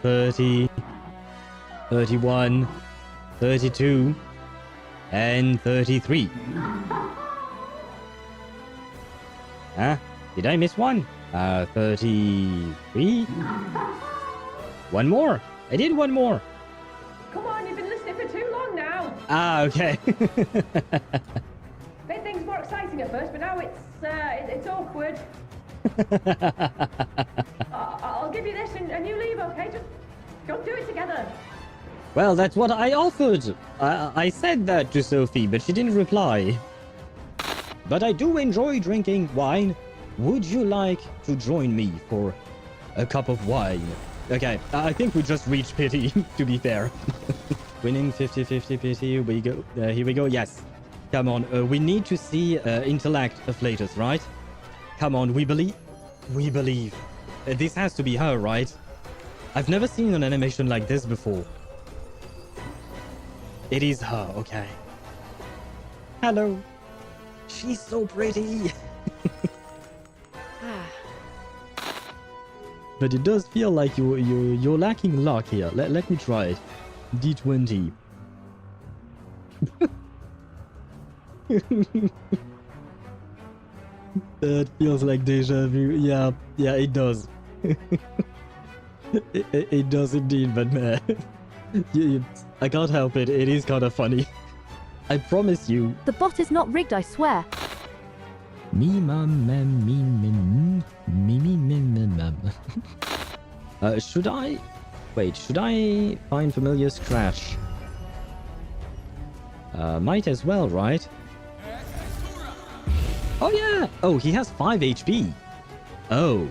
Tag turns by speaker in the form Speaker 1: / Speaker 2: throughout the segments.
Speaker 1: 30, 31, 32, and 33. Huh? Did I miss one? 33? One more. I did one more.
Speaker 2: Come on, you've been listening for too long now.
Speaker 1: Ah, okay.
Speaker 2: Made things more exciting at first, but now it's awkward. I'll give you this and you leave, okay? Just don't do it together.
Speaker 1: Well, that's what I offered. I said that to Sophie, but she didn't reply. But I do enjoy drinking wine. Would you like to join me for a cup of wine? Okay, I think we just reached pity, to be fair. Winning 50-50 pity, here we go. Here we go, yes. Come on, we need to see intellect of Flatus, right? Come on, we believe. We believe. This has to be her, right? I've never seen an animation like this before. It is her, okay. Hello. She's so pretty. But it does feel like you're lacking luck here. Let me try it. D20. That feels like deja vu. Yeah, it does. it does indeed, but man. I can't help it. It is kind of funny. I promise you.
Speaker 3: The bot is not rigged, I swear.
Speaker 1: Should I... Wait, should I find familiar scratch? Might as well, right? Oh yeah! Oh, he has 5 HP. Oh.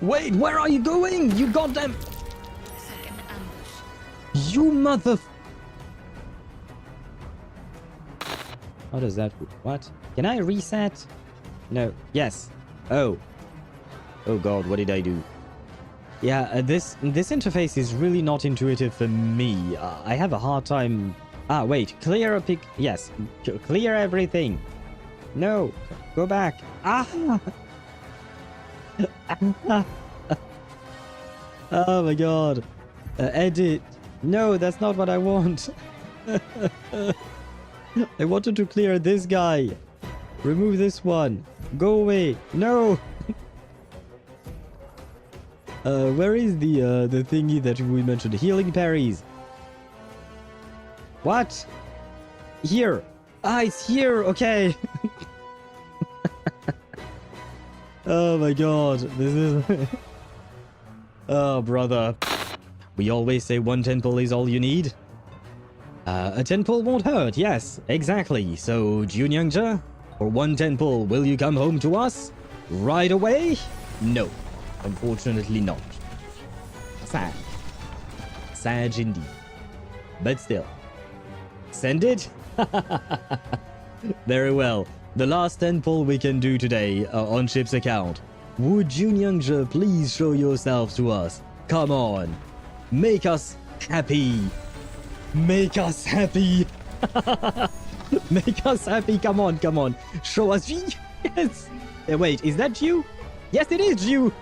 Speaker 1: Wait, where are you going? You got them! You mother... How does that work? What? Can I reset? No. Yes. Oh. Oh god, what did I do? Yeah, this interface is really not intuitive for me. I have a hard time... Ah, wait. Clear a pic... Yes. Clear everything. No. Go back. Ah! Oh my god. Edit. No, that's not what I want. I wanted to clear this guy. Remove this one. Go away. No. Where is the thingy that we mentioned? Healing parries. What? Here. Ah, it's here. Okay. Oh my god. This is... Oh, brother. We always say one 10 pull is all you need. A 10 pull won't hurt. Yes, exactly. So, Junyangja, for one 10 pull, will you come home to us? Right away? No. Unfortunately not. Sad. Sad indeed. But still. Send it? Very well. The last 10 pull we can do today on Ship's account. Would Junyangja please show yourself to us? Come on. Make us happy. Make us happy. Make us happy. Come on, come on. Show us. Yes. Wait, is that you? Yes, it is you.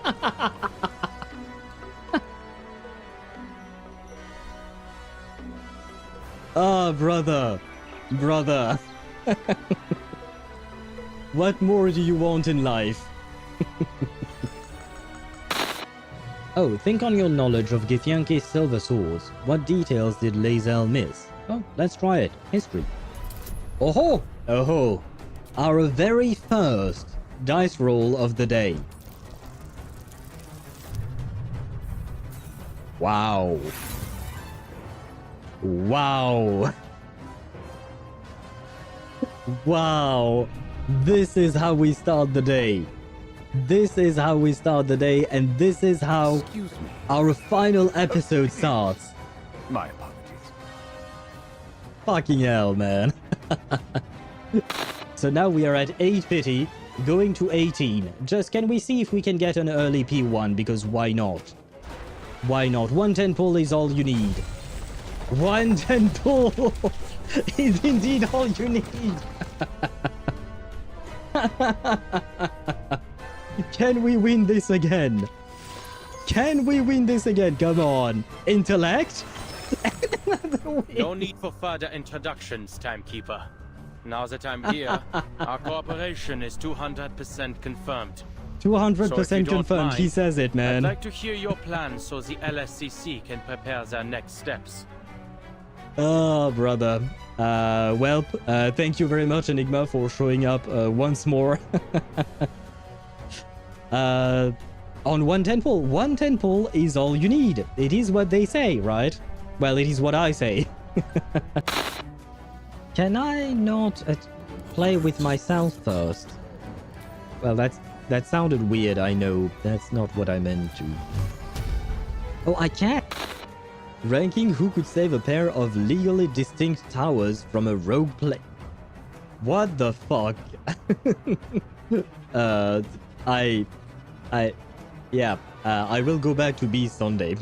Speaker 1: Oh, brother. Brother. What more do you want in life? Oh, think on your knowledge of Githyanki's silver swords. What details did Lae'zel miss? Oh, let's try it. History. Oh-ho! Oh-ho! Our very first dice roll of the day. Wow. Wow. Wow. This is how we start the day. This is how we start the day, and this is how our final episode starts.
Speaker 4: My apologies.
Speaker 1: Fucking hell, man. So now we are at 8 pity, going to 18. Just can we see if we can get an early P1, because why not? Why not? 110 pull is all you need. 110 pull is indeed all you need. Can we win this again? Can we win this again? Come on. Intellect?
Speaker 4: No need for further introductions, Timekeeper. Now that I'm here, our cooperation is 200% confirmed.
Speaker 1: 200% confirmed. He says it, man.
Speaker 4: I'd like to hear your plans so the LSCC can prepare their next steps.
Speaker 1: Oh, brother. Well, thank you very much, Enigma, for showing up once more. On one temple. One temple is all you need. It is what they say, right? Well, it is what I say. Can I not play with myself first? Well, that sounded weird, I know. That's not what I meant to. Oh, I can't. Ranking who could save a pair of legally distinct towers from a rogue play. What the fuck? I will go back to Beast Sunday.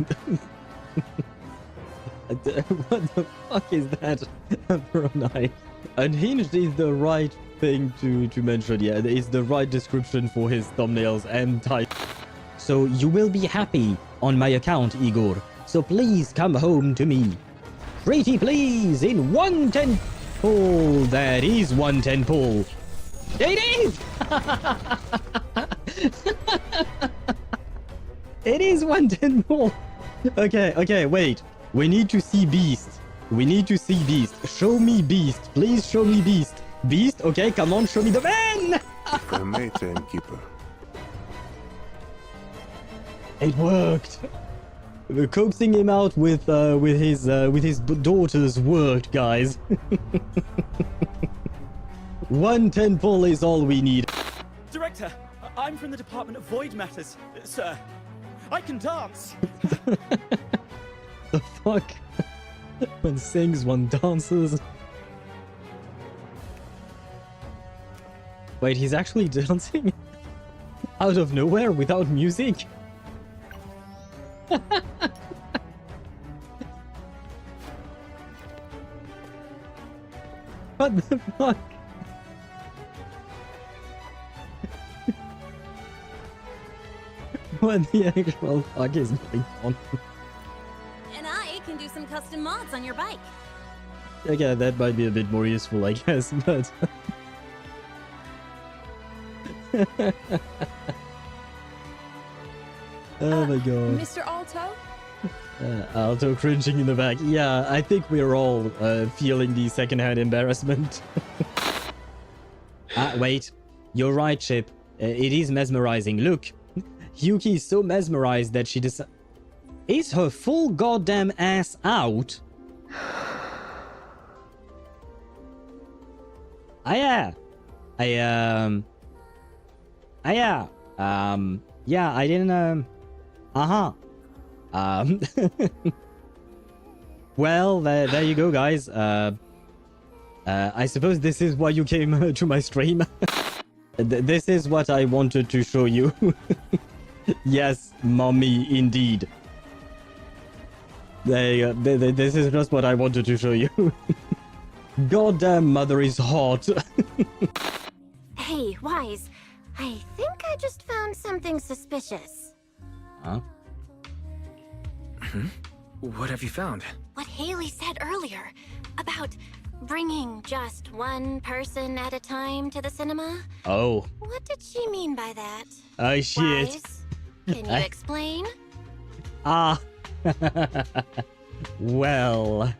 Speaker 1: What the fuck is that for a night? Unhinged is the right thing to mention. Yeah, it's the right description for his thumbnails and title. So you will be happy on my account, Igor. So please come home to me. Pretty please, in 110 pull. That is 110 pull. It is! It is 110 pull. Okay, wait. We need to see Beast. We need to see Beast. Show me Beast. Please show me Beast. Beast, okay, come on, show me the man!
Speaker 5: If I may, Timekeeper.
Speaker 1: It worked. Coaxing him out with his daughters worked, guys. 110 pull is all we need.
Speaker 6: Director, I'm from the Department of Void Matters, sir. I can dance.
Speaker 1: The fuck? One sings, one dances. Wait, he's actually dancing? Out of nowhere without music? What the fuck? What the actual fuck is going on?
Speaker 7: And I can do some custom mods on your bike.
Speaker 1: Okay, that might be a bit more useful, I guess, but... Oh my god.
Speaker 2: Mr. Alto?
Speaker 1: Alto cringing in the back. Yeah, I think we're all feeling the secondhand embarrassment. Wait. You're right, Chip. It is mesmerizing. Look. Yuki is so mesmerized that she decides... Is her full goddamn ass out? Yeah, I didn't, Well, there you go, guys. I suppose this is why you came to my stream. This is what I wanted to show you. Yes, mommy, indeed. This is just what I wanted to show you. Goddamn, mother is hot.
Speaker 7: Hey, Wise. I think I just found something suspicious.
Speaker 1: Huh?
Speaker 8: What have you found?
Speaker 7: What Haley said earlier about bringing just one person at a time to the cinema.
Speaker 1: Oh.
Speaker 7: What did she mean by that?
Speaker 1: Oh, shit.
Speaker 7: Wise, can you explain?
Speaker 1: Well,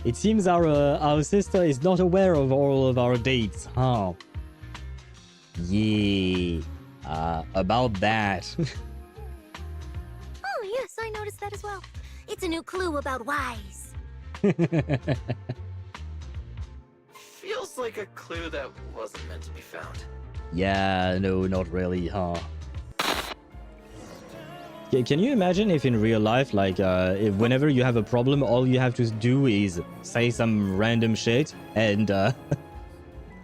Speaker 1: it seems our sister is not aware of all of our dates, huh? Yeah, about that.
Speaker 7: Oh, yes, I noticed that as well. It's a new clue about Wise.
Speaker 8: Feels like a clue that wasn't meant to be found.
Speaker 1: Yeah, no, not really, huh? Can you imagine if in real life, like, if whenever you have a problem, all you have to do is say some random shit and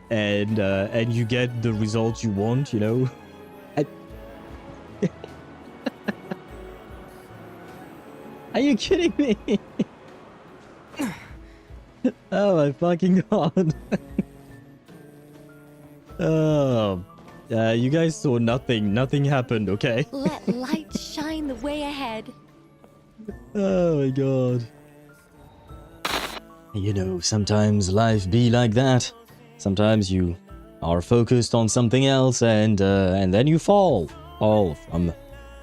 Speaker 1: you get the result you want, you know? Are you kidding me? Oh my fucking god. Oh. You guys saw nothing. Nothing happened, okay?
Speaker 7: Let light shine the way ahead.
Speaker 1: Oh my god. You know, sometimes life be like that. Sometimes you are focused on something else and then you fall from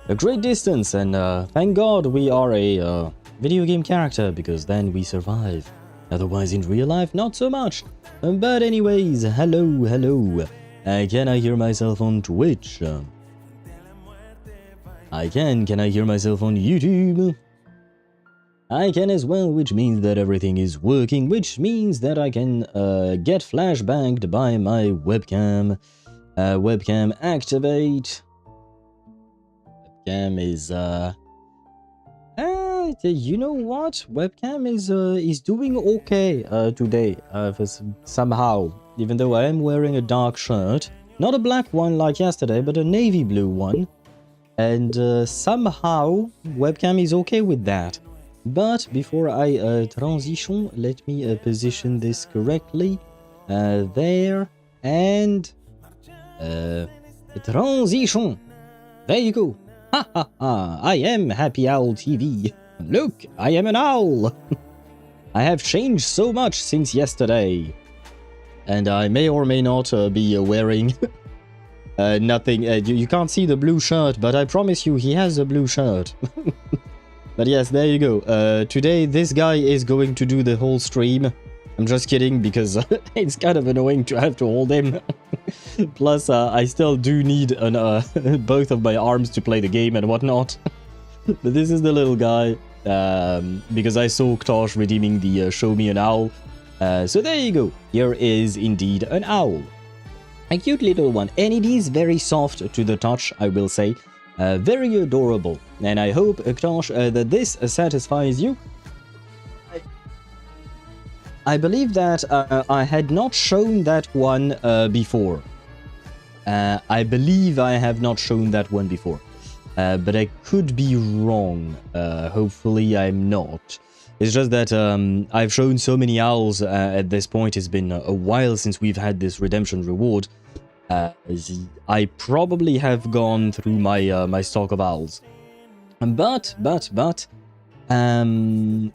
Speaker 1: a great distance, and thank God we are a video game character, because then we survive. Otherwise in real life, not so much. But anyways, hello. Can I hear myself on Twitch? I can. Can I hear myself on YouTube? I can as well, which means that everything is working, which means that I can get flashbanged by my webcam. Webcam activate. Webcam is you know what? Webcam is doing okay today somehow. Even though I am wearing a dark shirt, not a black one like yesterday, but a navy blue one, and somehow webcam is okay with that. But before I transition, let me position this correctly. There and transition. There you go. Ha ha ha! I am Happy Owl TV. Look, I am an owl. I have changed so much since yesterday, and I may or may not be wearing nothing. You can't see the blue shirt, but I promise you, he has a blue shirt. But yes, there you go. Today, this guy is going to do the whole stream. I'm just kidding, because it's kind of annoying to have to hold him. Plus, I still do need both of my arms to play the game and whatnot. But this is the little guy, because I saw Ktosh redeeming the Show Me an Owl. So there you go. Here is indeed an owl. A cute little one. And it is very soft to the touch, I will say. Very adorable. And I hope, Ktosh, that this satisfies you. I believe that I had not shown that one before. I believe I have not shown that one before. But I could be wrong. Hopefully I'm not. It's just that I've shown so many owls at this point. It's been a while since we've had this redemption reward. I probably have gone through my stock of owls. But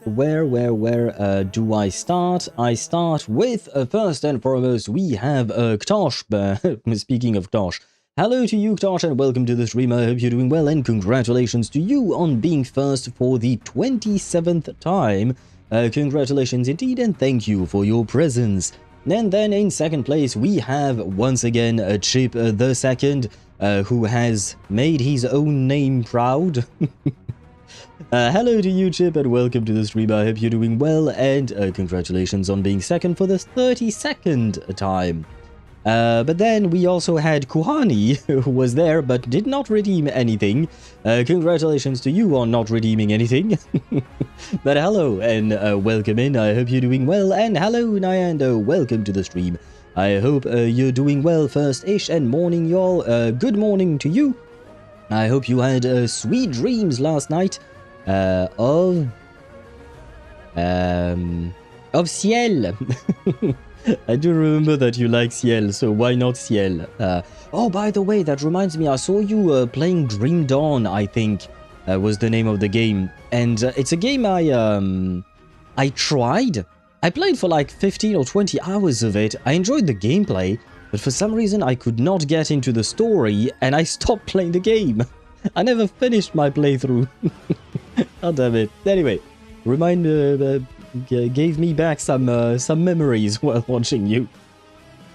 Speaker 1: where do I start? I start with, first and foremost, we have Ktosh. Speaking of Ktosh, hello to you, Ktosh, and welcome to the stream. I hope you're doing well, and congratulations to you on being first for the 27th time. Congratulations indeed, and thank you for your presence. And then in second place, we have, once again, Chip the Second, who has made his own name proud. Hello to you, Chip, and welcome to the stream. I hope you're doing well, and congratulations on being second for the 32nd time. But then we also had Kuhani, who was there but did not redeem anything. Congratulations to you on not redeeming anything. But hello, and welcome in. I hope you're doing well, and hello, Nyando, welcome to the stream. I hope you're doing well first-ish, and morning, y'all. Good morning to you. I hope you had sweet dreams last night. Of Ciel. I do remember that you like Ciel, so why not Ciel? Oh, by the way, that reminds me, I saw you playing Dream Dawn, I think, was the name of the game. And it's a game I tried. I played for like 15 or 20 hours of it. I enjoyed the gameplay, but for some reason I could not get into the story, and I stopped playing the game. I never finished my playthrough. Oh, damn it. Anyway, gave me back some memories while watching you.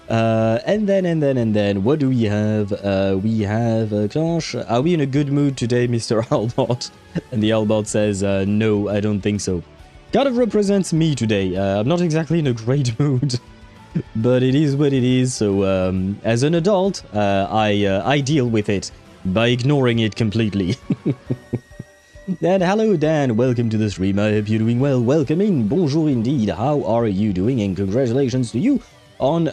Speaker 1: And then, what do we have? We have, gosh, are we in a good mood today, Mr. Albot? And the Albot says, no, I don't think so. Kind of represents me today. I'm not exactly in a great mood, but it is what it is. So, as an adult, I deal with it by ignoring it completely. And hello, Dan. Welcome to the stream. I hope you're doing well. Welcome in. Bonjour indeed. How are you doing? And congratulations to you on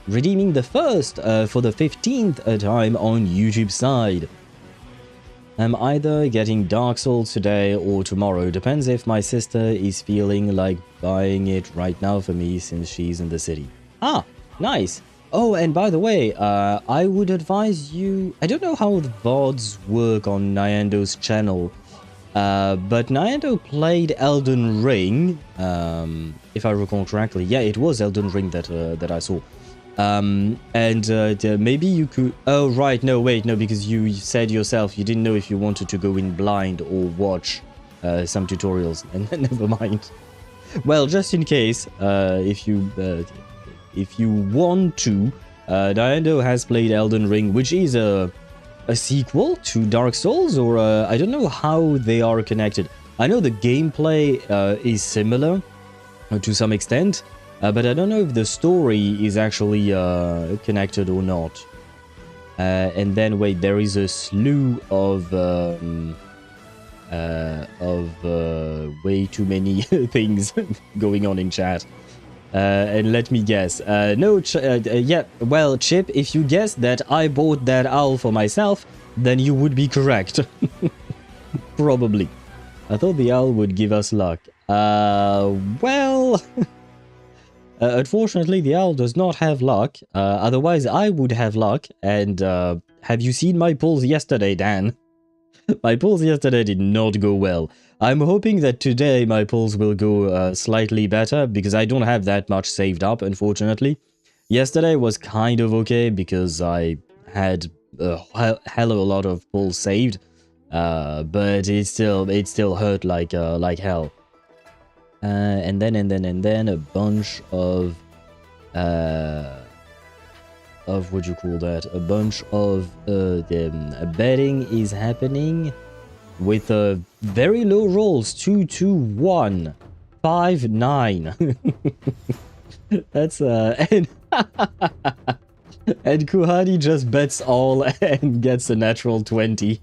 Speaker 1: redeeming the first for the 15th time on YouTube side. I'm either getting Dark Souls today or tomorrow. Depends if my sister is feeling like buying it right now for me since she's in the city. Ah, nice. Oh, and by the way, I would advise you... I don't know how the VODs work on Nyando's channel, but Nyando played Elden Ring, if I recall correctly. Yeah, it was Elden Ring that I saw. Maybe you could... Oh, right, no, wait, no, because you said yourself you didn't know if you wanted to go in blind or watch some tutorials, and never mind. Well, just in case, if you want to, Nyando has played Elden Ring, which is a sequel to Dark Souls, or I don't know how they are connected. I know the gameplay is similar to some extent, but I don't know if the story is actually connected or not. And then, wait, there is a slew of way too many things going on in chat. And let me guess. Yeah, well, Chip, if you guessed that I bought that owl for myself, then you would be correct. Probably. I thought the owl would give us luck. Well... unfortunately, the owl does not have luck. Otherwise, I would have luck. And have you seen my pulls yesterday, Dan? My pulls yesterday did not go well. I'm hoping that today my pulls will go slightly better, because I don't have that much saved up, unfortunately. Yesterday was kind of okay, because I had a hell of a lot of pulls saved. But it still hurt like hell. And then a bunch of what you call that? A bunch of betting is happening with very low rolls. 2, 2, 1, 5, 9. That's and and Kuhani just bets all and gets a natural 20.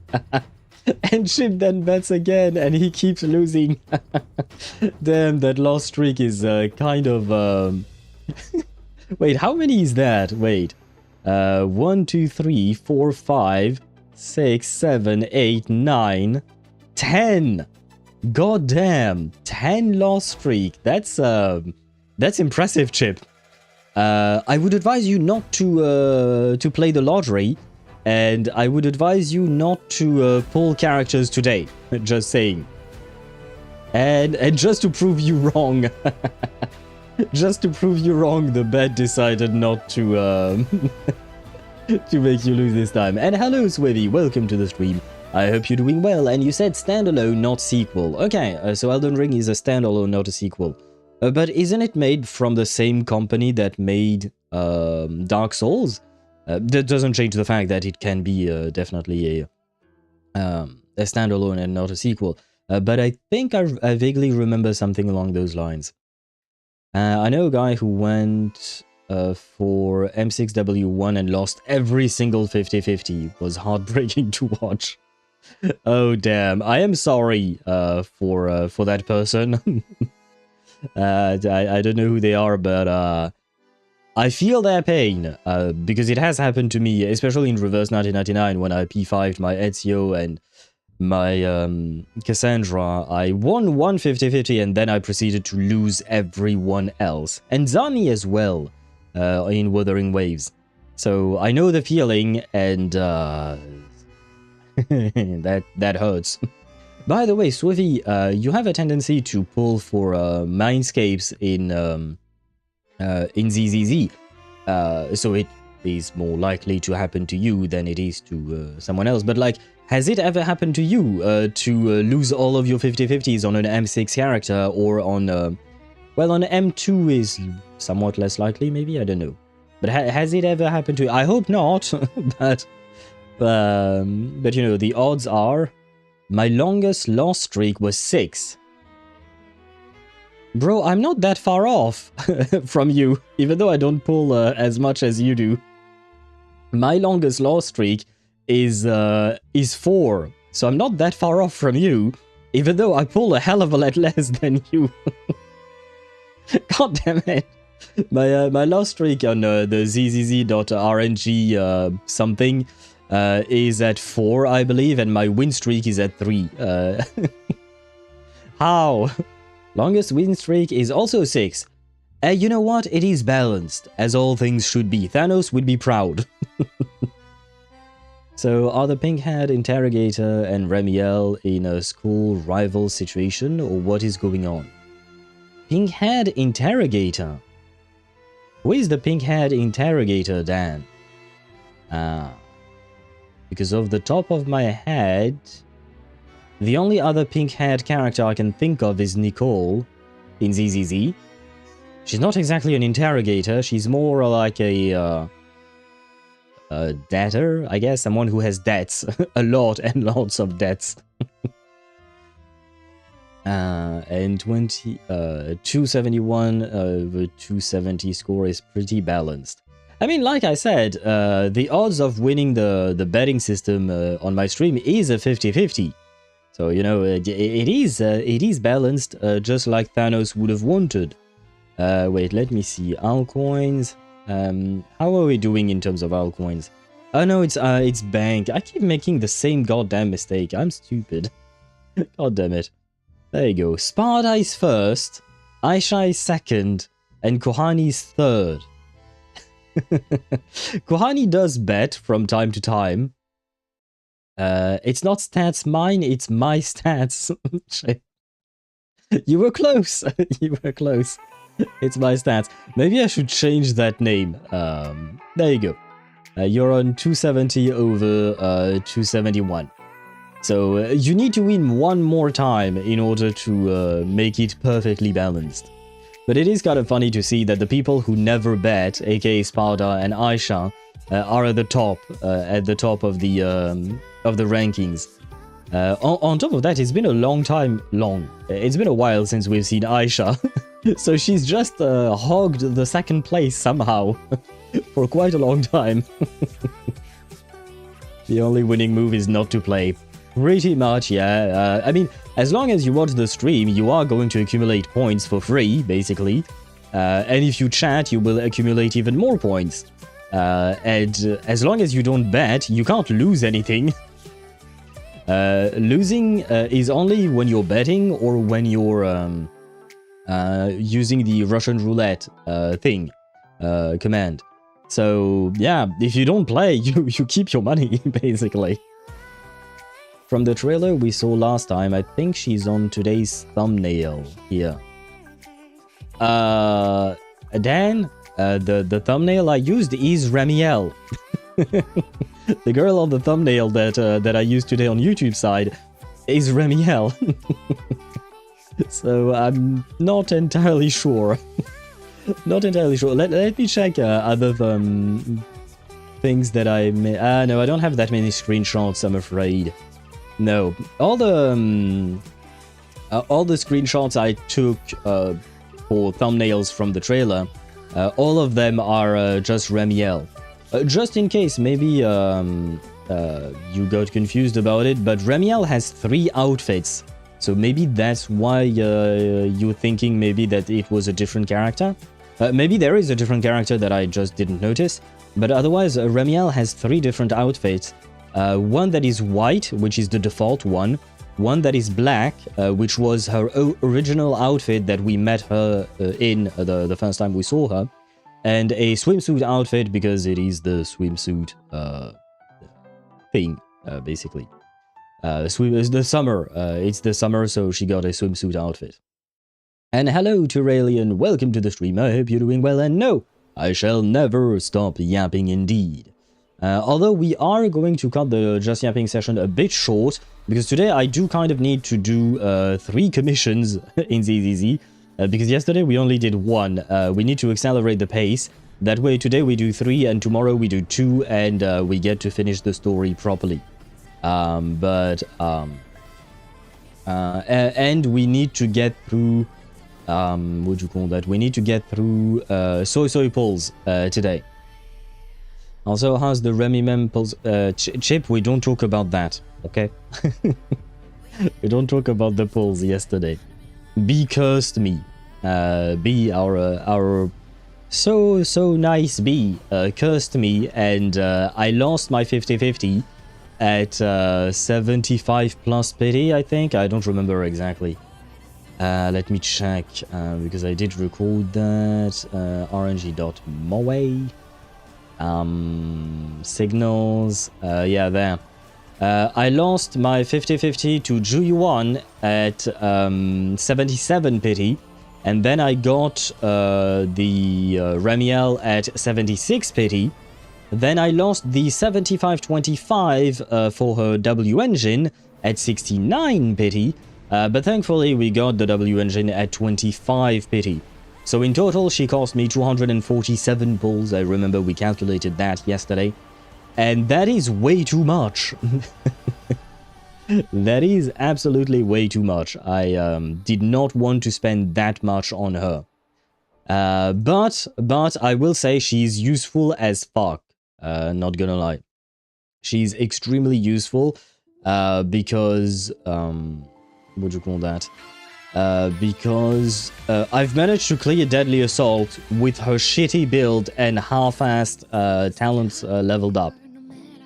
Speaker 1: And Chip then bets again, and he keeps losing. Damn, that loss streak is kind of... Wait, how many is that? Wait. 1, 2, 3, 4, 5, 6, 7, 8, 9, 10! God damn! 10 loss streak. That's impressive, Chip. I would advise you not to play the lottery. And I would advise you not to pull characters today. Just saying. And just to prove you wrong. Just to prove you wrong, the bet decided not to to make you lose this time. And hello, Swivy, welcome to the stream. I hope you're doing well. And you said standalone, not sequel. Okay, so Elden Ring is a standalone, not a sequel. But isn't it made from the same company that made Dark Souls? That doesn't change the fact that it can be definitely a standalone and not a sequel. But I think I vaguely remember something along those lines. I know a guy who went for M6W1 and lost every single 50-50. It was heartbreaking to watch. Oh damn! I am sorry for that person. I don't know who they are, but I feel their pain, because it has happened to me, especially in Reverse 1999, when I P5'd my Ezio and my Cassandra. I won one 50-50, and then I proceeded to lose everyone else. And Zani as well, in Wuthering Waves. So I know the feeling, and that hurts. By the way, Swivy, you have a tendency to pull for Mindscapes in ZZZ, so it is more likely to happen to you than it is to someone else. But like, has it ever happened to you to lose all of your 50-50s on an M6 character, or on well, on M2 is somewhat less likely, maybe, I don't know. But has it ever happened to you? I hope not. But you know, the odds are my longest loss streak was 6. Bro, I'm not that far off from you, even though I don't pull as much as you do. My longest loss streak is 4, so I'm not that far off from you, even though I pull a hell of a lot less than you. God damn it. My loss streak on the zzz.rng something is at 4, I believe, and my win streak is at 3. How? Longest win streak is also 6. You know what? It is balanced, as all things should be. Thanos would be proud. So, are the pink-haired interrogator and Remielle in a school rival situation, or what is going on? Pink-haired interrogator? Who is the pink-haired interrogator, Dan? Because off the top of my head, the only other pink-haired character I can think of is Nicole in ZZZ. She's not exactly an interrogator, she's more like a debtor, I guess, someone who has debts, a lot and lots of debts. And 271 over 270 score is pretty balanced. I mean, like I said, the odds of winning the betting system on my stream is a 50-50. So, you know, it is balanced, just like Thanos would have wanted. Wait, let me see. Altcoins. How are we doing in terms of altcoins? Oh no, it's bank. I keep making the same goddamn mistake. I'm stupid. God damn it. There you go. Sparda is first, Aisha is second, and Kohani is third. Kohani does bet from time to time. It's not stats mine, it's my stats. You were close. You were close. It's my stats. Maybe I should change that name. There you go. You're on 270 over 271. So you need to win one more time in order to make it perfectly balanced. But it is kind of funny to see that the people who never bet, aka Sparda and Aisha, are at the top of the rankings. On top of that, it's been a it's been a while since we've seen Aisha. So she's just hogged the second place somehow for quite a long time. The only winning move is not to play. Pretty much, yeah. I mean, as long as you watch the stream, you are going to accumulate points for free, basically. And if you chat, you will accumulate even more points. And as long as you don't bet, you can't lose anything. Losing is only when you're betting or when you're using the Russian roulette command. So yeah, if you don't play, you keep your money, basically. From the trailer we saw last time, I think she's on today's thumbnail here. Dan, the thumbnail I used is Remielle. The girl on the thumbnail that I used today on YouTube side is Remielle. So I'm not entirely sure. Not entirely sure. Let me check other things that I made. No, I don't have that many screenshots, I'm afraid. No, all the screenshots I took for thumbnails from the trailer, all of them are just Remielle. Just in case, maybe you got confused about it, but Remielle has 3 outfits, so maybe that's why you're thinking maybe that it was a different character. Maybe there is a different character that I just didn't notice, but otherwise Remielle has 3 different outfits. One that is white, which is the default one that is black, which was her original outfit that we met her in the first time we saw her, and a swimsuit outfit because it is the swimsuit thing, basically. The summer, it's the summer, so she got a swimsuit outfit. And hello Turalian, welcome to the stream, I hope you're doing well, and no, I shall never stop yapping indeed. Although we are going to cut the Just Yapping session a bit short, because today I do kind of need to do 3 commissions in ZZZ, because yesterday we only did 1. We need to accelerate the pace. That way today we do 3 and tomorrow we do 2 and we get to finish the story properly. And we need to get through... what do you call that? We need to get through Suisui pulls today. Also, how's the Remimem pulls? Chip, we don't talk about that, okay? We don't talk about the pulls yesterday. B cursed me. B, our so nice B, cursed me, and I lost my 50-50 at 75 plus pity, I think. I don't remember exactly. Let me check, because I did record that. RNG.moe. Signals. Yeah, there. I lost my 50-50 to Juyuan at 77 pity. And then I got the Remielle at 76 pity. Then I lost the 75-25 for her W engine at 69 pity. But thankfully we got the W engine at 25 pity. So in total she cost me 247 pulls. I remember we calculated that yesterday. And that is way too much. That is absolutely way too much. I did not want to spend that much on her. But I will say she's useful as fuck. Not gonna lie. She's extremely useful because... what do you call that? Because I've managed to clear Deadly Assault with her shitty build and half-assed talents leveled up.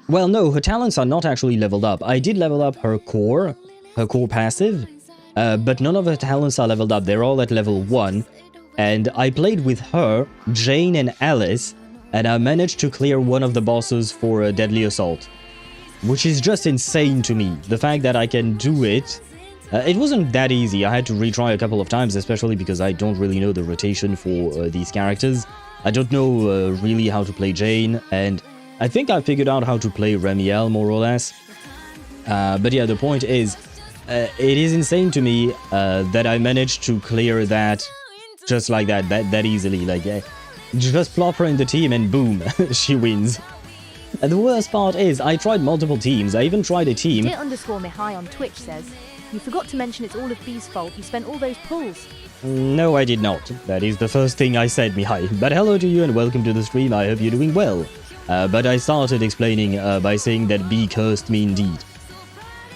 Speaker 1: Well, no, her talents are not actually leveled up. I did level up her core passive, but none of her talents are leveled up. They're all at level 1, and I played with her, Jane and Alice, and I managed to clear one of the bosses for Deadly Assault, which is just insane to me. The fact that I can do it, it wasn't that easy. I had to retry a couple of times, especially because I don't really know the rotation for these characters. I don't know really how to play Jane, and I think I figured out how to play Remielle, more or less. But yeah, the point is, it is insane to me that I managed to clear that just like that easily. Like, just plop her in the team and boom, she wins. And the worst part is, I tried multiple teams. I even tried a team...
Speaker 3: Dear_Mihai on Twitch says, you forgot to mention it's all of B's fault. You spent all those pulls.
Speaker 1: No, I did not. That is the first thing I said, Mihai. But hello to you and welcome to the stream. I hope you're doing well. But I started explaining by saying that B cursed me indeed.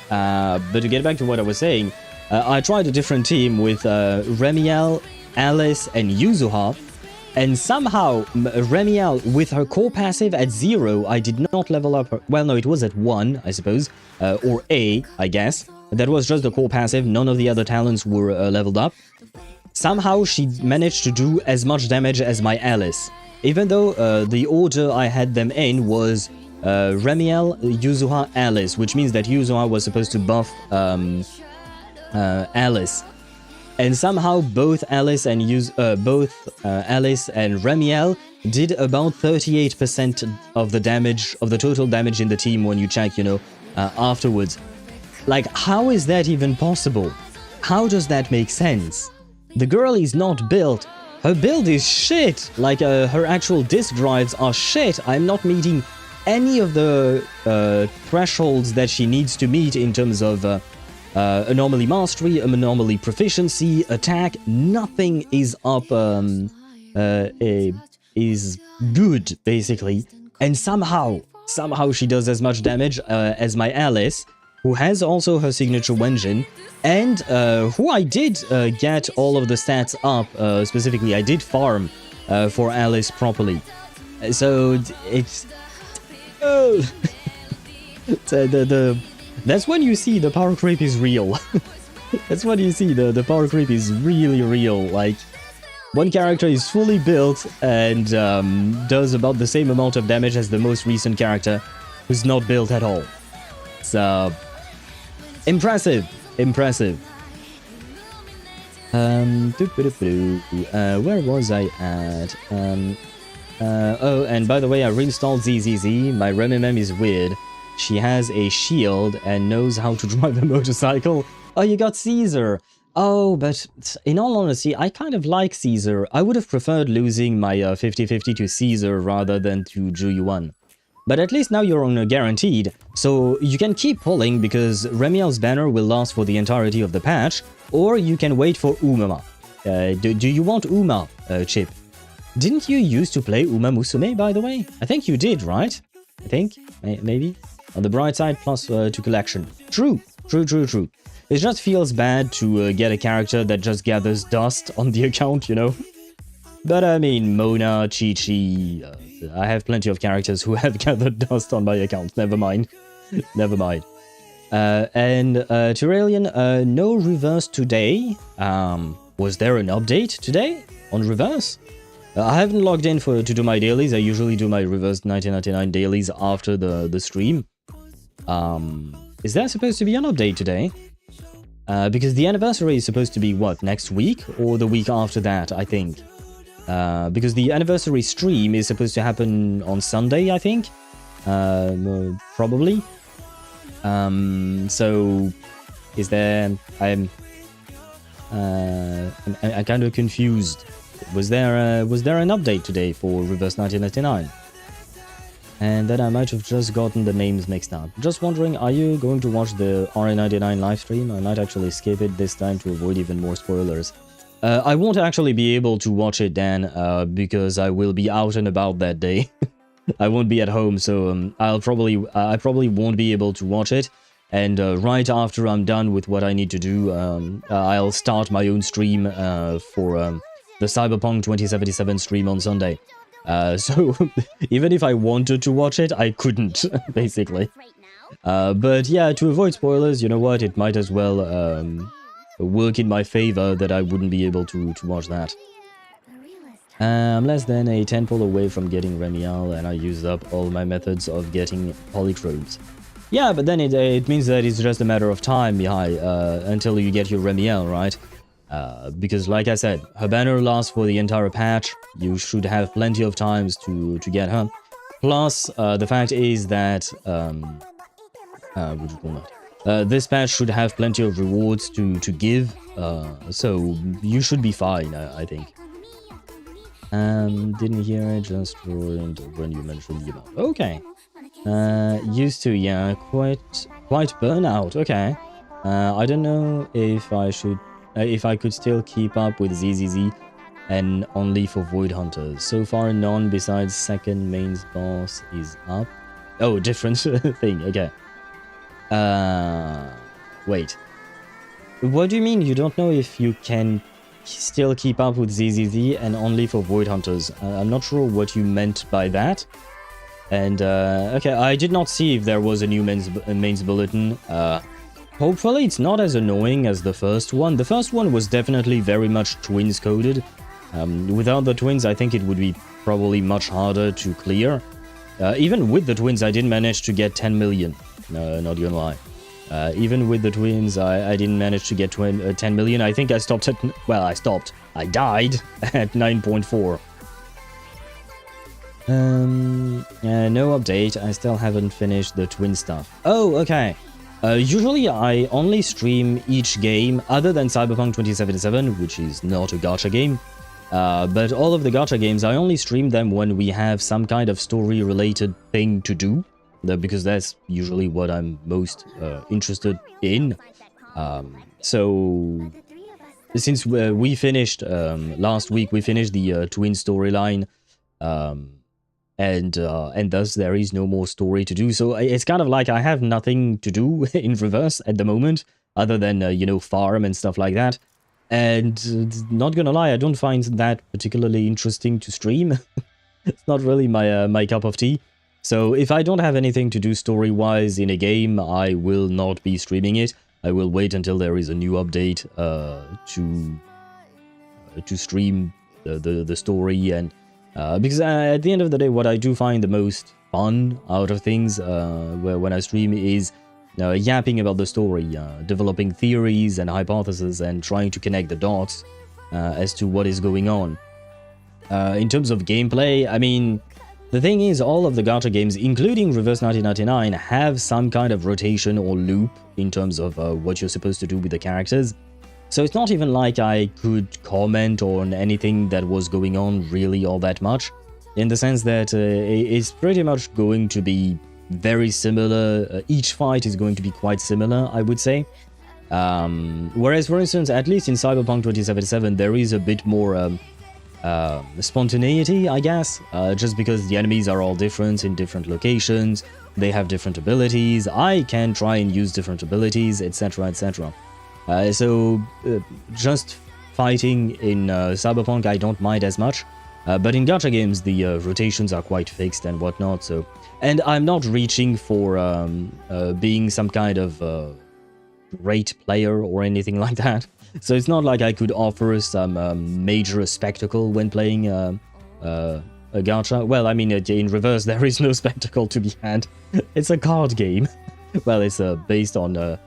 Speaker 1: But to get back to what I was saying, I tried a different team with Remielle, Alice, and Yuzuha, and somehow Remielle, with her core passive at 0, I did not level up her... Well, no, it was at 1, I suppose, or A, I guess. That was just the core passive, none of the other talents were leveled up. Somehow she managed to do as much damage as my Alice. Even though the order I had them in was Remielle, Yuzuha, Alice, which means that Yuzuha was supposed to buff Alice. And somehow both Alice and Remielle did about 38% of the damage, of the total damage in the team when you check, you know, afterwards. Like, how is that even possible? How does that make sense? The girl is not built. Her build is shit. Like, her actual disk drives are shit. I'm not meeting any of the thresholds that she needs to meet in terms of anomaly mastery, anomaly proficiency, attack. Nothing is up, is good, basically. And somehow she does as much damage as my Alice, who has also her signature engine, and who I did get all of the stats up. Specifically, I did farm for Alice properly. So it's... that's when you see the power creep is real. That's when you see the power creep is really real. Like, one character is fully built and does about the same amount of damage as the most recent character who's not built at all. So, impressive. Where was I at? Oh, and by the way, I reinstalled ZZZ. My RemMM is weird. She has a shield and knows how to drive a motorcycle. Oh, you got Caesar. Oh, but in all honesty, I kind of like Caesar. I would have preferred losing my 50-50 to Caesar rather than to Juyuan. But at least now you're on a guaranteed, so you can keep pulling because Remielle's banner will last for the entirety of the patch, or you can wait for Umama. Do you want Uma, Chip? Didn't you used to play Uma Musume, by the way? I think you did, right? I think? Maybe? On the bright side, plus 2 collection. True. It just feels bad to get a character that just gathers dust on the account, you know? But I mean, Mona, Chi-Chi... I have plenty of characters who have gathered dust on my account. Never mind. And Tyrellian, no reverse today. Was there an update today on reverse? I haven't logged in to do my dailies. I usually do my reverse 1999 dailies after the stream. Is there supposed to be an update today? Because the anniversary is supposed to be, what, next week? Or the week after that, I think. Because the anniversary stream is supposed to happen on Sunday, I think. Probably. So, is there... I'm kind of confused. Was there an update today for Reverse 1999? And then I might have just gotten the names mixed up. Just wondering, are you going to watch the RA99 livestream? I might actually skip it this time to avoid even more spoilers. I won't actually be able to watch it, Dan, because I will be out and about that day. I won't be at home, so I probably won't be able to watch it. And right after I'm done with what I need to do, I'll start my own stream for the Cyberpunk 2077 stream on Sunday. So even if I wanted to watch it, I couldn't, basically. But yeah, to avoid spoilers, you know what, it might as well work in my favor that I wouldn't be able to watch that. I'm less than a 10 pull away from getting Remielle, and I used up all my methods of getting polychrobes. Yeah, but then it means that it's just a matter of time, Mihai, until you get your Remielle, right? Because like I said, her banner lasts for the entire patch. You should have plenty of times to get her. Plus, the fact is that this patch should have plenty of rewards to give. So you should be fine, I think. Didn't hear it, just when you mentioned the amount. Okay. Used to, yeah, quite burnout. Okay. I don't know if I should. If I could still keep up with ZZZ and only for Void Hunters. So far, none besides second mains boss is up. Oh, different thing. Okay. Wait. What do you mean you don't know if you can still keep up with ZZZ and only for Void Hunters? I'm not sure what you meant by that. And, okay, I did not see if there was a new mains bulletin. Hopefully it's not as annoying as the first one. The first one was definitely very much twins coded. Without the twins, I think it would be probably much harder to clear. Even with the twins, I didn't manage to get 10 million. Not gonna lie. Even with the twins, I didn't manage to get 10 million. I think I stopped at... Well, I stopped. I died at 9.4. No update. I still haven't finished the twin stuff. Oh, okay. Usually I only stream each game other than Cyberpunk 2077, which is not a gacha game. But all of the gacha games, I only stream them when we have some kind of story-related thing to do. Because that's usually what I'm most interested in. So, since we finished, last week we finished the twin storyline, and thus there is no more story to do. So it's kind of like I have nothing to do in reverse at the moment, other than, you know, farm and stuff like that. And not gonna lie, I don't find that particularly interesting to stream. It's not really my cup of tea. So if I don't have anything to do story-wise in a game, I will not be streaming it. I will wait until there is a new update to stream the story, and because at the end of the day, what I do find the most fun out of things when I stream is yapping about the story, developing theories and hypotheses, and trying to connect the dots as to what is going on. In terms of gameplay, I mean, the thing is, all of the gacha games, including Reverse 1999, have some kind of rotation or loop in terms of what you're supposed to do with the characters. So it's not even like I could comment on anything that was going on really all that much, in the sense that it's pretty much going to be very similar. Each fight is going to be quite similar, I would say. Whereas, for instance, at least in Cyberpunk 2077, there is a bit more spontaneity, I guess, just because the enemies are all different in different locations, they have different abilities, I can try and use different abilities, etc, etc. So just fighting in Cyberpunk I don't mind as much, But in gacha games, the rotations are quite fixed and whatnot, so... And I'm not reaching for being some kind of great player or anything like that. So it's not like I could offer some major spectacle when playing a gacha. Well, I mean, in reverse, there is no spectacle to be had. It's a card game. Well, it's based on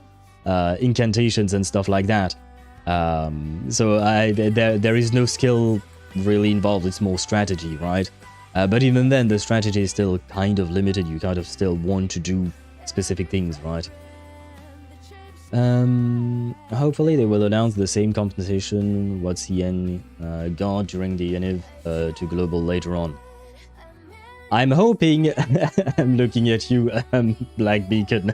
Speaker 1: incantations and stuff like that. So there is no skill really involved. It's more strategy, right? But even then, the strategy is still kind of limited. You kind of still want to do specific things, right? Hopefully they will announce the same compensation what CN got during the ENIV to global later on. I'm hoping... I'm looking at you, Black Beacon.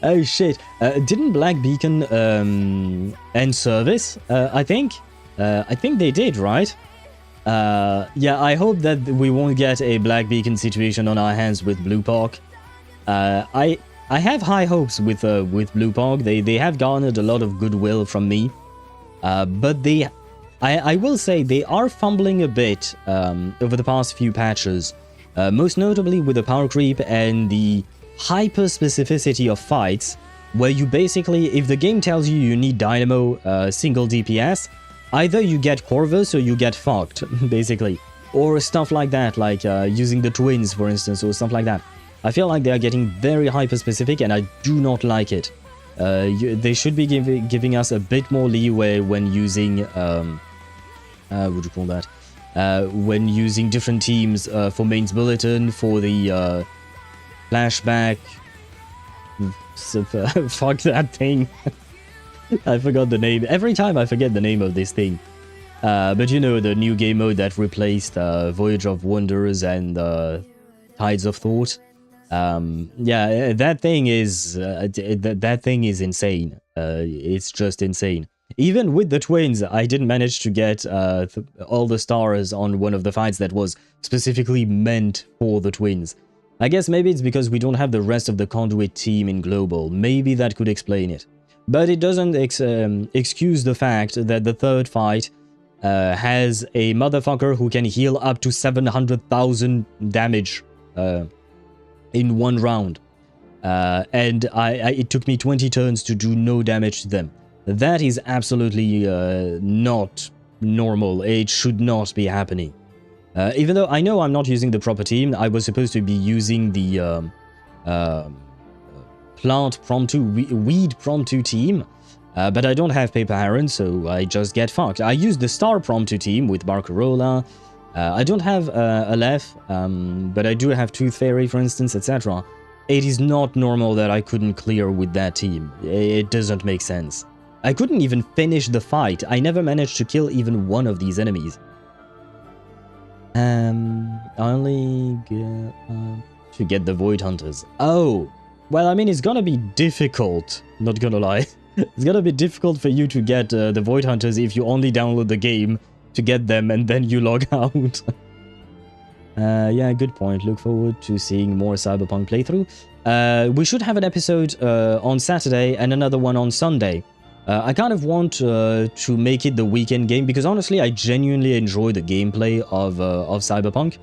Speaker 1: Oh shit, didn't Black Beacon end service, I think? I think they did, right? Yeah, I hope that we won't get a Black Beacon situation on our hands with Blue Park. I have high hopes with Blue Park. They have garnered a lot of goodwill from me, but I will say they are fumbling a bit over the past few patches, most notably with the power creep and the hyper specificity of fights, where you basically, if the game tells you need Dynamo single DPS, either you get Corvus or you get fucked, basically. Or stuff like that, like using the twins, for instance, or stuff like that. I feel like they are getting very hyper-specific, and I do not like it. They should be giving us a bit more leeway when using... what do you call that? When using different teams for mains bulletin, for the flashback... fuck that thing. I forgot the name. Every time I forget the name of this thing. But you know, the new game mode that replaced Voyage of Wonders and Tides of Thought. Yeah, that thing is that thing is insane. It's just insane. Even with the twins, I didn't manage to get all the stars on one of the fights that was specifically meant for the twins. I guess maybe it's because we don't have the rest of the Conduit team in global. Maybe that could explain it. But it doesn't excuse the fact that the third fight has a motherfucker who can heal up to 700,000 damage in one round. And it took me 20 turns to do no damage to them. That is absolutely not normal. It should not be happening. Even though I know I'm not using the proper team, I was supposed to be using the... plant promptu, weed promptu team, but I don't have Paper Heron, so I just get fucked. I use the star promptu team with Barcarola. I don't have Aleph, but I do have Tooth Fairy, for instance, etc. It is not normal that I couldn't clear with that team. It doesn't make sense. I couldn't even finish the fight. I never managed to kill even one of these enemies. I only get to get the Void Hunters. Oh! Well, I mean, it's gonna be difficult, not gonna lie. It's gonna be difficult for you to get the Void Hunters if you only download the game to get them and then you log out. Yeah, good point. Look forward to seeing more Cyberpunk playthrough. We should have an episode on Saturday and another one on Sunday. I kind of want to make it the weekend game because honestly, I genuinely enjoy the gameplay of Cyberpunk.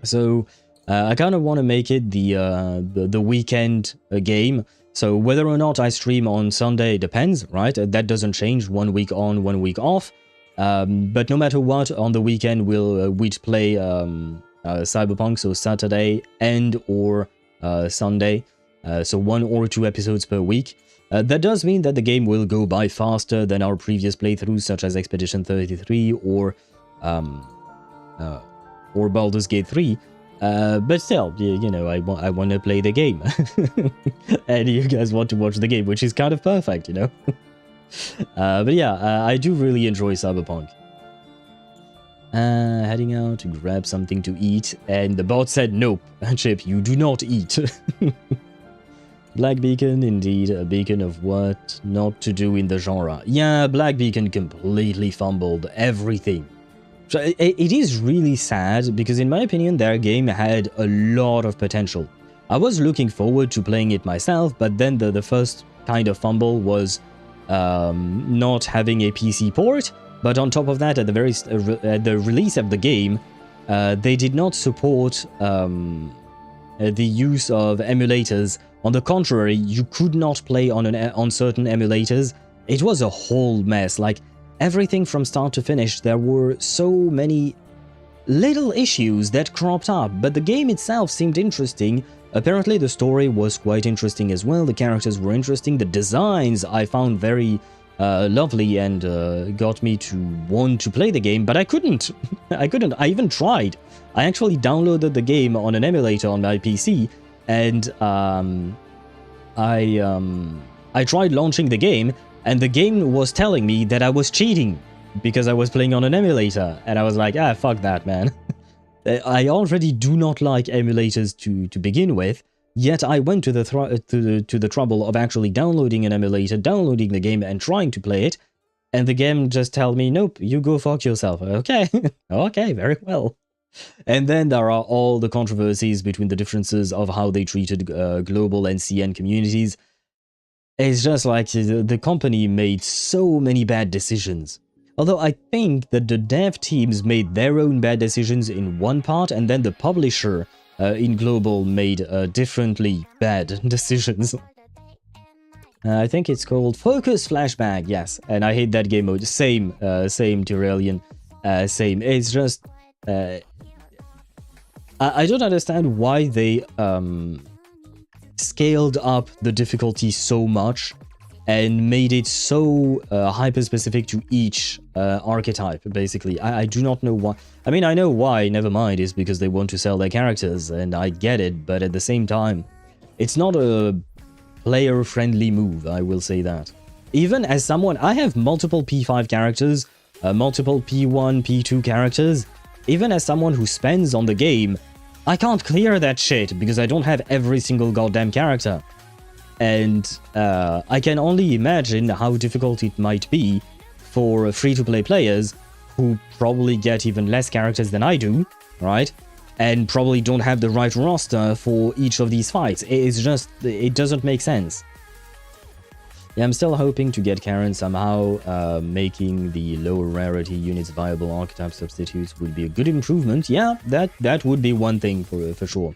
Speaker 1: So... I kind of want to make it the weekend game. So whether or not I stream on Sunday depends, right? That doesn't change, 1 week on, 1 week off. But no matter what, on the weekend we'd play Cyberpunk, so Saturday and or Sunday. So 1 or 2 episodes per week. That does mean that the game will go by faster than our previous playthroughs, such as Expedition 33 or Baldur's Gate 3. But still, you know, I want to play the game. And you guys want to watch the game, which is kind of perfect, you know? But yeah, I do really enjoy Cyberpunk. Heading out to grab something to eat, and the bot said, nope, Chip, you do not eat. Black Beacon, indeed, a beacon of what not to do in the genre. Yeah, Black Beacon completely fumbled everything. So it is really sad, because in my opinion, their game had a lot of potential. I was looking forward to playing it myself, but then the first kind of fumble was not having a PC port, But on top of that, at the release of the game, they did not support the use of emulators. On the contrary, you could not play on certain emulators. It was a whole mess. Like, everything from start to finish, there were so many little issues that cropped up, but the game itself seemed interesting. Apparently the story was quite interesting as well, the characters were interesting, the designs I found very lovely and got me to want to play the game, but I couldn't. I even tried. I actually downloaded the game on an emulator on my PC, and I tried launching the game, and the game was telling me that I was cheating because I was playing on an emulator, and I was like, ah, fuck that, man. I already do not like emulators to begin with, yet I went to the trouble of actually downloading an emulator, downloading the game, and trying to play it, and the game just tell me, nope, you go fuck yourself. Okay, okay, very well. And then there are all the controversies between the differences of how they treated global and CN communities. It's just like the company made so many bad decisions. Although I think that the dev teams made their own bad decisions in one part, and then the publisher in global made differently bad decisions. I think it's called Focus Flashback, yes, and I hate that game mode. Same Tyrellian, same. It's just I don't understand why they scaled up the difficulty so much and made it so hyper-specific to each archetype, basically. I do not know why. I mean, I know why, never mind, is because they want to sell their characters, and I get it, but at the same time, it's not a player-friendly move, I will say that. Even as someone, I have multiple P5 characters, multiple P1, P2 characters. Even as someone who spends on the game, I can't clear that shit because I don't have every single goddamn character. And I can only imagine how difficult it might be for free-to-play players who probably get even less characters than I do, right? And probably don't have the right roster for each of these fights. It's just, it doesn't make sense. Yeah, I'm still hoping to get Karen somehow. Making the lower rarity units viable archetype substitutes would be a good improvement. Yeah, that would be one thing for sure.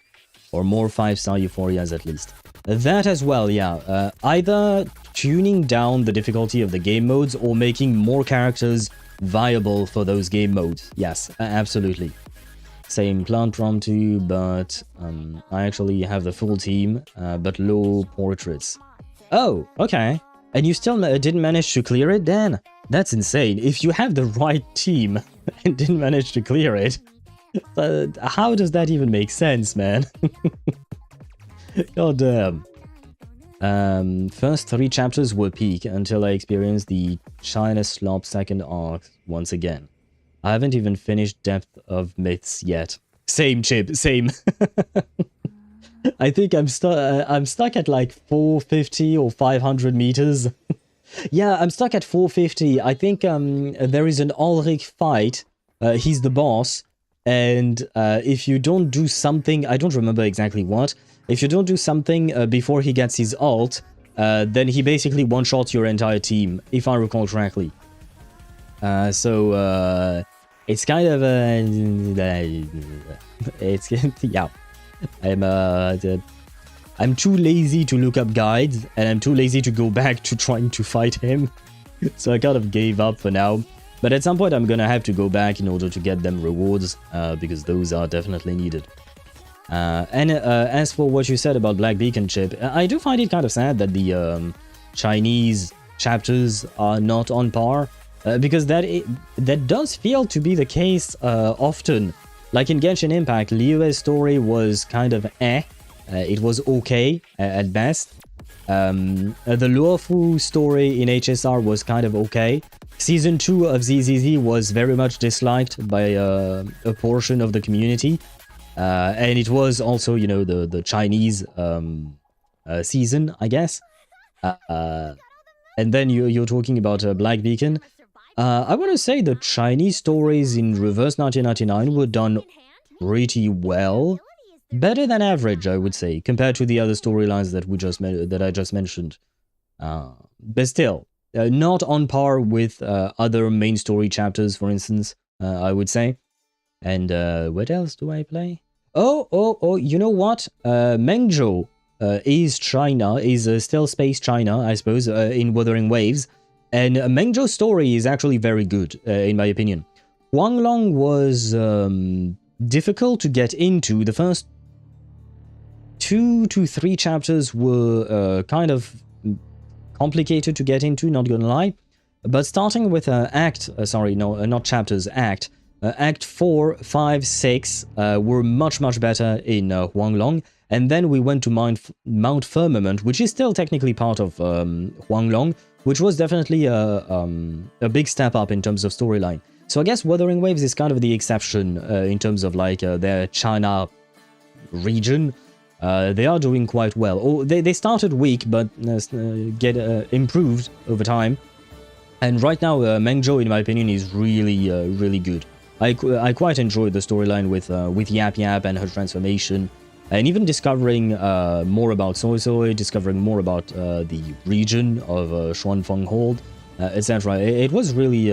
Speaker 1: Or more 5-star euphorias at least. That as well, yeah. Either tuning down the difficulty of the game modes or making more characters viable for those game modes. Yes, absolutely. Same plant prompt too, but I actually have the full team, but low portraits. Oh, okay. And you still didn't manage to clear it, Dan? That's insane. If you have the right team and didn't manage to clear it, how does that even make sense, man? God damn. First 3 chapters were peak until I experienced the China Slop second arc once again. I haven't even finished Depth of Myths yet. Same, Chip, same. I think I'm stuck at like 450 or 500 meters. Yeah, I'm stuck at 450. I think there is an Ulrich fight. He's the boss. And if you don't do something, I don't remember exactly what. If you don't do something before he gets his ult, then he basically one-shots your entire team, if I recall correctly. So it's kind of it's yeah. I'm too lazy to look up guides, and I'm too lazy to go back to trying to fight him. So I kind of gave up for now. But at some point I'm gonna have to go back in order to get them rewards, because those are definitely needed. And as for what you said about Black Beacon, Chip, I do find it kind of sad that the Chinese chapters are not on par, because that does feel to be the case often. Like in Genshin Impact, Liyue's story was kind of it was okay at best. The Luofu story in HSR was kind of okay. Season 2 of ZZZ was very much disliked by a portion of the community. And it was also, you know, the Chinese season, I guess. And then you're talking about Black Beacon. I want to say the Chinese stories in Reverse 1999 were done pretty well. Better than average, I would say, compared to the other storylines that I just mentioned. But still, not on par with other main story chapters, for instance, I would say. And what else do I play? Oh, you know what? Mengzhou is China, is still space China, I suppose, in Wuthering Waves. And Mengzhou's story is actually very good, in my opinion. Huanglong was difficult to get into. The first 2 to 3 chapters were kind of complicated to get into, not gonna lie. But starting with Act 4, 5, 6 were much better in Huanglong. And then we went to Mount Firmament, which is still technically part of Huanglong, which was definitely a big step up in terms of storyline. So I guess Wuthering Waves is kind of the exception in terms of like their China region. They are doing quite well. Oh, they started weak, but get improved over time. And right now, Mengzhou, in my opinion, is really good. I quite enjoyed the storyline with Yap Yap and her transformation, and even discovering more about Suisui, discovering more about the region of Xuanfeng Hold, etc. It was really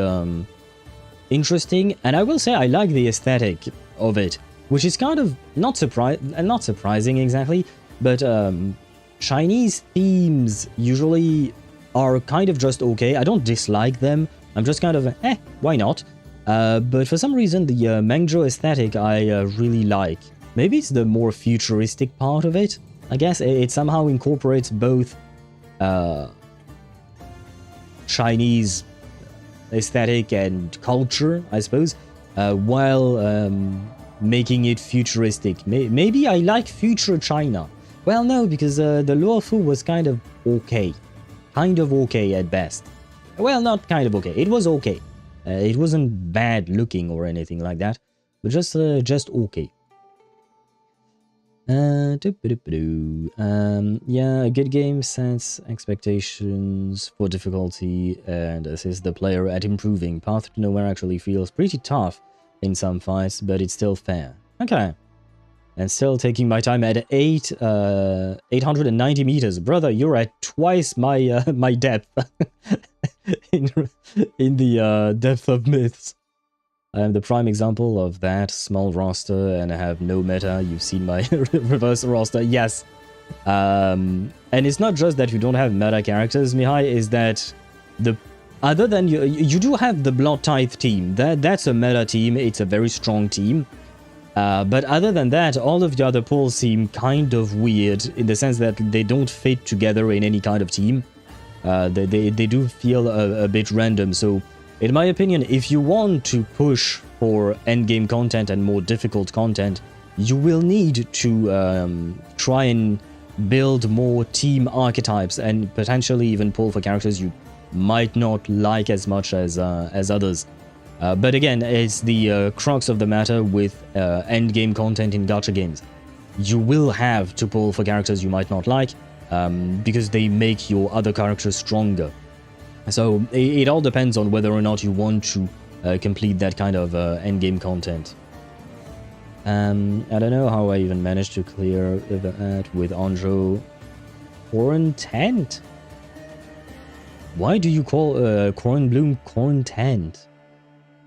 Speaker 1: interesting, and I will say I like the aesthetic of it, which is kind of not surprising exactly, but Chinese themes usually are kind of just okay. I don't dislike them. I'm just kind of why not? But for some reason, the Mengzhou aesthetic I really like. Maybe it's the more futuristic part of it. I guess it somehow incorporates both Chinese aesthetic and culture, I suppose, while making it futuristic. Maybe I like future China. Well, no, because the Luofu was kind of okay. Kind of okay at best. Well, not kind of okay. It was okay. It wasn't bad looking or anything like that, but just okay. Yeah, a good game sets expectations for difficulty and assists the player at improving. Path to Nowhere actually feels pretty tough in some fights, but it's still fair. Okay. And still taking my time at 890 meters. Brother, you're at twice my my depth in the depth of myths. I am the prime example of that. Small roster and I have no meta. You've seen my reverse roster. Yes. And it's not just that you don't have meta characters, Mihai, is that other than you do have the Blood Tithe team. That's a meta team. It's a very strong team. But other than that, all of the other pools seem kind of weird in the sense that they don't fit together in any kind of team. They do feel a bit random. So, in my opinion, if you want to push for endgame content and more difficult content, you will need to try and build more team archetypes and potentially even pull for characters you might not like as much as others. But again, it's the crux of the matter with endgame content in gacha games. You will have to pull for characters you might not like, because they make your other characters stronger. So it all depends on whether or not you want to complete that kind of endgame content. I don't know how I even managed to clear that with Anjo. Quarantent? Why do you call Corn Bloom Quarantent?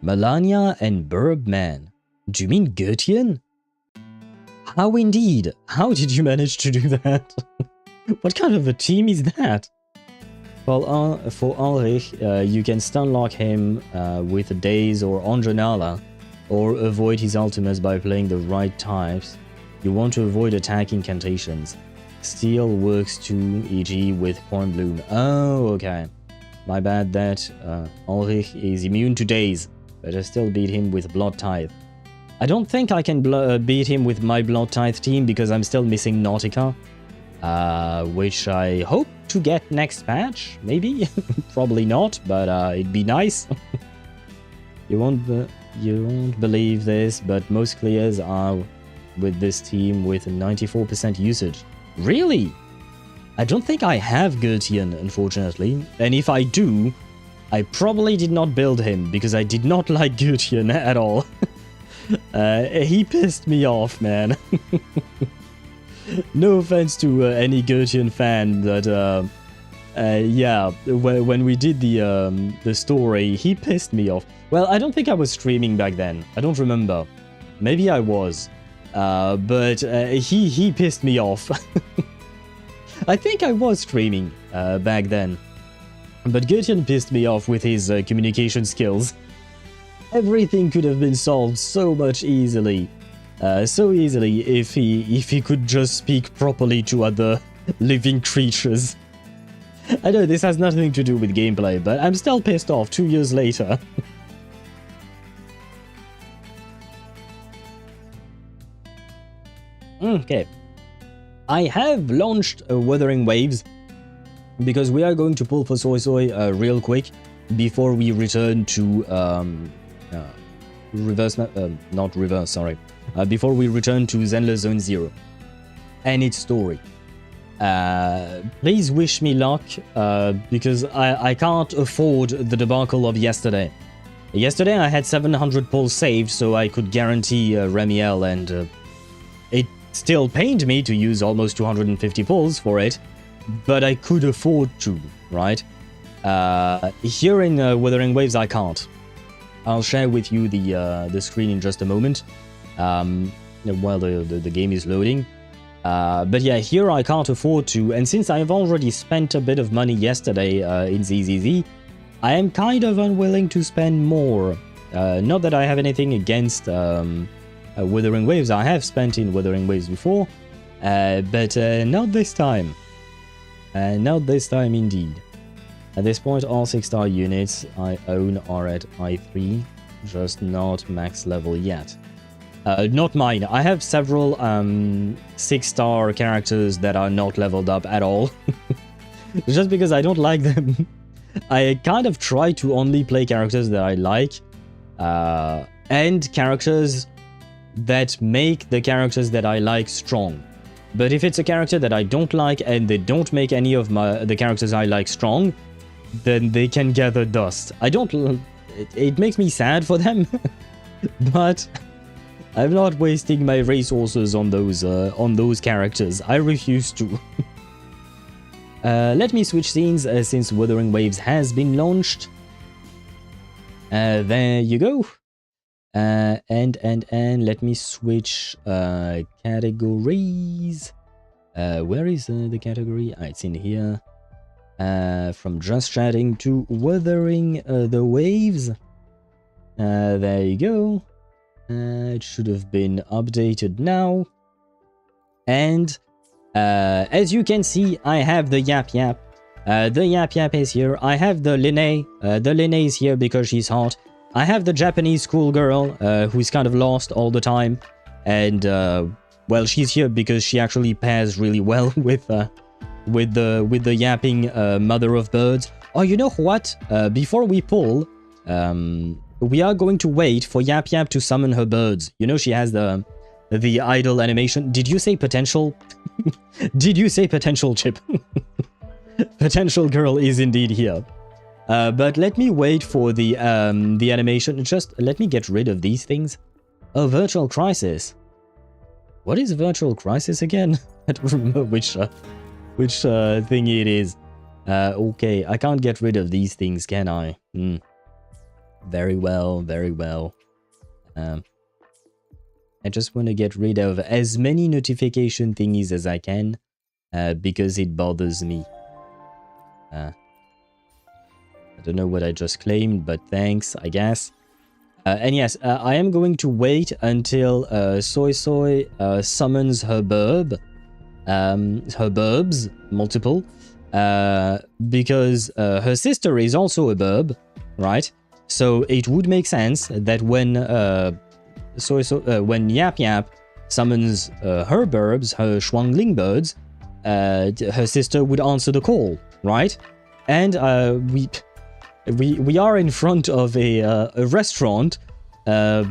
Speaker 1: Melania and Burbman. Do you mean Goetian? How indeed? How did you manage to do that? What kind of a team is that? Well, for Ulrich, you can stunlock him with Daze or Andronala, or avoid his ultimates by playing the right types. You want to avoid attack incantations. Steel works too, e.g. with Cornbloom. Oh, okay. My bad that Ulrich is immune to Daze, but I still beat him with Blood Tithe. I don't think I can beat him with my Blood Tithe team because I'm still missing Nautica. Which I hope to get next patch, maybe? Probably not, but it'd be nice. You won't believe this, but most clears are with this team with 94% usage. Really? I don't think I have Goetian, unfortunately. And if I do, I probably did not build him, because I did not like Goetian at all. He pissed me off, man. No offense to any Goetian fan, but Yeah, when we did the story, he pissed me off. Well, I don't think I was streaming back then. I don't remember. Maybe I was. But he pissed me off. I think I was streaming back then. But Gutian pissed me off with his communication skills. Everything could have been solved so much easily. So easily if he could just speak properly to other living creatures. I know this has nothing to do with gameplay, but I'm still pissed off 2 years later. Okay. I have launched Wuthering Waves because we are going to pull for Suisui real quick before we return to before we return to Zenless Zone Zero and its story. Please wish me luck, because I can't afford the debacle of yesterday. Yesterday I had 700 pulls saved, so I could guarantee Remielle, and it still pained me to use almost 250 pulls for it, but I could afford to, right? Here in Wuthering Waves I can't. I'll share with you the screen in just a moment, while the game is loading. But yeah, here I can't afford to, and since I've already spent a bit of money yesterday in ZZZ, I am kind of unwilling to spend more. Not that I have anything against Wuthering Waves. I have spent in Wuthering Waves before, but not this time. Not this time indeed. At this point, all 6-star units I own are at I3, just not max level yet. Not mine. I have several 6-star characters that are not leveled up at all. Just because I don't like them. I kind of try to only play characters that I like, and characters that make the characters that I like strong. But if it's a character that I don't like and they don't make any of the characters I like strong, then they can gather dust. It makes me sad for them, but I'm not wasting my resources on those characters. I refuse to. Let me switch scenes since Wuthering Waves has been launched. There you go. And let me switch categories. Where is the category? It's in here. From just chatting to Wuthering the Waves. There you go. It should have been updated now. And as you can see, I have the Yap Yap. The Yap Yap is here. I have the Linné. The Linné is here because she's hot. I have the Japanese schoolgirl who's kind of lost all the time. And, well, she's here because she actually pairs really well with the yapping mother of birds. Oh, you know what? Before we pull, we are going to wait for Yap Yap to summon her birds. You know, she has the idle animation. Did you say potential? Did you say potential, Chip? Potential girl is indeed here. But let me wait for the animation. Just let me get rid of these things. Oh, Virtual Crisis. What is Virtual Crisis again? I don't remember which thing it is. Okay, I can't get rid of these things, can I? Very well, very well. I just want to get rid of as many notification thingies as I can, because it bothers me. I don't know what I just claimed, but thanks, I guess. And yes, I am going to wait until Suisui summons her burb. Her burbs, multiple. Because her sister is also a burb, right? So it would make sense that when Yap Yap summons her burbs, her Shuangling birds, her sister would answer the call, right? And we are in front of a restaurant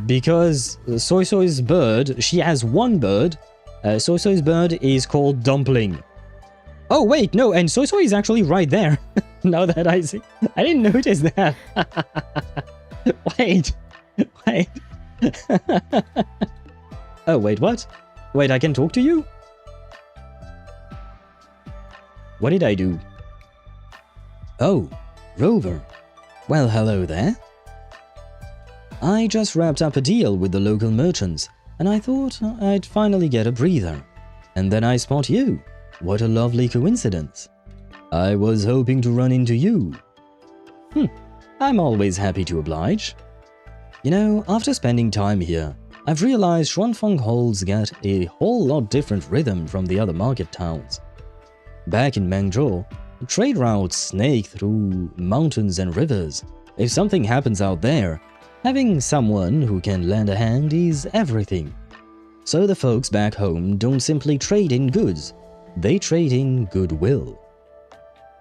Speaker 1: because Suisui's bird, she has one bird. Suisui's bird is called Dumpling. Oh wait, no, and Suisui is actually right there. Now that I see, I didn't notice that. Wait. Oh wait, what? Wait, I can talk to you? What did I do? Oh, Rover. Well, hello there. I just wrapped up a deal with the local merchants, and I thought I'd finally get a breather. And then I spot you. What a lovely coincidence. I was hoping to run into you. I'm always happy to oblige. You know, after spending time here, I've realized Shuanfeng got a whole lot different rhythm from the other market towns. Back in Mangzhou, trade routes snake through mountains and rivers. If something happens out there, having someone who can lend a hand is everything. So the folks back home don't simply trade in goods, they trade in goodwill.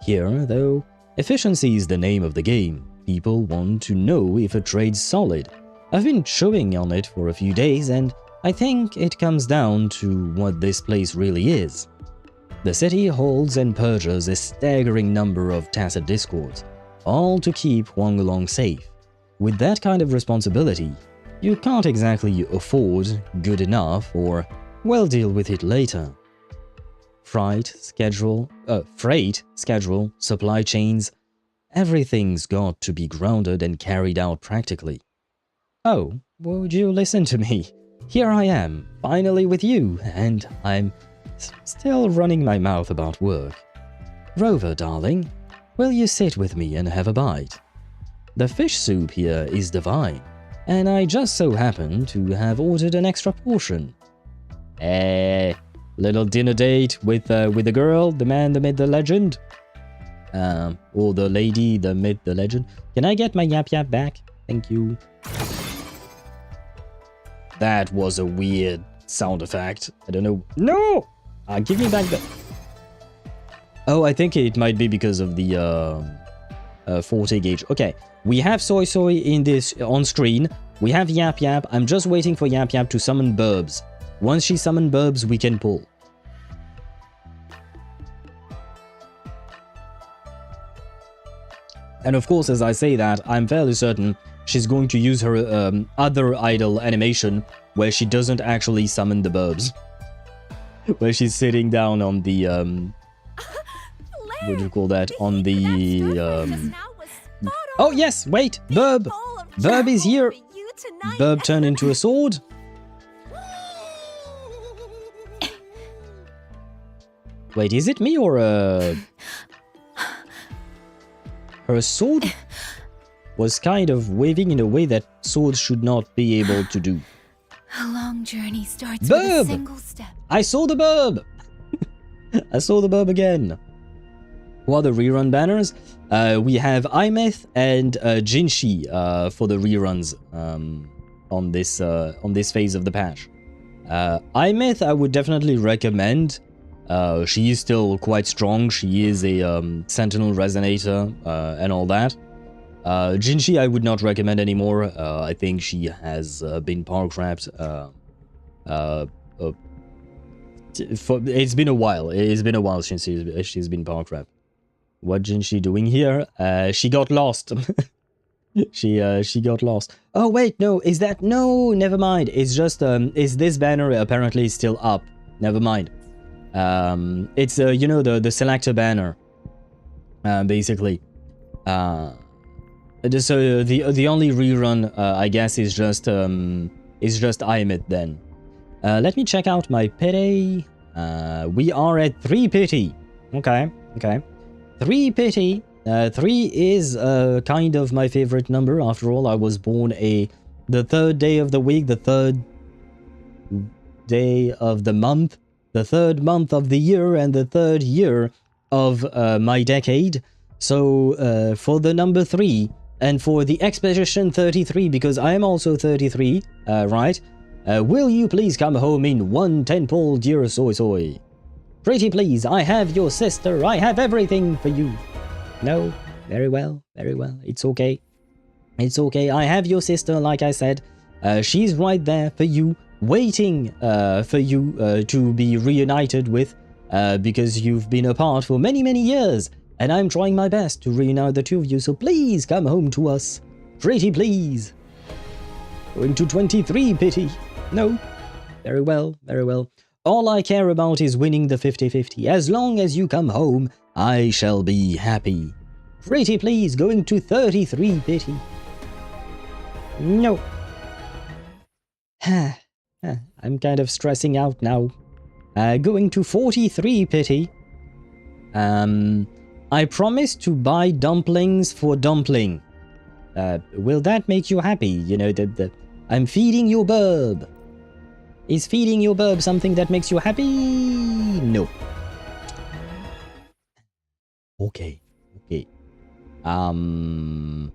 Speaker 1: Here, though, efficiency is the name of the game. People want to know if a trade's solid. I've been chewing on it for a few days, and I think it comes down to what this place really is. The city holds and purges a staggering number of tacit discords, all to keep Huanglong safe. With that kind of responsibility, you can't exactly afford good enough or, well, deal with it later. Freight, schedule, supply chains, everything's got to be grounded and carried out practically. Oh, would you listen to me? Here I am, finally with you, and I'm still running my mouth about work. Rover, darling, will you sit with me and have a bite? The fish soup here is divine, and I just so happen to have ordered an extra portion. Little dinner date with the girl, the man, the myth, the legend? Or the lady, the myth, the legend? Can I get my yap yap back? Thank you. That was a weird sound effect. I don't know. No! Give me back the... Oh, I think it might be because of the 40 gauge. Okay, we have Suisui in this on screen. We have Yap Yap. I'm just waiting for Yap Yap to summon Burbs. Once she summons Burbs, we can pull. And of course, as I say that, I'm fairly certain she's going to use her other idle animation where she doesn't actually summon the Burbs. Where she's sitting down on the, what do you call that? On the, oh yes, wait, Burb! Burb is here! Burb turned into a sword? Wait, is it me or her sword was kind of waving in a way that swords should not be able to do.
Speaker 9: A long journey starts
Speaker 1: Burb!
Speaker 9: with a single step.
Speaker 1: I saw the Burb! I saw the Burb again. Who are the rerun banners? We have iMyth and Jinshi for the reruns on this phase of the patch. iMyth I would definitely recommend. She is still quite strong. She is a Sentinel Resonator and all that. Jinshi I would not recommend anymore. I think she has been power crapped. It's been a while. It's been a while since she's been power crapped. What Jinshi doing here? She got lost. she got lost. Oh wait, no, is that no? Never mind. It's just is this banner apparently still up? Never mind. It's you know, the selector banner. Basically. So the only rerun I guess is just iMyth then. Let me check out my pity. We are at 3 pity. Okay. 3 pity. 3 is kind of my favorite number. After all, I was born the 3rd day of the week, the 3rd day of the month, the 3rd month of the year, and the 3rd year of my decade. So for the number 3 and for the Expedition 33, because I am also 33, right? Will you please come home in 1 10-pole, dear Suisui? Pretty please, I have your sister, I have everything for you. No, very well, it's okay. It's okay, I have your sister, like I said. She's right there for you, waiting for you to be reunited with, because you've been apart for many, many years. And I'm trying my best to reunite the two of you, so please come home to us. Pretty please. Going to 23 pity. No. Very well. All I care about is winning the 50-50. As long as you come home, I shall be happy. Pretty please, going to 33 pity. No. I'm kind of stressing out now. Going to 43 pity. I promised to buy dumplings for Dumpling. Will that make you happy? You know, I'm feeding your burb. Is feeding your burb something that makes you happy? No. Okay. I don't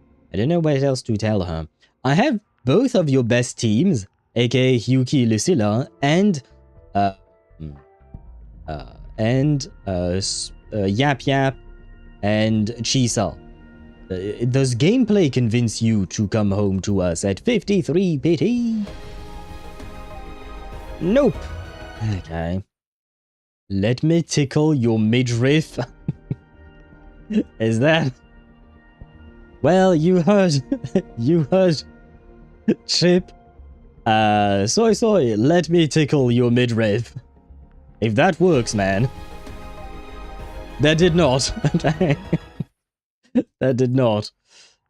Speaker 1: know what else to tell her. I have both of your best teams, aka Yuki Lucilla and Yap Yap and Chisa. Does gameplay convince you to come home to us at 53 pity? Nope. Okay. Let me tickle your midriff. Is that... Well, you heard... you heard... Chip. Soy, let me tickle your midriff. If that works, man. That did not. That did not.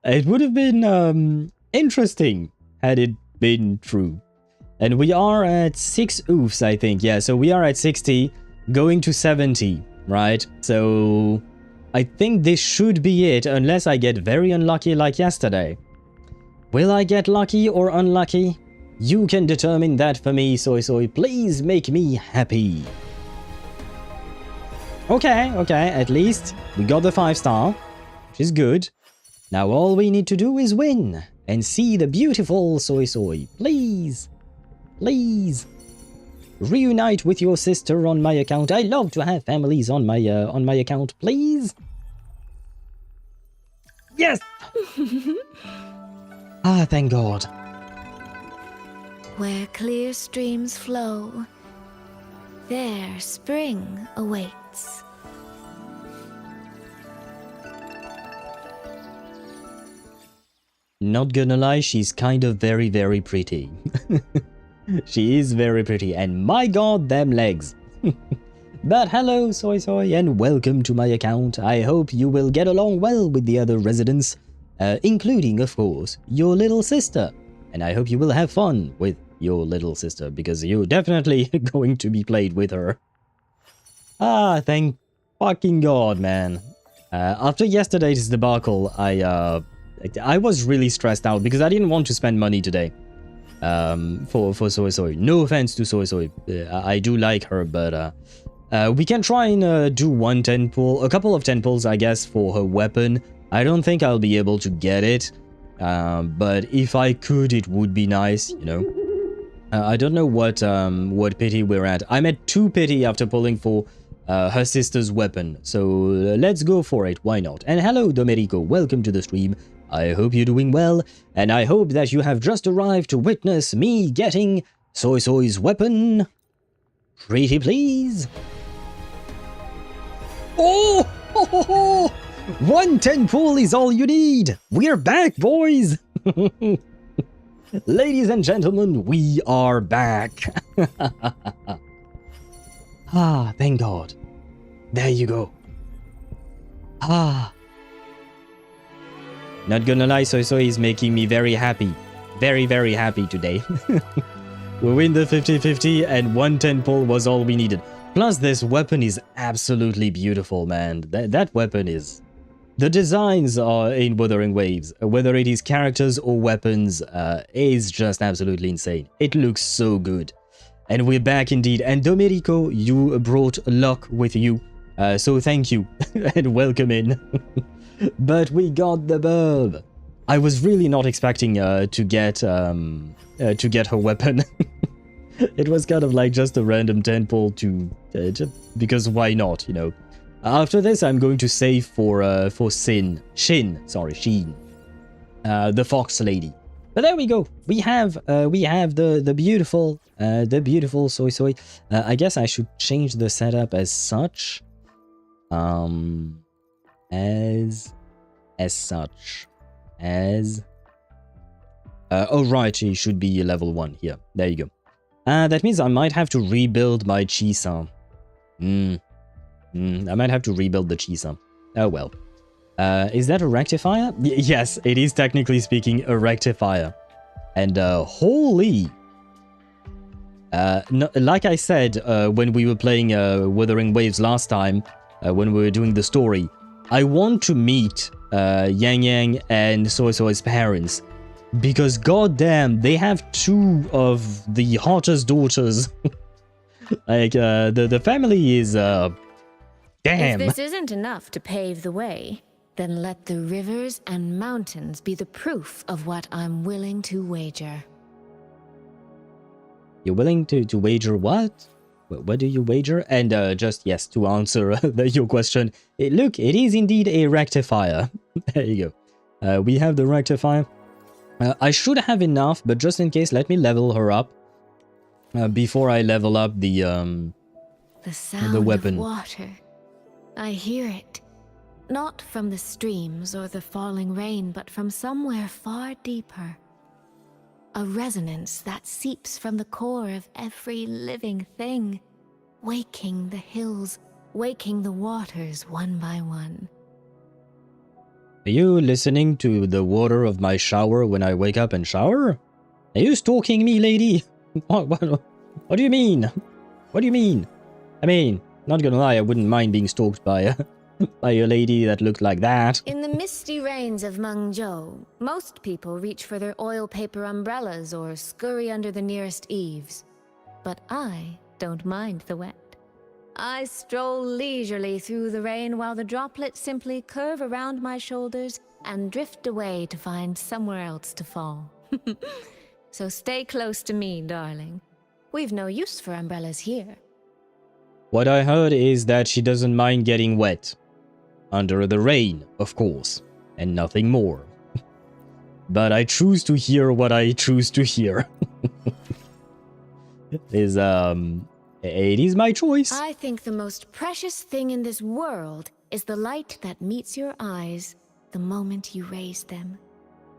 Speaker 1: It would have been, interesting had it been true. And we are at 6 oofs, I think. Yeah, so we are at 60, going to 70, right? So I think this should be it, unless I get very unlucky like yesterday. Will I get lucky or unlucky? You can determine that for me, Soy. Please make me happy. Okay, at least we got the 5-star, which is good. Now all we need to do is win and see the beautiful Soy. Please. Reunite with your sister on my account. I love to have families on my account, please. Yes. Thank God.
Speaker 9: Where clear streams flow, there spring awaits.
Speaker 1: Not gonna lie, she's kind of very, very pretty. She is very pretty, and my god, them legs. But hello, Soy, and welcome to my account. I hope you will get along well with the other residents, including, of course, your little sister. And I hope you will have fun with your little sister, because you're definitely going to be played with her. Thank fucking god, man. After yesterday's debacle, I was really stressed out because I didn't want to spend money today. For Soy. No offense to Soy. I do like her, but we can try and do one 10 pull, a couple of 10 pulls, I guess, for her weapon. I don't think I'll be able to get it, but if I could, it would be nice, you know. I don't know what pity we're at. I'm at 2 pity after pulling for her sister's weapon, so let's go for it. Why not? And hello, Domenico. Welcome to the stream. I hope you're doing well, and I hope that you have just arrived to witness me getting Soy's weapon. Pretty please. Oh! 110 pull is all you need. We're back, boys. Ladies and gentlemen, we are back. Thank God. There you go. Not gonna lie, Soy is making me very happy. Very, very happy today. We win the 50-50 and 110 pull was all we needed. Plus, this weapon is absolutely beautiful, man. That weapon is... The designs are in Wuthering Waves, whether it is characters or weapons, is just absolutely insane. It looks so good. And we're back indeed. And Domenico, you brought luck with you. So thank you and welcome in. But we got the burb. I was really not expecting to get her weapon. It was kind of like just a random 10 pull to because why not, you know. After this, I'm going to save for Sheen, the fox lady. But there we go. We have the beautiful Soy. I guess I should change the setup as such. Oh right, he should be level 1 here. There you go. That means I might have to rebuild my Chisa. I might have to rebuild the Chisa. Oh well. Is that a rectifier? Yes, it is technically speaking a rectifier. And holy... no, like I said when we were playing Wuthering Waves last time, when we were doing the story, I want to meet Yang Yang and Suisui's parents. Because goddamn, they have two of the hottest daughters. Like, the family is, damn.
Speaker 9: If this isn't enough to pave the way, then let the rivers and mountains be the proof of what I'm willing to wager.
Speaker 1: You're willing to wager what? What do you wager? And just, yes, to answer your question, look, it is indeed a rectifier. There you go. We have the rectifier. I should have enough, but just in case, let me level her up before I level up the
Speaker 9: sound
Speaker 1: weapon.
Speaker 9: Of water. I hear it. Not from the streams or the falling rain, but from somewhere far deeper. A resonance that seeps from the core of every living thing, waking the hills, waking the waters one by one.
Speaker 1: Are you listening to the water of my shower when I wake up and shower? Are you stalking me, lady? What do you mean? What do you mean? I mean, not gonna lie, I wouldn't mind being stalked by a lady that looked like that.
Speaker 9: In the misty rains of Mengzhou, most people reach for their oil paper umbrellas or scurry under the nearest eaves. But I don't mind the wet. I stroll leisurely through the rain while the droplets simply curve around my shoulders and drift away to find somewhere else to fall. So stay close to me, darling. We've no use for umbrellas here.
Speaker 1: What I heard is that she doesn't mind getting wet. Under the rain, of course, and nothing more. But I choose to hear what I choose to hear. It is my choice.
Speaker 9: I think the most precious thing in this world is the light that meets your eyes the moment you raise them.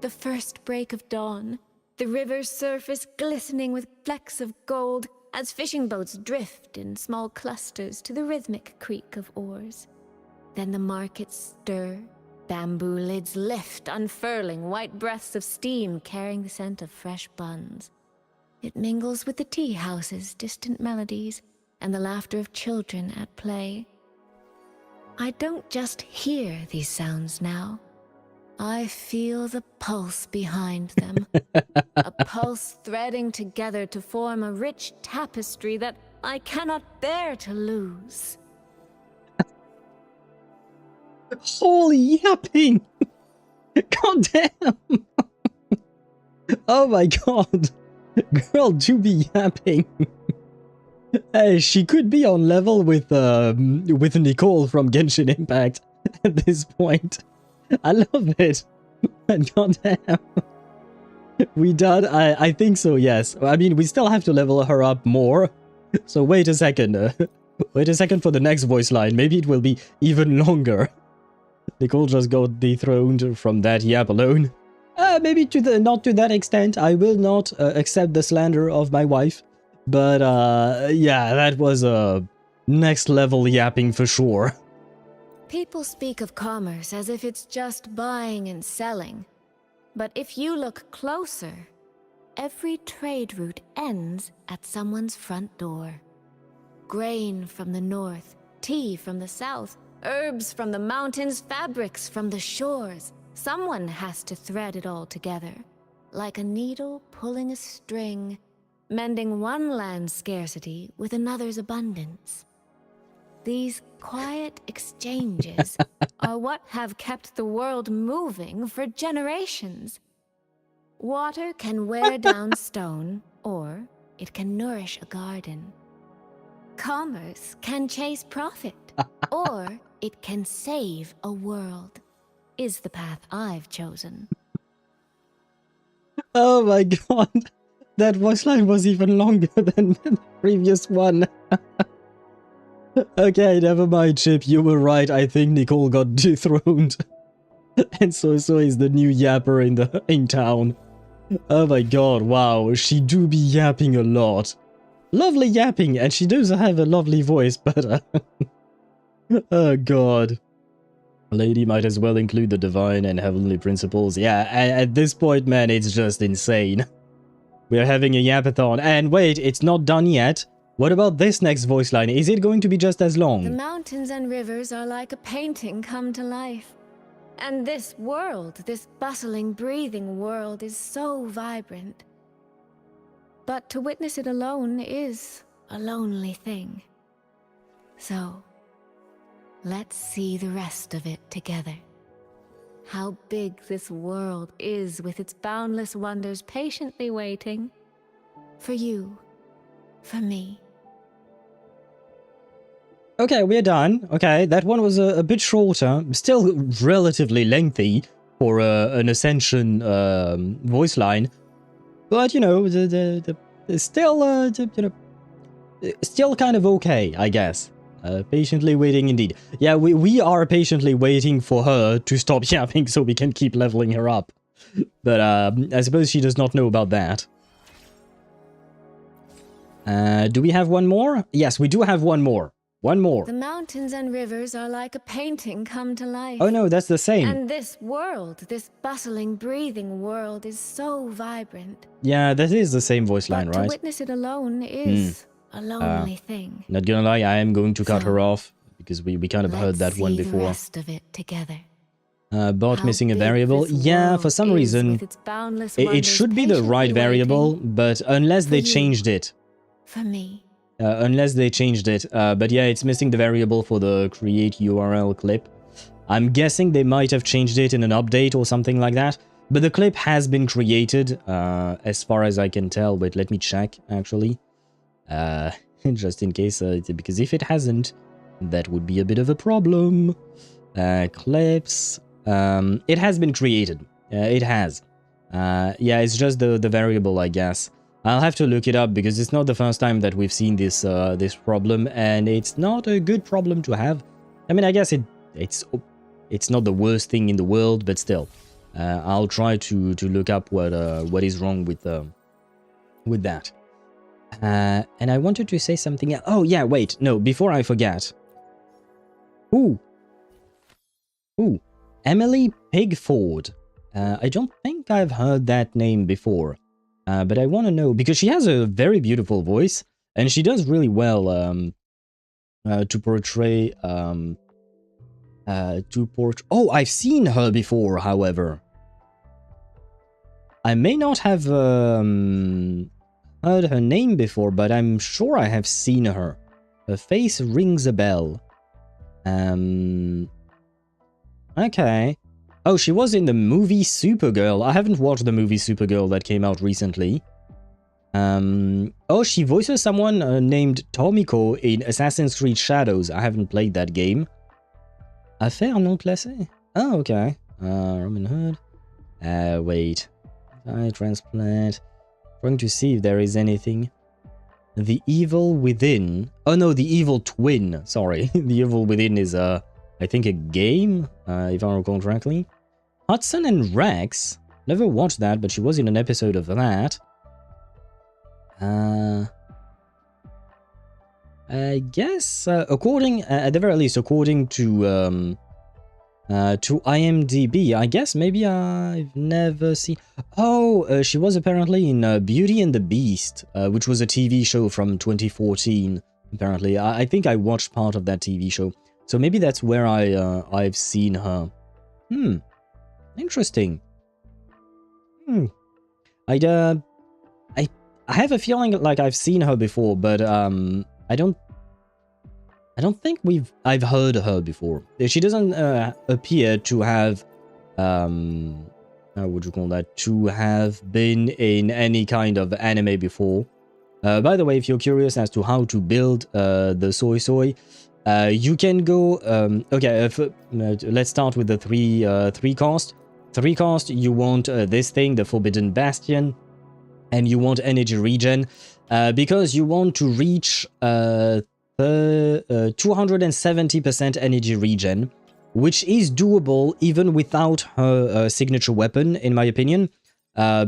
Speaker 9: The first break of dawn, the river's surface glistening with flecks of gold as fishing boats drift in small clusters to the rhythmic creak of oars. Then the markets stir, bamboo lids lift, unfurling, white breaths of steam carrying the scent of fresh buns. It mingles with the tea houses' distant melodies and the laughter of children at play. I don't just hear these sounds now. I feel the pulse behind them. A pulse threading together to form a rich tapestry that I cannot bear to lose.
Speaker 1: Holy yapping! God damn! Oh my god! Girl, do be yapping! She could be on level with Nicole from Genshin Impact at this point. I love it. God damn. We done? I think so, yes. I mean, we still have to level her up more. So wait a second. Wait a second for the next voice line. Maybe it will be even longer. Nicole just got dethroned from that yap alone. Maybe not to that extent. I will not accept the slander of my wife. But yeah, that was a next level yapping for sure.
Speaker 9: People speak of commerce as if it's just buying and selling. But if you look closer, every trade route ends at someone's front door. Grain from the north, tea from the south, herbs from the mountains, fabrics from the shores. Someone has to thread it all together, like a needle pulling a string, mending one land's scarcity with another's abundance. These quiet exchanges are what have kept the world moving for generations. Water can wear down stone, or it can nourish a garden. Commerce can chase profit, or it can save a world, is the path I've chosen.
Speaker 1: Oh my god, that voice line was even longer than the previous one. Okay, never mind, Chip, you were right. I think Nicole got dethroned. And Suisui is the new yapper in town. Oh my god, wow, she do be yapping a lot. Lovely yapping, and she does have a lovely voice, but oh god. Lady might as well include the divine and heavenly principles. Yeah, at this point, man, it's just insane. We're having a yapathon. And wait, it's not done yet. What about this next voice line? Is it going to be just as long?
Speaker 9: The mountains and rivers are like a painting come to life. And this world, this bustling, breathing world, is so vibrant. But to witness it alone is a lonely thing. So, let's see the rest of it together. How big this world is with its boundless wonders patiently waiting. For you, for me.
Speaker 1: Okay, we're done. Okay, that one was a bit shorter. Still relatively lengthy for an Ascension voice line. But, you know, still, you know, still kind of okay, I guess. Patiently waiting indeed. Yeah, we are patiently waiting for her to stop yapping so we can keep leveling her up. But I suppose she does not know about that. Do we have one more? Yes, we do have one more. One more.
Speaker 9: The mountains and rivers are like a painting come to life.
Speaker 1: Oh no, that's the same.
Speaker 9: And this world, this bustling, breathing world is so vibrant.
Speaker 1: Yeah, that is the same voice line,
Speaker 9: but
Speaker 1: right?
Speaker 9: To witness it alone is a lonely thing.
Speaker 1: Not gonna lie, I am going to cut her off because we kind of heard that one before.
Speaker 9: Let's see the rest of it together.
Speaker 1: Bot missing a variable. Yeah, for some reason, it should be the right variable, but unless they changed it.
Speaker 9: For me.
Speaker 1: Unless they changed it. But yeah, it's missing the variable for the create URL clip. I'm guessing they might have changed it in an update or something like that. But the clip has been created, as far as I can tell. Wait, let me check, actually. Just in case, because if it hasn't, that would be a bit of a problem. Clips. It has been created. It has. Yeah, it's just the variable, I guess. I'll have to look it up because it's not the first time that we've seen this this problem, and it's not a good problem to have. I mean, I guess it's not the worst thing in the world, but still, I'll try to look up what is wrong with that. And I wanted to say something else. Oh yeah, wait, no, before I forget. Ooh, Emily Pigford. I don't think I've heard that name before. But I want to know, because she has a very beautiful voice, and she does really well to portray... Oh, I've seen her before, however. I may not have heard her name before, but I'm sure I have seen her. Her face rings a bell. Okay. Oh, she was in the movie Supergirl. I haven't watched the movie Supergirl that came out recently. Oh, she voices someone named Tomiko in Assassin's Creed Shadows. I haven't played that game. Affaire non classée? Oh, okay. Robin Hood. Wait. Eye transplant. Trying to see if there is anything. The Evil Within. Oh no, The Evil Twin. Sorry. The Evil Within is I think a game, if I recall correctly. Hudson and Rex. Never watched that, but she was in an episode of that. I guess, according, at the very least, according to IMDb, I guess maybe I've never seen... Oh, she was apparently in Beauty and the Beast, which was a TV show from 2014, apparently. I think I watched part of that TV show. So maybe that's where I've seen her. Interesting. I have a feeling like I've seen her before, but I don't think I've heard her before. She doesn't appear to have how would you call that? To have been in any kind of anime before. By the way, if you're curious as to how to build the Suisui, you can go, okay, let's start with the three cost. 3 cost, you want this thing, the Forbidden Bastion, and you want energy regen, because you want to reach 270% energy regen, which is doable even without her signature weapon, in my opinion.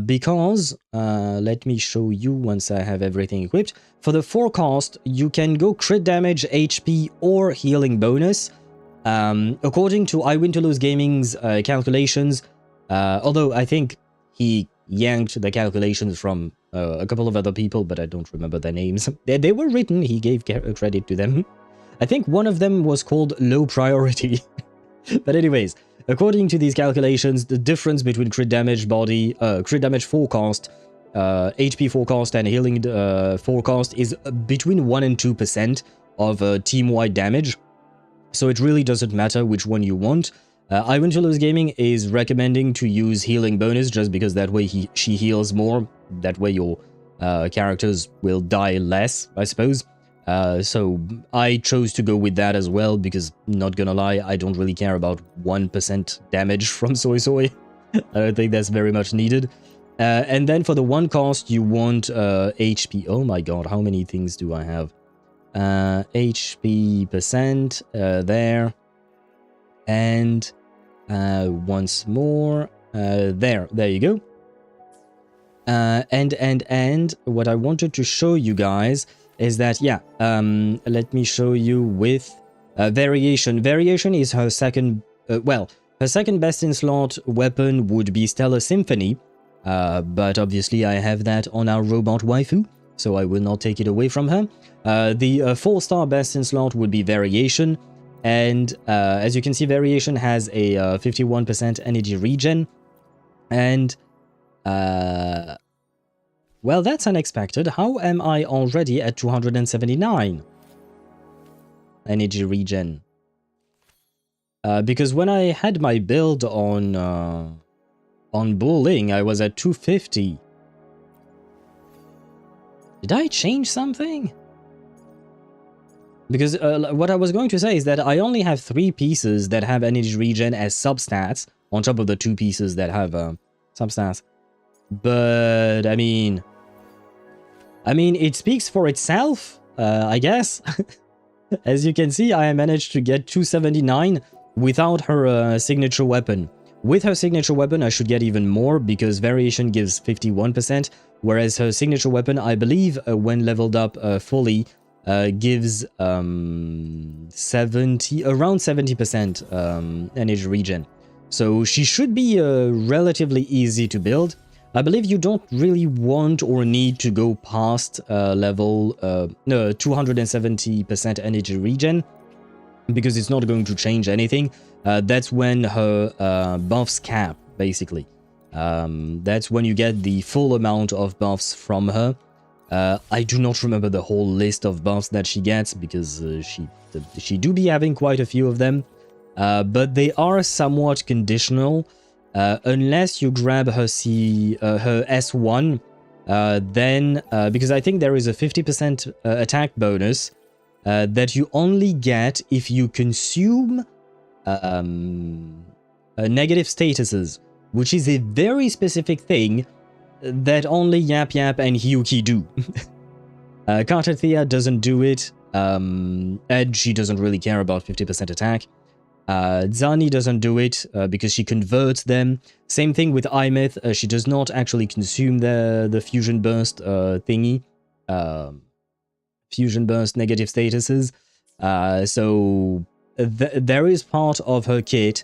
Speaker 1: Because, let me show you once I have everything equipped. For the 4 cost, you can go crit damage, HP, or healing bonus. According to I Win to Lose Gaming's calculations, although I think he yanked the calculations from a couple of other people, but I don't remember their names. They were written, he gave credit to them. I think one of them was called Low Priority. But anyways, according to these calculations, the difference between crit damage forecast, HP forecast, and healing forecast is between 1 and 2% of team-wide damage. So it really doesn't matter which one you want. I Win to Lose Gaming is recommending to use healing bonus just because that way she heals more. That way your characters will die less, I suppose. So I chose to go with that as well because, not gonna lie, I don't really care about 1% damage from Suisui. I don't think that's very much needed. And then for the one cost, you want HP. Oh my god, how many things do I have? HP percent there. And once more, there you go. And what I wanted to show you guys is that, yeah, let me show you with variation. Variation is her second, well, her second best in slot weapon would be Stellar Symphony, but obviously I have that on our robot waifu, so I will not take it away from her. The 4-star best in slot would be Variation, and as you can see, Variation has a 51% energy regen, and well, that's unexpected. How am I already at 279 energy regen? Because when I had my build on Bulling, I was at 250. Did I change something? Because what I was going to say is that I only have 3 pieces that have energy regen as substats, on top of the 2 pieces that have substats. But, I mean, it speaks for itself, I guess. As you can see, I managed to get 279 without her signature weapon. With her signature weapon, I should get even more, because Variation gives 51%, whereas her signature weapon, I believe, when leveled up fully, gives around 70% energy regen. So she should be relatively easy to build. I believe you don't really want or need to go past level 270% energy regen, because it's not going to change anything. That's when her buffs cap, basically. That's when you get the full amount of buffs from her. I do not remember the whole list of buffs that she gets, because she do be having quite a few of them. But they are somewhat conditional. Unless you grab her her S1, then, because I think there is a 50% attack bonus that you only get if you consume negative statuses, which is a very specific thing that only Yap Yap and Hyuki do. Kartathea doesn't do it. Ed, she doesn't really care about 50% attack. Zani doesn't do it because she converts them. Same thing with Imeth. She does not actually consume the fusion burst thingy. Fusion burst negative statuses. So there is part of her kit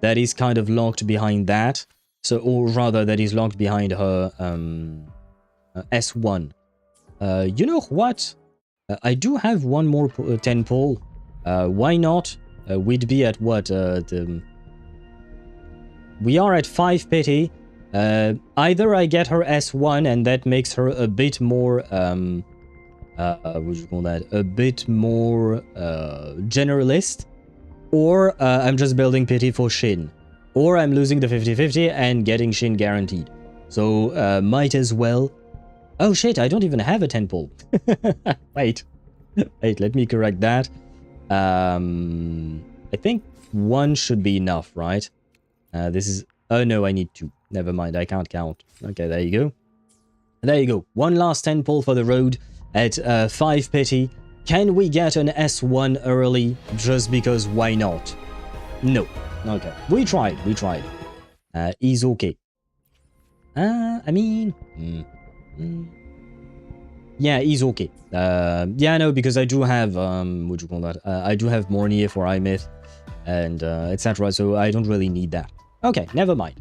Speaker 1: that is kind of locked behind that. So, or rather, that is locked behind her S1. You know what? I do have one more 10 pull. Why not? We'd be at what? We are at 5 pity. Either I get her S1 and that makes her a bit more, what do you call that? A bit more generalist, or I'm just building pity for Shin, or I'm losing the 50-50 and getting Shin guaranteed. So might as well. Oh shit! I don't even have a 10 pull. Wait, let me correct that. I think 1 should be enough, right? This is... Oh no, I need 2. Never mind, I can't count. Okay, there you go. There you go. 1 last 10 pull for the road at 5 pity. Can we get an S1 early? Just because why not? No. Okay. We tried. He's okay. I mean... Yeah, he's okay. Yeah, no, because I do have, what do you call that? I do have Mornier for Imeth. and etc. So I don't really need that. Okay, never mind.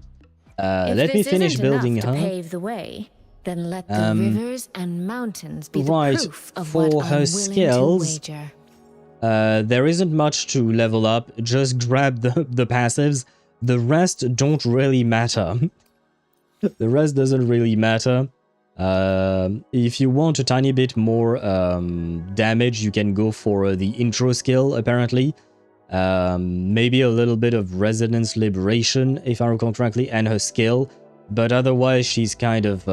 Speaker 1: Let me finish building her.
Speaker 9: To pave the way, then let the rivers and mountains be the proof of
Speaker 1: for
Speaker 9: what
Speaker 1: her
Speaker 9: I'm
Speaker 1: skills,
Speaker 9: to wager.
Speaker 1: there isn't much to level up. Just grab the passives. The rest don't really matter. The rest doesn't really matter. If you want a tiny bit more damage, you can go for the intro skill, apparently. Maybe a little bit of resonance liberation, if I recall correctly, and her skill. But otherwise, she's kind of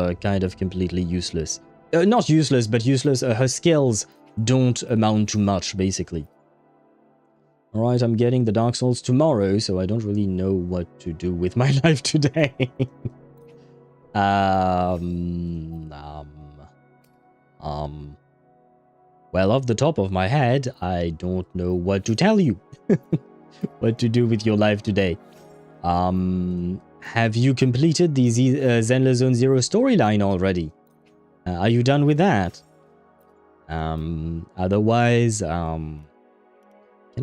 Speaker 1: completely useless. Not useless, but useless. Her skills don't amount to much, basically. Alright, I'm getting the Dark Souls tomorrow, so I don't really know what to do with my life today. Well, off the top of my head, I don't know what to tell you. What to do with your life today. Have you completed the Zenless Zone Zero storyline already? Are you done with that? Otherwise, can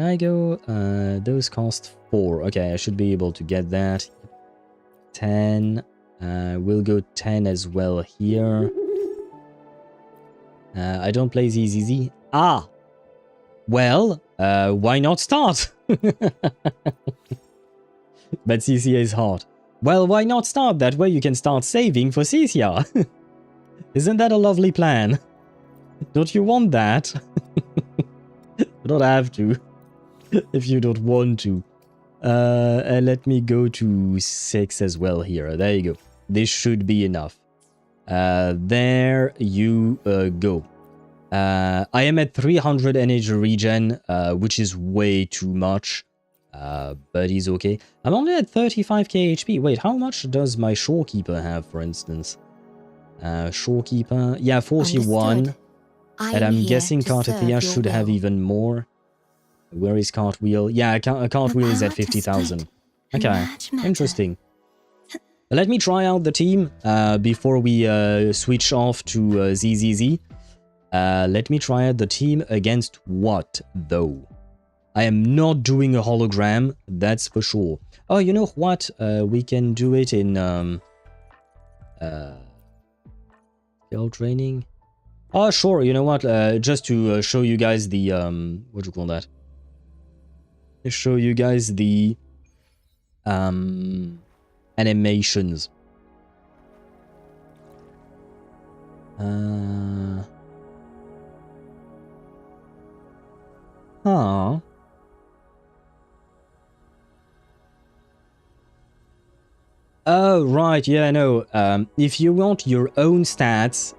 Speaker 1: I go? Those cost 4. Okay, I should be able to get that. 10. We'll go 10 as well here. I don't play ZZZ. Ah! Well, why not start? But CCA is hard. Well, why not start? That way you can start saving for CCR. Isn't that a lovely plan? Don't you want that? You don't have to. If you don't want to. And let me go to 6 as well here. There you go. This should be enough. There you go. I am at 300 energy regen, which is way too much. But he's okay. I'm only at 35k HP. Wait, how much does my Shorekeeper have, for instance? Shorekeeper, yeah, 41. And I'm guessing Cartethia should have even more. Where is Cartwheel? Yeah, Cartwheel is at 50,000. Okay, interesting. Let me try out the team before we switch off to ZZZ. Let me try out the team against what, though? I am not doing a hologram, that's for sure. Oh, you know what? We can do it in skill training. Oh, sure. You know what? Just to show you guys the what do you call that? Show you guys the animations. Huh. Oh, right, yeah, no. If you want your own stats,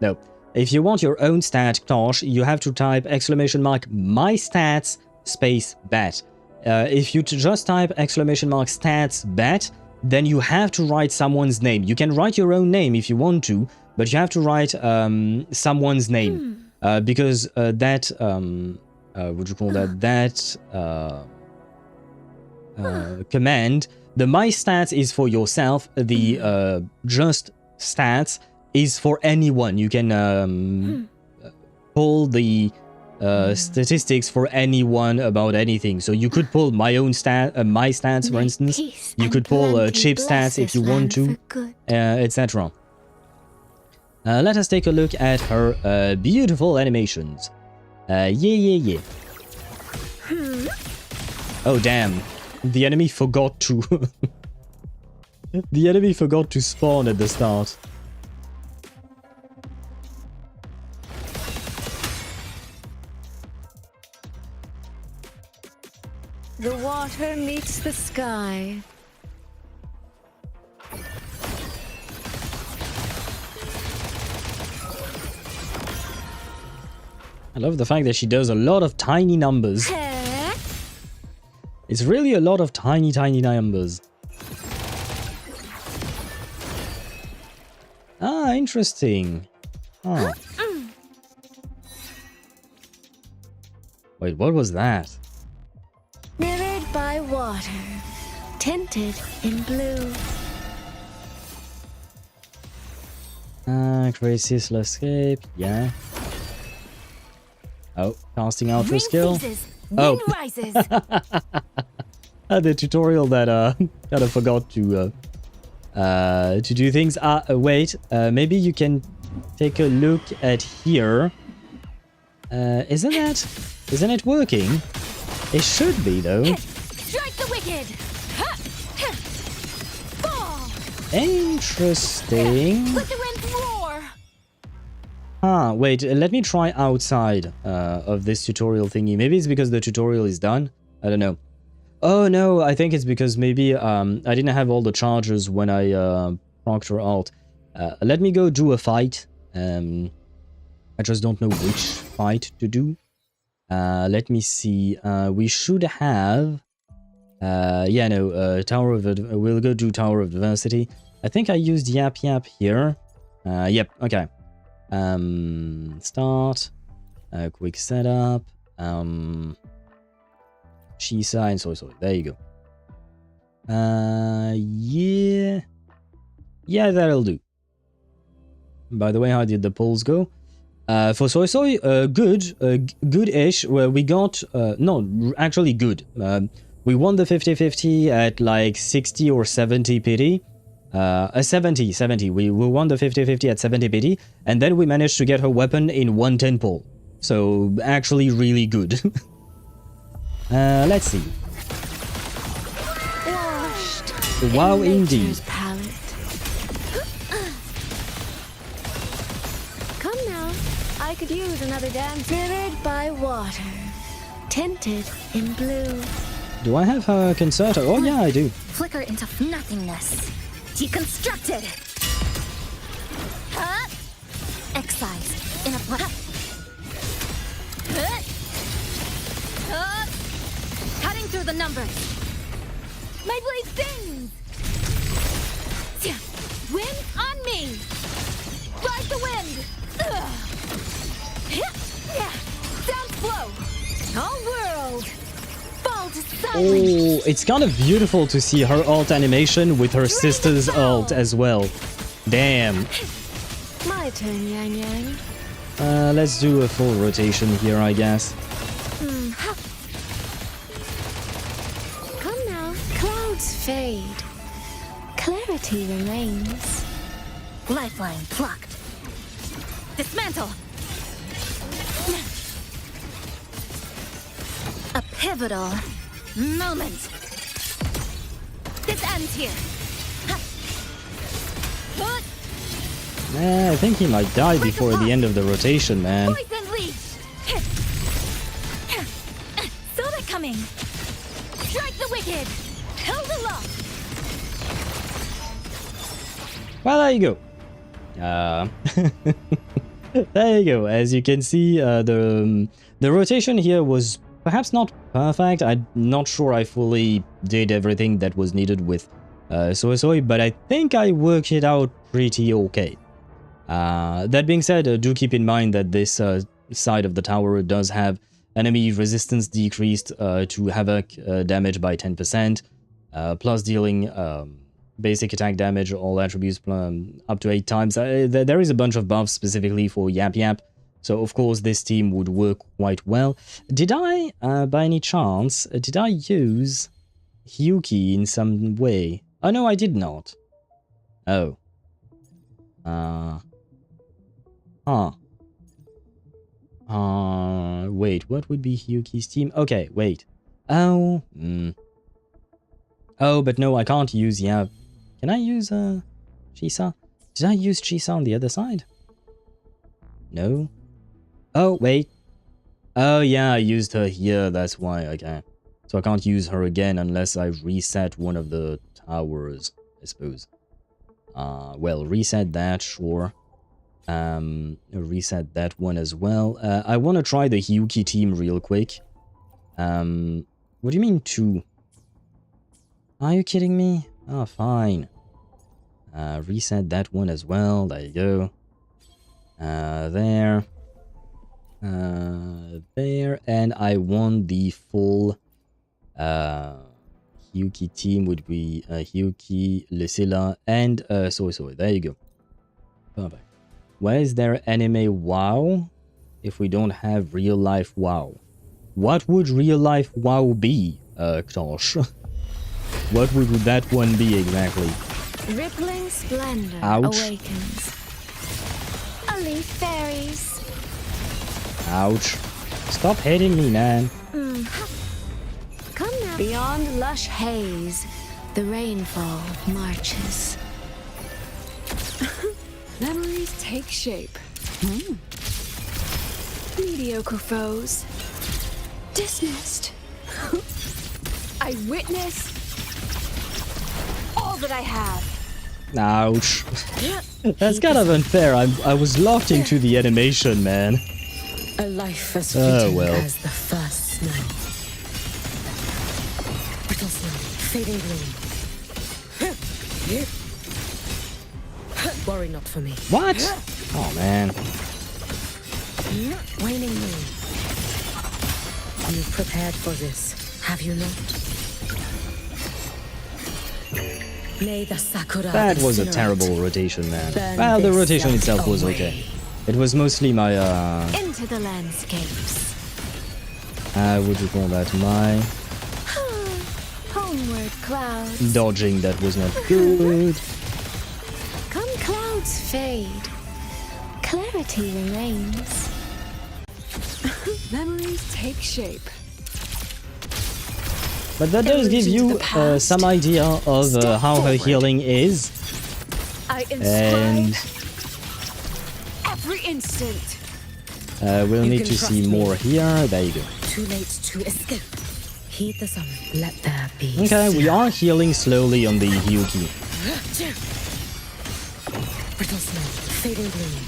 Speaker 1: no. If you want your own stat, Tosh, you have to type !my stats space bet. If you just type !stats bet, then you have to write someone's name. You can write your own name if you want to, but you have to write someone's name. Because that, what do you call that? That command, the my stats is for yourself, the just stats is for anyone. You can pull the statistics for anyone about anything. So you could pull my own my stats, for instance. You could pull chip stats if you want to, etc. Let us take a look at her beautiful animations. Yeah. Oh, damn. The enemy forgot to... The enemy forgot to spawn at the start.
Speaker 9: The water meets the sky.
Speaker 1: I love the fact that she does a lot of tiny numbers. It's really a lot of tiny numbers. Ah, interesting. Huh. Wait, what was that?
Speaker 9: Mirrored by water, tinted in blue.
Speaker 1: Graciously escape, yeah. Oh, casting out her skill.
Speaker 9: Wind rises.
Speaker 1: The tutorial that that I forgot to do things. Wait, maybe you can take a look at here. Isn't it working? It should be though.
Speaker 9: Strike the wicked.
Speaker 1: Interesting.
Speaker 9: Let the wind roar.
Speaker 1: Ah, wait, let me try outside of this tutorial thingy. Maybe it's because the tutorial is done. I don't know. Oh no, I think it's because maybe I didn't have all the charges when I proctor alt. Let me go do a fight. I just don't know which fight to do. Let me see. We should have... Tower of... We'll go do Tower of Diversity. I think I used Yap here. Yep, okay. Start. Quick setup. Shisa and Suisui. There you go. Yeah. Yeah, that'll do. By the way, how did the polls go? For Suisui, good-ish. Well, we got... no, actually good. We won the 50-50 at like 60 or 70 pity. 70. We won the 50-50 at 70 pity. And then we managed to get her weapon in 110 poll. So, actually really good. Let's see. Wow, indeed.
Speaker 9: Come now. I could use another dance. Mirrored by water. Tinted in blue.
Speaker 1: Do I have a concerto? Oh yeah, I do.
Speaker 9: Flicker into nothingness. Deconstructed. Excised in a black. Cutting through the numbers. My blade stings. Wind on me. Ride the wind. Sound flow. All world.
Speaker 1: Oh, it's kind of beautiful to see her ult animation with her sister's ult as well. Damn.
Speaker 9: My turn, Yang Yang.
Speaker 1: Let's do a full rotation here, I guess.
Speaker 9: Come now. Clouds fade. Clarity remains. Lifeline plucked. Dismantle. A pivotal moment. This ends here.
Speaker 1: I think he might die before the end of the rotation, man.
Speaker 9: Poison leech. Saw that coming. Strike the wicked. Held aloft.
Speaker 1: Well, there you go. There you go. As you can see, the rotation here was perhaps not perfect. I'm not sure I fully did everything that was needed with Suisui, but I think I worked it out pretty okay. That being said, do keep in mind that this side of the tower does have enemy resistance decreased to havoc damage by 10%, plus dealing basic attack damage, all attributes up to 8 times. There is a bunch of buffs specifically for Yap Yap. So, of course, this team would work quite well. Did I, by any chance, did I use Hyuki in some way? Oh, no, I did not. Oh. Wait, what would be Hyuki's team? Okay, wait. Oh, Oh, but no, I can't use Yap. Can I use, Chisa? Did I use Chisa on the other side? No. Oh, wait. Oh, yeah, I used her here, that's why, okay. So I can't use her again unless I reset one of the towers, I suppose. Well, reset that, sure. Reset that one as well. I want to try the Hyuki team real quick. What do you mean 2? Are you kidding me? Oh, fine. Reset that one as well, there you go. There. There, and I want the full Hyuki team would be Hyuki, Lucilla, and Suisui. There you go. Perfect. Where is their anime WoW if we don't have real life WoW? What would real life WoW be, Ktosh? What would that one be exactly?
Speaker 9: Rippling splendor
Speaker 1: Ouch.
Speaker 9: awakens. A leaf fairies.
Speaker 1: Ouch. Stop hitting me, man.
Speaker 9: Come now. Beyond lush haze, the rainfall marches.
Speaker 10: Memories take shape. Mediocre foes. Dismissed. I witness all that I have.
Speaker 1: Ouch. That's kind of unfair. I was locked into the animation, man.
Speaker 10: A life as fleeting
Speaker 1: well.
Speaker 10: as the first snow. Brittle snow, fading gloom. Worry not for me.
Speaker 1: What? Oh, man.
Speaker 10: Waning moon. You've prepared for this, have you not? May the sakura
Speaker 1: That was a
Speaker 10: incinerate.
Speaker 1: terrible rotation, man.
Speaker 10: Burn
Speaker 1: Well, the
Speaker 10: this
Speaker 1: rotation
Speaker 10: self
Speaker 1: itself was
Speaker 10: away.
Speaker 1: okay. It was mostly my,
Speaker 9: Into the landscapes.
Speaker 1: what do you call that? My
Speaker 9: Homeward clouds.
Speaker 1: dodging that was not good.
Speaker 9: Come clouds fade. Clarity remains.
Speaker 10: Memories take shape.
Speaker 1: But that does give
Speaker 10: Illusions
Speaker 1: you
Speaker 10: of the past.
Speaker 1: some idea of
Speaker 10: Step
Speaker 1: how her
Speaker 10: forward.
Speaker 1: healing is.
Speaker 10: I
Speaker 1: And
Speaker 10: inscribe every instant.
Speaker 1: we'll
Speaker 10: You
Speaker 1: need
Speaker 10: can
Speaker 1: to
Speaker 10: trust
Speaker 1: see
Speaker 10: me.
Speaker 1: more here. There you go.
Speaker 10: Too late to escape. Heed the summon. Let there be.
Speaker 1: Okay, we are healing slowly on the Hyuki.
Speaker 10: Brittle snow, fading gloom.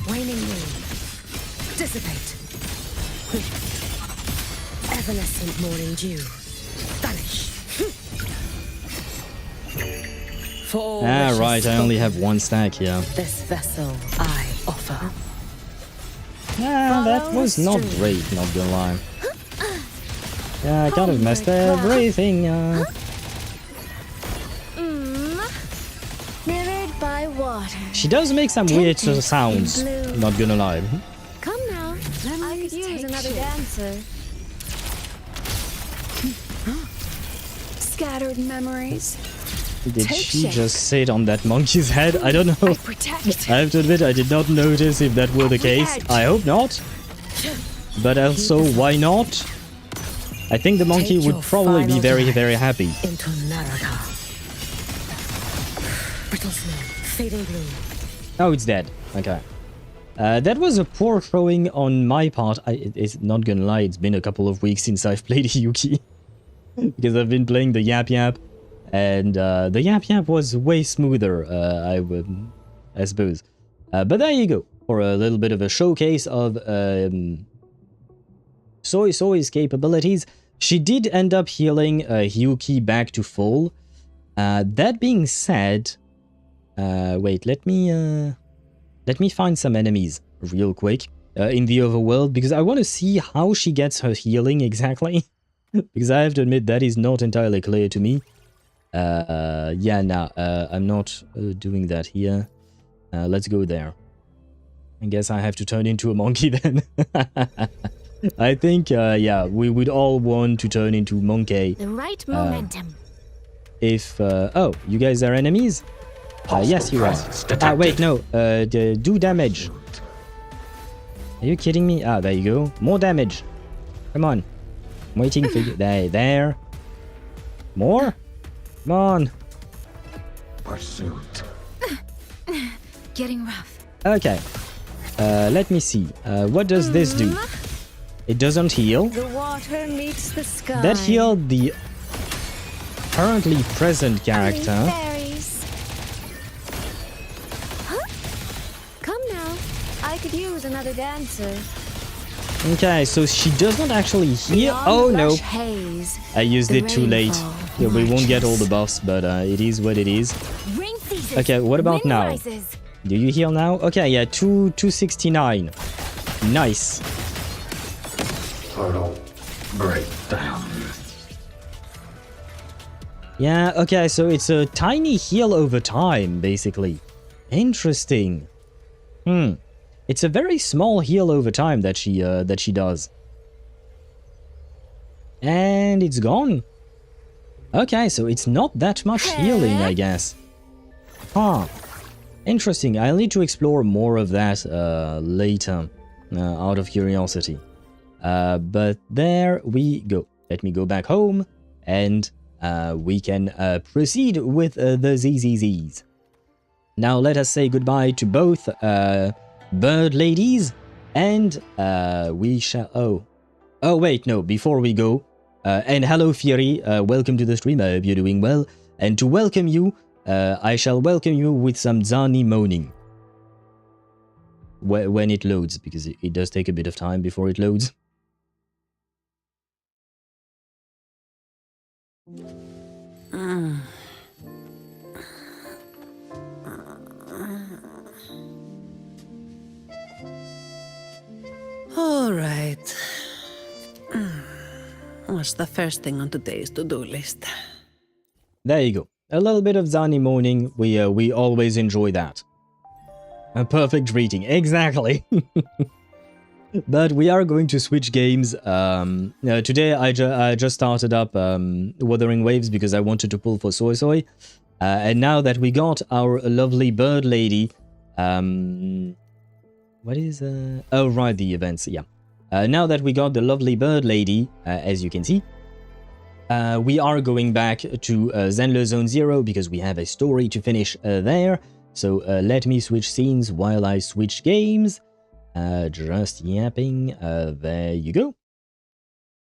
Speaker 10: Waning moon. Dissipate. Evanescent morning dew. Vanish. For all
Speaker 1: Ah,
Speaker 10: wishes
Speaker 1: right, I only
Speaker 10: spoken,
Speaker 1: have one stack here.
Speaker 10: this vessel I offer.
Speaker 1: Ah, that was not great, not gonna lie. Yeah, I kind of messed everything up.
Speaker 9: Mirrored by water.
Speaker 1: She does make some weird
Speaker 9: Tempted
Speaker 1: sounds,
Speaker 9: in blue.
Speaker 1: not gonna lie.
Speaker 9: Come now. I could use another dancer.
Speaker 10: Scattered memories.
Speaker 1: Did
Speaker 10: Take
Speaker 1: she
Speaker 10: shape.
Speaker 1: just sit on that monkey's head? I don't know.
Speaker 10: I protect.
Speaker 1: I have to admit, I did not notice if that were the case. I hope not. But also, why not? I think the monkey
Speaker 10: Take
Speaker 1: would
Speaker 10: your
Speaker 1: probably be
Speaker 10: final
Speaker 1: very,
Speaker 10: dive.
Speaker 1: very happy.
Speaker 10: Into Naraka. Brittle snow, fading gloom.
Speaker 1: Oh, it's dead. Okay. That was a poor showing on my part. It's not gonna lie, it's been a couple of weeks since I've played Yuki. Because I've been playing the Yap Yap. And the Yap Yap was way smoother, I suppose. But there you go. For a little bit of a showcase of Suisui's capabilities. She did end up healing Hyuki back to full. That being said... wait, let me find some enemies real quick in the overworld, because I want to see how she gets her healing exactly. Because I have to admit that is not entirely clear to me. Yeah, nah, I'm not doing that here. Let's go there. I guess I have to turn into a monkey then. I think, yeah, we would all want to turn into monkey.
Speaker 9: The right momentum.
Speaker 1: If, oh, you guys are enemies? Yes, you are. Ah, wait, no. Do damage. Are you kidding me? Ah, there you go. More damage. Come on. I'm waiting for you. There. More? Come on.
Speaker 5: Pursuit.
Speaker 10: Getting rough.
Speaker 1: Okay. Let me see. What does this do? It doesn't heal.
Speaker 9: The water meets the sky.
Speaker 1: That healed the currently present character.
Speaker 9: Fairies. Huh? Come now. I could use another dancer.
Speaker 1: Okay, so she does not actually heal.
Speaker 9: Beyond
Speaker 1: Oh no.
Speaker 9: lush haze,
Speaker 1: I used
Speaker 9: the
Speaker 1: it too late.
Speaker 9: rainfall
Speaker 1: Yeah, we won't get all the
Speaker 9: marches.
Speaker 1: buffs, but it is what it is.
Speaker 9: Rain season.
Speaker 1: Okay, what about
Speaker 9: Wind
Speaker 1: now?
Speaker 9: rises.
Speaker 1: Do you heal now? Okay, yeah, 269. Nice.
Speaker 5: Total breakdown.
Speaker 1: Yeah, okay, so it's a tiny heal over time, basically. Interesting. It's a very small heal over time that she does. And it's gone. Okay, so it's not that much healing, I guess. Huh. Interesting. I'll need to explore more of that later, out of curiosity. But there we go. Let me go back home, and we can proceed with the ZZZs. Now let us say goodbye to both bird ladies, and we shall... Oh wait, no, before we go, and hello Fury, welcome to the stream, I hope you're doing well, and to welcome you, I shall welcome you with some Zani moaning. When it loads, because it does take a bit of time before it loads.
Speaker 10: All right. What's the first thing on today's to-do list?
Speaker 1: There you go. A little bit of Zani moaning. We always enjoy that. A perfect greeting. Exactly. But we are going to switch games. Today I just started up Wuthering Waves because I wanted to pull for Suisui. And now that we got our lovely bird lady, what is oh right, the events, yeah. Now that we got the lovely bird lady, as you can see, we are going back to Zenless Zone Zero because we have a story to finish there. So let me switch scenes while I switch games. Just yapping. There you go.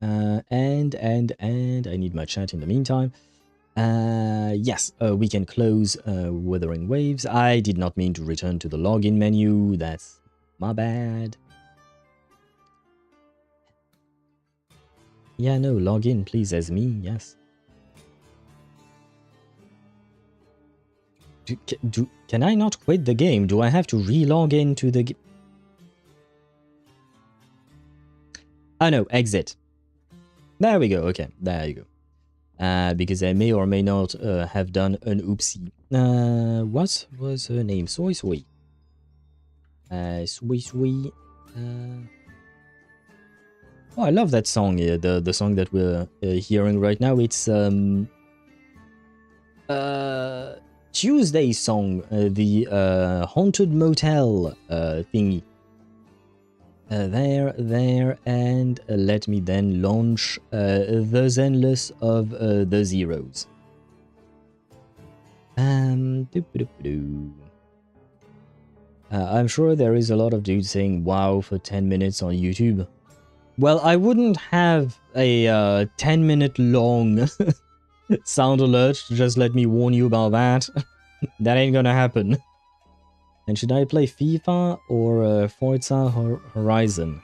Speaker 1: And I need my chat in the meantime. Yes, we can close Wuthering Waves. I did not mean to return to the login menu. That's my bad. Yeah, no, log in, please, as me, yes. Can I not quit the game? Do I have to re-log into the game? Oh no, exit. There we go, okay, there you go. Because I may or may not have done an oopsie. What was her name? Suisui. Suisui. Oh, I love that song, the song that we're hearing right now. It's Tuesday's song, the Haunted Motel thingy. There, and let me then launch the Zenless of the Zeros. I'm sure there is a lot of dudes saying wow for 10 minutes on YouTube. Well, I wouldn't have a 10-minute long sound alert, just let me warn you about that. That ain't gonna happen. And should I play FIFA or Forza Horizon?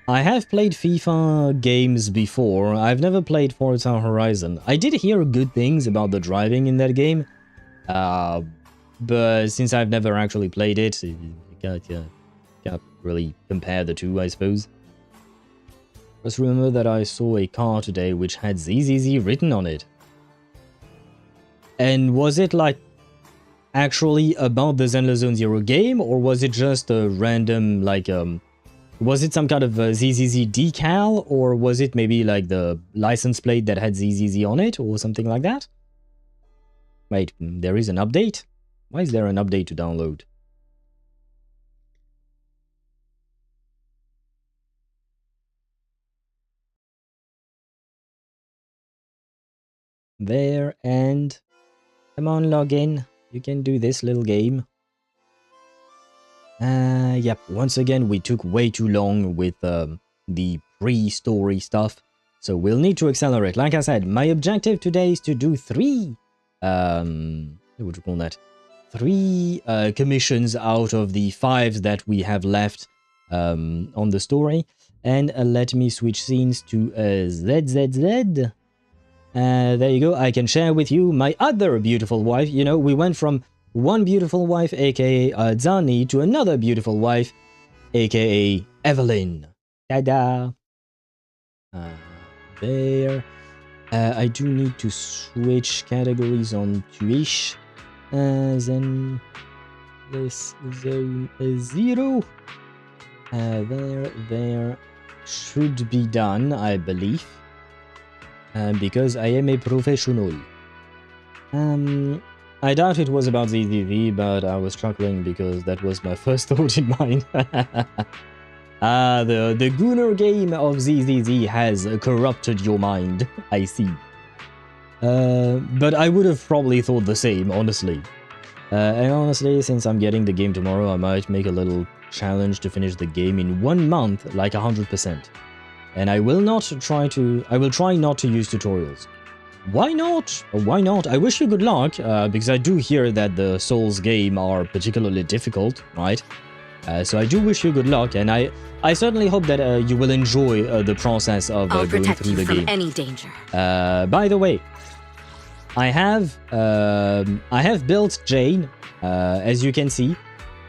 Speaker 1: I have played FIFA games before. I've never played Forza Horizon. I did hear good things about the driving in that game. But since I've never actually played it, you can't really compare the two, I suppose. Just remember that I saw a car today which had ZZZ written on it. And was it like actually about the Zenless Zone Zero game, or was it just a random, like, was it some kind of ZZZ decal, or was it maybe like the license plate that had ZZZ on it, or something like that? Wait, there is an update? Why is there an update to download? There, and come on, log in. You can do this little game. Yep, once again, we took way too long with the pre-story stuff, so we'll need to accelerate. Like I said, my objective today is to do 3, what would you call that? 3 commissions out of the 5 that we have left on the story. And let me switch scenes to ZZZ. There you go. I can share with you my other beautiful wife. You know, we went from one beautiful wife, aka Zani, to another beautiful wife, aka Evelyn. Ta-da! There. I do need to switch categories on Twitch. Zenless Zone Zero. There should be done, I believe. Because I am a professional. I doubt it was about ZZZ, but I was chuckling because that was my first thought in mind. The Gunner game of ZZZ has corrupted your mind, I see. But I would have probably thought the same, honestly. And honestly, since I'm getting the game tomorrow, I might make a little challenge to finish the game in 1 month, like 100%. And I will try not to use tutorials. Why not? Why not? I wish you good luck, because I do hear that the Souls game are particularly difficult, right? So I do wish you good luck, and I certainly hope that you will enjoy the process of going through the game.
Speaker 10: Any danger.
Speaker 1: By the way, I have built Jane, as you can see.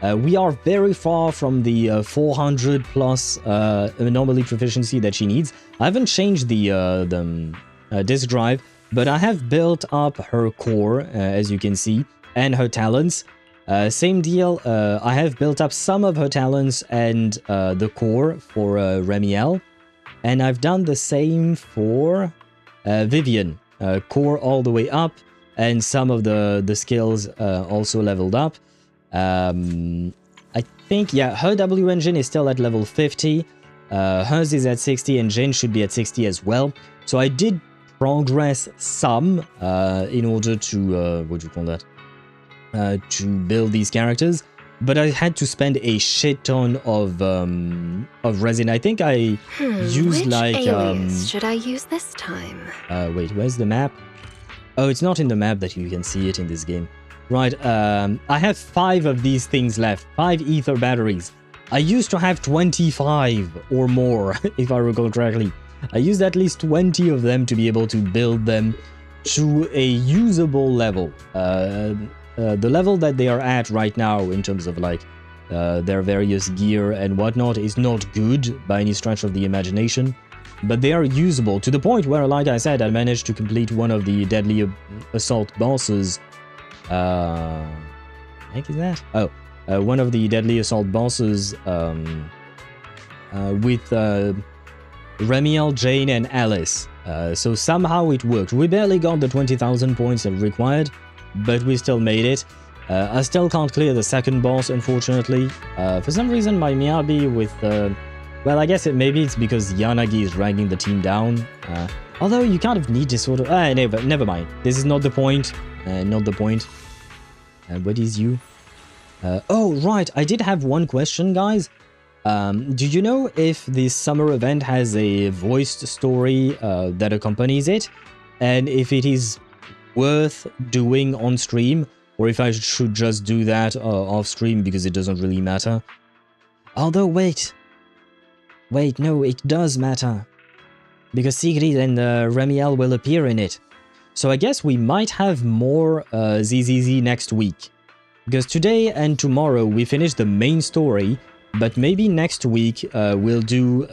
Speaker 1: We are very far from the 400 plus anomaly proficiency that she needs. I haven't changed the disk drive, but I have built up her core, as you can see, and her talents. Same deal, I have built up some of her talents and the core for Remielle. And I've done the same for Vivian. Core all the way up, and some of the skills also leveled up. I think, yeah, her W engine is still at level 50. Hers is at 60, and Jane should be at 60 as well. So I did progress some in order to what do you call that? To build these characters, but I had to spend a shit ton of resin. I think I used like
Speaker 7: should I use this time?
Speaker 1: Wait, where's the map? Oh, it's not in the map that you can see it in this game. Right, I have 5 of these things left, 5 ether batteries. I used to have 25 or more, if I recall correctly. I used at least 20 of them to be able to build them to a usable level. The level that they are at right now in terms of like their various gear and whatnot is not good by any stretch of the imagination, but they are usable to the point where, like I said, I managed to complete one of the deadly assault bosses. Heck is that? Oh, one of the deadly assault bosses with Remielle, Jane, and Alice. So somehow it worked. We barely got the 20,000 points that required, but we still made it. I still can't clear the second boss, unfortunately. For some reason, my Miyabi with... well, I guess maybe it's because Yanagi is dragging the team down. Although you kind of need this sort of... never mind. This is not the point. Not the point. What is you? Oh, right. I did have one question, guys. Do you know if this summer event has a voiced story that accompanies it? And if it is worth doing on stream, or if I should just do that off stream because it doesn't really matter? Although, wait, no, it does matter. Because Sigrid and Remielle will appear in it. So I guess we might have more ZZZ next week. Because today and tomorrow we finish the main story, but maybe next week we'll do...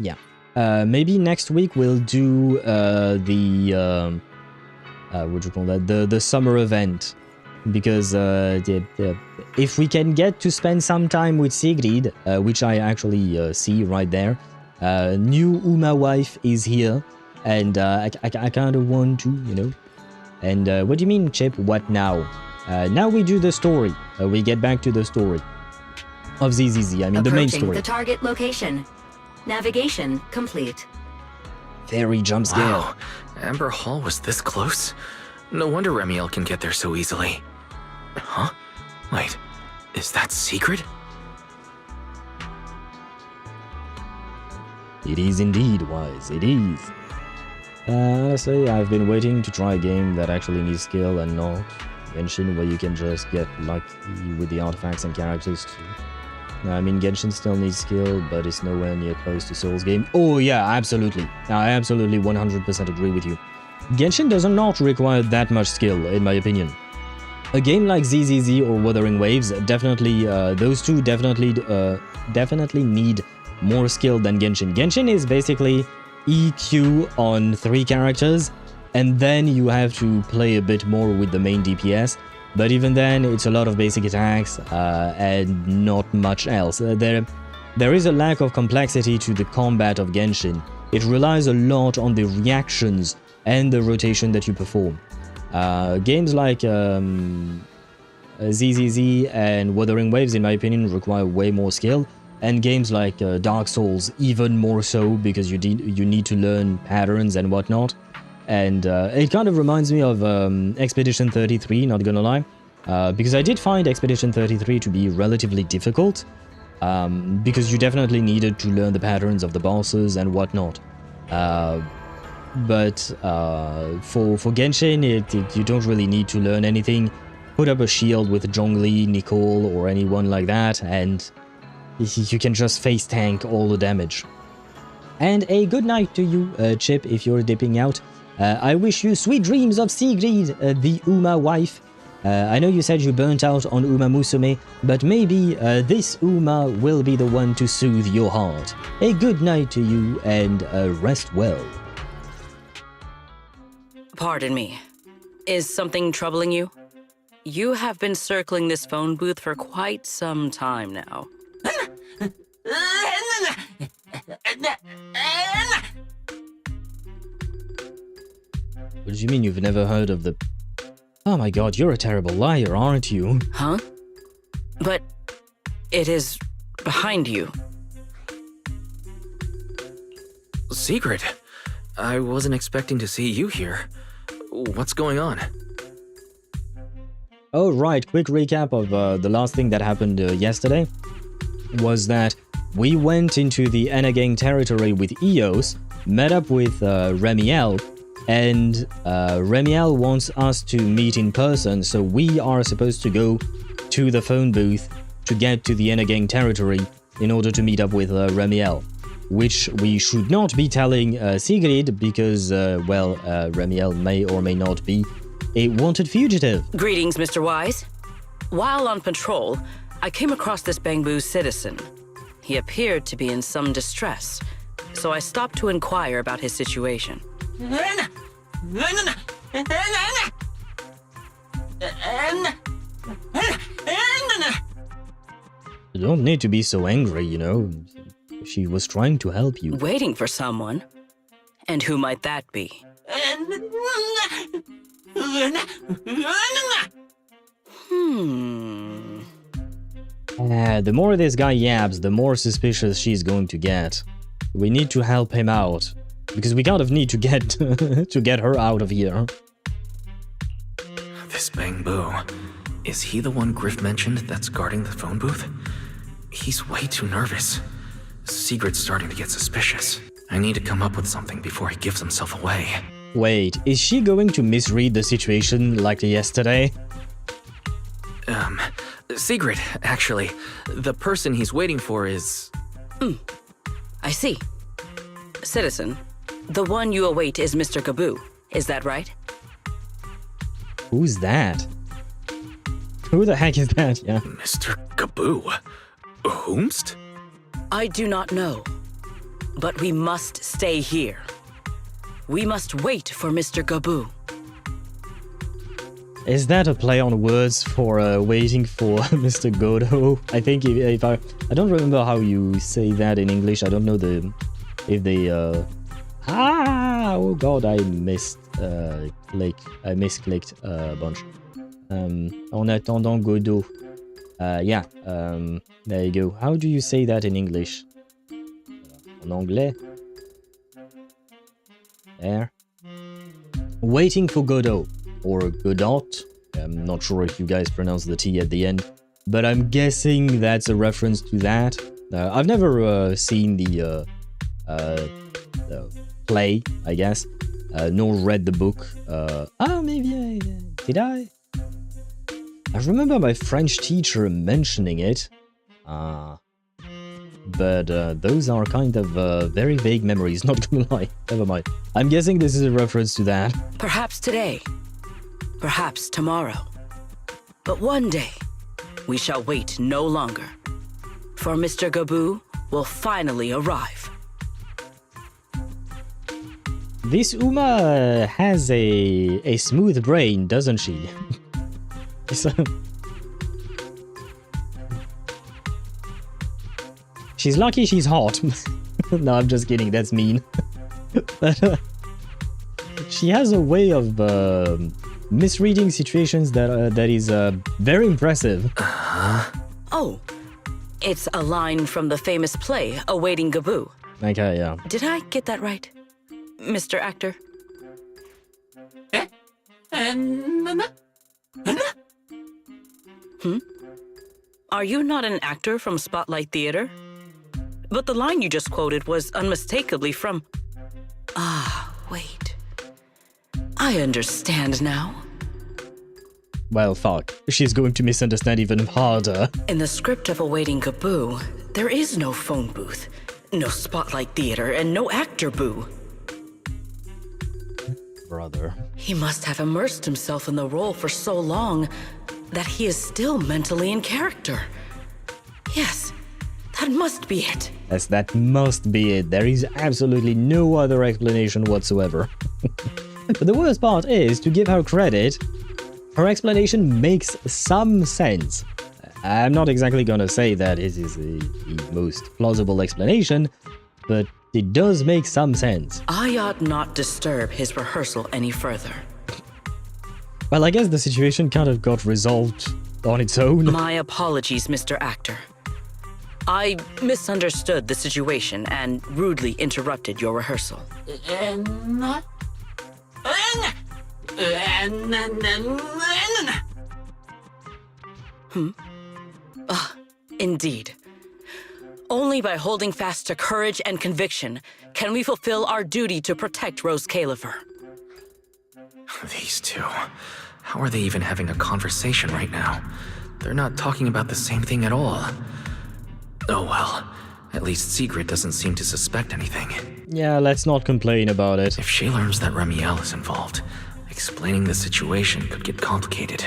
Speaker 1: yeah. Maybe next week we'll do what do you call that? The summer event. Because if we can get to spend some time with Sigrid, which I actually see right there, new Uma wife is here, and I kind of want to, you know. And what do you mean, Chip? What now? Now we do the story. We get back to the story of ZZZ. I mean, the main story.
Speaker 10: The target location. Navigation complete.
Speaker 1: Very jump scare.
Speaker 8: Wow, Amber Hall was this close? No wonder Remielle can get there so easily. Huh? Wait, is that secret?
Speaker 1: It is indeed, Wise. It is. Honestly, I've been waiting to try a game that actually needs skill and not Genshin, where you can just get lucky with the artifacts and characters too. I mean, Genshin still needs skill, but it's nowhere near close to Souls game. Oh yeah, absolutely. I absolutely 100% agree with you. Genshin does not require that much skill, in my opinion. A game like ZZZ or Wuthering Waves, definitely, those two definitely need more skill than Genshin. Genshin is basically EQ on 3 characters, and then you have to play a bit more with the main DPS. but even then, it's a lot of basic attacks and not much else. There is a lack of complexity to the combat of Genshin. It relies a lot on the reactions and the rotation that you perform. Games like ZZZ and Wuthering Waves, in my opinion, require way more skill, and games like Dark Souls even more so, because you need to learn patterns and whatnot. And it kind of reminds me of Expedition 33, not gonna lie, because I did find Expedition 33 to be relatively difficult, because you definitely needed to learn the patterns of the bosses and whatnot. But for Genshin, you don't really need to learn anything. Put up a shield with Zhongli, Nicole, or anyone like that, and you can just face tank all the damage. And a good night to you, Chip, if you're dipping out. I wish you sweet dreams of Sigrid, the Uma wife. I know you said you burnt out on Uma Musume, but maybe this Uma will be the one to soothe your heart. A good night to you, and rest well.
Speaker 11: Pardon me. Is something troubling you? You have been circling this phone booth for quite some time now.
Speaker 1: What do you mean you've never heard of the... Oh my god, you're a terrible liar, aren't you?
Speaker 11: Huh? But it is behind you.
Speaker 8: Secret? I wasn't expecting to see you here. What's going on?
Speaker 1: Oh right, quick recap of the last thing that happened yesterday was that we went into the Enagang territory with Eos, met up with Remielle, and Remielle wants us to meet in person, so we are supposed to go to the phone booth to get to the Enagang territory in order to meet up with Remielle, which we should not be telling Sigrid because, well, Remielle may or may not be a wanted fugitive.
Speaker 11: Greetings, Mr. Wise. While on patrol, I came across this Bangbu citizen. He appeared to be in some distress, so I stopped to inquire about his situation.
Speaker 1: You don't need to be so angry, you know. She was trying to help you.
Speaker 11: Waiting for someone? And who might that be?
Speaker 1: The more this guy yaps, the more suspicious she's going to get. We need to help him out, because we kind of need to get to get her out of here.
Speaker 8: This Bangbu. Is he the one Griff mentioned that's guarding the phone booth? He's way too nervous. Sigrid's starting to get suspicious. I need to come up with something before he gives himself away.
Speaker 1: Wait, is she going to misread the situation like yesterday?
Speaker 8: Sigrid, actually. The person he's waiting for is...
Speaker 11: I see. Citizen, the one you await is Mr. Gabu, is that right?
Speaker 1: Who's that? Who the heck is that, yeah?
Speaker 8: Mr. Gabu? Whomst?
Speaker 11: I do not know, but we must stay here. We must wait for Mr. Gabu.
Speaker 1: Is that a play on words for waiting for Mr. Godot? I think if I don't remember how you say that in English. I don't know oh god, I misclicked a bunch. En attendant Godot. Yeah, there you go. How do you say that in English? En anglais? There. Waiting for Godot. Or Godot. I'm not sure if you guys pronounce the T at the end. But I'm guessing that's a reference to that. I've never seen the play, I guess. Nor read the book. Maybe I... Did I? I remember my French teacher mentioning it. But those are kind of very vague memories, not gonna lie. Never mind. I'm guessing this is a reference to that.
Speaker 11: Perhaps today. Perhaps tomorrow. But one day, we shall wait no longer. For Mr. Gabu will finally arrive.
Speaker 1: This Uma has a smooth brain, doesn't she? So... She's lucky she's hot. No, I'm just kidding, that's mean. But she has a way of misreading situations that is very impressive.
Speaker 11: Oh, it's a line from the famous play, Awaiting Gaboo.
Speaker 1: Okay, yeah.
Speaker 11: Did I get that right, Mr. Actor? Are you not an actor from Spotlight Theater? But the line you just quoted was unmistakably from... Ah, wait. I understand now.
Speaker 1: Well, fuck. She's going to misunderstand even harder.
Speaker 11: In the script of Awaiting Gaboo, there is no phone booth, no Spotlight Theater, and no actor boo.
Speaker 1: Brother.
Speaker 11: He must have immersed himself in the role for so long that he is still mentally in character. Yes, that must be it.
Speaker 1: Yes, that must be it. There is absolutely no other explanation whatsoever. But the worst part is, to give her credit, her explanation makes some sense. I'm not exactly gonna say that it is the most plausible explanation, but it does make some sense.
Speaker 11: I ought not disturb his rehearsal any further.
Speaker 1: Well, I guess the situation kind of got resolved on its own.
Speaker 11: My apologies, Mr. Actor. I misunderstood the situation and rudely interrupted your rehearsal. Indeed. Only by holding fast to courage and conviction can we fulfill our duty to protect Roscaelifer.
Speaker 8: These two, how are they even having a conversation right now? They're not talking about the same thing at all. Oh well, at least Sigrid doesn't seem to suspect anything.
Speaker 1: Yeah, let's not complain about it.
Speaker 8: If she learns that Remielle is involved, explaining the situation could get complicated.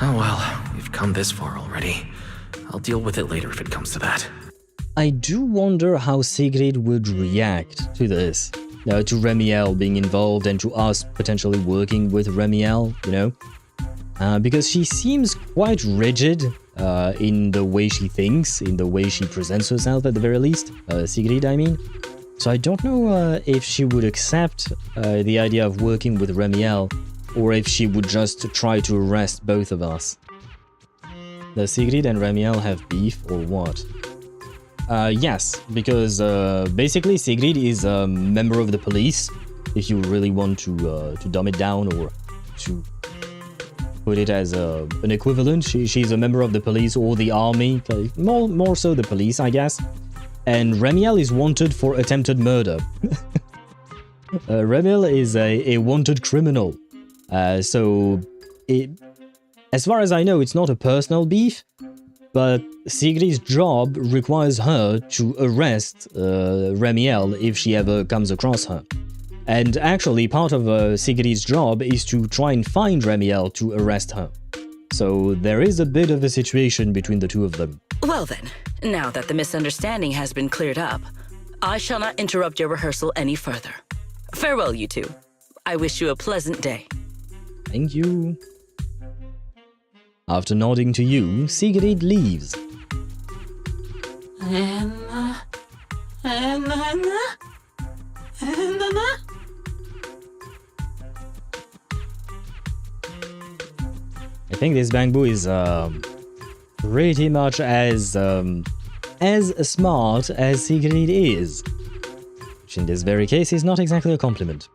Speaker 8: Oh well, we've come this far already. I'll deal with it later if it comes to that.
Speaker 1: I do wonder how Sigrid would react to this. To Remielle being involved and to us potentially working with Remielle, you know? Because she seems quite rigid in the way she thinks, in the way she presents herself at the very least. Sigrid, I mean. So I don't know if she would accept the idea of working with Remielle, or if she would just try to arrest both of us. Does Sigrid and Remielle have beef, or what? Yes, because basically Sigrid is a member of the police, if you really want to dumb it down, or to put it as an equivalent. She's a member of the police or the army, more so the police, I guess. And Remielle is wanted for attempted murder. Remielle is a wanted criminal. So, as far as I know, it's not a personal beef, but Sigrid's job requires her to arrest Remielle if she ever comes across her. And actually, part of Sigrid's job is to try and find Remielle to arrest her. So there is a bit of a situation between the two of them.
Speaker 11: Well then, now that the misunderstanding has been cleared up, I shall not interrupt your rehearsal any further. Farewell, you two. I wish you a pleasant day.
Speaker 1: Thank you. After nodding to you, Sigrid leaves. I think this Bangbu is pretty much as smart as Sigrid is, which in this very case is not exactly a compliment.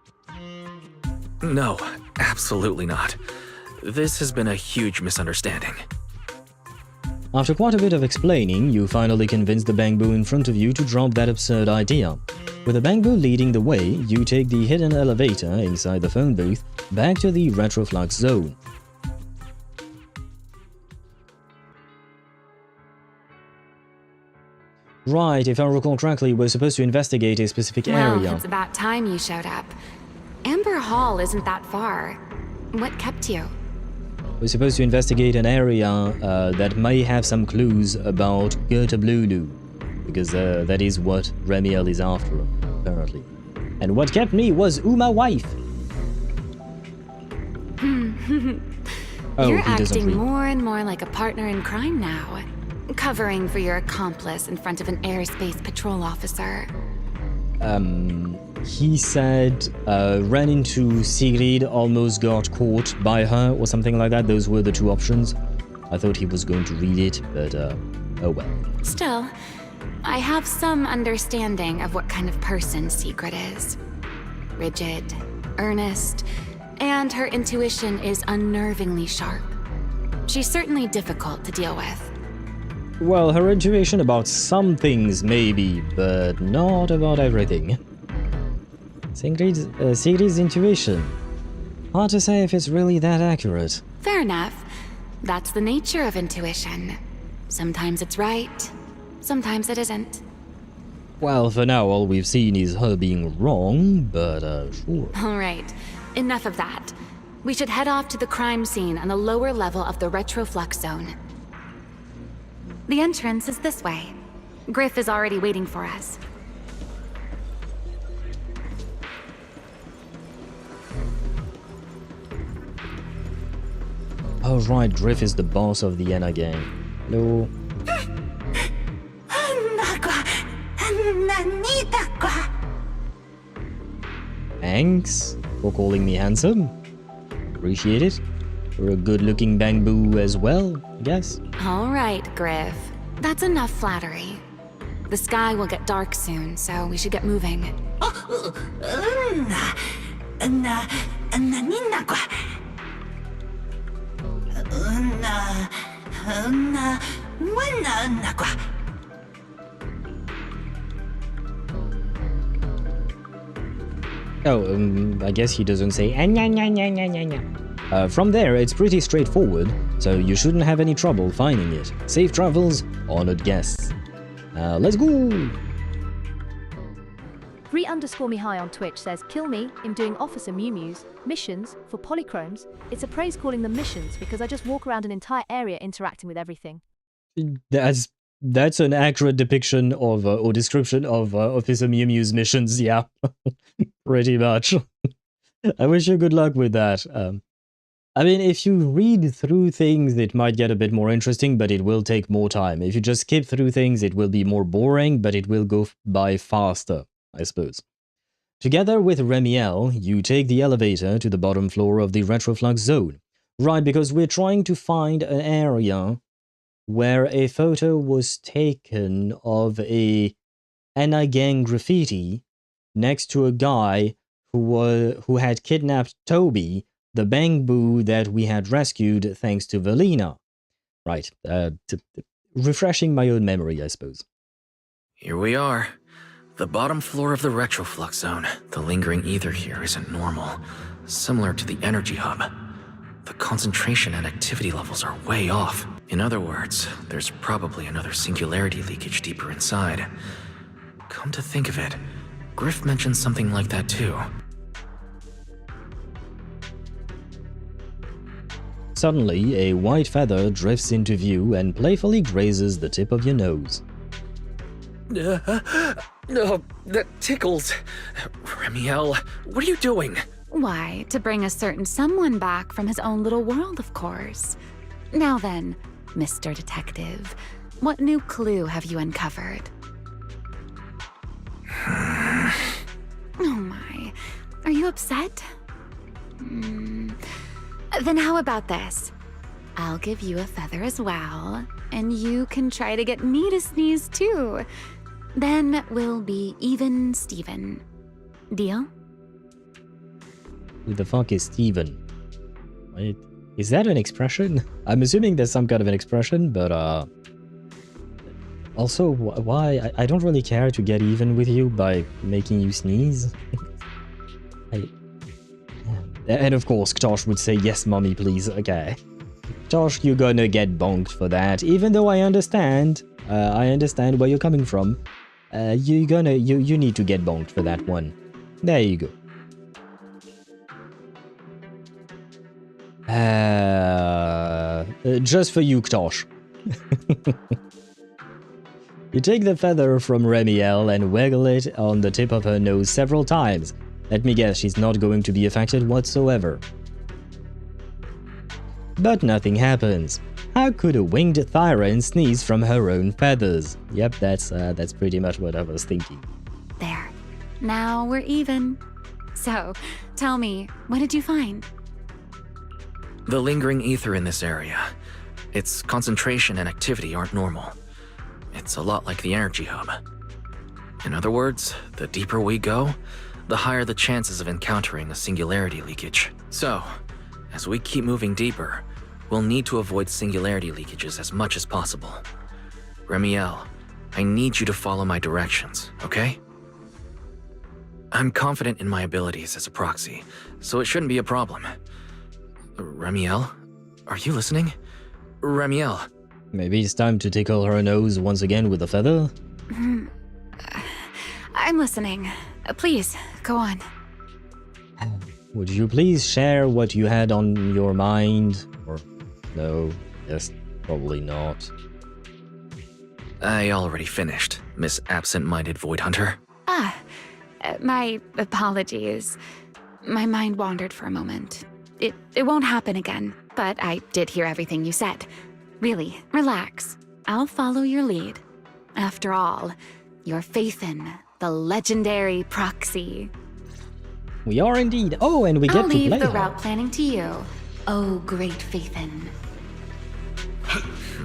Speaker 8: No, absolutely not. This has been a huge misunderstanding.
Speaker 1: After quite a bit of explaining, you finally convince the Bangbu in front of you to drop that absurd idea. With the Bangbu leading the way, you take the hidden elevator inside the phone booth back to the retroflux zone. Right, if I recall correctly, we're supposed to investigate a specific area.
Speaker 12: Well, it's about time you showed up. Amber Hall isn't that far. What kept you?
Speaker 1: We're supposed to investigate an area that may have some clues about Goethe Blulu, because that is what Remielle is after, apparently. And what kept me was Uma wife. Oh,
Speaker 12: You're
Speaker 1: he doesn't
Speaker 12: acting
Speaker 1: read.
Speaker 12: more and more like a partner in crime now. Covering for your accomplice in front of an airspace patrol officer.
Speaker 1: He said, ran into Sigrid, almost got caught by her, or something like that. Those were the two options. I thought he was going to read it, but, oh well.
Speaker 12: Still, I have some understanding of what kind of person Sigrid is. Rigid, earnest, and her intuition is unnervingly sharp. She's certainly difficult to deal with.
Speaker 1: Well, her intuition about some things, maybe, but not about everything. Sigrid's intuition. Hard to say if it's really that accurate.
Speaker 12: Fair enough. That's the nature of intuition. Sometimes it's right, sometimes it isn't.
Speaker 1: Well, for now, all we've seen is her being wrong, but, sure.
Speaker 12: Alright, enough of that. We should head off to the crime scene on the lower level of the retroflux zone. The entrance is this way. Griff is already waiting for us.
Speaker 1: Oh right, Griff is the boss of the Enna gang. Hello. Thanks for calling me handsome. Appreciate it. You're a good-looking bamboo as well, I guess.
Speaker 12: Alright, Griff. That's enough flattery. The sky will get dark soon, so we should get moving.
Speaker 1: Oh, I guess he doesn't say from there, it's pretty straightforward, so you shouldn't have any trouble finding it. Safe travels, honored guests. Let's go!
Speaker 3: Re_me_high on Twitch says, kill me, I'm doing Officer Mew Mew's missions for polychromes. It's a praise calling them missions because I just walk around an entire area interacting with everything.
Speaker 1: That's an accurate depiction of, or description of Officer Mew Mew's missions, yeah. Pretty much. I wish you good luck with that. I mean, if you read through things, it might get a bit more interesting, but it will take more time. If you just skip through things, it will be more boring, but it will go by faster, I suppose. Together with Remielle, you take the elevator to the bottom floor of the retroflux zone. Right, because we're trying to find an area where a photo was taken of a Enna gang graffiti next to a guy who had kidnapped Toby, the bamboo that we had rescued thanks to Velina. Right, refreshing my own memory, I suppose.
Speaker 8: Here we are. The bottom floor of the retroflux zone. The lingering ether here isn't normal. Similar to the energy hub. The concentration and activity levels are way off. In other words, there's probably another singularity leakage deeper inside. Come to think of it, Griff mentioned something like that too.
Speaker 1: Suddenly, a white feather drifts into view and playfully grazes the tip of your nose.
Speaker 8: No, that tickles. Remielle, what are you doing?
Speaker 12: Why, to bring a certain someone back from his own little world, of course. Now then, Mr. Detective, what new clue have you uncovered? Oh my, are you upset? Then how about this? I'll give you a feather as well, and you can try to get me to sneeze too. Then we'll be even Steven. Deal?
Speaker 1: Who the fuck is Steven? Wait, is that an expression? I'm assuming there's some kind of an expression, but also, why? I don't really care to get even with you by making you sneeze. And of course, Tosh would say, yes, mommy, please. Okay. Tosh, you're gonna get bonked for that. Even though I understand where you're coming from. You need to get bonked for that one. There you go. Just for you, Tosh. You take the feather from Remielle and wiggle it on the tip of her nose several times. Let me guess, she's not going to be affected whatsoever. but nothing happens. How could a winged Thyran sneeze from her own feathers? Yep, that's pretty much what I was thinking.
Speaker 12: There. Now we're even. So, tell me, what did you find?
Speaker 8: The lingering ether in this area. Its concentration and activity aren't normal. It's a lot like the energy hub. In other words, the deeper we go, the higher the chances of encountering a singularity leakage. So, as we keep moving deeper, we'll need to avoid singularity leakages as much as possible. Remielle, I need you to follow my directions, okay? I'm confident in my abilities as a proxy, so it shouldn't be a problem. Remielle? Are you listening? Remielle.
Speaker 1: Maybe it's time to tickle her nose once again with a feather?
Speaker 12: I'm listening. Please, go on.
Speaker 1: Would you please share what you had on your mind? Or no, yes, probably not.
Speaker 8: I already finished, Miss Absent-Minded Void Hunter.
Speaker 12: My apologies. My mind wandered for a moment. It won't happen again, but I did hear everything you said. Really, relax. I'll follow your lead. After all, you're Phaethon, the legendary Proxy.
Speaker 1: We are indeed. Oh, and we get to play
Speaker 12: I'll leave the
Speaker 1: her.
Speaker 12: route planning to you, oh great Phaethon.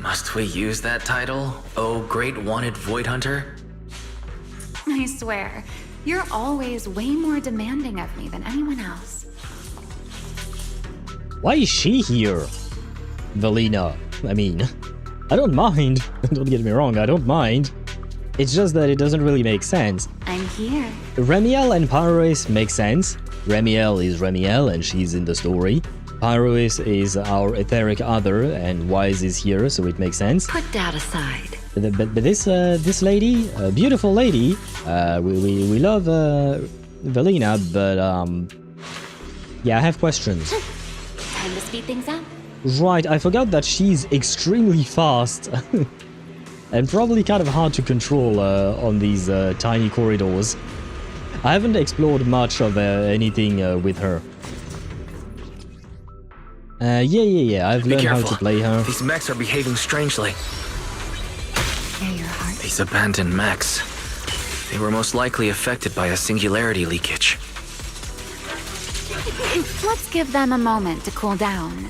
Speaker 8: Must we use that title? Oh, great wanted Void Hunter?
Speaker 12: I swear, you're always way more demanding of me than anyone else.
Speaker 1: Why is she here? Valina. I mean, I don't mind. Don't get me wrong, I don't mind. It's just that it doesn't really make sense.
Speaker 12: I'm here.
Speaker 1: Remielle and Pyrois make sense. Remielle is Remielle and she's in the story. Pyrois is our etheric other and Wise is here, so it makes sense.
Speaker 10: Put that aside.
Speaker 1: But this lady, a beautiful lady, we love Valina, but yeah, I have questions.
Speaker 12: Time to speed things up.
Speaker 1: Right, I forgot that she's extremely fast. And probably kind of hard to control on these tiny corridors. I haven't explored much of anything with her. Yeah, I've learned how to play her.
Speaker 8: These mechs are behaving strangely. These abandoned mechs. They were most likely affected by a singularity leakage.
Speaker 12: Let's give them a moment to cool down.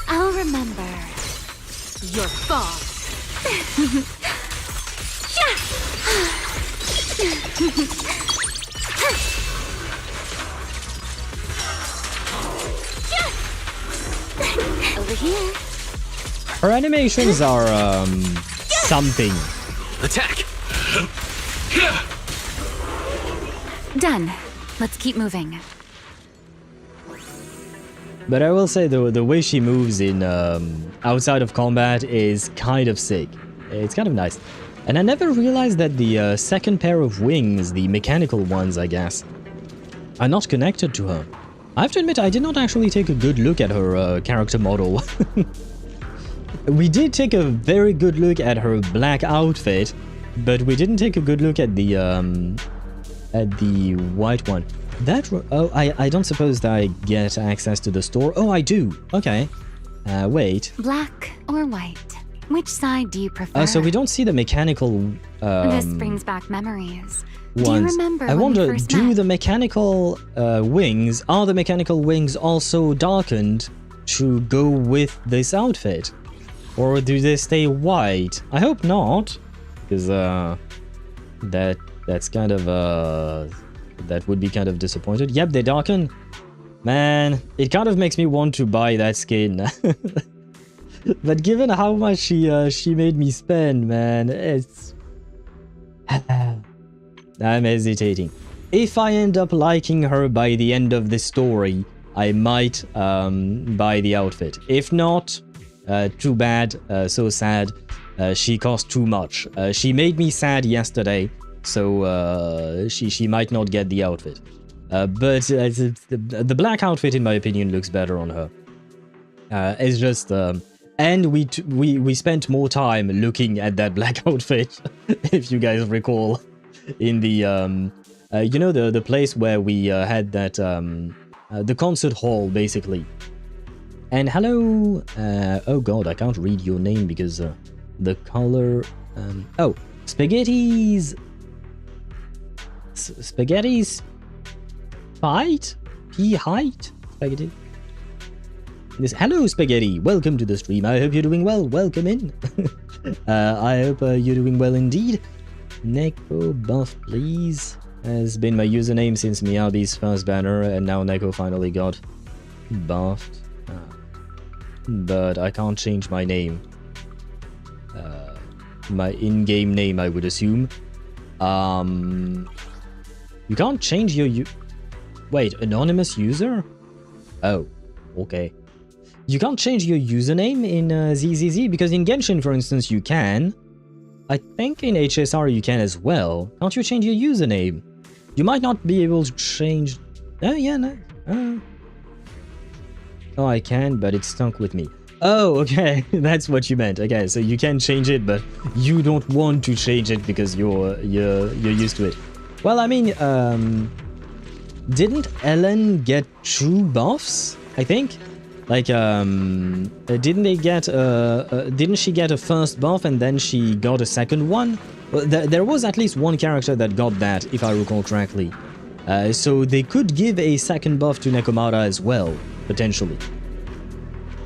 Speaker 12: I'll remember your fall. Over here.
Speaker 1: Her animations are something.
Speaker 8: Attack.
Speaker 12: Done. Let's keep moving.
Speaker 1: But I will say the way she moves in outside of combat is kind of sick. It's kind of nice. And I never realized that the second pair of wings, the mechanical ones I guess, are not connected to her. I have to admit I did not actually take a good look at her character model. We did take a very good look at her black outfit, but we didn't take a good look at the white one. Oh, I don't suppose that I get access to the store. Oh, I do. Okay. Wait.
Speaker 12: Black or white? Which side do you prefer?
Speaker 1: So we don't see the mechanical
Speaker 12: this brings back memories.
Speaker 1: ones.
Speaker 12: Do you remember
Speaker 1: I
Speaker 12: when we
Speaker 1: wonder,
Speaker 12: first
Speaker 1: do
Speaker 12: met?
Speaker 1: the mechanical wings, are the mechanical wings also darkened to go with this outfit? Or do they stay white? I hope not, because that's kind of that would be kind of disappointed. Yep, they darken. Man, it kind of makes me want to buy that skin. But given how much she made me spend, man, it's I'm hesitating. If I end up liking her by the end of this story, I might buy the outfit. If not, too bad, so sad. She cost too much. She made me sad yesterday, so she might not get the outfit. But the black outfit, in my opinion, looks better on her. It's just, and we spent more time looking at that black outfit, if you guys recall, in the you know, the place where we had that the concert hall, basically. And hello, oh god, I can't read your name because the color. Oh, Spaghetti's height? P-height? Spaghetti? Hello, Spaghetti. Welcome to the stream. I hope you're doing well. Welcome in. I hope you're doing well indeed. Neko buff, please. Has been my username since Miyabi's first banner, and now Neko finally got buffed. But I can't change my name. My in-game name, I would assume. You can't change your Wait, anonymous user? Oh, okay. You can't change your username in ZZZ, because in Genshin, for instance, you can. I think in HSR you can as well. Can't you change your username? You might not be able to change... Oh, yeah, no. Oh, I can, but it's stuck with me. Oh, okay. That's what you meant. Okay, so you can change it, but you don't want to change it because you're used to it. Well, I mean, didn't Ellen get 2 buffs? I think. Like, didn't she get a first buff and then she got a second one? Well, there was at least one character that got that, if I recall correctly. So they could give a second buff to Nekomata as well, potentially.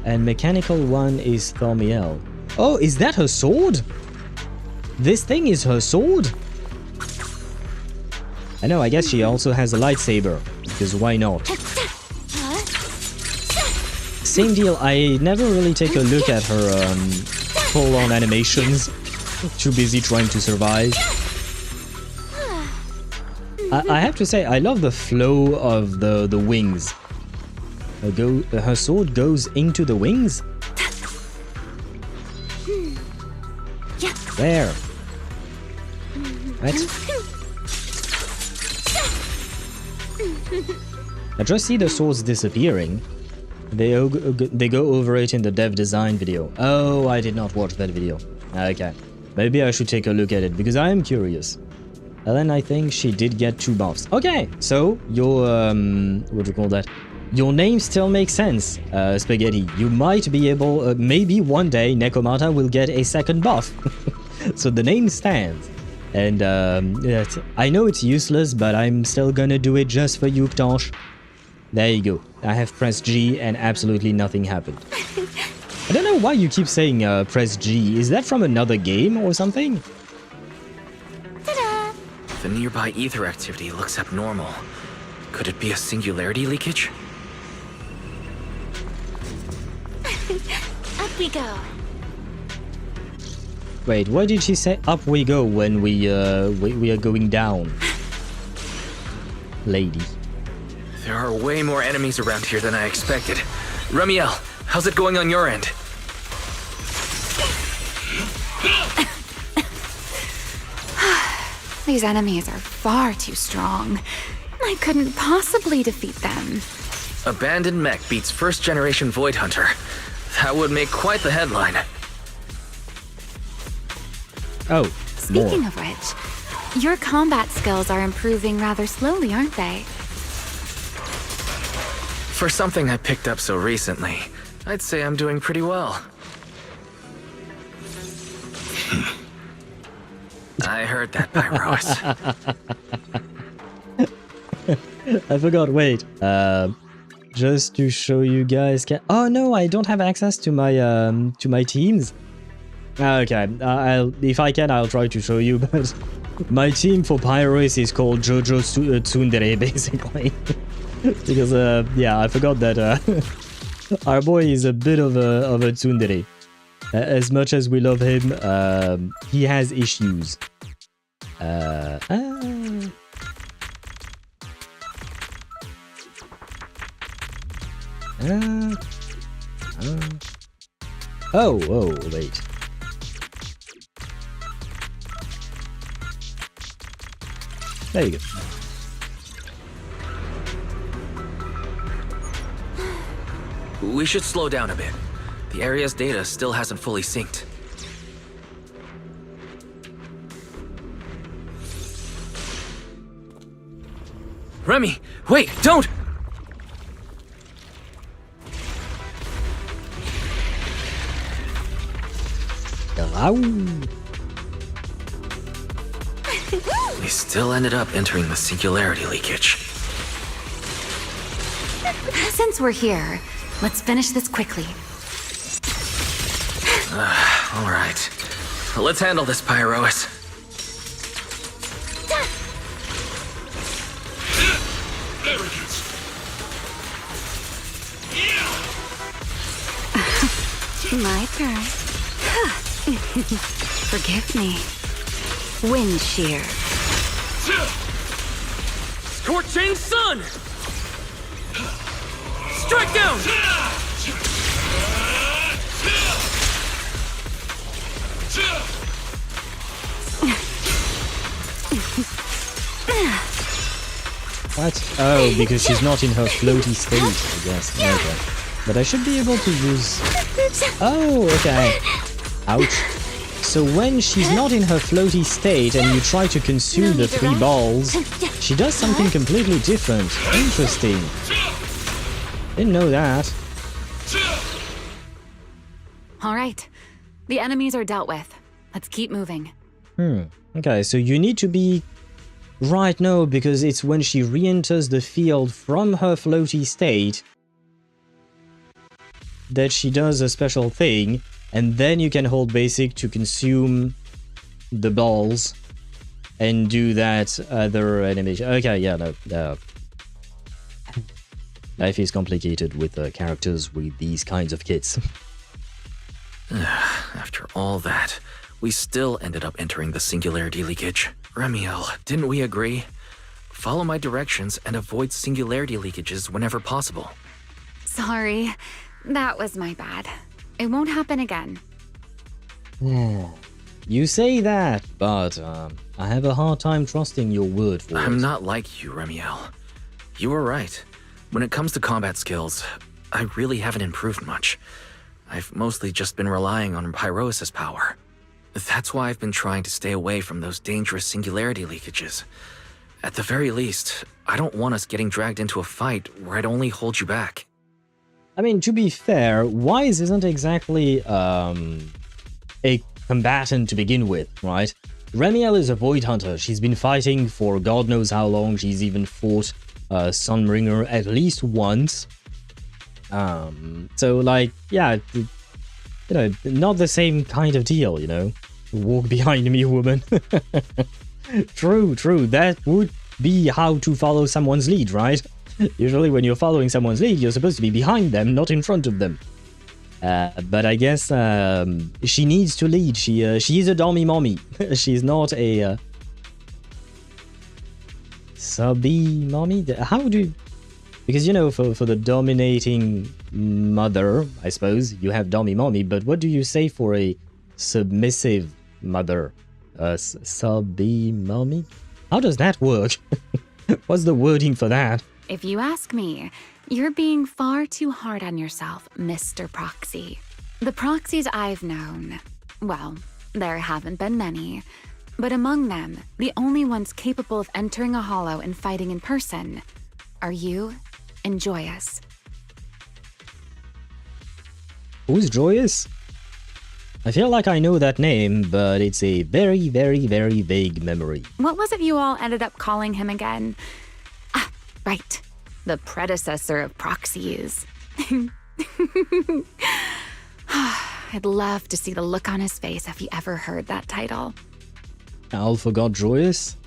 Speaker 1: And mechanical one is Thaumiel. Oh, is that her sword? This thing is her sword? I know, I guess she also has a lightsaber, because why not? Same deal, I never really take a look at her full-on animations. Too busy trying to survive. I have to say, I love the flow of the wings. Her sword goes into the wings? Where? What? I just see the swords disappearing. They go over it in the dev design video. Oh, I did not watch that video. Okay. Maybe I should take a look at it, because I am curious. And then I think she did get 2 buffs. Okay, so your, what do you call that? Your name still makes sense, Spaghetti. You might be able, maybe one day Nekomata will get a second buff. So the name stands. And I know it's useless, but I'm still gonna do it just for you, Ptosh. There you go. I have pressed G and absolutely nothing happened. I don't know why you keep saying press G. Is that from another game or something?
Speaker 8: Ta-da! The nearby ether activity looks abnormal. Could it be a singularity leakage?
Speaker 7: Up we go.
Speaker 1: Wait, why did she say up we go when we are going down? Lady.
Speaker 8: There are way more enemies around here than I expected. Remielle, how's it going on your end?
Speaker 12: These enemies are far too strong. I couldn't possibly defeat them.
Speaker 8: Abandoned mech beats first-generation Void Hunter. That would make quite the headline.
Speaker 1: Oh,
Speaker 12: Speaking of which, your combat skills are improving rather slowly, aren't they?
Speaker 8: For something I picked up so recently, I'd say I'm doing pretty well. I heard that, Pyros.
Speaker 1: I forgot, wait. Just to show you guys... Oh no, I don't have access to my teams. Okay, if I can, I'll try to show you, but my team for Pyros is called Jojo Tsundere, basically. Because, yeah, I forgot that our boy is a bit of a tsundere. As much as we love him, he has issues. Oh, wait. There you go.
Speaker 8: We should slow down a bit. The area's data still hasn't fully synced. Remy, wait, don't!
Speaker 1: Hello?
Speaker 8: We still ended up entering the singularity leakage.
Speaker 12: Since we're here, let's finish this quickly.
Speaker 8: All right. Let's handle this, Pyrois.
Speaker 12: My turn. Forgive me. Wind shear.
Speaker 8: Scorching sun! Strike down!
Speaker 1: What? Oh, because she's not in her floaty state, I guess. Okay. But I should be able to use... Oh, okay. Ouch. So when she's not in her floaty state and you try to consume the 3 balls, she does something completely different. Interesting. Didn't know that.
Speaker 12: All right. The enemies are dealt with. Let's keep moving.
Speaker 1: Okay, so you need to be... Right, no, because it's when she re-enters the field from her floaty state that she does a special thing, and then you can hold basic to consume the balls and do that other animation. Okay, yeah, no. Life is complicated with characters with these kinds of kits.
Speaker 8: After all that, we still ended up entering the singularity leakage. Remielle, didn't we agree? Follow my directions and avoid singularity leakages whenever possible.
Speaker 12: Sorry. That was my bad. It won't happen again.
Speaker 1: You say that, but I have a hard time trusting your word for it.
Speaker 8: I'm not like you, Remielle. You were right. When it comes to combat skills, I really haven't improved much. I've mostly just been relying on Pyrois' power. That's why I've been trying to stay away from those dangerous singularity leakages. At the very least, I don't want us getting dragged into a fight where I'd only hold you back.
Speaker 1: I mean, to be fair, Wise isn't exactly a combatant to begin with, right? Remielle is a Void Hunter. She's been fighting for God knows how long. She's even fought Sunbringer at least once. So, like, yeah, you know, not the same kind of deal, you know? Walk behind me, woman. True. That would be how to follow someone's lead, right? Usually when you're following someone's lead, you're supposed to be behind them, not in front of them. But I guess she needs to lead. She is a dummy mommy. She's not a subby mommy. How do you... Because, you know, for the dominating mother, I suppose, you have dummy mommy, but what do you say for a submissive mother? Subby mommy? How does that work? What's the wording for that?
Speaker 12: If you ask me, you're being far too hard on yourself, Mr. Proxy. The proxies I've known, well, there haven't been many, but among them, the only ones capable of entering a hollow and fighting in person are you and Joyous.
Speaker 1: Who's Joyous? I feel like I know that name, but it's a very, very, very vague memory.
Speaker 12: What was it you all ended up calling him again? Ah, right. The predecessor of Proxies. I'd love to see the look on his face if he ever heard that title.
Speaker 1: Alpha God Joyous?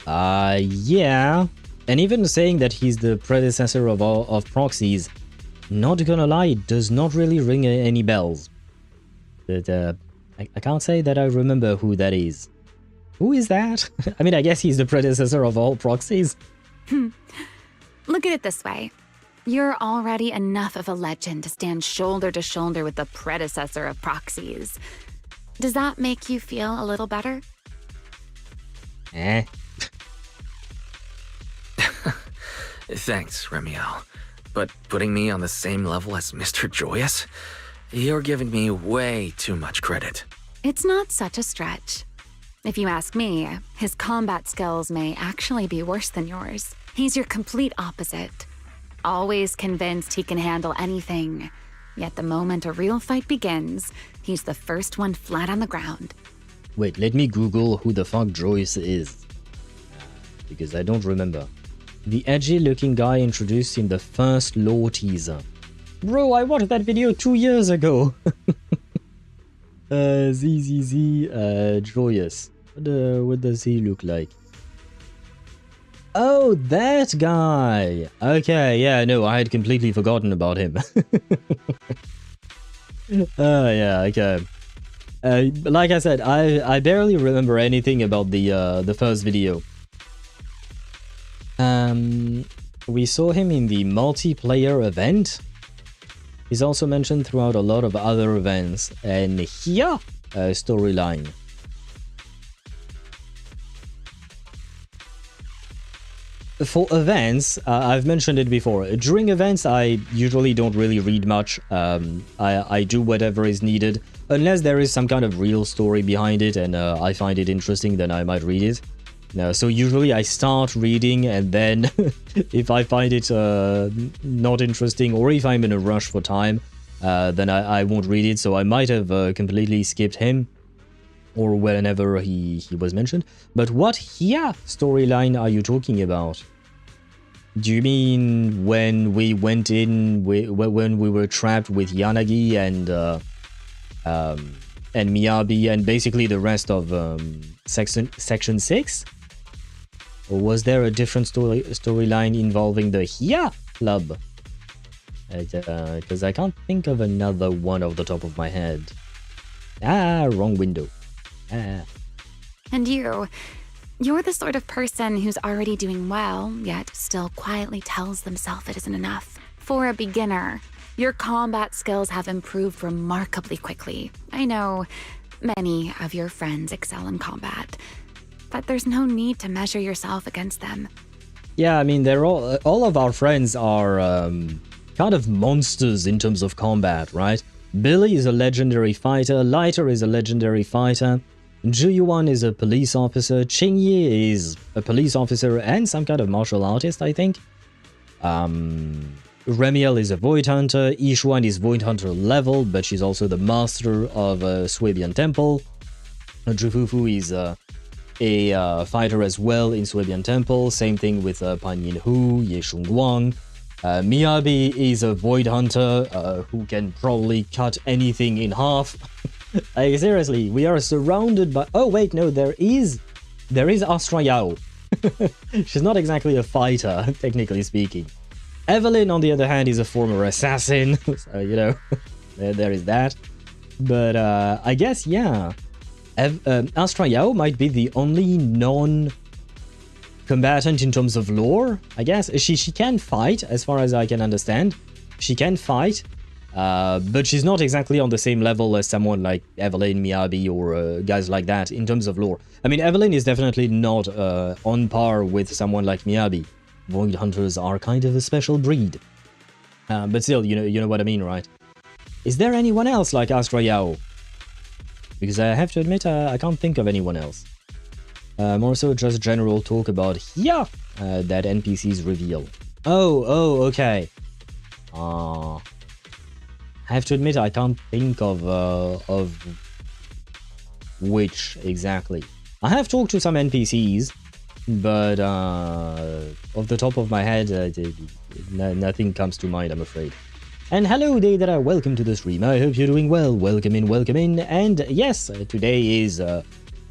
Speaker 1: Yeah. And even saying that he's the predecessor of Proxies, not gonna lie, it does not really ring any bells. But I can't say that I remember who that is. Who is that? I mean, I guess he's the predecessor of all Proxies.
Speaker 12: Look at it this way. You're already enough of a legend to stand shoulder to shoulder with the predecessor of Proxies. Does that make you feel a little better?
Speaker 8: Thanks, Remielle. But putting me on the same level as Mr. Joyous? You're giving me way too much credit.
Speaker 12: It's not such a stretch. If you ask me, his combat skills may actually be worse than yours. He's your complete opposite. Always convinced he can handle anything. Yet the moment a real fight begins, he's the first one flat on the ground.
Speaker 1: Wait, let me Google who the fuck Joyce is. Because I don't remember. The edgy-looking guy introduced in the first lore teaser. Bro, I watched that video 2 years ago. Joyous. What does he look like? Oh, that guy! Okay, yeah, no, I had completely forgotten about him. Yeah, okay. Like I said, I barely remember anything about the first video. We saw him in the multiplayer event. He's also mentioned throughout a lot of other events, and here, storyline. For events, I've mentioned it before. During events, I usually don't really read much. I do whatever is needed. Unless there is some kind of real story behind it and I find it interesting, then I might read it. So usually I start reading, and then if I find it not interesting, or if I'm in a rush for time, then I won't read it. So I might have completely skipped him, or whenever he was mentioned. But what here storyline are you talking about? Do you mean when we went in, when we were trapped with Yanagi and Miyabi and basically the rest of section 6? Or was there a different storyline involving the Hia Club? Because I can't think of another one off the top of my head. Ah, wrong window. Ah.
Speaker 12: And you're the sort of person who's already doing well, yet still quietly tells themselves it isn't enough. For a beginner, your combat skills have improved remarkably quickly. I know many of your friends excel in combat, but there's no need to measure yourself against them.
Speaker 1: Yeah, I mean, they're all of our friends are kind of monsters in terms of combat, right? Billy is a legendary fighter, Lighter is a legendary fighter, Juyuan is a police officer, Qingye is a police officer and some kind of martial artist, I think. Remielle is a Void Hunter, Yishuan is Void Hunter level, but she's also the master of Swabian Temple. Jufufu is a fighter as well in Swabian Temple, same thing with Pan Yinhu, Ye Shungguang. Miyabi is a Void Hunter who can probably cut anything in half. Seriously, we are surrounded by... Oh wait, no, there is Astra Yao. She's not exactly a fighter, technically speaking. Evelyn, on the other hand, is a former assassin, so, you know, there is that. But I guess, yeah, Astra Yao might be the only non-combatant in terms of lore, I guess. She can fight, as far as I can understand. She can fight, but she's not exactly on the same level as someone like Evelyn, Miyabi, or guys like that in terms of lore. I mean, Evelyn is definitely not on par with someone like Miyabi. Void Hunters are kind of a special breed. But still, you know what I mean, right? Is there anyone else like Astra Yao? Because I have to admit, I can't think of anyone else. More so just general talk about that NPCs reveal. Oh, okay. I have to admit, I can't think of which exactly. I have talked to some NPCs, but off the top of my head, nothing comes to mind, I'm afraid. And hello, Deidara, welcome to the stream. I hope you're doing well. Welcome in. And yes, today is...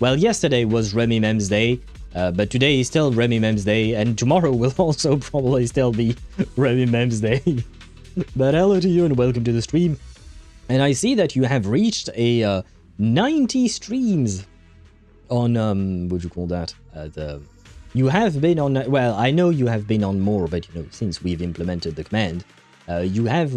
Speaker 1: well, yesterday was Remy Mems Day, but today is still Remy Mems Day, and tomorrow will also probably still be Remy Mems Day. But hello to you and welcome to the stream. And I see that you have reached a 90 streams on, what would you call that? You have been on, well, I know you have been on more, but you know, since we've implemented the command, you have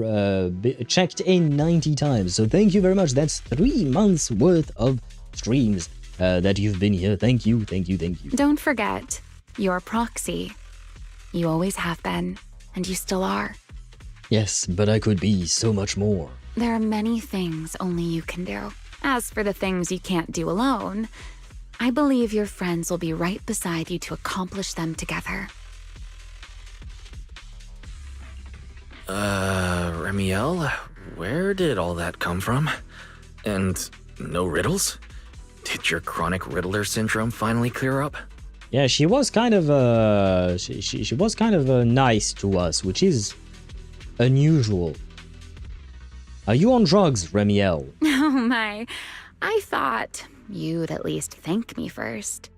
Speaker 1: checked in 90 times. So thank you very much. That's 3 months worth of streams that you've been here. Thank you.
Speaker 12: Don't forget, you're Proxy. You always have been. and you still are.
Speaker 1: Yes, but I could be so much more.
Speaker 12: There are many things only you can do. As for the things you can't do alone, I believe your friends will be right beside you to accomplish them together.
Speaker 8: Remielle, where did all that come from? And no riddles? Did your chronic riddler syndrome finally clear up?
Speaker 1: Yeah, she was kind of she was kind of nice to us, which is unusual. Are you on drugs, Remielle?
Speaker 12: Oh my, I thought you'd at least thank me first.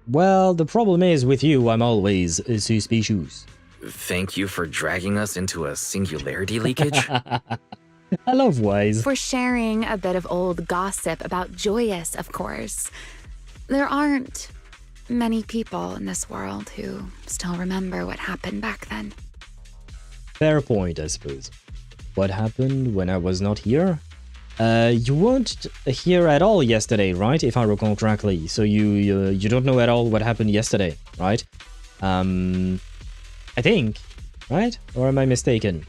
Speaker 1: Well, the problem is with you, I'm always suspicious.
Speaker 8: Thank you for dragging us into a singularity leakage.
Speaker 1: I love Wise.
Speaker 12: For sharing a bit of old gossip about Joyous, of course. There aren't many people in this world who still remember what happened back then.
Speaker 1: Fair point, I suppose. What happened when I was not here? You weren't here at all yesterday, right? If I recall correctly. So you don't know at all what happened yesterday, right? I think, right? Or am I mistaken?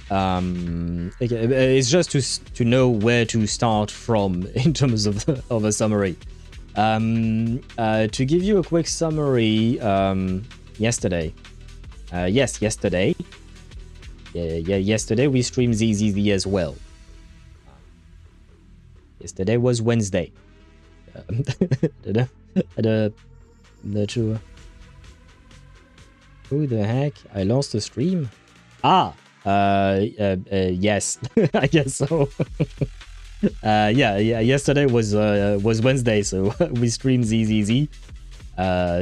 Speaker 1: It's just to know where to start from in terms of a summary. To give you a quick summary, yesterday. Yes, yesterday. Yeah, yesterday we streamed ZZZ as well. Yesterday was Wednesday. Not sure. Who the heck? I lost the stream? Yes, I guess so. Yeah, yesterday was Wednesday, so we streamed ZZZ.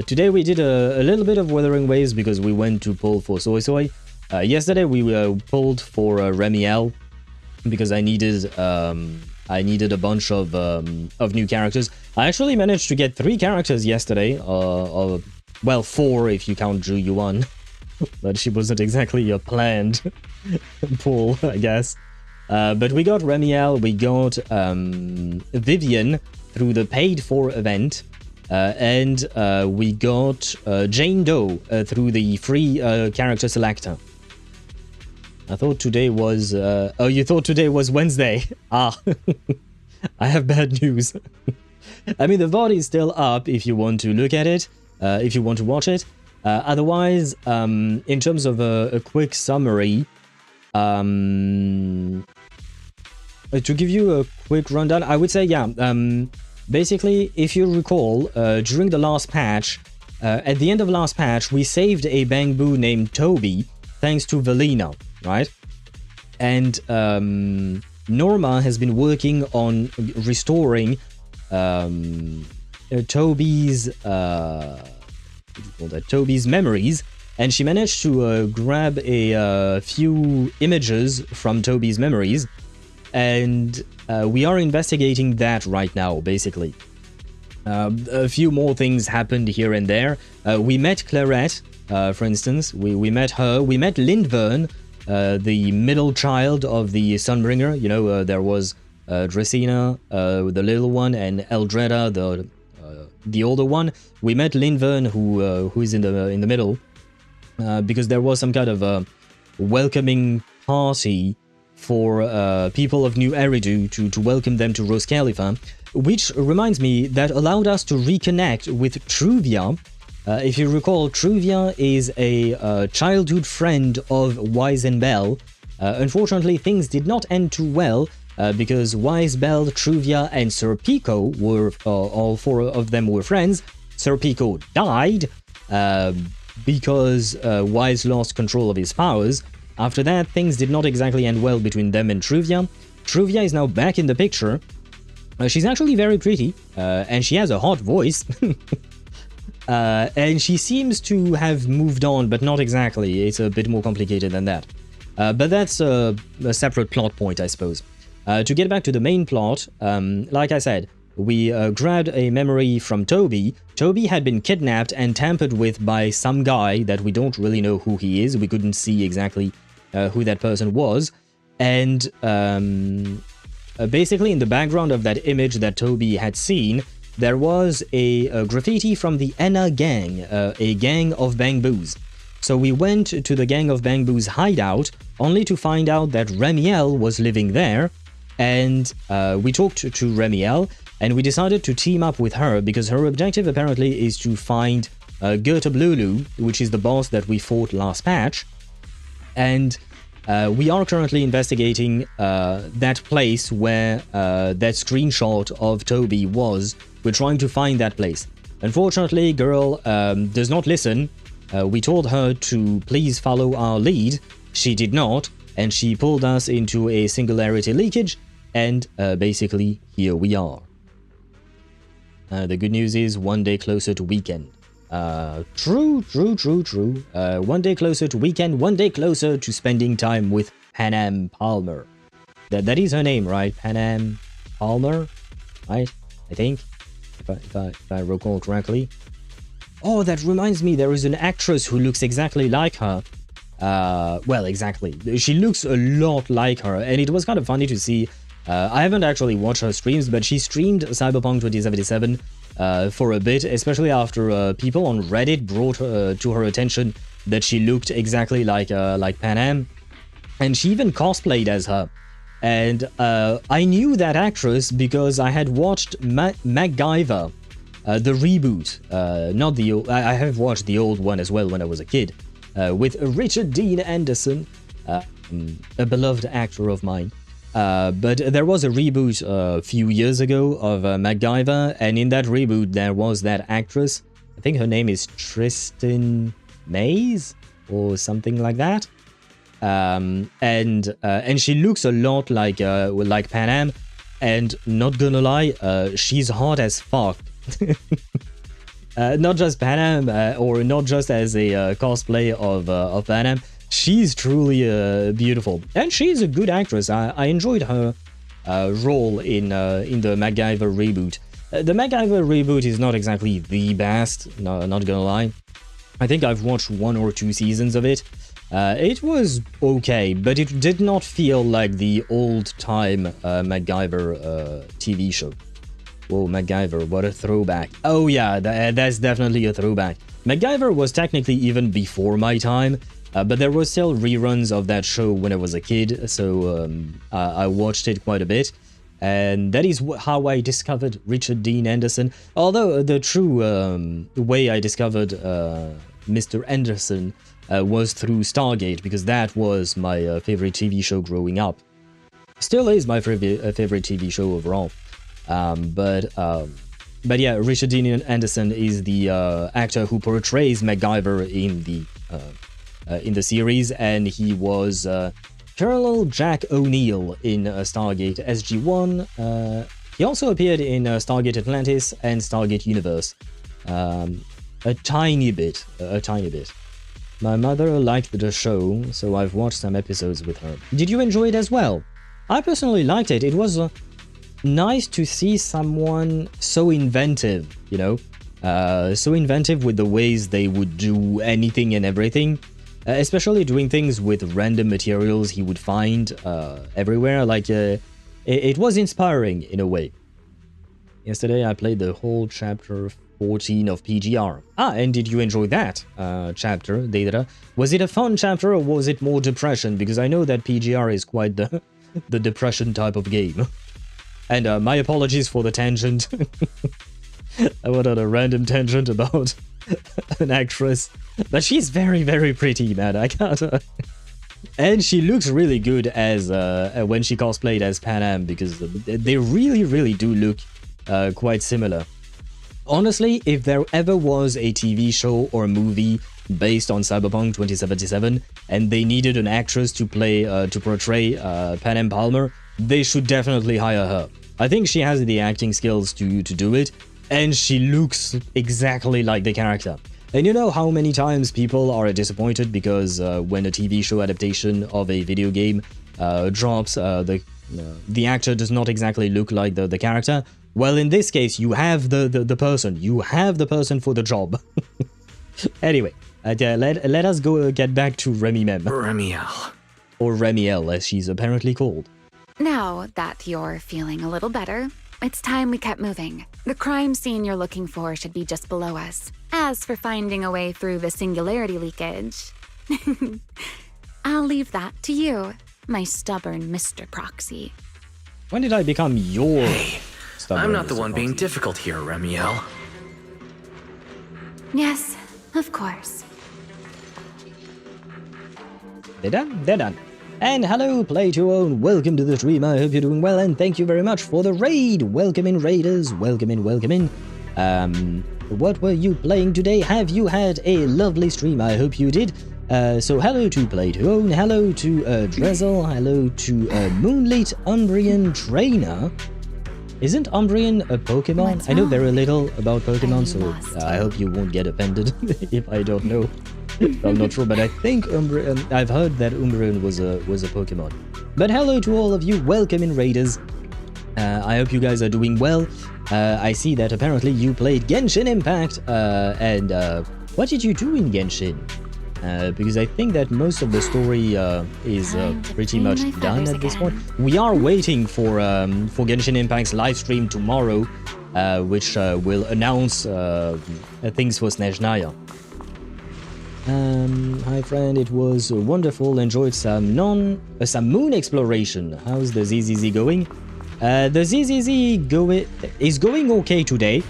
Speaker 1: Today we did a little bit of Wuthering Waves because we went to pull for Suisui. Yesterday we pulled for Remielle because I needed a bunch of new characters. I actually managed to get 3 characters yesterday. Well, 4 if you count Zhu Yuan, but she wasn't exactly a planned pull, I guess. But we got Remielle, we got Vivian through the paid for event, and we got Jane Doe through the free character selector. I thought today was... oh, you thought today was Wednesday? Ah, I have bad news. I mean, the VOD is still up if you want to look at it, if you want to watch it. Otherwise, in terms of a quick summary, to give you a quick rundown, I would say, yeah, basically, if you recall, during the last patch, at the end of last patch, we saved a Bangbu named Toby, thanks to Velina, right? And Norma has been working on restoring Toby's Toby's memories, and she managed to grab a few images from Toby's memories, and we are investigating that right now, basically. A few more things happened here and there. We met Clairette, for instance. We met her. We met Lindvern, the middle child of the Sunbringer. You know, there was Dracena, the little one, and Eldreda, the older one. We met Lindvern, who is in the middle, because there was some kind of welcoming party for people of New Eridu to welcome them to Roscaelifer, which reminds me that allowed us to reconnect with Truvia. If you recall, Truvia is a childhood friend of Wise and Belle. Unfortunately, things did not end too well, because Wise, Belle, Truvia, and Sir Pico were, all 4 of them were friends. Sir Pico died because Wise lost control of his powers. After that, things did not exactly end well between them and Truvia. Truvia is now back in the picture. She's actually very pretty, and she has a hot voice. And she seems to have moved on, but not exactly. It's a bit more complicated than that. But that's a separate plot point, I suppose. To get back to the main plot, like I said, we grabbed a memory from Toby. Toby had been kidnapped and tampered with by some guy that we don't really know who he is. We couldn't see exactly who that person was. And basically in the background of that image that Toby had seen, there was a graffiti from the Enna gang, a gang of Bangboos. So we went to the Gang of Bangboos hideout, only to find out that Remielle was living there, and we talked to Remielle, and we decided to team up with her, because her objective apparently is to find Gertablulu, which is the boss that we fought last patch, and we are currently investigating that place where that screenshot of Toby was. We're trying to find that place. Unfortunately, girl does not listen. We told her to please follow our lead. She did not, and she pulled us into a singularity leakage, and basically, here we are. The good news is one day closer to weekend. True. 1 day closer to weekend, 1 day closer to spending time with Panam Palmer. That is her name, right? Panam Palmer, right? I think, if I recall correctly. Oh, that reminds me, there is an actress who looks exactly like her. Well, exactly. She looks a lot like her, and it was kind of funny to see. I haven't actually watched her streams, but she streamed Cyberpunk 2077 for a bit, especially after people on Reddit brought to her attention that she looked exactly like Panam, and she even cosplayed as her. And I knew that actress because I had watched MacGyver, the reboot, not the old. I have watched the old one as well when I was a kid, with Richard Dean Anderson, a beloved actor of mine. But there was a reboot a few years ago of MacGyver, and in that reboot there was that actress. I think her name is Tristan Mays or something like that. And she looks a lot like Panam, and not gonna lie, she's hot as fuck. Not just Panam, or not just as a cosplay of Panam. She's truly beautiful, and she's a good actress. I enjoyed her role in the MacGyver reboot. The MacGyver reboot is not exactly the best, no, not gonna lie. I think I've watched 1 or 2 seasons of it. It was okay, but it did not feel like the old-time MacGyver TV show. Whoa, MacGyver, what a throwback. Oh yeah, that's definitely a throwback. MacGyver was technically even before my time, but there were still reruns of that show when I was a kid, so I watched it quite a bit. And that is how I discovered Richard Dean Anderson. Although the true way I discovered Mr. Anderson was through Stargate, because that was my favorite TV show growing up. Still is my favorite TV show overall. But yeah, Richard Dean Anderson is the actor who portrays MacGyver in the series, and he was Colonel Jack O'Neill in Stargate SG-1. He also appeared in Stargate Atlantis and Stargate Universe. A tiny bit. My mother liked the show, so I've watched some episodes with her. Did you enjoy it as well? I personally liked it. It was nice to see someone so inventive, you know? So inventive with the ways they would do anything and everything. Especially doing things with random materials he would find everywhere. Like, it was inspiring in a way. Yesterday I played the whole chapter 14 of PGR. Ah, and did you enjoy that chapter, Deidre? Was it a fun chapter, or was it more depression? Because I know that PGR is quite the depression type of game. And my apologies for the tangent. I went on a random tangent about an actress. But she's very, very pretty, man. I can't... And she looks really good as when she cosplayed as Panam, because they really, really do look quite similar. Honestly, if there ever was a TV show or movie based on Cyberpunk 2077 and they needed an actress to play to portray Panam Palmer, they should definitely hire her. I think she has the acting skills to do it, and she looks exactly like the character. And you know how many times people are disappointed because when a TV show adaptation of a video game drops, the actor does not exactly look like the character? Well, in this case, you have the person. You have the person for the job. Anyway, let us go get back to
Speaker 8: Remielle.
Speaker 1: Or Remielle, as she's apparently called.
Speaker 12: Now that you're feeling a little better, It's time we kept moving. The crime scene you're looking for should be just below us. As for finding a way through the singularity leakage, I'll leave that to you, my stubborn Mr. Proxy.
Speaker 1: When did I become your stubborn
Speaker 8: I'm not the
Speaker 1: Mr.
Speaker 8: one being
Speaker 1: Proxy?
Speaker 8: difficult here, Remielle.
Speaker 12: Yes, of course.
Speaker 1: They're done? They're done. And hello, Play to Own. Welcome to the stream. I hope you're doing well, and thank you very much for the raid. Welcome in, raiders. Welcome in, welcome in. What were you playing today? Have you had a lovely stream? I hope you did. So hello to Play to Own. Hello to Drizzle. Hello to Moonlit Umbrian Trainer. Isn't Umbrian a Pokemon? I know very little about Pokemon, so I hope you won't get offended if I don't know. I'm not sure, but I think Umbreon, I've heard that Umbreon was a Pokemon. But hello to all of you, welcome in raiders. I hope you guys are doing well. I see that apparently you played Genshin Impact, and what did you do in Genshin? Because I think that most of the story is pretty much done at this point. We are waiting for Genshin Impact's live stream tomorrow, which will announce things for Snezhnaya. Hi friend, it was wonderful. Enjoyed some moon exploration. How's the ZZZ going? The ZZZ is going okay today.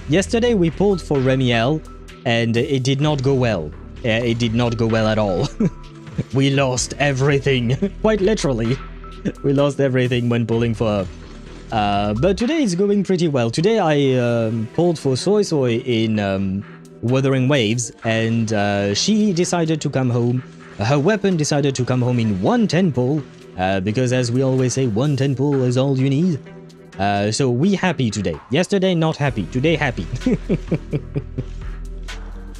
Speaker 1: Yesterday we pulled for Remielle, and it did not go well. It did not go well at all. We lost everything, quite literally. We lost everything when pulling for her. But today it's going pretty well. Today I pulled for Suisui in Wuthering Waves, and she decided to come home. Her weapon decided to come home in 110 pull, because as we always say, 110 pull is all you need. So we happy today. Yesterday not happy, today happy.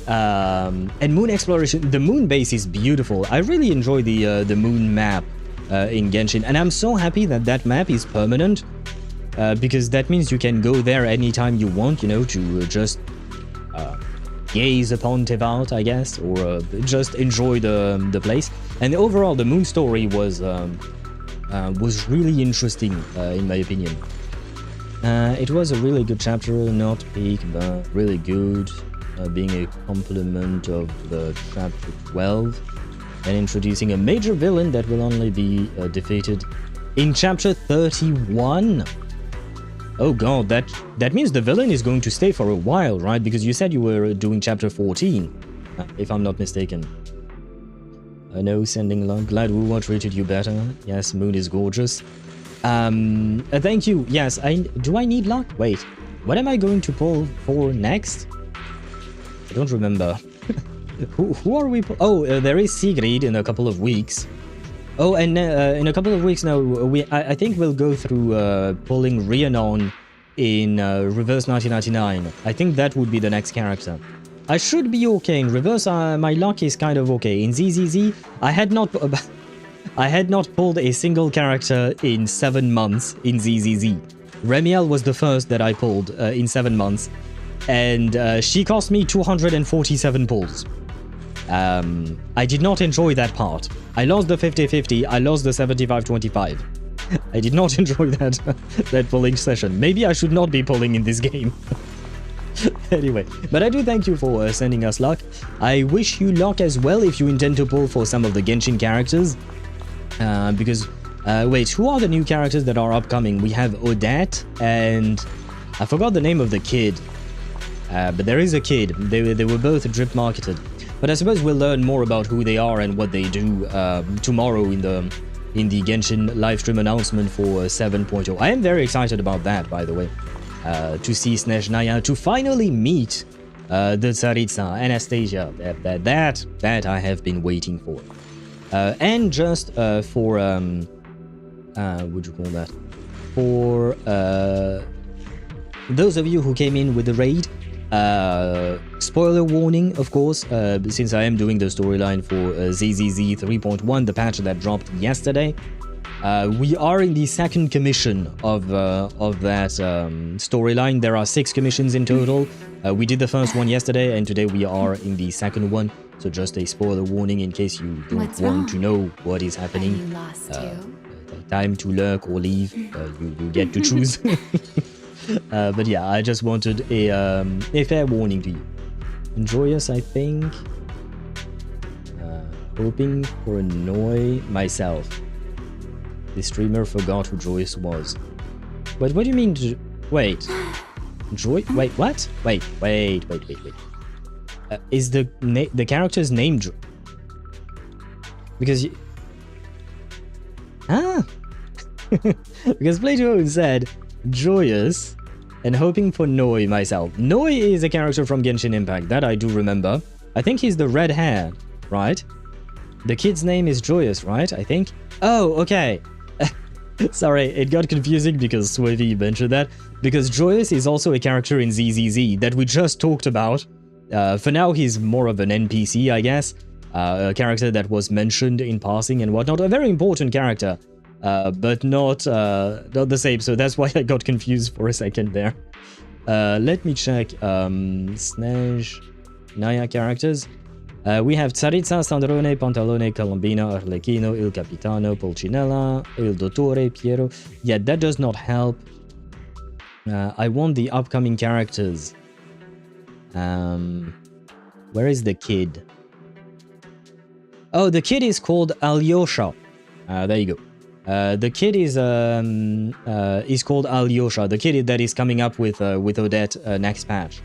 Speaker 1: And moon exploration, the moon base is beautiful. I really enjoy the moon map in Genshin, and I'm so happy that that map is permanent, because that means you can go there anytime you want, you know, to just gaze upon Teyvat, I guess, or just enjoy the place. And overall, the moon story was really interesting, in my opinion. It was a really good chapter, not peak, but really good, being a complement of the chapter 12, and introducing a major villain that will only be defeated in chapter 31. Oh god, that means the villain is going to stay for a while, right? Because you said you were doing chapter 14, if I'm not mistaken. I know, sending love. Glad Wuwa treated you better. Yes, Moon is gorgeous. Thank you. Yes, do I need luck? Wait, what am I going to pull for next? I don't remember. who are we? Oh, there is Sigrid in a couple of weeks. Oh, and in a couple of weeks now, I think we'll go through pulling Rhiannon in Reverse 1999. I think that would be the next character. I should be okay in Reverse. My luck is kind of okay. In ZZZ, I had not pulled a single character in 7 months in ZZZ. Remielle was the first that I pulled in 7 months, and she cost me 247 pulls. I did not enjoy that part. I lost the 50-50, I lost the 75-25. I did not enjoy that pulling session. Maybe I should not be pulling in this game. Anyway, but I do thank you for sending us luck. I wish you luck as well if you intend to pull for some of the Genshin characters. Because, wait, who are the new characters that are upcoming? We have Odette, and I forgot the name of the kid. But there is a kid. They were both drip marketed. But I suppose we'll learn more about who they are and what they do tomorrow in the Genshin livestream announcement for 7.0. I am very excited about that, by the way. To see Snezhnaya, to finally meet the Tsaritsa, Anastasia. That I have been waiting for. And just for what would you call that? For those of you who came in with the raid, spoiler warning, of course, since I am doing the storyline for ZZZ 3.1, the patch that dropped yesterday. We are in the second commission of that storyline. There are 6 commissions in total. We did the first one yesterday, and today we are in the second one. So just a spoiler warning in case you don't want to know what is happening. time to lurk or leave. You get to choose. But yeah, I just wanted a fair warning to you. Joyous, I think. Hoping for annoy myself. The streamer forgot who Joyous was. But what do you mean? Wait. Wait, what? Wait. Is the character's name because because Plato said Joyous and hoping for Noi myself. Noi is a character from Genshin Impact, that I do remember. I think he's the red hair, right? The kid's name is Joyous, right? I think. Oh, okay. Sorry, it got confusing because Suisui mentioned that. Because Joyous is also a character in ZZZ that we just talked about. For now, he's more of an NPC, I guess. A character that was mentioned in passing and whatnot. A very important character, but not the same. So that's why I got confused for a second there. Let me check Snezh Naya characters. We have Tsaritsa, Sandrone, Pantalone, Colombina, Arlecchino, Il Capitano, Pulcinella, Il Dottore, Piero. Yeah, that does not help. I want the upcoming characters. Where is the kid? Oh, the kid is called Alyosha. There you go. The kid is called Alyosha. The kid that is coming up with Odette next patch.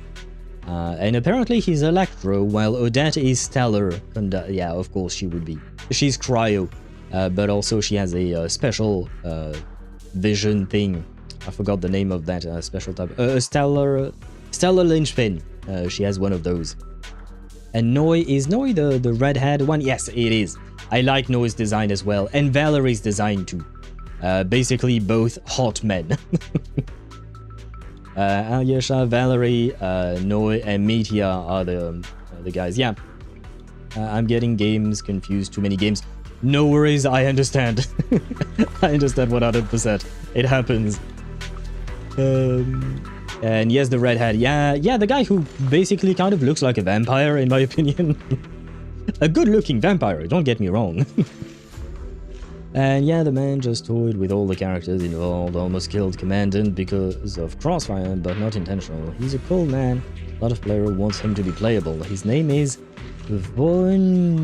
Speaker 1: And apparently he's Electro, while Odette is Stellar. And yeah, of course she would be. She's Cryo, but also she has a special vision thing. I forgot the name of that special type. Stellar Linchpin. She has one of those. And Noi, is Noi the red-haired one? Yes, it is. I like Noi's design as well, and Valerie's design too. Basically both hot men. Alyosha, Valerie, Noi, and Metia are the guys. Yeah, I'm getting games confused. Too many games. No worries, I understand. I understand 100%. It happens. And yes, the redhead. Yeah, the guy who basically kind of looks like a vampire, in my opinion. A good-looking vampire, don't get me wrong. And yeah, the man just toyed with all the characters involved, almost killed Commandant because of crossfire, but not intentional. He's a cool man. A lot of players wants him to be playable. His name is Vongut.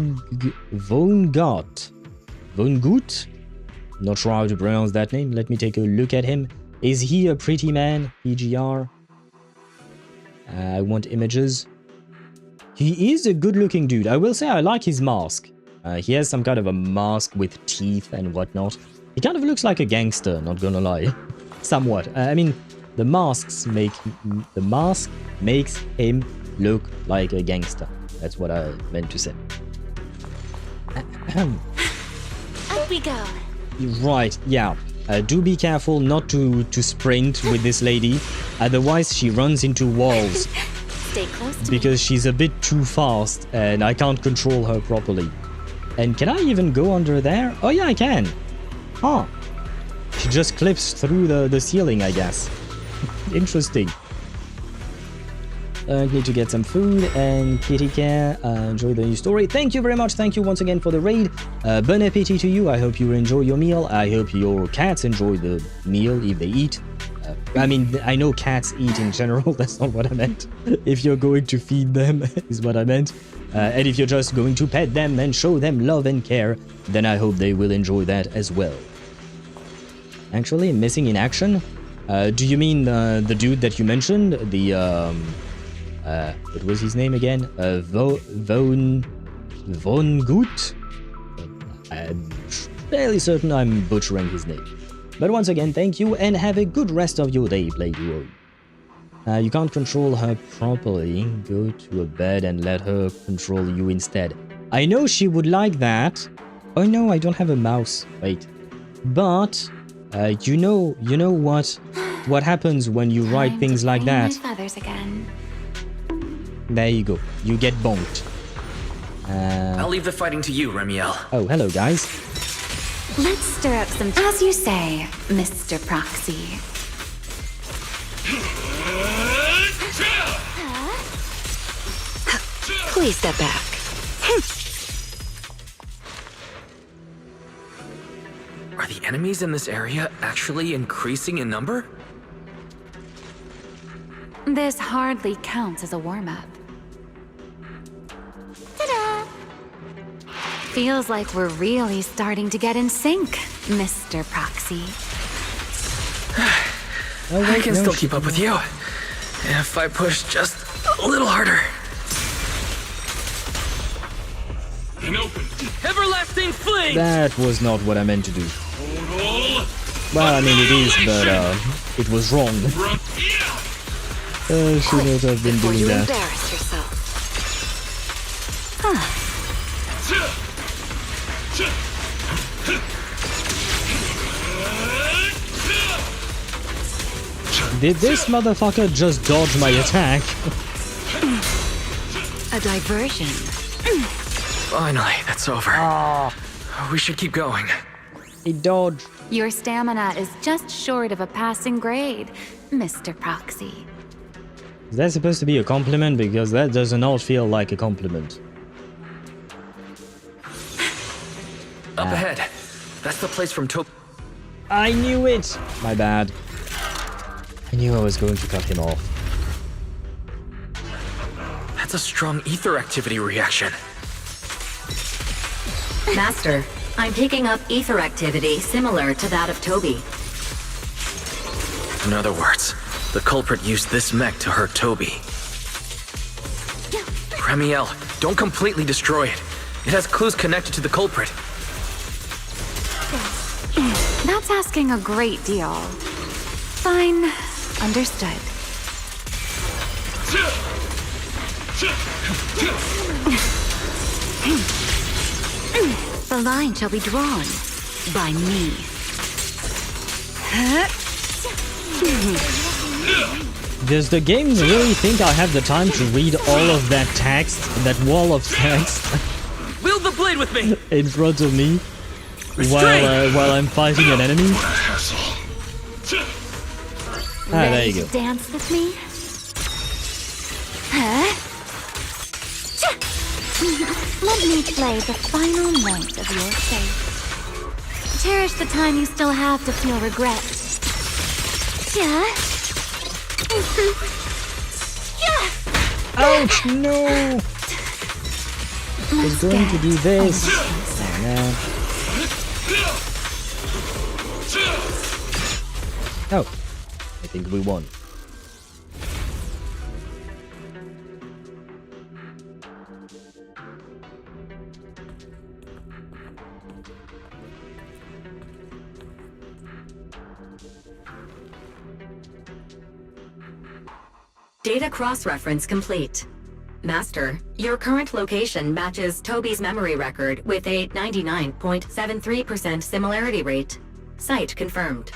Speaker 1: Not sure how to pronounce that name. Let me take a look at him. Is he a pretty man? PGR. I want images. He is a good-looking dude. I will say I like his mask. He has some kind of a mask with teeth and whatnot. He kind of looks like a gangster, not gonna lie. Somewhat. I mean, the mask makes him look like a gangster. That's what I meant to say.
Speaker 7: Up we go.
Speaker 1: Right, yeah. Do be careful not to sprint with this lady, otherwise she runs into walls.
Speaker 7: Stay close to
Speaker 1: because she's a bit too fast and I can't control her properly. And can I even go under there? Oh yeah, I can. Huh. She just clips through the ceiling, I guess. Interesting. I need to get some food and kitty care. Enjoy the new story. Thank you very much. Thank you once again for the raid. Bon appetit to you. I hope you enjoy your meal. I hope your cats enjoy the meal if they eat. I mean, I know cats eat in general. That's not what I meant. If you're going to feed them is what I meant. And if you're just going to pet them and show them love and care, then I hope they will enjoy that as well. Actually, missing in action? Do you mean the dude that you mentioned? The, what was his name again? Vongut? I'm fairly certain I'm butchering his name. But once again, thank you and have a good rest of your day, Playduo. You can't control her properly. Go to a bed and let her control you instead. I know she would like that. Oh no, I don't have a mouse. Wait. But, you know what happens when you write things like that.
Speaker 12: My feathers again.
Speaker 1: There you go. You get bonked.
Speaker 8: I'll leave the fighting to you, Remielle.
Speaker 1: Oh, hello, guys.
Speaker 12: Let's stir up some, as you say, Mr. Proxy.
Speaker 11: Please step back.
Speaker 8: Are the enemies in this area actually increasing in number?
Speaker 12: This hardly counts as a warm-up. Ta-da! Feels like we're really starting to get in sync, Mr. Proxy.
Speaker 8: I can still keep up with you. If I push just a little harder.
Speaker 5: An open.
Speaker 11: Everlasting flame!
Speaker 1: That was not what I meant to do. Well, I mean it is, but it was wrong. Should not have been doing that.
Speaker 7: Embarrass yourself.
Speaker 1: Did this motherfucker just dodge my attack?
Speaker 7: A diversion.
Speaker 8: Finally, that's over. We should keep going.
Speaker 1: He dodged.
Speaker 12: Your stamina is just short of a passing grade, Mr. Proxy.
Speaker 1: Is that supposed to be a compliment? Because that does not feel like a compliment.
Speaker 8: Up ahead. That's the place from
Speaker 1: I knew it! My bad. I knew I was going to cut him off.
Speaker 8: That's a strong ether activity reaction.
Speaker 13: Master, I'm picking up ether activity similar to that of Toby.
Speaker 8: In other words, the culprit used this mech to hurt Toby. Remielle, don't completely destroy it. It has clues connected to the culprit.
Speaker 12: That's asking a great deal. Fine. Understood. The line shall be drawn by me.
Speaker 1: Does the game really think I have the time to read all of that text, that wall of text,
Speaker 11: Wield the blade with me!
Speaker 1: in front of me while I'm fighting an enemy? There you go.
Speaker 12: Dance with me? Let me play the final note of your fate. Cherish the time you still have to feel regret.
Speaker 1: Ouch, no! I was going to do this. Oh, man. Oh, I think we won.
Speaker 13: Data cross-reference complete. Master, your current location matches Toby's memory record with a 99.73% similarity rate. Site confirmed.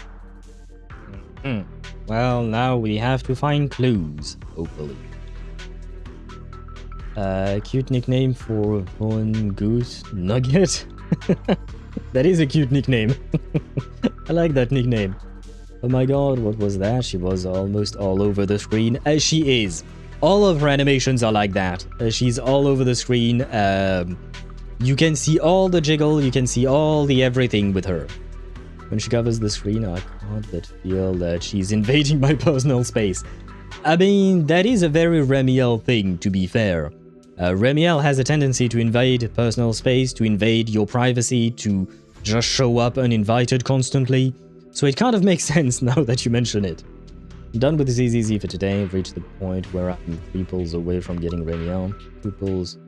Speaker 1: Well, now we have to find clues, hopefully. Cute nickname for one goose nugget. That is a cute nickname. I like that nickname. Oh my god, what was that? She was almost all over the screen, as she is. All of her animations are like that. She's all over the screen. You can see all the jiggle, you can see all the everything with her. When she covers the screen, I can't but feel that she's invading my personal space. I mean, that is a very Remielle thing, to be fair. Remielle has a tendency to invade personal space, to invade your privacy, to just show up uninvited constantly. So it kind of makes sense now that you mention it. I'm done with the ZZZ for today. I've reached the point where I'm 3 pulls away from getting Remielle. 2 pulls.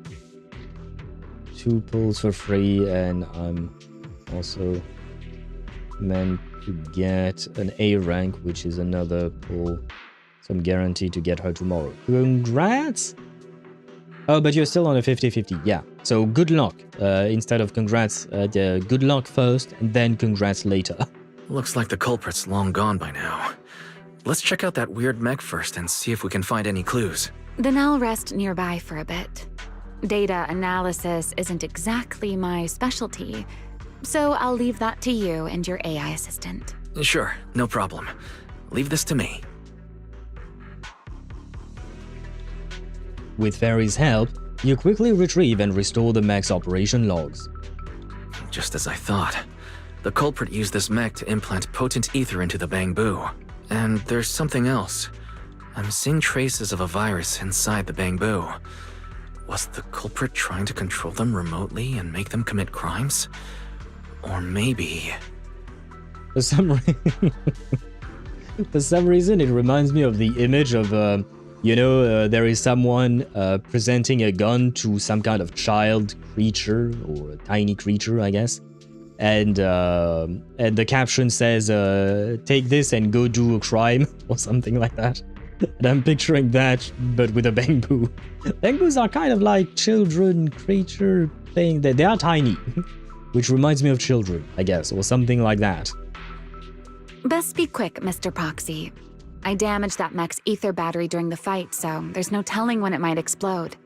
Speaker 1: 2 pulls for free, and I'm also meant to get an A rank, which is another pull. So I'm guaranteed to get her tomorrow. Congrats! Oh, but you're still on a 50-50, yeah. So good luck. Instead of congrats, good luck first, and then congrats later.
Speaker 8: Looks like the culprit's long gone by now. Let's check out that weird mech first and see if we can find any clues.
Speaker 12: Then I'll rest nearby for a bit. Data analysis isn't exactly my specialty, so I'll leave that to you and your AI assistant.
Speaker 8: Sure, no problem. Leave this to me.
Speaker 1: With Fairy's help, you quickly retrieve and restore the mech's operation logs.
Speaker 8: Just as I thought. The culprit used this mech to implant potent ether into the bamboo. And there's something else. I'm seeing traces of a virus inside the bamboo. Was the culprit trying to control them remotely and make them commit crimes? Or maybe...
Speaker 1: For some reason, it reminds me of the image of, there is someone presenting a gun to some kind of child creature, or a tiny creature, I guess. And the caption says, take this and go do a crime, or something like that. And I'm picturing that, but with a bamboo. Bamboos are kind of like children creature thing. They are tiny, which reminds me of children, I guess, or something like that.
Speaker 12: Best be quick, Mr. Proxy. I damaged that mech's ether battery during the fight, so there's no telling when it might explode.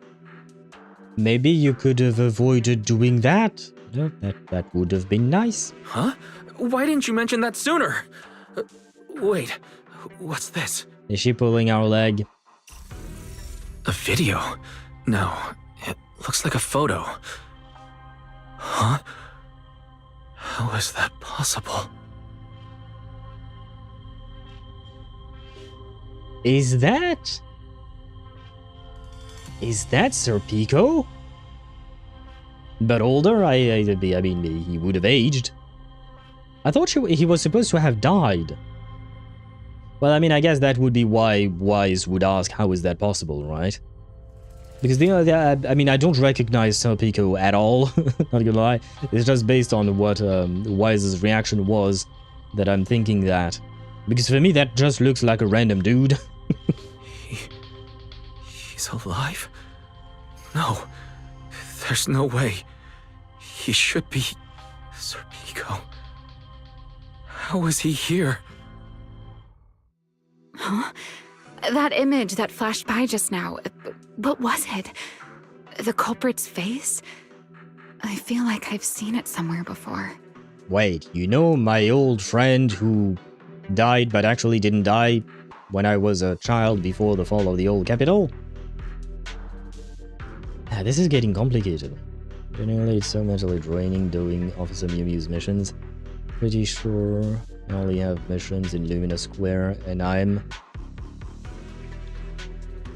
Speaker 1: Maybe you could have avoided doing that. That would have been nice.
Speaker 8: Huh? Why didn't you mention that sooner? Wait, what's this?
Speaker 1: Is she pulling our leg?
Speaker 8: A video? No, it looks like a photo. Huh? How is that possible?
Speaker 1: Is that Sir Pico? But older, I mean, he would have aged. I thought he was supposed to have died. Well, I mean, I guess that would be why Wise would ask, how is that possible, right? Because, I mean, I don't recognize Sir Pico at all, not gonna lie. It's just based on what Wise's reaction was that I'm thinking that. Because for me, that just looks like a random dude.
Speaker 8: He's alive? No, there's no way. He should be Sir Pico. How is he here?
Speaker 12: Huh? That image that flashed by just now, what was it? The culprit's face? I feel like I've seen it somewhere before.
Speaker 1: Wait, you know my old friend who died but actually didn't die when I was a child before the fall of the old capital? This is getting complicated. Generally, it's so mentally draining doing Officer Mew Mew's missions. Pretty sure I only have missions in Luminous Square, and I'm...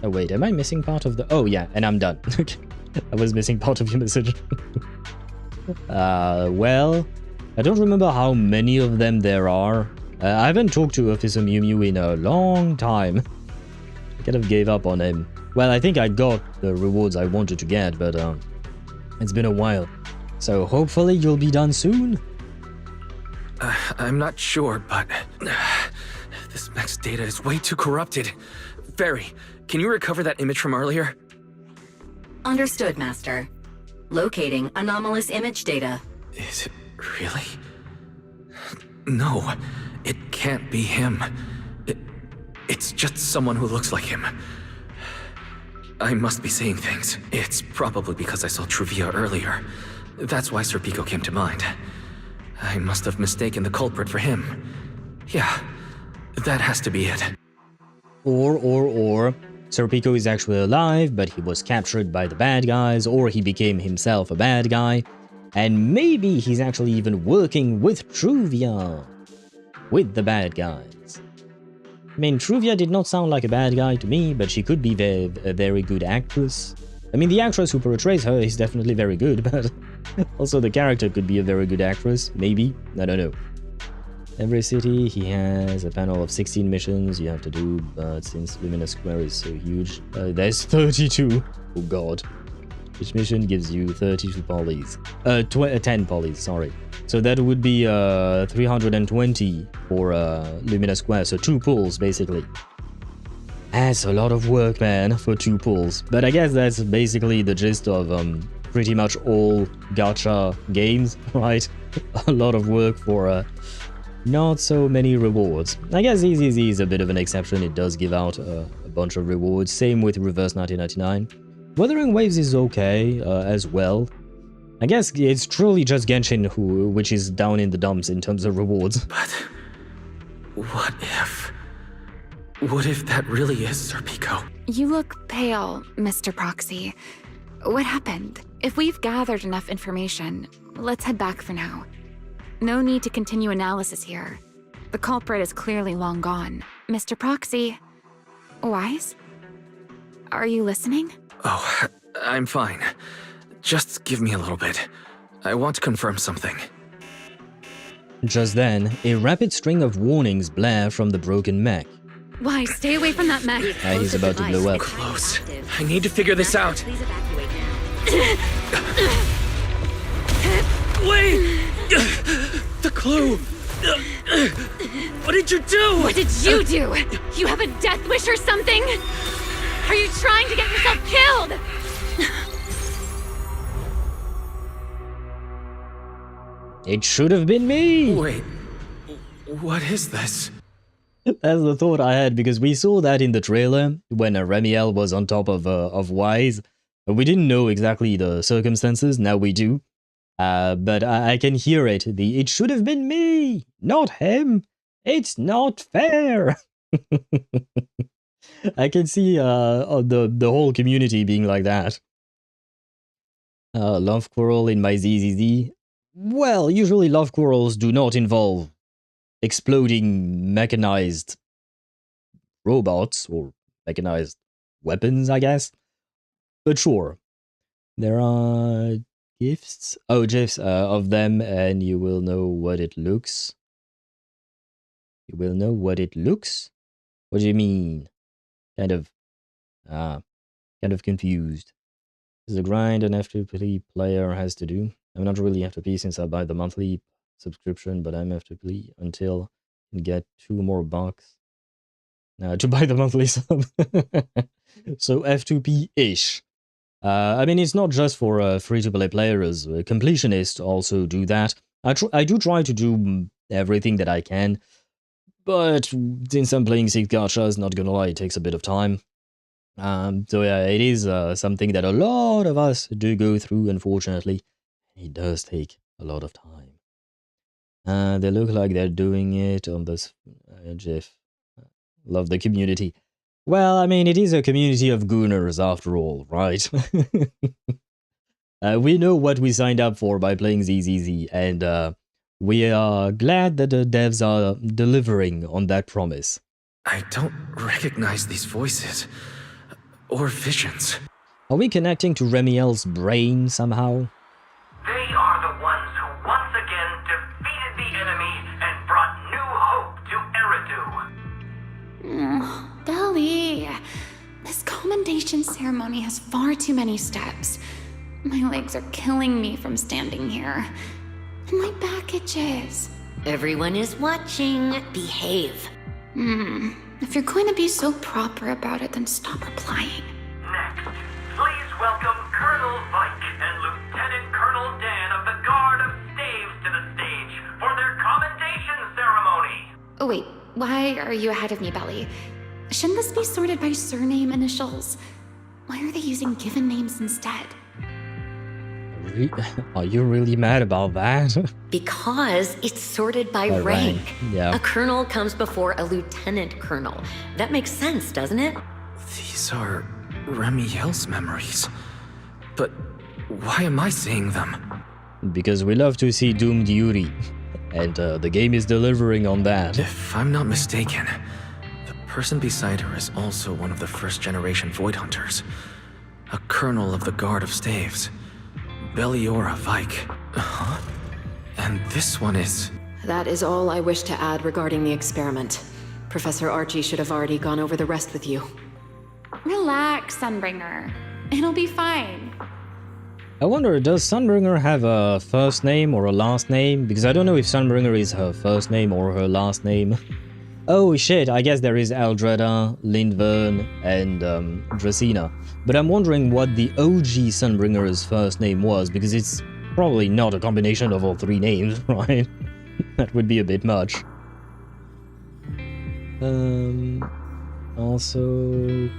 Speaker 1: Oh wait, am I missing part of the... Oh yeah, and I'm done. I was missing part of your message. Well, I don't remember how many of them there are. I haven't talked to Officer Mew Mew in a long time. I kind of gave up on him. Well, I think I got the rewards I wanted to get, but it's been a while. So hopefully you'll be done soon?
Speaker 8: I'm not sure, but this mech's data is way too corrupted. Fairy, can you recover that image from earlier?
Speaker 13: Understood, Master. Locating anomalous image data.
Speaker 8: Is it really? No, it can't be him. It's just someone who looks like him. I must be seeing things. It's probably because I saw Truvia earlier. That's why Sir Pico came to mind. I must have mistaken the culprit for him. Yeah, that has to be it.
Speaker 1: Or, Sir Pico is actually alive, but he was captured by the bad guys, or he became himself a bad guy. And maybe he's actually even working with Truvia. With the bad guys. I mean, Truvia did not sound like a bad guy to me, but she could be a very good actress. I mean, the actress who portrays her is definitely very good, but also the character could be a very good actress, maybe, I don't know. Every city, he has a panel of 16 missions you have to do, but since Luminous Square is so huge, there's 32. Oh god. Each mission gives you 32 polys. 10 polys, sorry. So that would be 320 for Luminous Square, so 2 pulls basically. That's a lot of work, man, for 2 pulls. But I guess that's basically the gist of pretty much all gacha games, right? A lot of work for not so many rewards. I guess ZZZ is a bit of an exception, it does give out a bunch of rewards. Same with Reverse 1999. Wuthering Waves is okay as well. I guess it's truly just Genshin which is down in the dumps in terms of rewards.
Speaker 8: But what if... What if that really is Sir Pico?
Speaker 12: You look pale, Mr. Proxy. What happened? If we've gathered enough information, let's head back for now. No need to continue analysis here. The culprit is clearly long gone. Mr. Proxy... Wise? Are you listening?
Speaker 8: Oh, I'm fine. Just give me a little bit. I want to confirm something.
Speaker 1: Just then, a rapid string of warnings blare from the broken mech.
Speaker 12: Wise, stay away from that mech.
Speaker 1: He's about to blow up.
Speaker 8: Close. I need to figure this out. Wait! The clue! What did you do?
Speaker 12: What did you do? You have a death wish or something? Are you trying to get yourself killed?
Speaker 1: It should have been me!
Speaker 8: Wait, what is this?
Speaker 1: That's the thought I had, because we saw that in the trailer, when Remielle was on top of Wise. We didn't know exactly the circumstances, now we do. But I can hear it, it should have been me, not him. It's not fair. I can see the whole community being like that. Love quarrel in my ZZZ. Well, usually love quarrels do not involve exploding mechanized robots or mechanized weapons, I guess. But sure, there are gifts. Oh, gifs of them, and you will know what it looks. You will know what it looks? What do you mean? Kind of confused. This is a grind an FTP player has to do. I'm not really FTP since I buy the monthly subscription, but I'm FTP until I can get 2 more bucks to buy the monthly sub. So F2P-ish. I mean, it's not just for free-to-play players. Completionists also do that. I do try to do everything that I can, but since I'm playing 6 gachas, not gonna lie, it takes a bit of time. So yeah, it is something that a lot of us do go through, unfortunately. It does take a lot of time. They look like they're doing it on this GIF. Love the community. Well, I mean, it is a community of gooners after all, right? We know what we signed up for by playing ZZZ, and we are glad that the devs are delivering on that promise.
Speaker 8: I don't recognize these voices. Or visions.
Speaker 1: Are we connecting to Remielle's brain somehow?
Speaker 14: They are the ones who once again defeated the enemy and brought new hope to Eridu.
Speaker 12: Belly, this commendation ceremony has far too many steps. My legs are killing me from standing here. And my back itches.
Speaker 13: Everyone is watching. Behave.
Speaker 12: If you're going to be so proper about it, then stop replying.
Speaker 14: Next, please welcome Colonel Vike and Lieutenant Colonel Dan of the Guard of Staves to the stage for their commendation ceremony.
Speaker 12: Oh wait, why are you ahead of me, Belly? Shouldn't this be sorted by surname initials? Why are they using given names instead?
Speaker 1: Are you really mad about that?
Speaker 13: Because it's sorted by rank.
Speaker 1: Yeah.
Speaker 13: A colonel comes before a lieutenant colonel. That makes sense, doesn't it?
Speaker 8: These are Remielle's memories. But why am I seeing them?
Speaker 1: Because we love to see doomed Yuri. And the game is delivering on that.
Speaker 8: If I'm not mistaken, the person beside her is also one of the first-generation Void Hunters. A colonel of the Guard of Staves. Belliora Vike. Huh? And this one is...
Speaker 15: That is all I wish to add regarding the experiment. Professor Archie should have already gone over the rest with you.
Speaker 12: Relax, Sunbringer. It'll be fine.
Speaker 1: I wonder, does Sunbringer have a first name or a last name? Because I don't know if Sunbringer is her first name or her last name. Oh shit, I guess there is Aldreda, Lindvern, and Dracena. But I'm wondering what the OG Sunbringer's first name was, because it's probably not a combination of all 3 names, right? That would be a bit much. Also...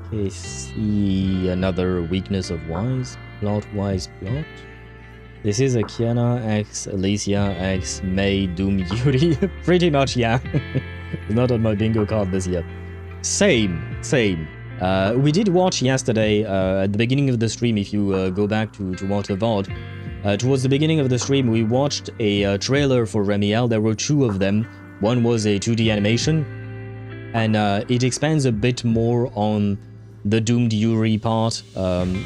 Speaker 1: Okay, see another weakness of Wise. Plot-wise plot. This is a Kiana x Alicia x May Doom Yuri. Pretty much, yeah. It's not on my bingo card this year. Same. We did watch yesterday, at the beginning of the stream, if you go back to watch the VOD, towards the beginning of the stream, we watched a trailer for Remielle. There were two of them. One was a 2D animation, and it expands a bit more on the Doomed Yuri part,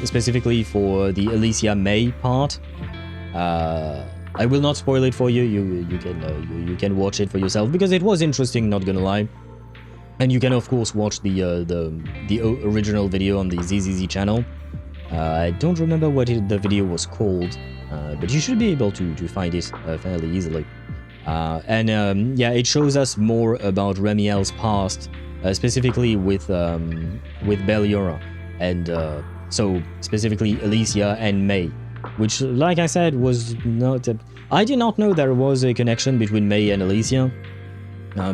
Speaker 1: specifically for the Alicia May part. I will not spoil it for you. You can watch it for yourself because it was interesting, not gonna lie. And you can of course watch the original video on the ZZZ channel. I don't remember what the video was called, but you should be able to find it fairly easily. Yeah, it shows us more about Remielle's past, specifically with Beliora, and so specifically Alicia and May, which, like I said, was not. I did not know there was a connection between May and Alicia,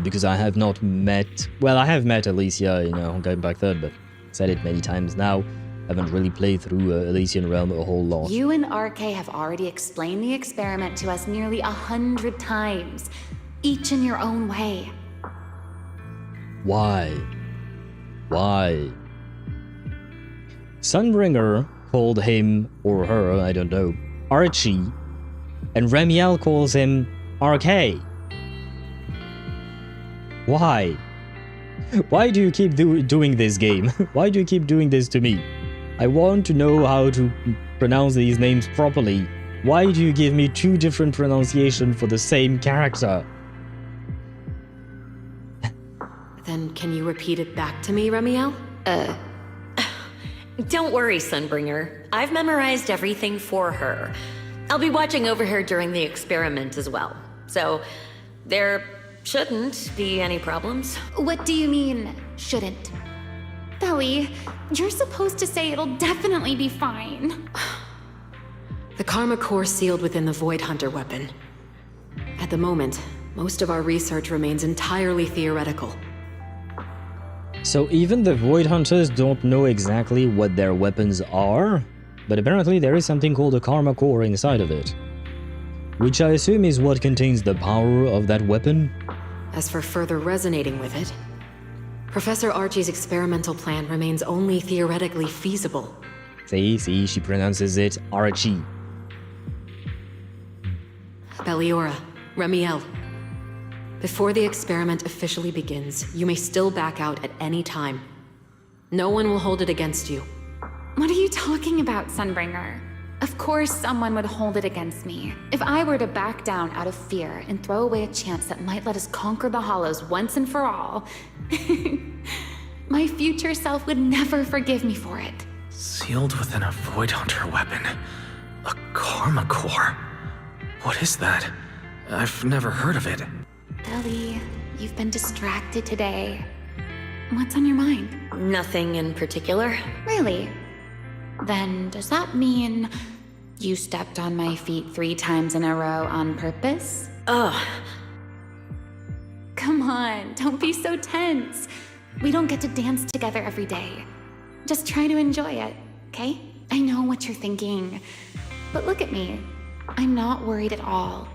Speaker 1: because I have not met. Well, I have met Alicia in Honkai Impact 3rd, but said it many times now. Haven't really played through Elysian Realm a whole lot.
Speaker 12: You and RK have already explained the experiment to us nearly 100 times, each in your own way.
Speaker 1: Why? Why? Sunbringer called him, or her, I don't know, Archie, and Remielle calls him RK. Why? Why do you keep doing this game? Why do you keep doing this to me? I want to know how to pronounce these names properly. Why do you give me two different pronunciations for the same character?
Speaker 15: Then can you repeat it back to me, Remielle?
Speaker 13: Don't worry, Sunbringer. I've memorized everything for her. I'll be watching over her during the experiment as well. So, there shouldn't be any problems.
Speaker 12: What do you mean, shouldn't? Belly, you're supposed to say it'll definitely be fine.
Speaker 15: The Karma Core sealed within the Void Hunter weapon. At the moment, most of our research remains entirely theoretical.
Speaker 1: So even the Void Hunters don't know exactly what their weapons are, but apparently there is something called a Karma Core inside of it. Which I assume is what contains the power of that weapon.
Speaker 15: As for further resonating with it, Professor Archie's experimental plan remains only theoretically feasible.
Speaker 1: See, she pronounces it Archie.
Speaker 15: Beliora, Remielle. Before the experiment officially begins, you may still back out at any time. No one will hold it against you.
Speaker 12: What are you talking about, Sunbringer? Of course someone would hold it against me. If I were to back down out of fear and throw away a chance that might let us conquer the Hollows once and for all, my future self would never forgive me for it.
Speaker 8: Sealed within a Void Hunter weapon. A Karma Core. What is that? I've never heard of it.
Speaker 12: Belly, you've been distracted today. What's on your mind?
Speaker 13: Nothing in particular.
Speaker 12: Really? Then does that mean you stepped on my feet 3 times in a row on purpose?
Speaker 13: Ugh.
Speaker 12: Come on, don't be so tense. We don't get to dance together every day. Just try to enjoy it, okay? I know what you're thinking, but look at me. I'm not worried at all.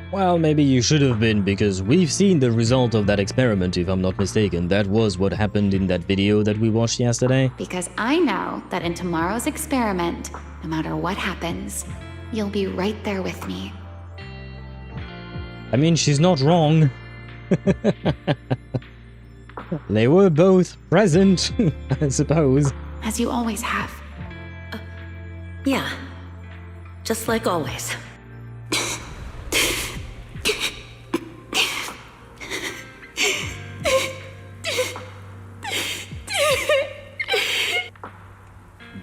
Speaker 1: Well, maybe you should have been, because we've seen the result of that experiment, if I'm not mistaken. That was what happened in that video that we watched yesterday.
Speaker 12: Because I know that in tomorrow's experiment, no matter what happens, you'll be right there with me.
Speaker 1: I mean, she's not wrong. They were both present, I suppose.
Speaker 12: As you always have.
Speaker 13: Yeah. Just like always.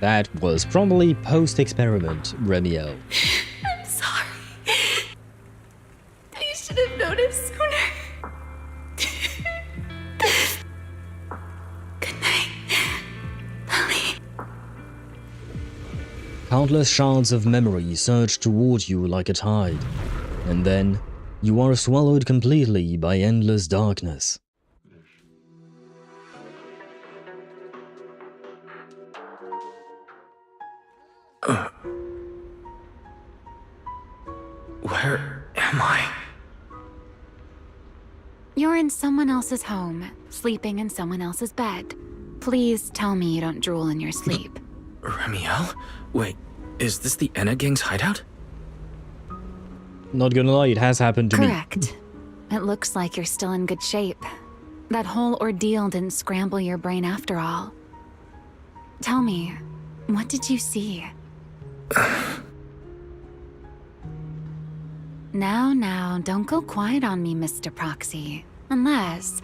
Speaker 1: That was probably post-experiment, Remielle.
Speaker 12: I'm sorry. I should have noticed sooner. Good night, Belly.
Speaker 1: Countless shards of memory surge toward you like a tide, and then you are swallowed completely by endless darkness.
Speaker 8: Where am I?
Speaker 12: You're in someone else's home, sleeping in someone else's bed. Please tell me you don't drool in your sleep.
Speaker 8: Remielle? Wait, is this the Enna Gang's hideout?
Speaker 1: not gonna lie, it has happened to me.
Speaker 12: Correct. It looks like you're still in good shape. That whole ordeal didn't scramble your brain after all. Tell me, what did you see? Now, don't go quiet on me, Mr. Proxy. Unless,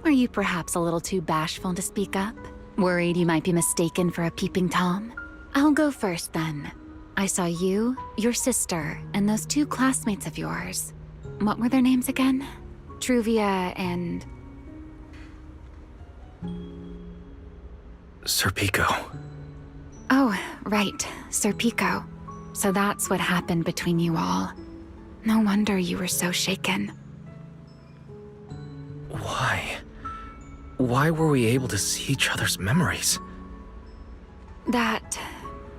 Speaker 12: are you perhaps a little too bashful to speak up? Worried you might be mistaken for a peeping Tom? I'll go first then. I saw you, your sister, and those 2 classmates of yours. What were their names again? Truvia and...
Speaker 8: Serpico.
Speaker 12: Oh, right, Serpico. So that's what happened between you all. No wonder you were so shaken.
Speaker 8: Why? Why were we able to see each other's memories?
Speaker 12: That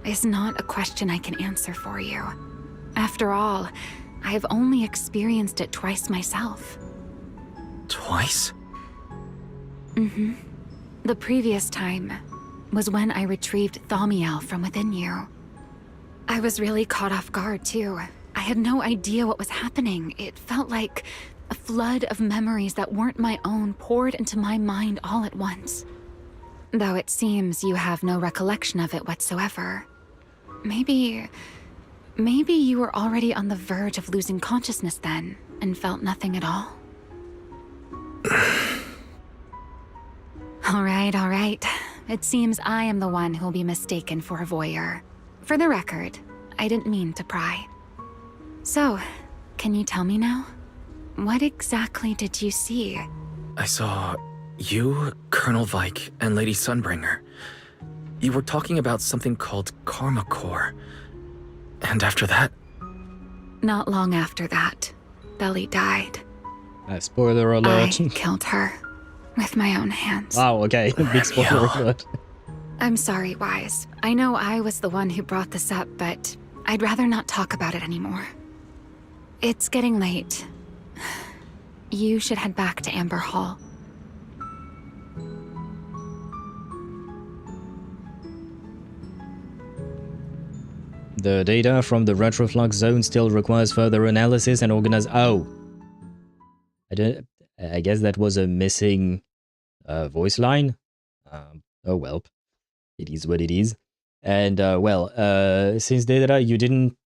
Speaker 12: is not a question I can answer for you. After all, I have only experienced it twice myself.
Speaker 8: Twice?
Speaker 12: Mm-hmm. The previous time was when I retrieved Thaumiel from within you. I was really caught off guard, too. I had no idea what was happening. It felt like a flood of memories that weren't my own poured into my mind all at once. Though it seems you have no recollection of it whatsoever. Maybe you were already on the verge of losing consciousness then, and felt nothing at all? All right. It seems I am the one who'll be mistaken for a voyeur. For the record, I didn't mean to pry. So, can you tell me now? What exactly did you see?
Speaker 8: I saw you, Colonel Vike, and Lady Sunbringer. You were talking about something called Karma Core. And after that?
Speaker 12: Not long after that, Belly died.
Speaker 1: Spoiler alert.
Speaker 12: I killed her. With my own hands.
Speaker 1: Wow, okay. Big spoiler alert.
Speaker 12: I'm sorry, Wise. I know I was the one who brought this up, but I'd rather not talk about it anymore. It's getting late. You should head back to Amber Hall.
Speaker 1: The data from the retroflux zone still requires further analysis and Oh. I guess that was a missing voice line. Oh well. It is what it is. And since data you didn't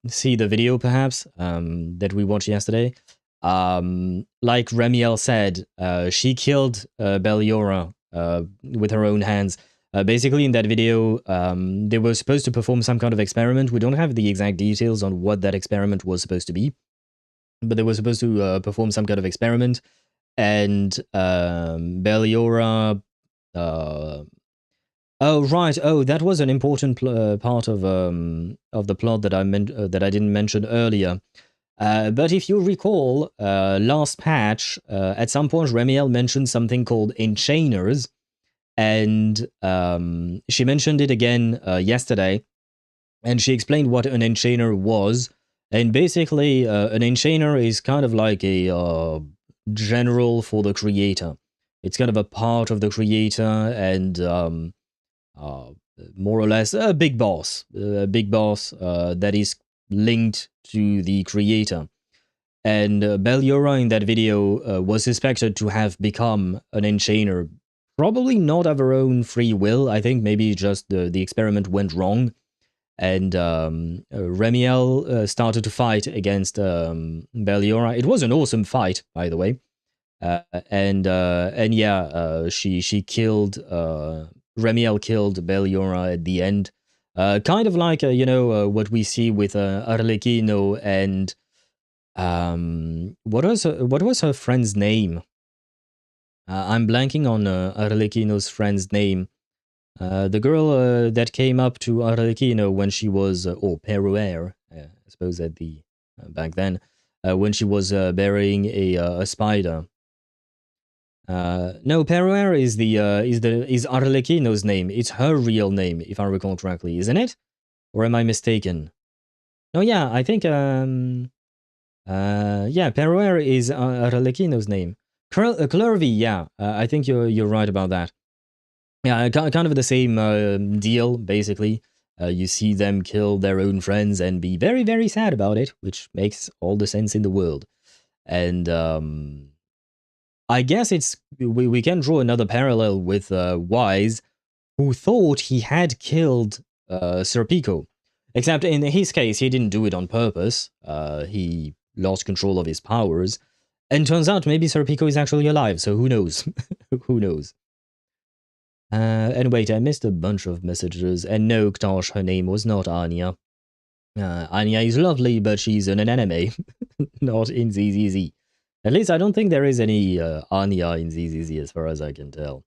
Speaker 1: see the video perhaps that we watched yesterday, like Remielle said, she killed Beliora with her own hands. Basically, in that video, they were supposed to perform some kind of experiment. We don't have the exact details on what that experiment was supposed to be, but they were supposed to perform some kind of experiment, and Beliora... Oh right! Oh, that was an important part of the plot that I didn't mention earlier. But if you recall, last patch, at some point Remielle mentioned something called enchainers, and she mentioned it again yesterday, and she explained what an enchainer was. And basically, an enchainer is kind of like a general for the creator. It's kind of a part of the creator, and more or less a big boss that is linked to the creator. And Beliora in that video was suspected to have become an enchainer, probably not of her own free will. I think maybe just the experiment went wrong, and Remielle started to fight against Beliora. It was an awesome fight, by the way, and yeah, she killed Remielle killed Beliora at the end, kind of like what we see with Arlecchino and what was her friend's name? I'm blanking on Arlecchino's friend's name. The girl that came up to Arlecchino when she was, or Perouer, I suppose at the back then, when she was burying a spider. No, Perouer is Arlecchino's name. It's her real name, if I recall correctly, isn't it? Or am I mistaken? No, yeah, I think yeah, Perouer is Arlecchino's name. Clervy, yeah, I think you're right about that. Yeah, kind of the same deal, basically. You see them kill their own friends and be very, very sad about it, which makes all the sense in the world. And I guess we can draw another parallel with Wise, who thought he had killed Serpico. Except in his case, he didn't do it on purpose. He lost control of his powers. And turns out maybe Serpico is actually alive, so who knows? Who knows? And wait, I missed a bunch of messages. And no, Ktosh, her name was not Anya. Anya is lovely, but she's an anime, not in ZZZ. At least I don't think there is any Anya in ZZZ as far as I can tell.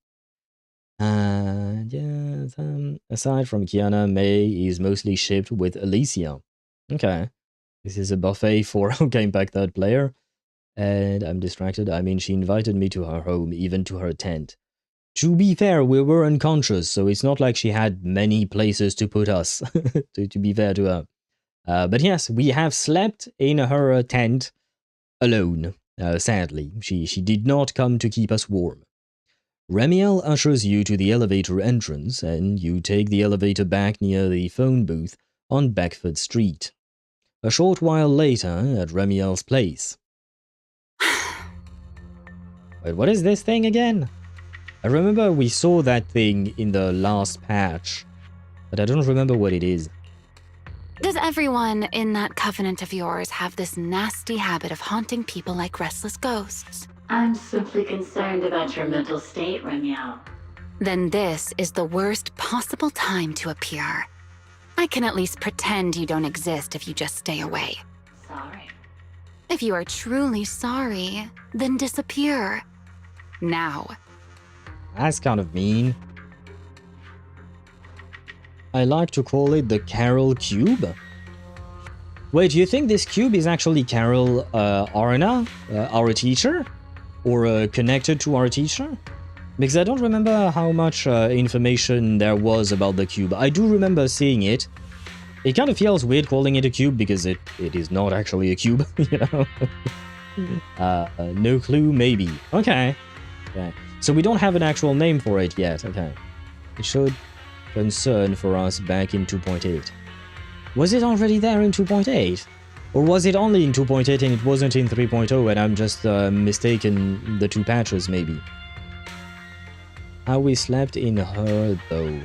Speaker 1: Yes, aside from Kiana, May is mostly shipped with Alicia. Okay. This is a buffet for Game Pack third player. And I'm distracted. I mean, she invited me to her home, even to her tent. To be fair, we were unconscious, so it's not like she had many places to put us, to be fair to her. But yes, we have slept in her tent alone, sadly. She did not come to keep us warm. Remielle ushers you to the elevator entrance, and you take the elevator back near the phone booth on Beckford Street. A short while later, at Remielle's place. Wait, what is this thing again? I remember we saw that thing in the last patch, but I don't remember what it is.
Speaker 12: Does everyone in that covenant of yours have this nasty habit of haunting people like restless ghosts?
Speaker 16: I'm simply concerned about your mental state, Remielle.
Speaker 12: Then this is the worst possible time to appear. I can at least pretend you don't exist if you just stay away.
Speaker 16: Sorry.
Speaker 12: If you are truly sorry, then disappear. Now.
Speaker 1: That's kind of mean. I like to call it the Carol Cube. Wait, do you think this cube is actually Carol Arna, our teacher? Or connected to our teacher? Because I don't remember how much information there was about the cube. I do remember seeing it. It kind of feels weird calling it a cube because it is not actually a cube, you know? No clue, maybe. Okay. Okay. So we don't have an actual name for it yet. Okay. It showed concern for us back in 2.8. Was it already there in 2.8? Or was it only in 2.8 and it wasn't in 3.0 and I'm just mistaken the two patches maybe? How we slept in her though?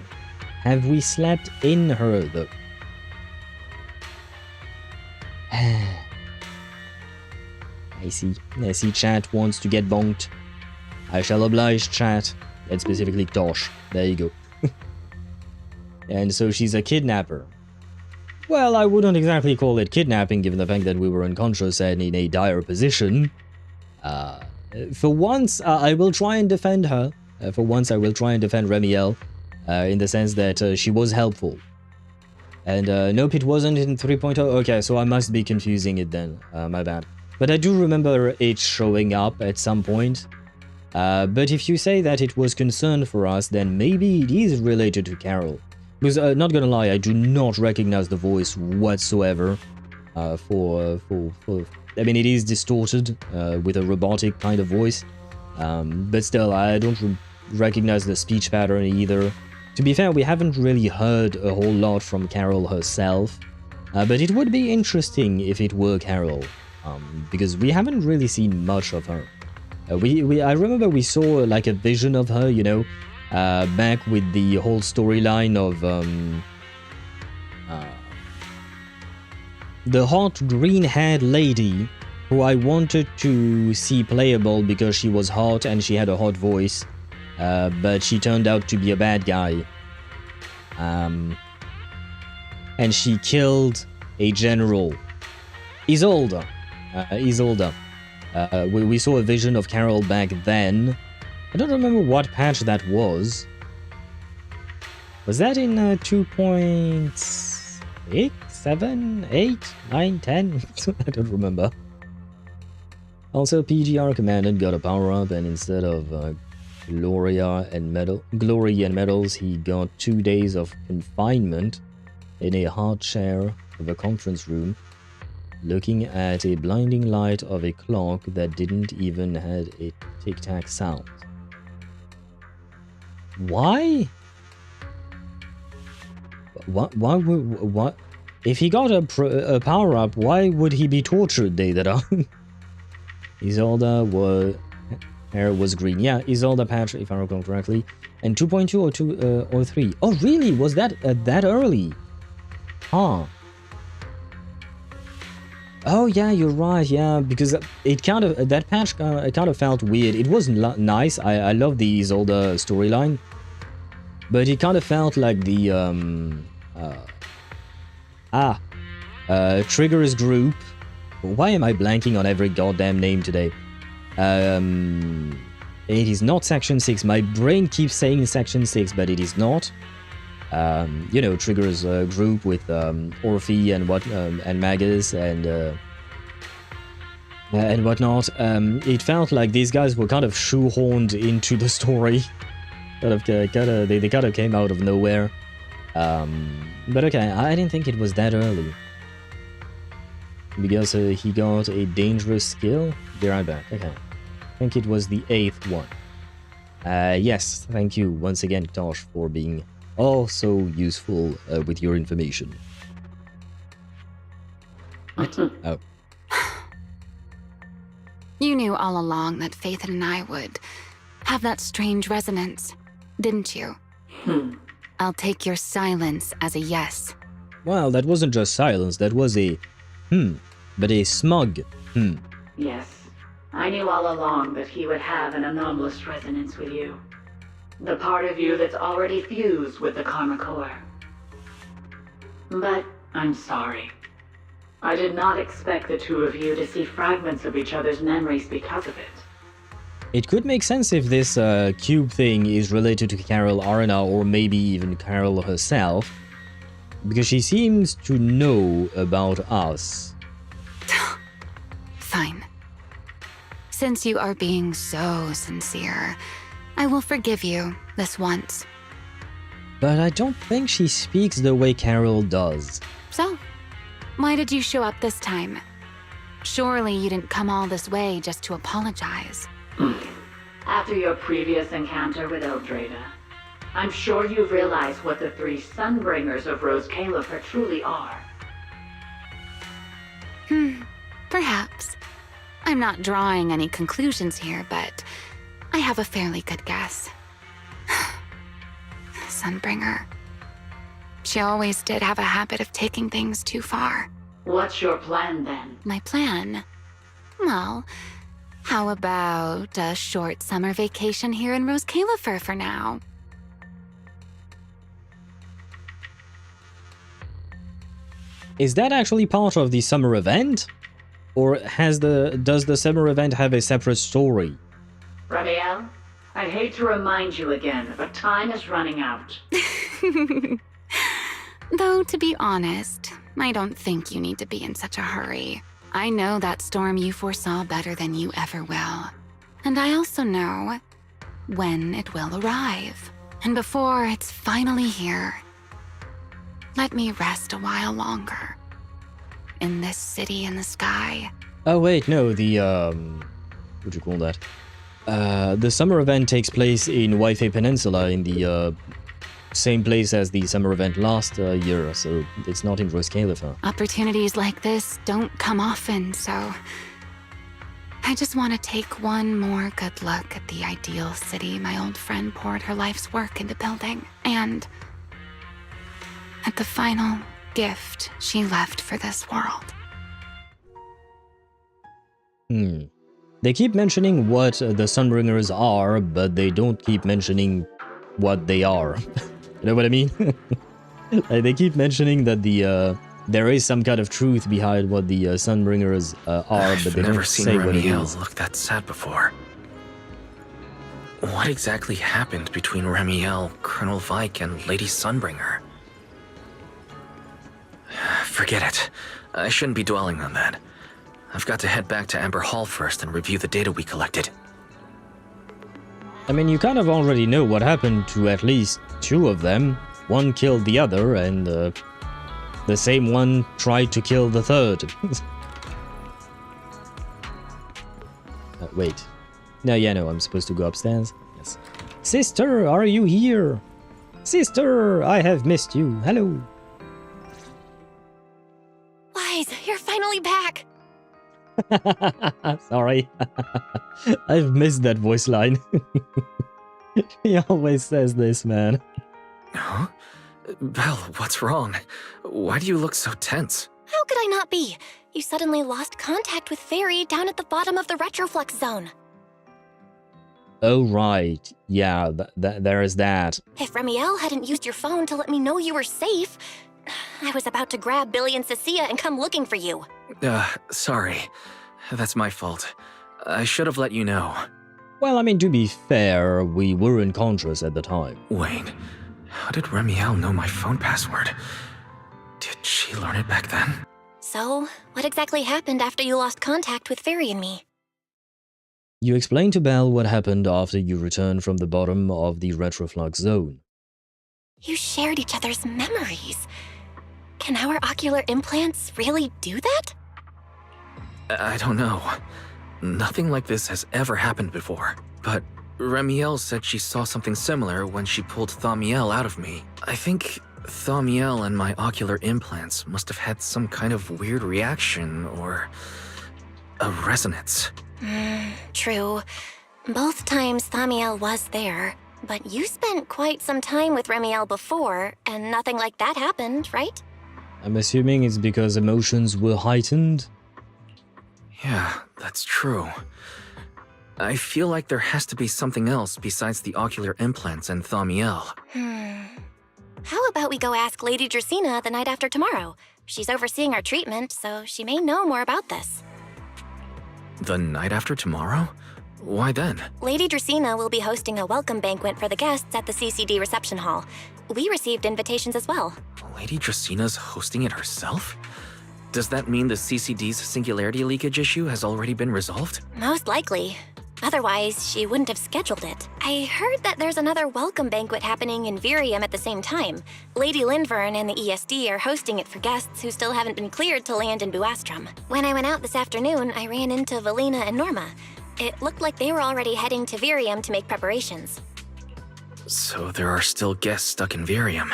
Speaker 1: Have we slept in her though? I see chat wants to get bonked. I shall oblige chat. And specifically Tosh. There you go. And so she's a kidnapper. Well, I wouldn't exactly call it kidnapping given the fact that we were unconscious and in a dire position. For once, I will try and defend her. For once, I will try and defend Remielle. In the sense that she was helpful. And nope, it wasn't in 3.0. Okay, so I must be confusing it then. My bad. But I do remember it showing up at some point. But if you say that it was concern for us, then maybe it is related to Carol. Because, not gonna lie, I do not recognize the voice whatsoever. I mean, it is distorted with a robotic kind of voice. But still, I don't recognize the speech pattern either. To be fair, we haven't really heard a whole lot from Carol herself. But it would be interesting if it were Carol. Because we haven't really seen much of her. I remember we saw like a vision of her, you know, back with the whole storyline of the hot green-haired lady who I wanted to see playable because she was hot and she had a hot voice, but she turned out to be a bad guy. And she killed a general. Isolde. Isolde. We saw a vision of Carol back then. I don't remember what patch that was. Was that in 2.6, 7, 8, 9, 10? I don't remember. Also, PGR Commandant got a power-up, and instead of glory and medals, he got 2 days of confinement in a hard chair of a conference room, looking at a blinding light of a clock that didn't even have a tic-tac sound. Why? Why would... What? If he got a power-up, why would he be tortured, Deidara? Isolde was... hair was green. Yeah, Isolde patch, if I recall correctly. And 2.2 or 2 or 3. Oh, really? Was that that early? Huh. Oh, yeah, you're right. Yeah, because it kind of... that patch it kind of felt weird. It was nice. I love the Isolde storyline. But it kind of felt like the... Triggers group. Why am I blanking on every goddamn name today? It is not Section 6. My brain keeps saying Section 6, but it is not. You know, Triggers group with Orphe and Magus and whatnot. It felt like these guys were kind of shoehorned into the story. They kind of came out of nowhere. But okay, I didn't think it was that early. Because he got a dangerous skill. Be right back. Okay. I think it was the 8th one. Yes, thank you once again, Tosh, for being so useful with your information. What? Oh.
Speaker 12: You knew all along that Phaethon and I would have that strange resonance, didn't you? I'll take your silence as a yes.
Speaker 1: Well, that wasn't just silence, that was a but a smug
Speaker 16: Yes. I knew all along that he would have an anomalous resonance with you. The part of you that's already fused with the Karma Core. But I'm sorry. I did not expect the two of you to see fragments of each other's memories because of it.
Speaker 1: It could make sense if this cube thing is related to Carol Arna or maybe even Carol herself, because she seems to know about us.
Speaker 12: Fine. Since you are being so sincere, I will forgive you this once.
Speaker 1: But I don't think she speaks the way Carol does.
Speaker 12: So, why did you show up this time? Surely you didn't come all this way just to apologize.
Speaker 16: After your previous encounter with Eldrada, I'm sure you've realized what the 3 Sunbringers of Roscaelifer truly are.
Speaker 12: Perhaps. I'm not drawing any conclusions here, but I have a fairly good guess. Sunbringer. She always did have a habit of taking things too far.
Speaker 16: What's your plan then?
Speaker 12: My plan? Well, how about a short summer vacation here in Roscaelifer for now?
Speaker 1: Is that actually part of the summer event? Or does the summer event have a separate story?
Speaker 16: Remielle, I hate to remind you again, but time is running out.
Speaker 12: Though, to be honest, I don't think you need to be in such a hurry. I know that storm you foresaw better than you ever will. And I also know when it will arrive. And before it's finally here, let me rest a while longer. In this city in the sky.
Speaker 1: Oh wait, no, the what do you call that? The summer event takes place in Waifei Peninsula in the same place as the summer event last year, so it's not in Roscaelifer.
Speaker 12: Opportunities like this don't come often, so I just want to take one more good look at the ideal city my old friend poured her life's work into building, and at the final gift she left for this world.
Speaker 1: They keep mentioning what the Sunbringers are, but they don't keep mentioning what they are. You know what I mean? Like, they keep mentioning that there is some kind of truth behind what the Sunbringers are, but they don't say what it is.
Speaker 8: I've never seen Remielle look that sad before. What exactly happened between Remielle, Colonel Vike, and Lady Sunbringer? Forget it. I shouldn't be dwelling on that. I've got to head back to Amber Hall first and review the data we collected.
Speaker 1: I mean, you kind of already know what happened to at least 2 of them. One killed the other, and the same one tried to kill the third. Wait. No, I'm supposed to go upstairs. Yes. Sister, are you here? Sister, I have missed you. Hello.
Speaker 7: Wise, you're finally back!
Speaker 1: Sorry. I've missed that voice line. He always says this, man.
Speaker 8: Huh? Belle, what's wrong? Why do you look so tense?
Speaker 7: How could I not be? You suddenly lost contact with Fairy down at the bottom of the retroflux zone.
Speaker 1: Oh, right. Yeah, there is that.
Speaker 7: If Remielle hadn't used your phone to let me know you were safe, I was about to grab Billy and Cecilia and come looking for you.
Speaker 8: Sorry. That's my fault. I should have let you know.
Speaker 1: Well, I mean, to be fair, we were unconscious at the time.
Speaker 8: Wait, how did Remielle know my phone password? Did she learn it back then?
Speaker 7: So, what exactly happened after you lost contact with Fairy and me?
Speaker 1: You explained to Belle what happened after you returned from the bottom of the retroflux zone.
Speaker 7: You shared each other's memories. Can our ocular implants really do that?
Speaker 8: I don't know. Nothing like this has ever happened before. But Remielle said she saw something similar when she pulled Thaumiel out of me. I think Thaumiel and my ocular implants must have had some kind of weird reaction or a resonance.
Speaker 7: True. Both times Thaumiel was there, but you spent quite some time with Remielle before, and nothing like that happened, right?
Speaker 1: I'm assuming it's because emotions were heightened?
Speaker 8: Yeah, that's true. I feel like there has to be something else besides the ocular implants and Thaumiel.
Speaker 7: How about we go ask Lady Dracena the night after tomorrow? She's overseeing our treatment, so she may know more about this.
Speaker 8: The night after tomorrow? Why then?
Speaker 7: Lady Dracena will be hosting a welcome banquet for the guests at the CCD reception hall. We received invitations as well.
Speaker 8: Lady Dracena's hosting it herself? Does that mean the CCD's singularity leakage issue has already been resolved?
Speaker 7: Most likely. Otherwise, she wouldn't have scheduled it. I heard that there's another welcome banquet happening in Virium at the same time. Lady Lindvern and the ESD are hosting it for guests who still haven't been cleared to land in Buastrom. When I went out this afternoon, I ran into Valina and Norma. It looked like they were already heading to Virium to make preparations.
Speaker 8: So there are still guests stuck in Virium.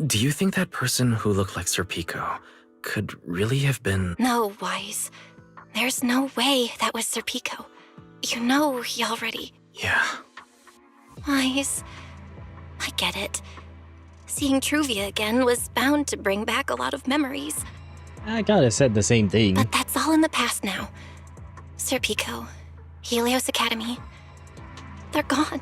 Speaker 8: Do you think that person who looked like Sir Pico could really have been—
Speaker 7: No, Wise. There's no way that was Sir Pico. You know he already—
Speaker 8: Yeah.
Speaker 7: Wise, I get it. Seeing Truvia again was bound to bring back a lot of memories.
Speaker 1: I kinda said the same thing.
Speaker 7: But that's all in the past now. Sir Pico, Helios Academy, they're gone.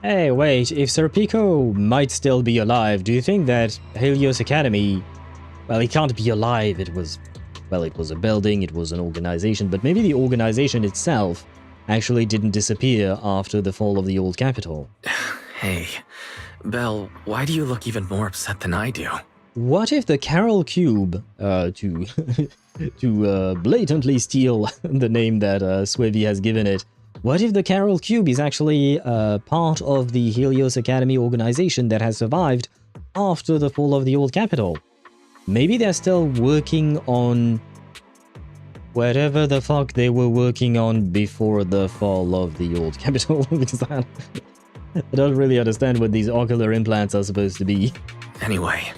Speaker 1: Hey, wait, if Sir Pico might still be alive, do you think that Helios Academy... Well, he can't be alive, it was a building, it was an organization, but maybe the organization itself actually didn't disappear after the fall of the old capital.
Speaker 8: Hey, Belle, why do you look even more upset than I do?
Speaker 1: What if the Carol Cube, to blatantly steal the name that Swivy has given it, what if the Carol Cube is actually part of the Helios Academy organization that has survived after the fall of the old capital? Maybe they're still working on whatever the fuck they were working on before the fall of the old capital, because I don't really understand what these ocular implants are supposed to be.
Speaker 8: Anyway,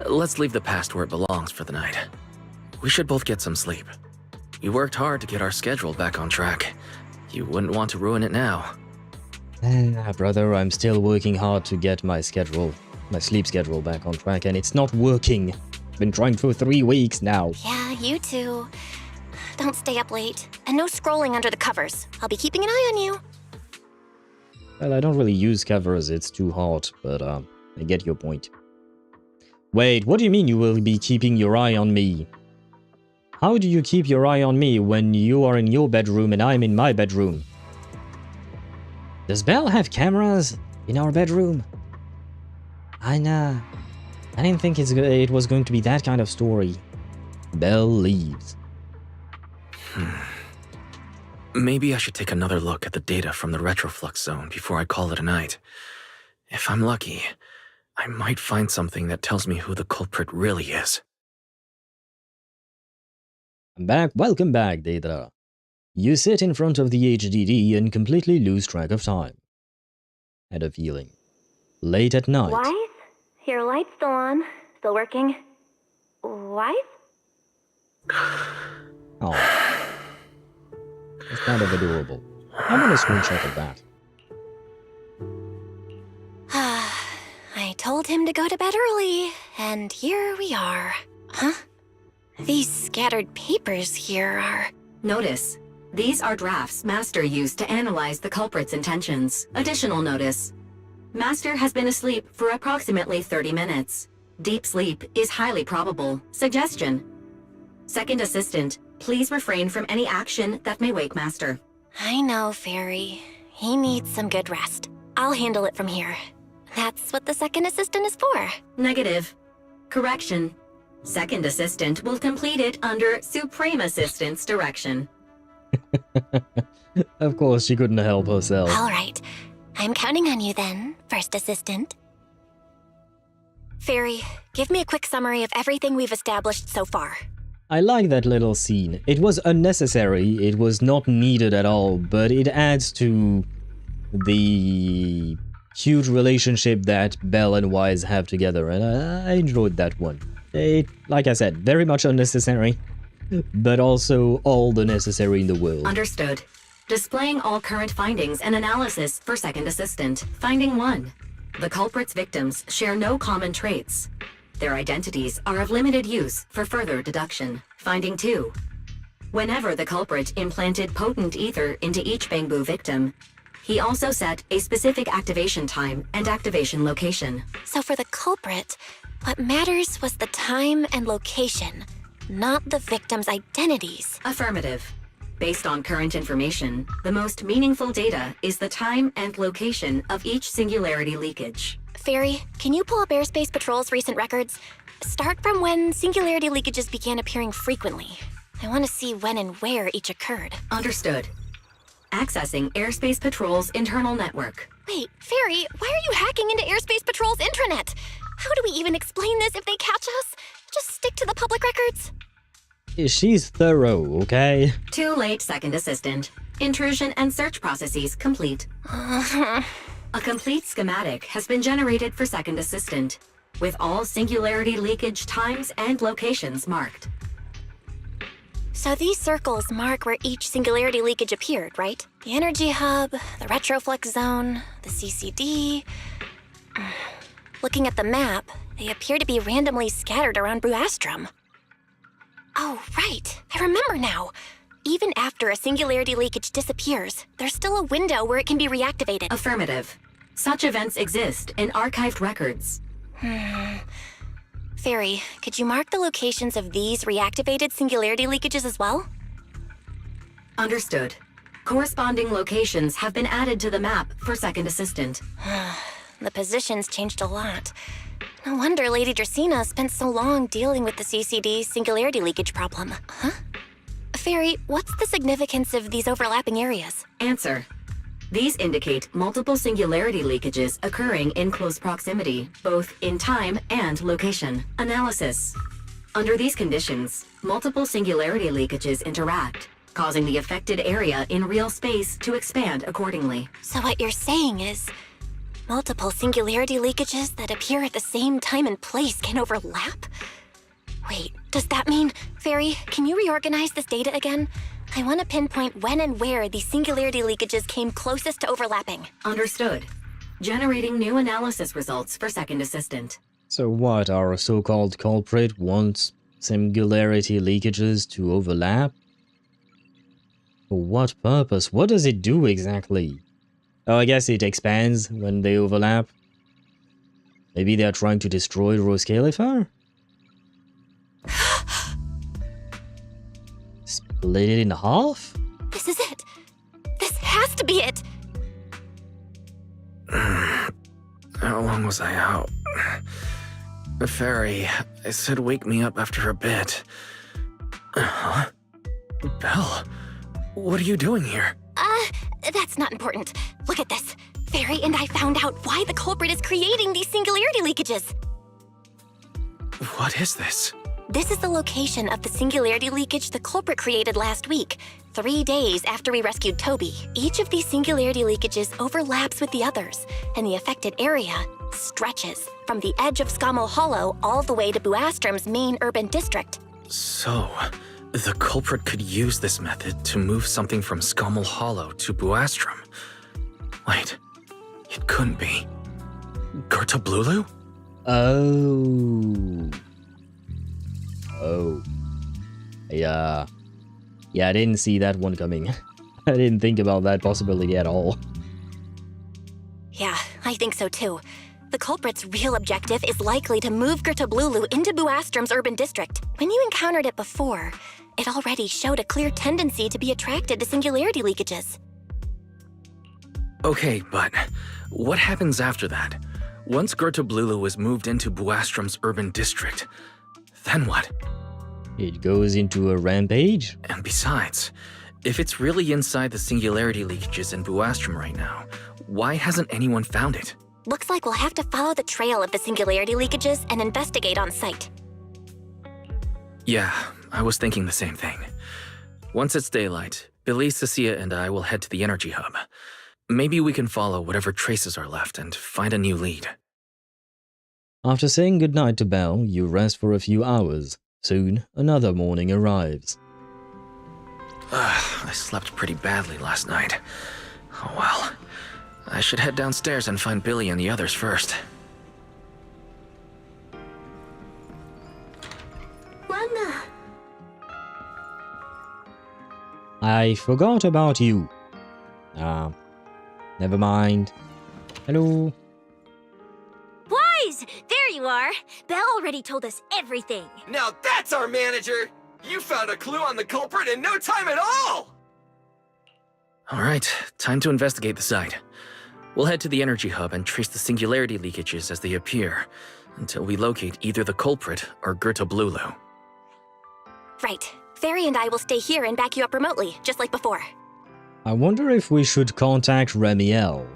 Speaker 8: let's leave the past where it belongs for the night. We should both get some sleep. We worked hard to get our schedule back on track. You wouldn't want to ruin it now.
Speaker 1: Brother, I'm still working hard to get my sleep schedule back on track, and it's not working. Been trying for 3 weeks now.
Speaker 7: Yeah, you too. Don't stay up late. And no scrolling under the covers. I'll be keeping an eye on you.
Speaker 1: Well, I don't really use covers, it's too hot, but I get your point. Wait, what do you mean you will be keeping your eye on me? How do you keep your eye on me when you are in your bedroom and I'm in my bedroom? Does Belle have cameras in our bedroom? I didn't think it was going to be that kind of story. Belle leaves.
Speaker 8: Maybe I should take another look at the data from the retroflux zone before I call it a night. If I'm lucky, I might find something that tells me who the culprit really is.
Speaker 1: I'm back. Welcome back, Daedra. You sit in front of the HDD and completely lose track of time. Had a feeling. Late at night.
Speaker 7: Wise? Your light's still on. Still working. Wise?
Speaker 1: Oh. It's kind of adorable. I want a screenshot of that.
Speaker 7: I told him to go to bed early, and here we are. Huh? These scattered papers here are...
Speaker 13: Notice. These are drafts Master used to analyze the culprit's intentions. Additional notice. Master has been asleep for approximately 30 minutes. Deep sleep is highly probable. Suggestion. Second Assistant, please refrain from any action that may wake Master.
Speaker 7: I know, Fairy. He needs some good rest. I'll handle it from here. That's what the Second Assistant is for.
Speaker 13: Negative. Correction. Second Assistant will complete it under Supreme Assistant's direction.
Speaker 1: Of course, she couldn't help herself.
Speaker 7: All right. I'm counting on you then, First Assistant. Fairy, give me a quick summary of everything we've established so far.
Speaker 1: I like that little scene. It was unnecessary, it was not needed at all, but it adds to the huge relationship that Belle and Wise have together, and I enjoyed that one. It, like I said, very much unnecessary, but also all the necessary in the world.
Speaker 13: Understood. Displaying all current findings and analysis for Second Assistant. Finding 1. The culprit's victims share no common traits. Their identities are of limited use for further deduction. Finding 2. Whenever the culprit implanted potent ether into each Bangbu victim, he also set a specific activation time and activation location.
Speaker 7: So for the culprit, what matters was the time and location, not the victim's identities.
Speaker 13: Affirmative. Based on current information, the most meaningful data is the time and location of each singularity leakage.
Speaker 7: Fairy, can you pull up Airspace Patrol's recent records? Start from when singularity leakages began appearing frequently. I want to see when and where each occurred.
Speaker 13: Understood. Accessing Airspace Patrol's internal network.
Speaker 7: Wait, Fairy, why are you hacking into Airspace Patrol's intranet? How do we even explain this if they catch us? Just stick to the public records?
Speaker 1: She's thorough, okay?
Speaker 13: Too late, Second Assistant. Intrusion and search processes complete. A complete schematic has been generated for Second Assistant, with all singularity leakage times and locations marked.
Speaker 7: So these circles mark where each singularity leakage appeared, right? The energy hub, the retroflex zone, the CCD. Looking at the map, they appear to be randomly scattered around Buastrum. Oh, right. I remember now. Even after a singularity leakage disappears, there's still a window where it can be reactivated.
Speaker 13: Affirmative. Such events exist in archived records.
Speaker 7: Fairy, could you mark the locations of these reactivated singularity leakages as well?
Speaker 13: Understood. Corresponding locations have been added to the map for Second Assistant.
Speaker 7: The positions changed a lot. No wonder Lady Dracaena spent so long dealing with the CCD singularity leakage problem. Huh? Fairy, what's the significance of these overlapping areas?
Speaker 13: Answer. These indicate multiple singularity leakages occurring in close proximity, both in time and location. Analysis. Under these conditions, multiple singularity leakages interact, causing the affected area in real space to expand accordingly.
Speaker 7: So what you're saying is, multiple singularity leakages that appear at the same time and place can overlap? Wait, does that mean... Fairy, can you reorganize this data again? I want to pinpoint when and where these singularity leakages came closest to overlapping.
Speaker 13: Understood. Generating new analysis results for Second Assistant.
Speaker 1: So what, our so-called culprit wants singularity leakages to overlap? For what purpose? What does it do exactly? Oh, I guess it expands when they overlap. Maybe they're trying to destroy Roscaelifer? Split it in half?
Speaker 7: This is it. This has to be it.
Speaker 8: How long was I out? The fairy, I said wake me up after a bit. Huh? Belle, what are you doing here?
Speaker 7: That's not important. Look at this. Fairy and I found out why the culprit is creating these singularity leakages.
Speaker 8: What is this?
Speaker 7: This is the location of the singularity leakage the culprit created last week, 3 days after we rescued Toby. Each of these singularity leakages overlaps with the others, and the affected area stretches from the edge of Skamo Hollow all the way to Buastrum's main urban district.
Speaker 8: So, The culprit could use this method to move something from Scommel Hollow to Buastrum. Wait, it couldn't be. Gertablulu?
Speaker 1: Oh. Yeah, I didn't see that one coming. I didn't think about that possibility at all.
Speaker 7: Yeah, I think so too. The culprit's real objective is likely to move Gertablulu into Buastrum's urban district. When you encountered it before, it already showed a clear tendency to be attracted to singularity leakages.
Speaker 8: Okay, but what happens after that? Once Gertablulu is moved into Buastrum's urban district, then what?
Speaker 1: It goes into a rampage?
Speaker 8: And besides, if it's really inside the singularity leakages in Buastrum right now, why hasn't anyone found it?
Speaker 7: Looks like we'll have to follow the trail of the singularity leakages and investigate on site.
Speaker 8: Yeah, I was thinking the same thing. Once it's daylight, Billy, Cecilia, and I will head to the energy hub. Maybe we can follow whatever traces are left and find a new lead.
Speaker 1: After saying goodnight to Belle, you rest for a few hours. Soon, another morning arrives.
Speaker 8: I slept pretty badly last night. Oh well. I should head downstairs and find Billy and the others first.
Speaker 7: Wanda!
Speaker 1: I forgot about you. Never mind. Hello.
Speaker 7: Wise! There you are! Belle already told us everything.
Speaker 17: Now that's our manager! You found a clue on the culprit in no time at all!
Speaker 8: Alright, time to investigate the site. We'll head to the energy hub and trace the singularity leakages as they appear, until we locate either the culprit or Gertablulu.
Speaker 7: Right. Fairy and I will stay here and back you up remotely, just like before.
Speaker 1: I wonder if we should contact Remielle.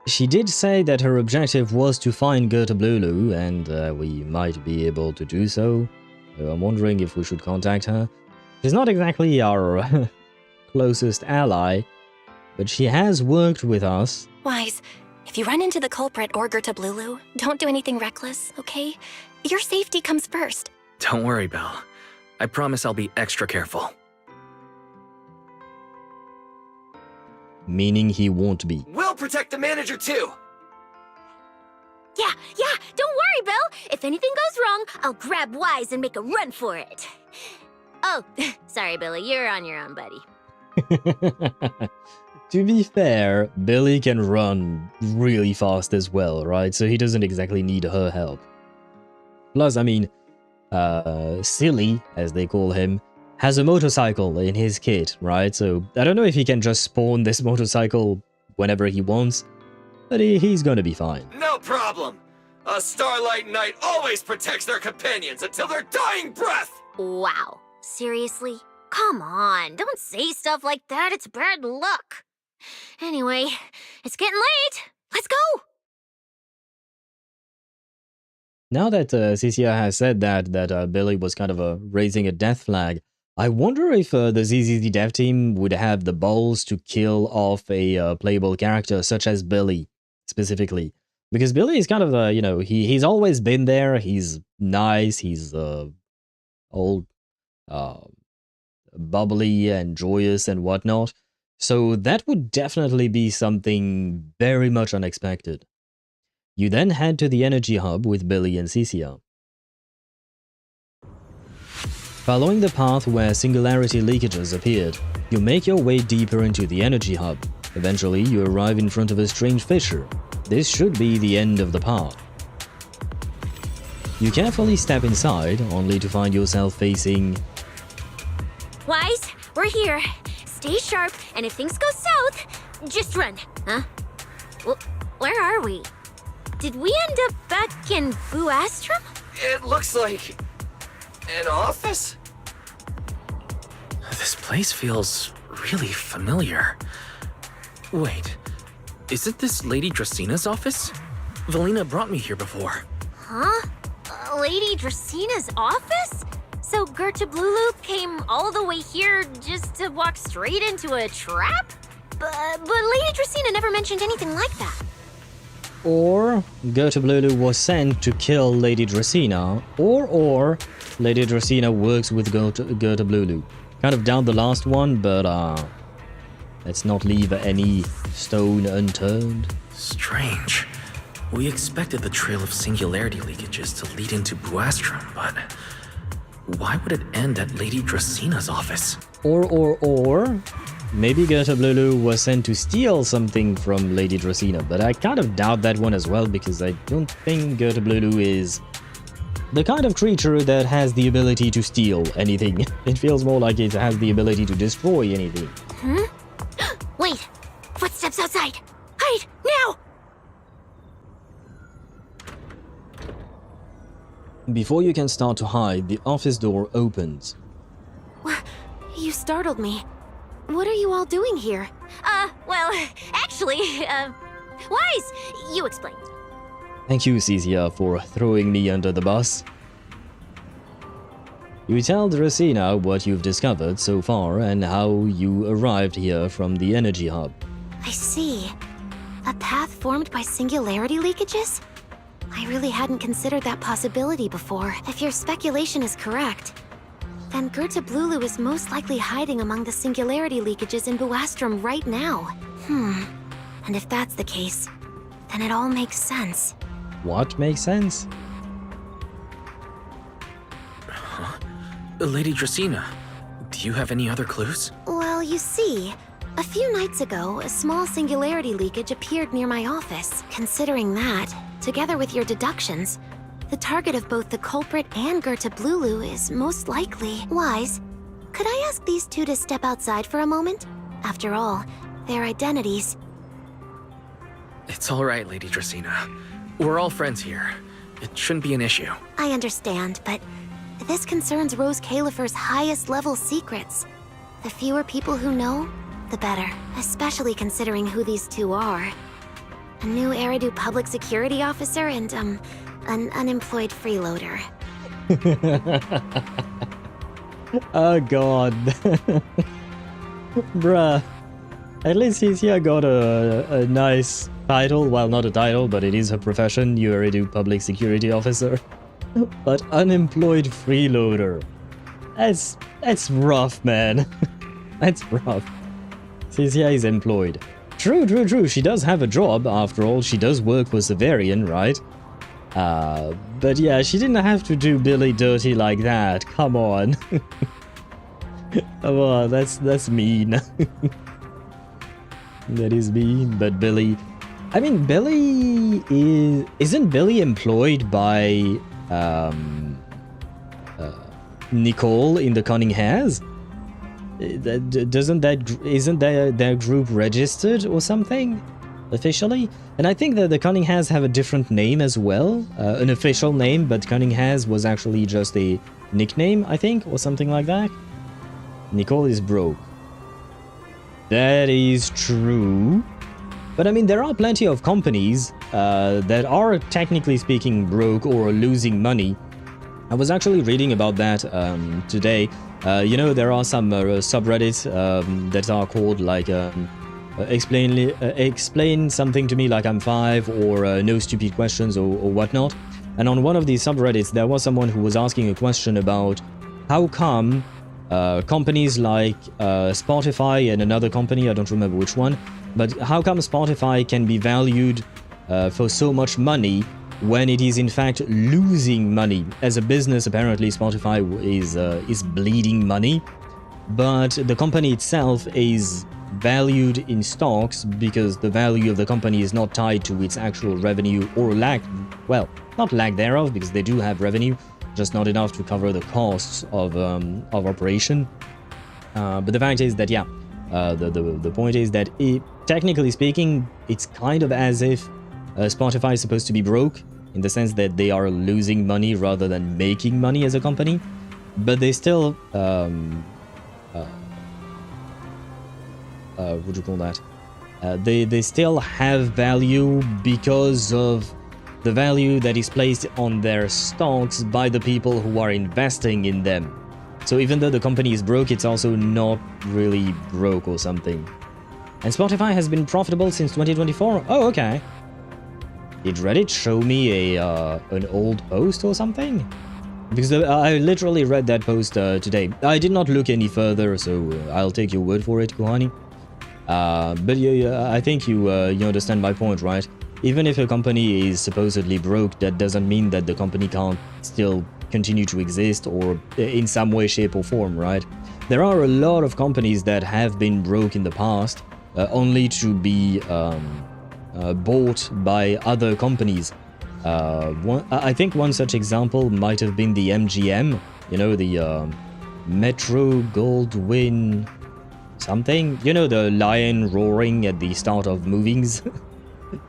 Speaker 1: She did say that her objective was to find Gertablulu, and we might be able to do so. So I'm wondering if we should contact her. She's not exactly our closest ally, but she has worked with us.
Speaker 7: Wise, if you run into the culprit or Gertablulu, don't do anything reckless, okay? Your safety comes first.
Speaker 8: Don't worry, Belle. I promise I'll be extra careful.
Speaker 1: Meaning he won't be.
Speaker 17: We'll protect the manager too!
Speaker 7: Yeah, don't worry, Belle. If anything goes wrong, I'll grab Wise and make a run for it. Oh, sorry, Billy, you're on your own, buddy.
Speaker 1: To be fair, Billy can run really fast as well, right? So he doesn't exactly need her help. Plus, I mean, Silly, as they call him, has a motorcycle in his kit, right? So I don't know if he can just spawn this motorcycle whenever he wants, but he's gonna be fine.
Speaker 17: No problem! A Starlight Knight always protects their companions until their dying breath!
Speaker 7: Wow, seriously? Come on, don't say stuff like that, it's bad luck. Anyway, it's getting late. Let's go!
Speaker 1: Now that Cecilia has said that Billy was kind of raising a death flag, I wonder if the ZZZ dev team would have the balls to kill off a playable character such as Billy, specifically. Because Billy is kind of, you know, he's always been there, he's nice, he's old, bubbly and joyous and whatnot. So that would definitely be something very much unexpected. You then head to the energy hub with Billy and Cecilia. Following the path where singularity leakages appeared, you make your way deeper into the energy hub. Eventually, you arrive in front of a strange fissure. This should be the end of the path. You carefully step inside, only to find yourself facing...
Speaker 7: Wise, we're here. Stay sharp, and if things go south, just run. Huh? Where are we? Did we end up back in Buastrum?
Speaker 17: It looks like... an office?
Speaker 8: This place feels really familiar. Wait, isn't this Lady Dracena's office? Valina brought me here before.
Speaker 7: Huh? Lady Dracena's office? So Gertablulu came all the way here just to walk straight into a trap? But Lady Dracena never mentioned anything like that.
Speaker 1: Or Gerta Blulu was sent to kill Lady Dracaena, or Lady Dracaena works with Gerta Blulu. Kind of doubt the last one, but let's not leave any stone unturned.
Speaker 8: Strange. We expected the trail of singularity leakages to lead into Buastrum, but why would it end at Lady Dracena's office?
Speaker 1: Or maybe Gerta Blulu was sent to steal something from Lady Dracaena, but I kind of doubt that one as well, because I don't think Gerta Blulu is the kind of creature that has the ability to steal anything. It feels more like it has the ability to destroy anything.
Speaker 7: Wait! Footsteps outside! Hide! Now!
Speaker 1: Before you can start to hide, the office door opens.
Speaker 7: You startled me. What are you all doing here? Well, actually, Wise, you explain.
Speaker 1: Thank you, Cecia, for throwing me under the bus. You tell Dracaena what you've discovered so far and how you arrived here from the energy hub.
Speaker 7: I see. A path formed by singularity leakages? I really hadn't considered that possibility before. If your speculation is correct, then Gerta Blulu is most likely hiding among the singularity leakages in Buastrum right now. And if that's the case, then it all makes sense.
Speaker 1: What makes sense?
Speaker 8: Lady Dracaena, do you have any other clues?
Speaker 7: Well, you see, a few nights ago, a small singularity leakage appeared near my office. Considering that, together with your deductions, the target of both the culprit and Gerta Blulu is most likely Wise. Could I ask these two to step outside for a moment? After all, their identities...
Speaker 8: It's all right, Lady Dracaena. We're all friends here. It shouldn't be an issue.
Speaker 7: I understand, but this concerns Roscaelifer's highest level secrets. The fewer people who know, the better. Especially considering who these two are. A new Eridu public security officer and, an unemployed freeloader.
Speaker 1: Oh god. Bruh. At least he's here got a nice title. Well, not a title, but it is her profession. You Eridu public security officer. But unemployed freeloader. That's rough, man. That's rough. Cecia is employed. True. She does have a job, after all. She does work for Severian, right? But yeah, she didn't have to do Billy dirty like that. Come on. Come on, that's mean. That is mean, but Billy... I mean, Billy is... Isn't Billy employed by... Nicole in the Cunning Hares? Isn't their group registered or something officially? And I think that the Cunning Hares have a different name as well, an official name, but Cunning Hares was actually just a nickname, I think, or something like that. Nicole is broke. That is true. But I mean, there are plenty of companies that are technically speaking broke or losing money. I was actually reading about that today. You know, there are some subreddits that are called like explain something to me like I'm 5 or no stupid questions or whatnot. And on one of these subreddits, there was someone who was asking a question about how come companies like Spotify and another company, I don't remember which one, but how come Spotify can be valued for so much money when it is in fact losing money? As a business, apparently Spotify is bleeding money, but the company itself is valued in stocks because the value of the company is not tied to its actual revenue or lack, well, not lack thereof, because they do have revenue, just not enough to cover the costs of operation. But the fact is that, yeah, the point is that technically speaking, it's kind of as if Spotify is supposed to be broke, in the sense that they are losing money rather than making money as a company, but they still, what do you call that? They still have value because of the value that is placed on their stocks by the people who are investing in them. So even though the company is broke, it's also not really broke or something. And Spotify has been profitable since 2024? Oh, okay. Did Reddit show me an old post or something? Because I literally read that post today. I did not look any further, so I'll take your word for it, Kuhani. But yeah, I think you understand my point, right? Even if a company is supposedly broke, that doesn't mean that the company can't still continue to exist or in some way, shape or form, right? There are a lot of companies that have been broke in the past, only to be bought by other companies. I think one such example might have been the MGM, you know, the Metro Goldwyn something, you know, the lion roaring at the start of movies.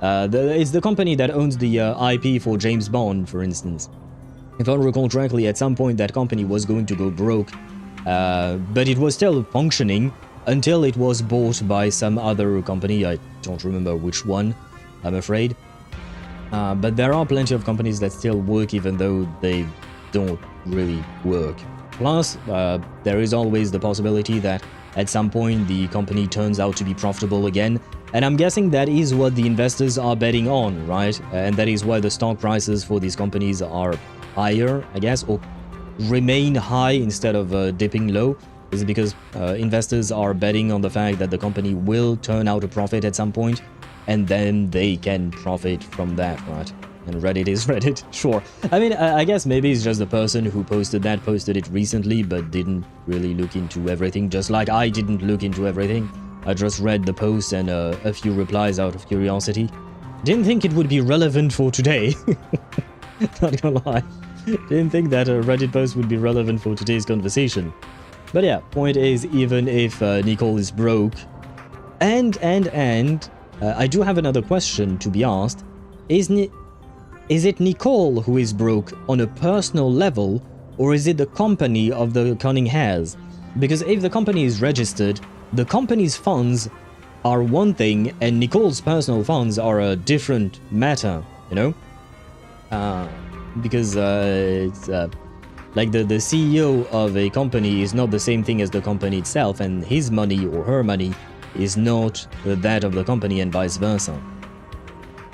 Speaker 1: It's the company that owns the IP for James Bond, for instance. If I recall correctly, at some point that company was going to go broke, but it was still functioning until it was bought by some other company. I don't remember which one, I'm afraid. But there are plenty of companies that still work even though they don't really work. Plus, there is always the possibility that at some point the company turns out to be profitable again, and I'm guessing that is what the investors are betting on, right? And that is why the stock prices for these companies are higher, I guess, or remain high instead of dipping low, is because investors are betting on the fact that the company will turn out a profit at some point, and then they can profit from that, right? And Reddit is Reddit, sure. I mean, I guess maybe it's just the person who posted it recently, but didn't really look into everything, just like I didn't look into everything. I just read the post and a few replies out of curiosity. Didn't think it would be relevant for today. Not gonna lie. Didn't think that a Reddit post would be relevant for today's conversation. But yeah, point is, even if Nicole is broke, and I do have another question to be asked. Is it Nicole who is broke on a personal level, or is it the company of the Cunning Hares? Because if the company is registered, the company's funds are one thing, and Nicole's personal funds are a different matter, you know? Because it's like the CEO of a company is not the same thing as the company itself, and his money or her money is not that of the company, and vice versa.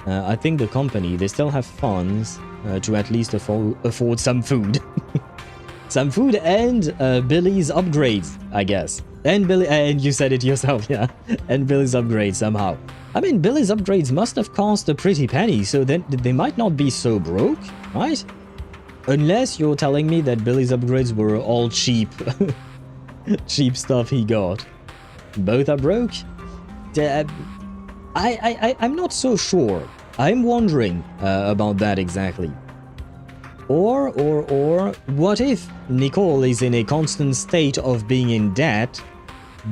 Speaker 1: I think the company, they still have funds to at least afford some food. Some food and Billy's upgrades, I guess. And you said it yourself, yeah. And Billy's upgrades somehow. I mean, Billy's upgrades must have cost a pretty penny, so then they might not be so broke, right? Unless you're telling me that Billy's upgrades were all cheap. Cheap stuff he got. Both are broke? I'm not so sure. I'm wondering about that exactly. Or, what if Nicole is in a constant state of being in debt,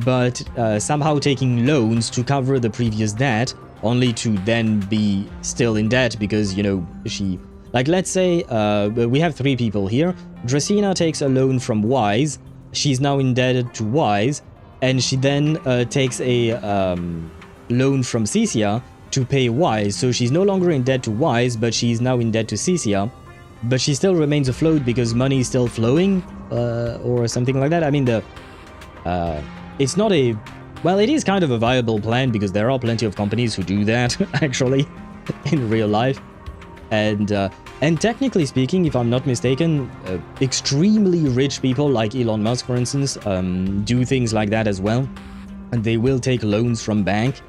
Speaker 1: but somehow taking loans to cover the previous debt, only to then be still in debt because, you know, she... Like, let's say we have three people here. Dracena takes a loan from Wise. She's now indebted to Wise, and she then takes a loan from Cecia to pay Wise. So she's no longer in debt to Wise, but she's now in debt to Cecia. But she still remains afloat because money is still flowing, or something like that. I mean, it's not a... Well, it is kind of a viable plan because there are plenty of companies who do that, actually, in real life. And technically speaking, if I'm not mistaken, extremely rich people like Elon Musk, for instance, do things like that as well. And they will take loans from bank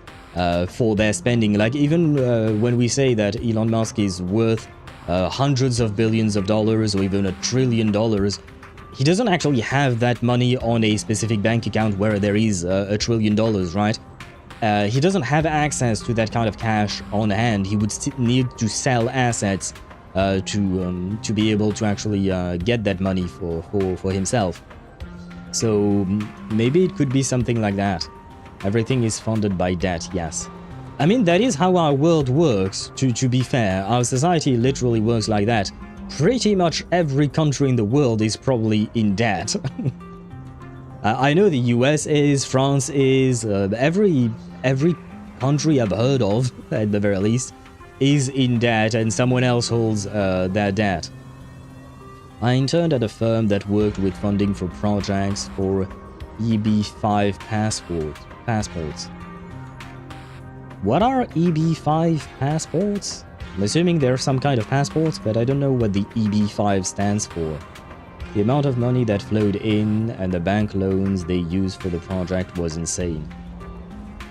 Speaker 1: for their spending. Like, even when we say that Elon Musk is worth hundreds of billions of dollars or even $1 trillion, he doesn't actually have that money on a specific bank account where there is $1 trillion, right? He doesn't have access to that kind of cash on hand. He would need to sell assets to be able to actually get that money for himself. So maybe it could be something like that. Everything is funded by debt, yes. I mean, that is how our world works, to be fair. Our society literally works like that. Pretty much every country in the world is probably in debt. I know the US is, France is, every country I've heard of, at the very least, is in debt and someone else holds their debt. I interned at a firm that worked with funding for projects for EB5 passports. What are EB5 passports? I'm assuming they're some kind of passports, but I don't know what the EB5 stands for. The amount of money that flowed in and the bank loans they used for the project was insane.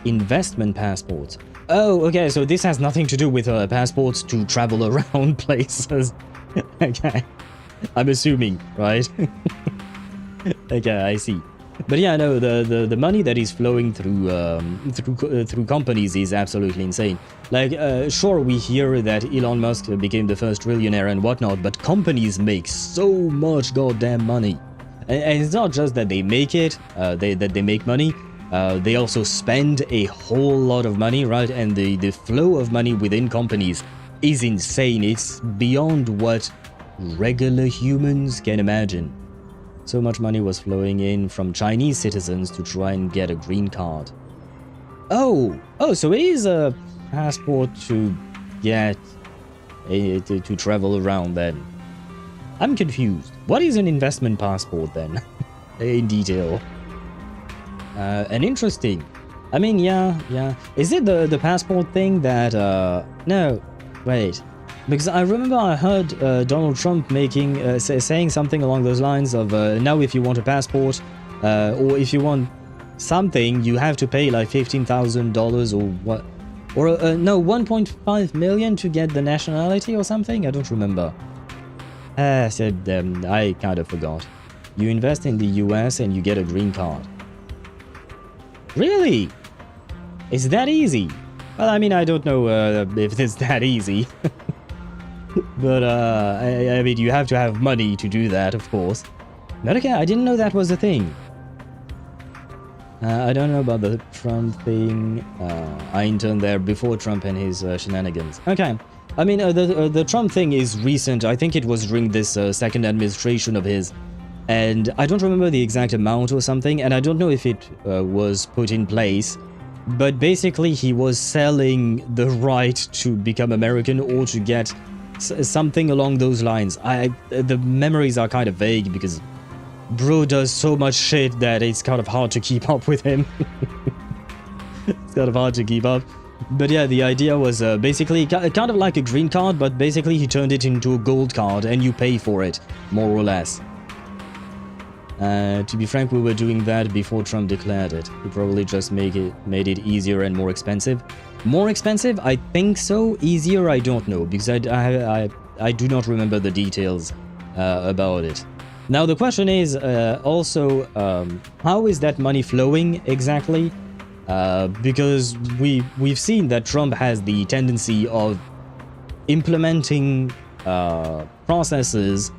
Speaker 1: Investment passports. Oh, okay, so this has nothing to do with passports to travel around places. Okay. I'm assuming, right? Okay, I see. But yeah, no, the money that is flowing through companies is absolutely insane. Like, sure, we hear that Elon Musk became the first trillionaire and whatnot, but companies make so much goddamn money. And it's not just that they make it, that they make money, they also spend a whole lot of money, right? And the flow of money within companies is insane. It's beyond what regular humans can imagine. So much money was flowing in from Chinese citizens to try and get a green card. Oh, so it is a passport to get to travel around then. I'm confused. What is an investment passport then? In detail. And interesting. I mean, yeah. Is it the passport thing that, no, wait. Because I remember I heard Donald Trump saying something along those lines of, now if you want a passport, or if you want something, you have to pay like $15,000 or what, or no, 1.5 million to get the nationality or something? I don't remember. I kind of forgot. You invest in the US and you get a green card. Really? Is that easy? Well, I mean, I don't know if it's that easy. But, I mean, you have to have money to do that, of course. But okay, I didn't know that was a thing. I don't know about the Trump thing. I interned there before Trump and his shenanigans. Okay. I mean, the Trump thing is recent. I think it was during this second administration of his. And I don't remember the exact amount or something, and I don't know if it was put in place. But basically, he was selling the right to become American or to get something along those lines. The memories are kind of vague because bro does so much shit that it's kind of hard to keep up with him. It's kind of hard to keep up. But yeah, the idea was basically kind of like a green card, but basically he turned it into a gold card and you pay for it, more or less. To be frank, we were doing that before Trump declared it. He probably just made it easier and more expensive. More expensive? I think so. Easier? I don't know, because I do not remember the details about it. Now the question is also, how is that money flowing exactly? Because we've seen that Trump has the tendency of implementing processes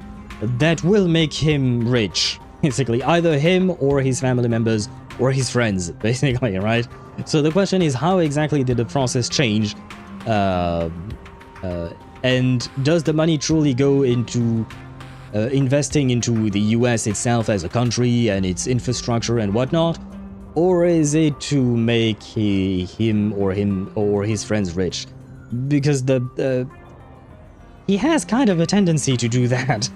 Speaker 1: that will make him rich. Basically, either him or his family members or his friends, basically, right? So the question is, how exactly did the process change? And does the money truly go into investing into the US itself as a country and its infrastructure and whatnot? Or is it to make him or his friends rich? Because he has kind of a tendency to do that.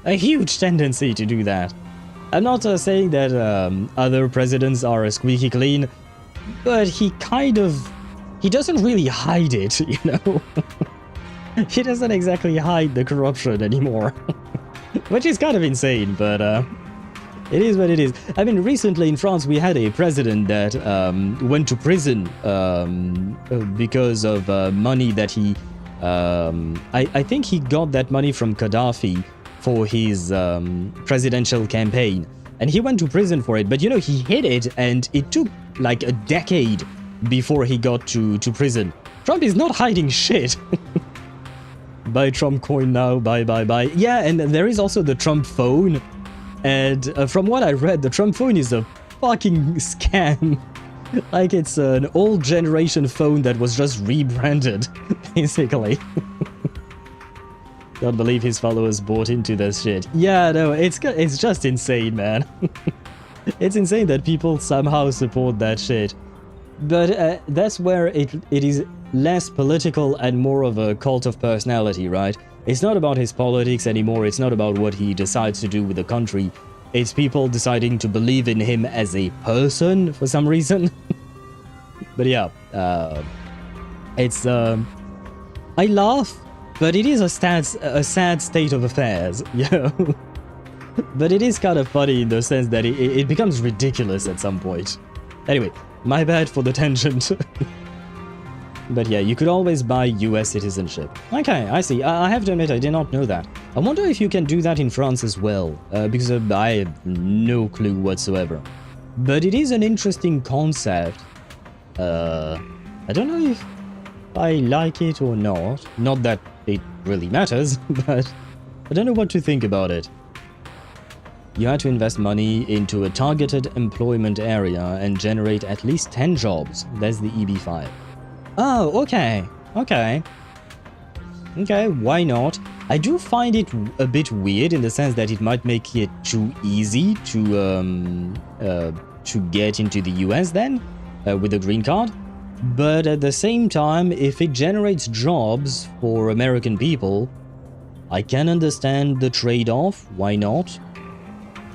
Speaker 1: A huge tendency to do that. I'm not saying that other presidents are squeaky clean, but he doesn't really hide it, you know? He doesn't exactly hide the corruption anymore. Which is kind of insane, but it is what it is. I mean, recently in France we had a president that went to prison because of money that he... I think he got that money from Gaddafi for his presidential campaign, and he went to prison for it. But you know, he hid it, and it took like a decade before he got to prison. Trump is not hiding shit. Buy Trump coin now, buy. Yeah, and there is also the Trump phone, and from what I read, the Trump phone is a fucking scam. Like, it's an old generation phone that was just rebranded, basically. Can't believe his followers bought into this shit. Yeah, no, it's just insane, man. It's insane that people somehow support that shit. But that's where it is less political and more of a cult of personality, right? It's not about his politics anymore. It's not about what he decides to do with the country. It's people deciding to believe in him as a person for some reason. But yeah, it's I laugh, but it is a sad state of affairs, you know? But it is kind of funny in the sense that it becomes ridiculous at some point. Anyway, my bad for the tangent. But yeah, you could always buy US citizenship. Okay, I see. I have to admit, I did not know that. I wonder if you can do that in France as well, because I have no clue whatsoever. But it is an interesting concept. I don't know if I like it or not. Not that it really matters, but I don't know what to think about it. You had to invest money into a targeted employment area and generate at least 10 jobs. That's the EB5. Oh, okay. Okay, why not? I do find it a bit weird in the sense that it might make it too easy to get into the US then, with a green card. But at the same time, if it generates jobs for American people, I can understand the trade-off, why not?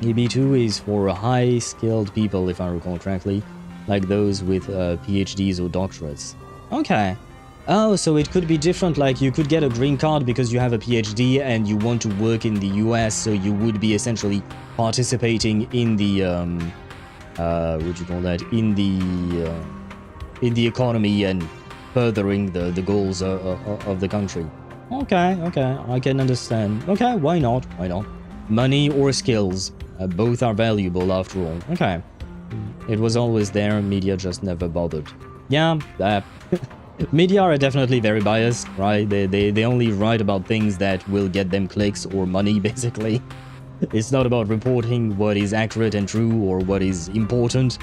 Speaker 1: EB2 is for high-skilled people, if I recall correctly, like those with PhDs or doctorates. Okay. Oh, so it could be different, like you could get a green card because you have a PhD and you want to work in the US, so you would be essentially participating in the, what do you call that, in the economy and furthering the goals of the country. Okay, I can understand. Okay, why not? Money or skills, both are valuable after all. Okay. It was always there, media just never bothered. Yeah, media are definitely very biased, right? They only write about things that will get them clicks or money, basically. It's not about reporting what is accurate and true or what is important.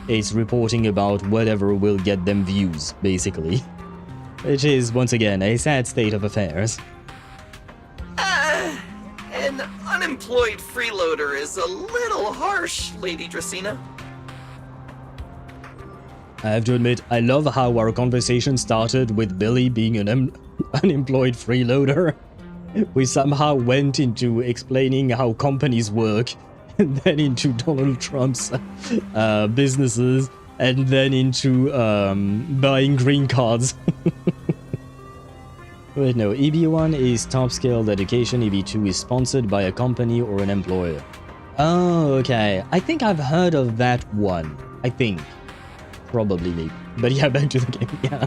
Speaker 1: It's reporting about whatever will get them views, basically. Which is, once again, a sad state of affairs.
Speaker 17: An unemployed freeloader is a little harsh, Lady Dracaena.
Speaker 1: I have to admit, I love how our conversation started with Billy being an unemployed freeloader. We somehow went into explaining how companies work, and then into Donald Trump's businesses, and then into buying green cards. Wait, no, EB1 is top-skilled education, EB2 is sponsored by a company or an employer. Oh, okay. I think I've heard of that one. I think. Probably me. But yeah, back to the game, yeah.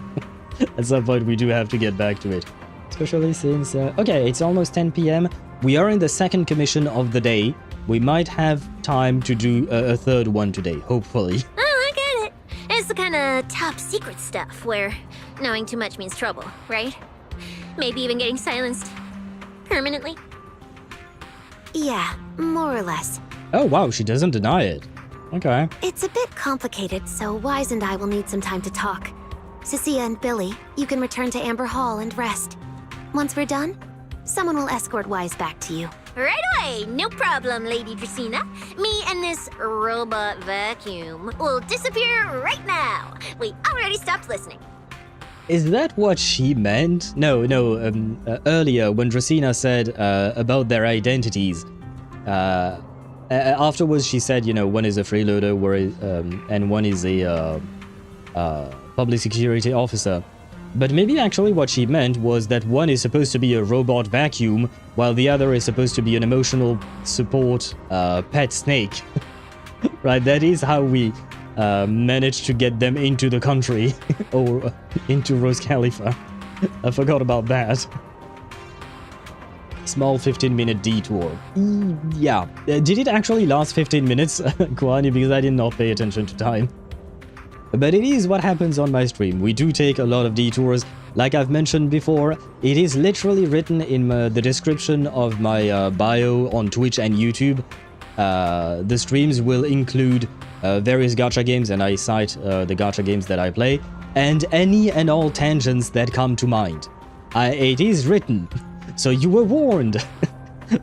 Speaker 1: At some point we do have to get back to it. Especially since... okay, it's almost 10 PM. We are in the second commission of the day. We might have time to do a third one today, hopefully.
Speaker 7: Oh, I get it. It's the kind of top secret stuff where knowing too much means trouble, right? Maybe even getting silenced. Permanently. Yeah, more or less.
Speaker 1: Oh wow, she doesn't deny it. Okay.
Speaker 7: It's a bit complicated, so Wise and I will need some time to talk. Cecilia and Billy, you can return to Amber Hall and rest. Once we're done, someone will escort Wise back to you. Right away! No problem, Lady Dracaena. Me and this robot vacuum will disappear right now. We already stopped listening.
Speaker 1: Is that what she meant? No, earlier when Dracaena said about their identities, afterwards she said, you know, one is a freeloader and one is a public security officer. But maybe actually what she meant was that one is supposed to be a robot vacuum, while the other is supposed to be an emotional support pet snake. Right, that is how we managed to get them into the country, or into Roscaelifer. I forgot about that. Small 15-minute detour. Yeah, did it actually last 15 minutes, Kwani, because I did not pay attention to time. But it is what happens on my stream. We do take a lot of detours. Like I've mentioned before, it is literally written in the description of my bio on Twitch and YouTube. The streams will include various gacha games, and I cite the gacha games that I play, and any and all tangents that come to mind. It is written, so you were warned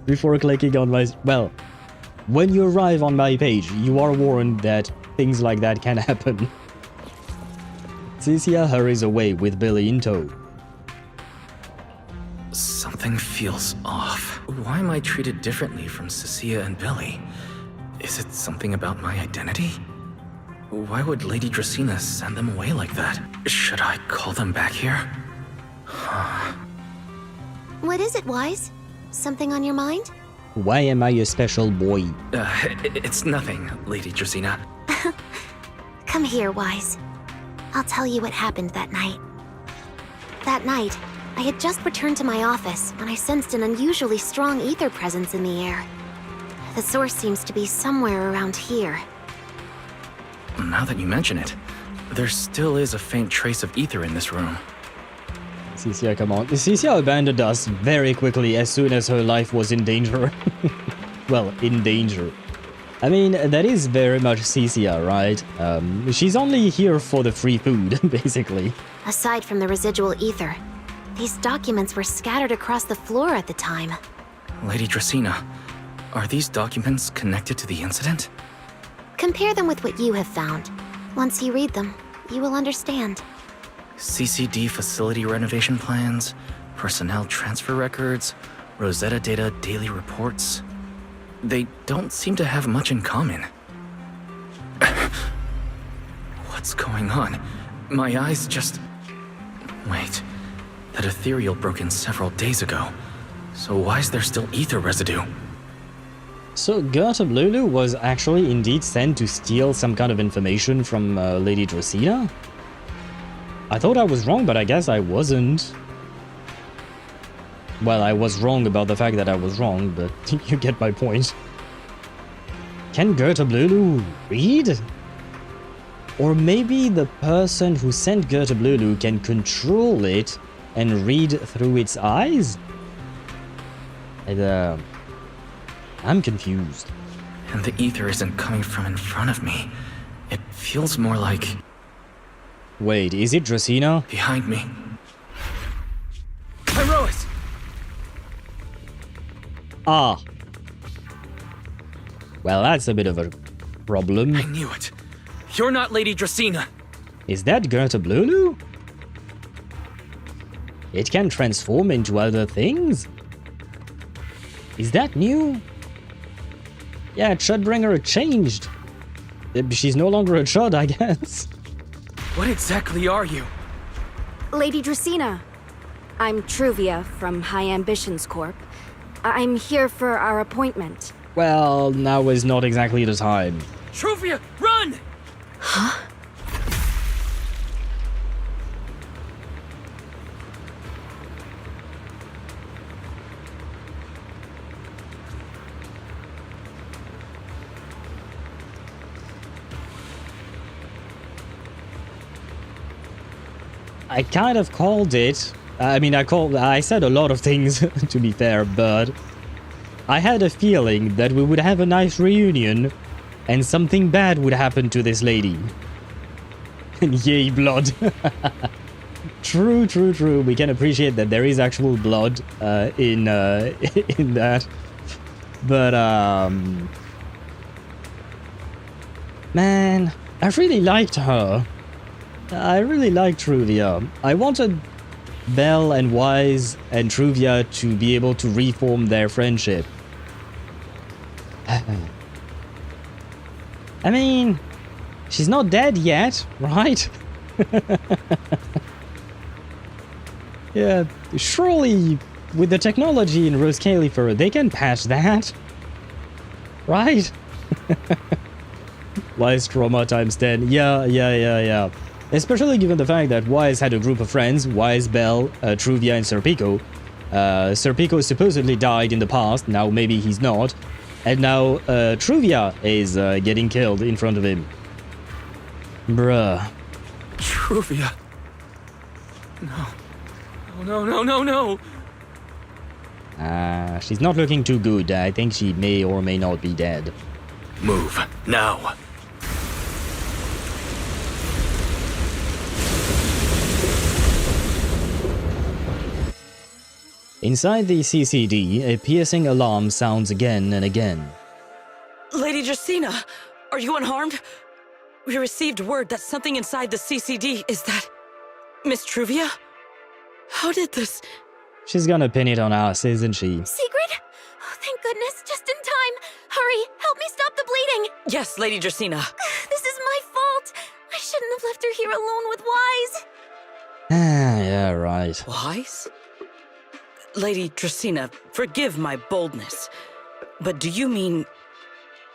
Speaker 1: before clicking on my... Well, when you arrive on my page, you are warned that things like that can happen. Cecilia hurries away with Billy in tow.
Speaker 8: Something feels off. Why am I treated differently from Cecilia and Billy? Is it something about my identity? Why would Lady Dracaena send them away like that? Should I call them back here?
Speaker 7: What is it, Wise? Something on your mind?
Speaker 1: Why am I a special boy?
Speaker 8: It's nothing, Lady Dracaena.
Speaker 7: Come here, Wise. I'll tell you what happened that night. That night, I had just returned to my office when I sensed an unusually strong ether presence in the air. The source seems to be somewhere around here.
Speaker 8: Now that you mention it, there still is a faint trace of ether in this room.
Speaker 1: Cecia, come on. Cecia abandoned us very quickly as soon as her life was in danger. Well, in danger. I mean, that is very much Cecia, right? She's only here for the free food, basically.
Speaker 7: Aside from the residual ether, these documents were scattered across the floor at the time.
Speaker 8: Lady Dracaena, are these documents connected to the incident?
Speaker 7: Compare them with what you have found. Once you read them, you will understand.
Speaker 8: CCD facility renovation plans, personnel transfer records, Rosetta data daily reports. They don't seem to have much in common. What's going on? My eyes just... Wait, that ethereal broke in several days ago. So why is there still ether residue?
Speaker 1: So Gerta Blulu was actually indeed sent to steal some kind of information from Lady Dracaena? I thought I was wrong, but I guess I wasn't. Well, I was wrong about the fact that I was wrong, but you get my point. Can Gerta Blulu read? Or maybe the person who sent Gerta Blulu can control it and read through its eyes? I'm confused.
Speaker 8: And the ether isn't coming from in front of me. It feels more like...
Speaker 1: Wait, is it Dracaena?
Speaker 8: Behind me.
Speaker 6: Iroas!
Speaker 1: Ah. Well, that's a bit of a problem.
Speaker 8: I knew it. You're not Lady Dracaena.
Speaker 1: Is that Gerta Blulu? It can transform into other things? Is that new? Yeah, Chudbringer changed. She's no longer a Chud, I guess.
Speaker 8: What exactly are you?
Speaker 18: Lady Dracaena. I'm Truvia from High Ambitions Corp. I'm here for our appointment.
Speaker 1: Well, now is not exactly the time.
Speaker 8: Truvia, run!
Speaker 18: Huh?
Speaker 1: I kind of called it. I said a lot of things, to be fair, but I had a feeling that we would have a nice reunion and something bad would happen to this lady. Yay, blood. True, true, true. We can appreciate that there is actual blood in that. But, man, I really liked her. I really like Truvia. I wanted Belle and Wise and Truvia to be able to reform their friendship. I mean, she's not dead yet, right? Yeah, surely with the technology in Roscaelifer, they can patch that. Right? Wise trauma times 10. Yeah. Especially given the fact that Wise had a group of friends, Wise, Belle, Truvia, and Serpico. Serpico supposedly died in the past, now maybe he's not. And now Truvia is getting killed in front of him. Bruh.
Speaker 8: Truvia. No.
Speaker 1: She's not looking too good. I think she may or may not be dead.
Speaker 8: Move, now.
Speaker 1: Inside the CCD, a piercing alarm sounds again and again.
Speaker 11: Lady Dracaena, are you unharmed? We received word that something inside the CCD is that... Miss Truvia? How did this...
Speaker 1: She's gonna pin it on us, isn't she?
Speaker 7: Secret? Oh, thank goodness, just in time. Hurry, help me stop the bleeding.
Speaker 11: Yes, Lady Dracaena.
Speaker 7: This is my fault. I shouldn't have left her here alone with Wise.
Speaker 1: Yeah, right.
Speaker 11: Wise? Lady Dracaena, forgive my boldness, but do you mean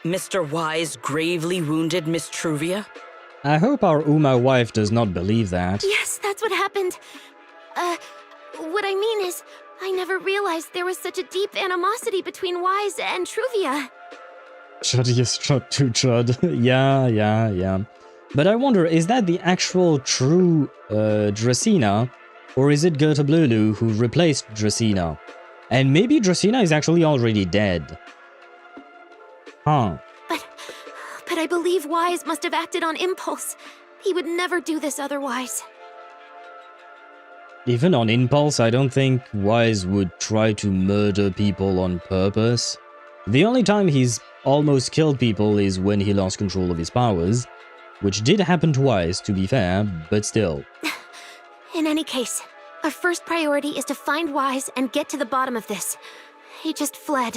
Speaker 11: Mr. Wise gravely wounded Miss Truvia?
Speaker 1: I hope our Uma wife does not believe that.
Speaker 18: Yes, that's what happened. What I mean is, I never realized there was such a deep animosity between Wise and Truvia.
Speaker 1: Chud is chud to chud. Yeah. But I wonder, is that the actual true Dracaena, or is it Gerta Blulu who replaced Dracaena? And maybe Dracaena is actually already dead. Huh.
Speaker 18: But I believe Wise must have acted on impulse. He would never do this otherwise.
Speaker 1: Even on impulse, I don't think Wise would try to murder people on purpose. The only time he's almost killed people is when he lost control of his powers, which did happen to Wise, to be fair, but still.
Speaker 18: In any case, our first priority is to find Wise and get to the bottom of this. He just fled.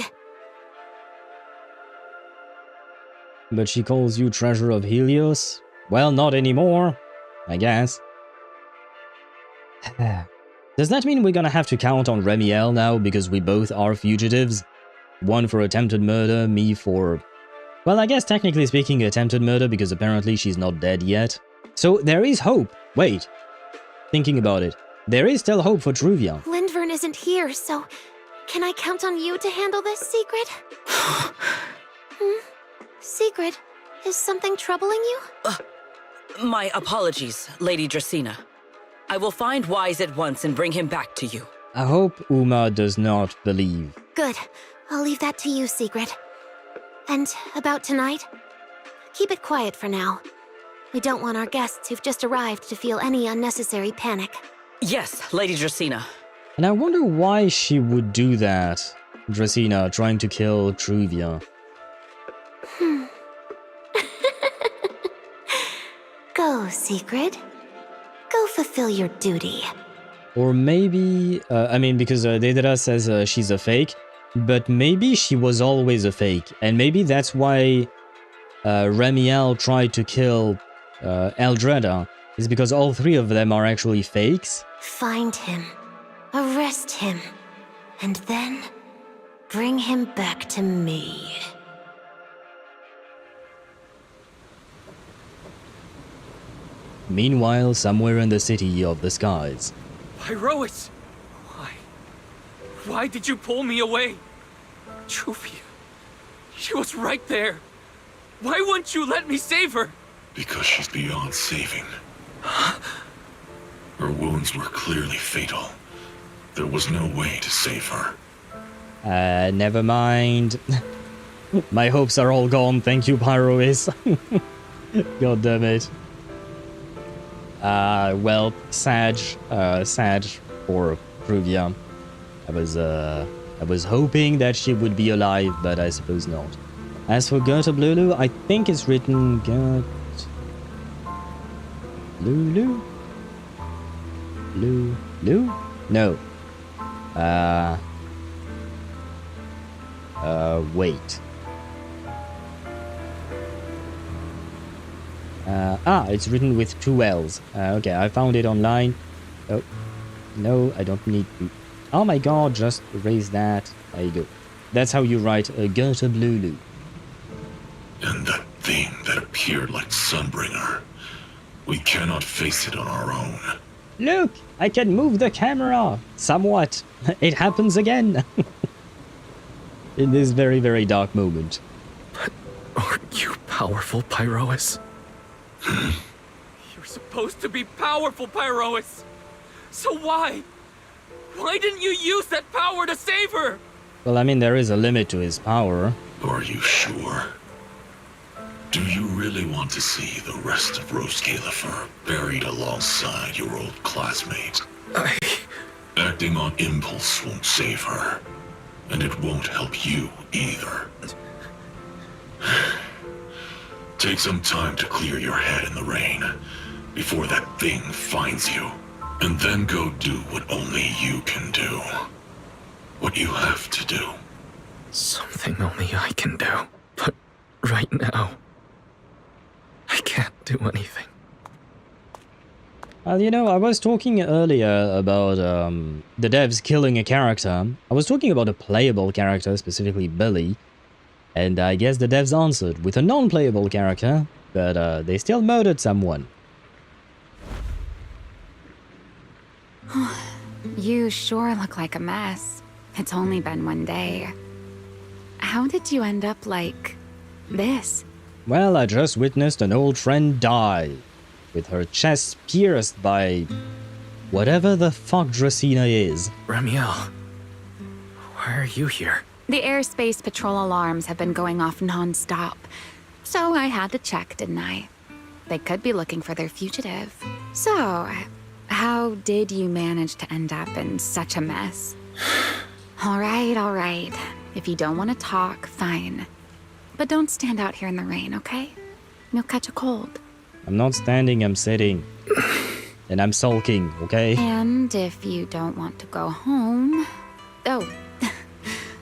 Speaker 1: But she calls you Treasure of Helios? Well, not anymore, I guess. Does that mean we're gonna have to count on Remielle now because we both are fugitives? One for attempted murder, me for... Well, I guess technically speaking attempted murder because apparently she's not dead yet. So there is hope. Wait. Thinking about it. There is still hope for Truvia.
Speaker 18: Lindvern isn't here, so... Can I count on you to handle this, Secret? Secret, is something troubling you?
Speaker 11: My apologies, Lady Dracaena. I will find Wise at once and bring him back to you.
Speaker 1: I hope Uma does not believe.
Speaker 18: Good. I'll leave that to you, Secret. And about tonight? Keep it quiet for now. We don't want our guests who've just arrived to feel any unnecessary panic.
Speaker 11: Yes, Lady Dracaena.
Speaker 1: And I wonder why she would do that. Dracaena trying to kill Truvia.
Speaker 18: Go, Secret. Go fulfill your duty.
Speaker 1: Or maybe, I mean, because Deidara says she's a fake, but maybe she was always a fake, and maybe that's why Remielle tried to kill Eldreda, is because all three of them are actually fakes.
Speaker 18: Find him, arrest him, and then bring him back to me.
Speaker 1: Meanwhile, somewhere in the city of the skies.
Speaker 5: Pyrois! Why? Why did you pull me away? Truvia. She was right there. Why wouldn't you let me save her?
Speaker 19: Because she's beyond saving. Her wounds were clearly fatal. There was no way to save her.
Speaker 1: Never mind. My hopes are all gone, thank you, Pyrois. God damn it. Well, sad for Truvia. I was hoping that she would be alive, but I suppose not. As for Gerta Blulu, I think it's written Gert... Lulu? Lu? No. Wait. It's written with 2 L's. Okay, I found it online. Oh, no, I don't need to. Oh my god, just erase that. There you go. That's how you write Gerta Blulu.
Speaker 19: And that thing that appeared like Sunbringer. We cannot face it on our own.
Speaker 1: Look, I can move the camera. Somewhat. It happens again. In this very, very dark moment.
Speaker 8: But aren't you powerful, Pyrois?
Speaker 5: You're supposed to be powerful, Pyrois. So why? Why didn't you use that power to save her?
Speaker 1: Well, I mean, there is a limit to his power.
Speaker 19: Are you sure? Do you really want to see the rest of Roscaelifer buried alongside your old classmate? Acting on impulse won't save her. And it won't help you either. Take some time to clear your head in the rain before that thing finds you. And then go do what only you can do. What you have to do.
Speaker 8: Something only I can do. But right now, I can't do anything.
Speaker 1: Well, you know, I was talking earlier about the devs killing a character. I was talking about a playable character, specifically Billy. And I guess the devs answered with a non-playable character, but they still murdered someone.
Speaker 12: You sure look like a mess. It's only been one day. How did you end up like this?
Speaker 1: Well, I just witnessed an old friend die, with her chest pierced by whatever the fuck Dracena is.
Speaker 8: Remielle, why are you here?
Speaker 12: The airspace patrol alarms have been going off non-stop, so I had to check, didn't I? They could be looking for their fugitive. So, how did you manage to end up in such a mess? All right. If you don't want to talk, fine. But don't stand out here in the rain, okay? You'll catch a cold.
Speaker 1: I'm not standing, I'm sitting. And I'm sulking, okay?
Speaker 12: And if you don't want to go home... Oh,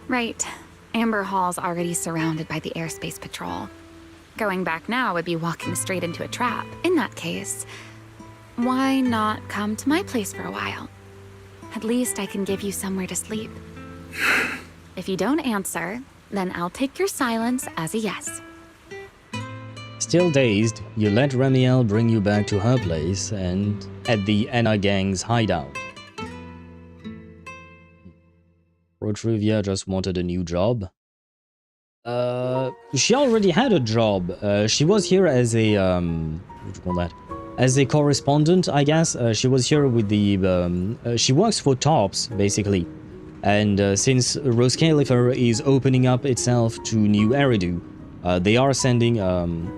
Speaker 12: right. Amber Hall's already surrounded by the airspace patrol. Going back now would be walking straight into a trap. In that case, why not come to my place for a while? At least I can give you somewhere to sleep. If you don't answer, then I'll take your silence as a yes.
Speaker 1: Still dazed, you let Remielle bring you back to her place and at the Anna Gang's hideout. Protruvia just wanted a new job. She already had a job. She was here as a, what do you call that? As a correspondent, I guess. She was here with the, she works for Tops, basically. And since Roscaelifer is opening up itself to New Eridu, they are sending,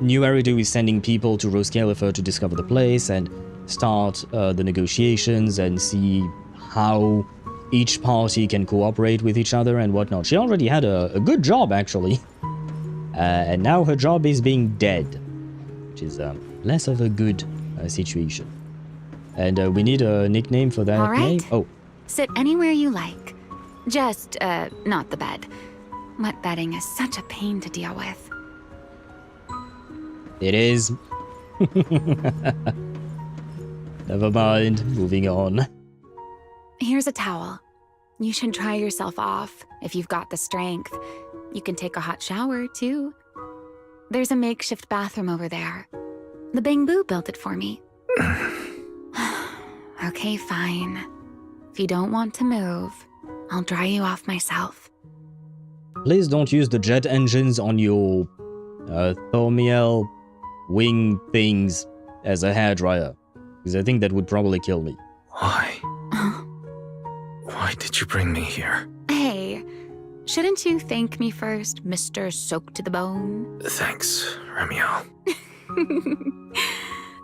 Speaker 1: New Eridu is sending people to Roscaelifer to discover the place and start the negotiations and see how each party can cooperate with each other and whatnot. She already had a good job, actually. And now her job is being dead, which is less of a good situation. And we need a nickname for that.
Speaker 12: All right.
Speaker 1: name. Oh.
Speaker 12: Sit anywhere you like. Just, not the bed. Wet bedding is such a pain to deal with.
Speaker 1: It is. Never mind. Moving on.
Speaker 12: Here's a towel. You should dry yourself off if you've got the strength. You can take a hot shower, too. There's a makeshift bathroom over there. The Bangbu built it for me. Okay, fine. If you don't want to move, I'll dry you off myself.
Speaker 1: Please don't use the jet engines on your Thaumiel wing things as a hairdryer, because I think that would probably kill me.
Speaker 8: Why? Why did you bring me here?
Speaker 12: Hey, shouldn't you thank me first, Mr. Soaked to the Bone?
Speaker 8: Thanks, Remielle.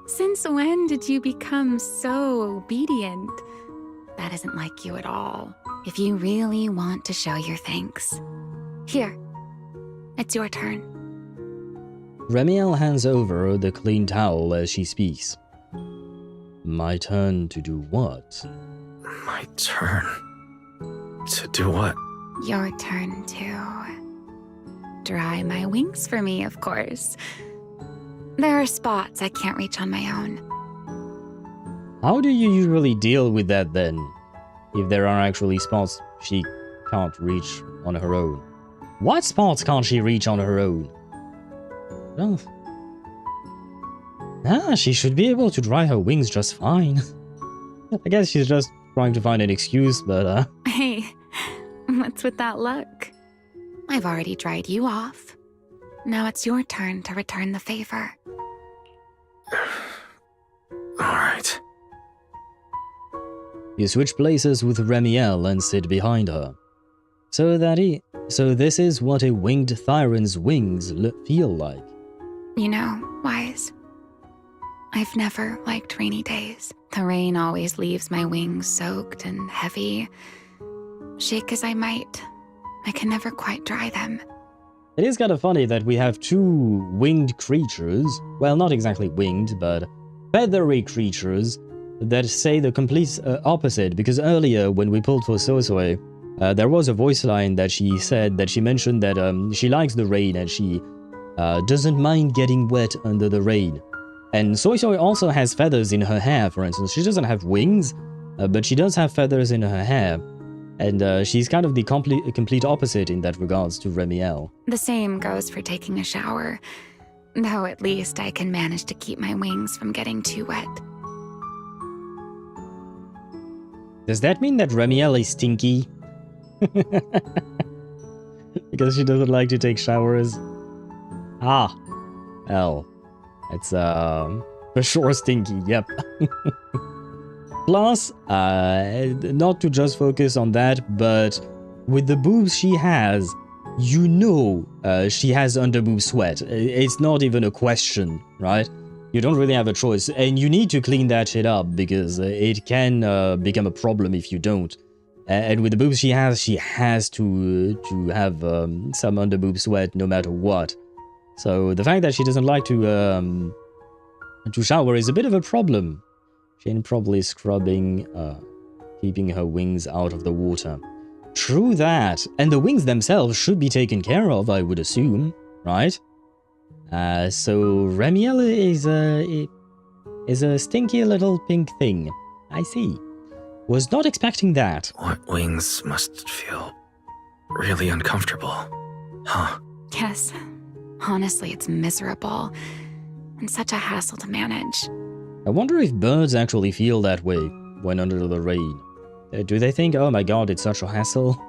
Speaker 12: Since when did you become so obedient? That isn't like you at all. If you really want to show your thanks. Here, it's your turn.
Speaker 1: Remielle hands over the clean towel as she speaks. My turn to do what?
Speaker 8: My turn? To do what?
Speaker 12: Your turn to dry my wings for me, of course. There are spots I can't reach on my own.
Speaker 1: How do you usually deal with that then? If there are actually spots she can't reach on her own. What spots can't she reach on her own? Well, she should be able to dry her wings just fine. I guess she's just trying to find an excuse, but
Speaker 12: Hey, what's with that look? I've already dried you off. Now it's your turn to return the favor.
Speaker 8: Alright.
Speaker 1: You switch places with Remielle and sit behind her. So this is what a winged Thyron's wings feel like.
Speaker 12: You know, Wise, I've never liked rainy days. The rain always leaves my wings soaked and heavy. Shake as I might, I can never quite dry them.
Speaker 1: It is kind of funny that we have two winged creatures, well, not exactly winged, but feathery creatures, that say the complete opposite, because earlier when we pulled for Suisui, there was a voice line that she said that she mentioned that she likes the rain and she doesn't mind getting wet under the rain. And Suisui also has feathers in her hair, for instance. She doesn't have wings, but she does have feathers in her hair. And she's kind of the complete opposite in that regards to Remielle.
Speaker 12: The same goes for taking a shower. Though at least I can manage to keep my wings from getting too wet.
Speaker 1: Does that mean that Remielle is stinky? Because she doesn't like to take showers? Ah. Well. It's, for sure stinky, yep. Plus, not to just focus on that, but with the boobs she has, you know she has underboob sweat. It's not even a question, right? You don't really have a choice, and you need to clean that shit up, because it can become a problem if you don't. And with the boobs she has to have some underboob sweat no matter what. So the fact that she doesn't like to shower is a bit of a problem. She ain't probably scrubbing, keeping her wings out of the water. True that, and the wings themselves should be taken care of, I would assume, right? So Remielle is a stinky little pink thing. I see. Was not expecting that.
Speaker 8: What wings must feel really uncomfortable, huh?
Speaker 12: Yes. Honestly, it's miserable. And such a hassle to manage.
Speaker 1: I wonder if birds actually feel that way when under the rain. Do they think, oh my god, it's such a hassle?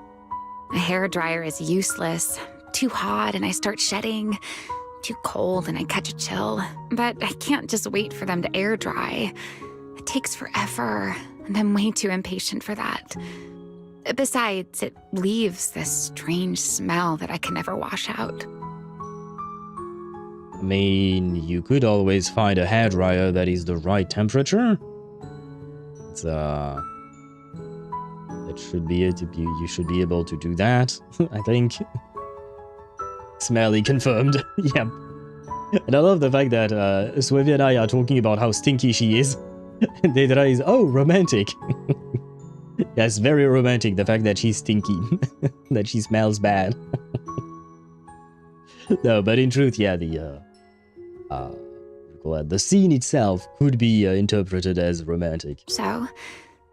Speaker 12: A hairdryer is useless. Too hot and I start shedding. Too cold and I catch a chill. But I can't just wait for them to air dry. It takes forever, and I'm way too impatient for that. Besides, it leaves this strange smell that I can never wash out.
Speaker 1: I mean, you could always find a hairdryer that is the right temperature. It's, that should be it. You should be able to do that, I think. Smelly confirmed. Yep. And I love the fact that Suisui and I are talking about how stinky she is. And Deidara is, oh, romantic. Yes, very romantic, the fact that she's stinky. That she smells bad. No, but in truth, yeah, the scene itself could be interpreted as romantic.
Speaker 12: So,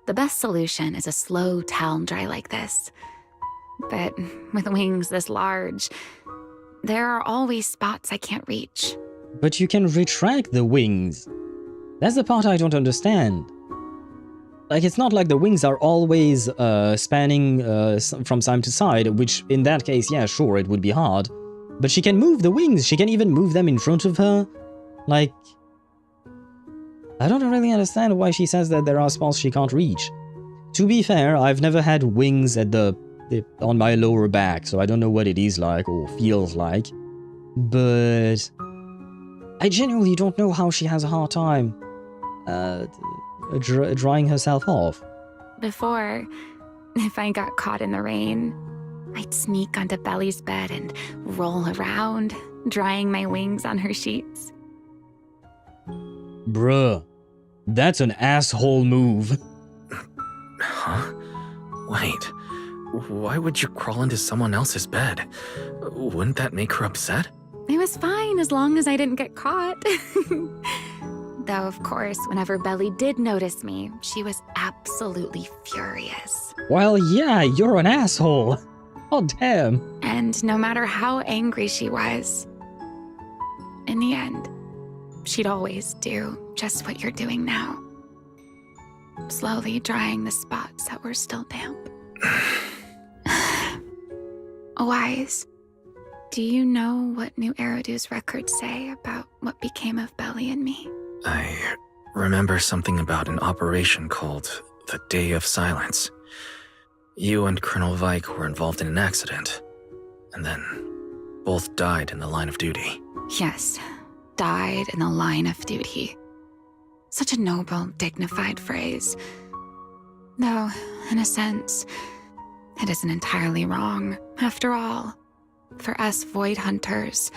Speaker 12: the best solution is a slow towel dry like this. But with wings this large, there are always spots I can't reach.
Speaker 1: But you can retract the wings. That's the part I don't understand. Like, it's not like the wings are always spanning from side to side, which in that case, yeah, sure, it would be hard. But she can move the wings. She can even move them in front of her. Like, I don't really understand why she says that there are spots she can't reach. To be fair, I've never had wings at on my lower back, so I don't know what it is like or feels like. But I genuinely don't know how she has a hard time drying herself off.
Speaker 12: Before, if I got caught in the rain, I'd sneak onto Belly's bed and roll around, drying my wings on her sheets.
Speaker 1: Bruh, that's an asshole move.
Speaker 8: Huh? Wait, why would you crawl into someone else's bed? Wouldn't that make her upset?
Speaker 12: It was fine as long as I didn't get caught. Though, of course, whenever Belly did notice me, she was absolutely furious.
Speaker 1: Well, yeah, you're an asshole. Oh, damn.
Speaker 12: And no matter how angry she was, in the end, she'd always do just what you're doing now. Slowly drying the spots that were still damp. Wise, do you know what New Eridu's records say about what became of Belly and me?
Speaker 8: I remember something about an operation called the Day of Silence. You and Colonel Vike were involved in an accident, and then both died in the line of duty.
Speaker 12: Yes, died in the line of duty. Such a noble, dignified phrase. Though, in a sense, it isn't entirely wrong. After all, for us Void Hunters,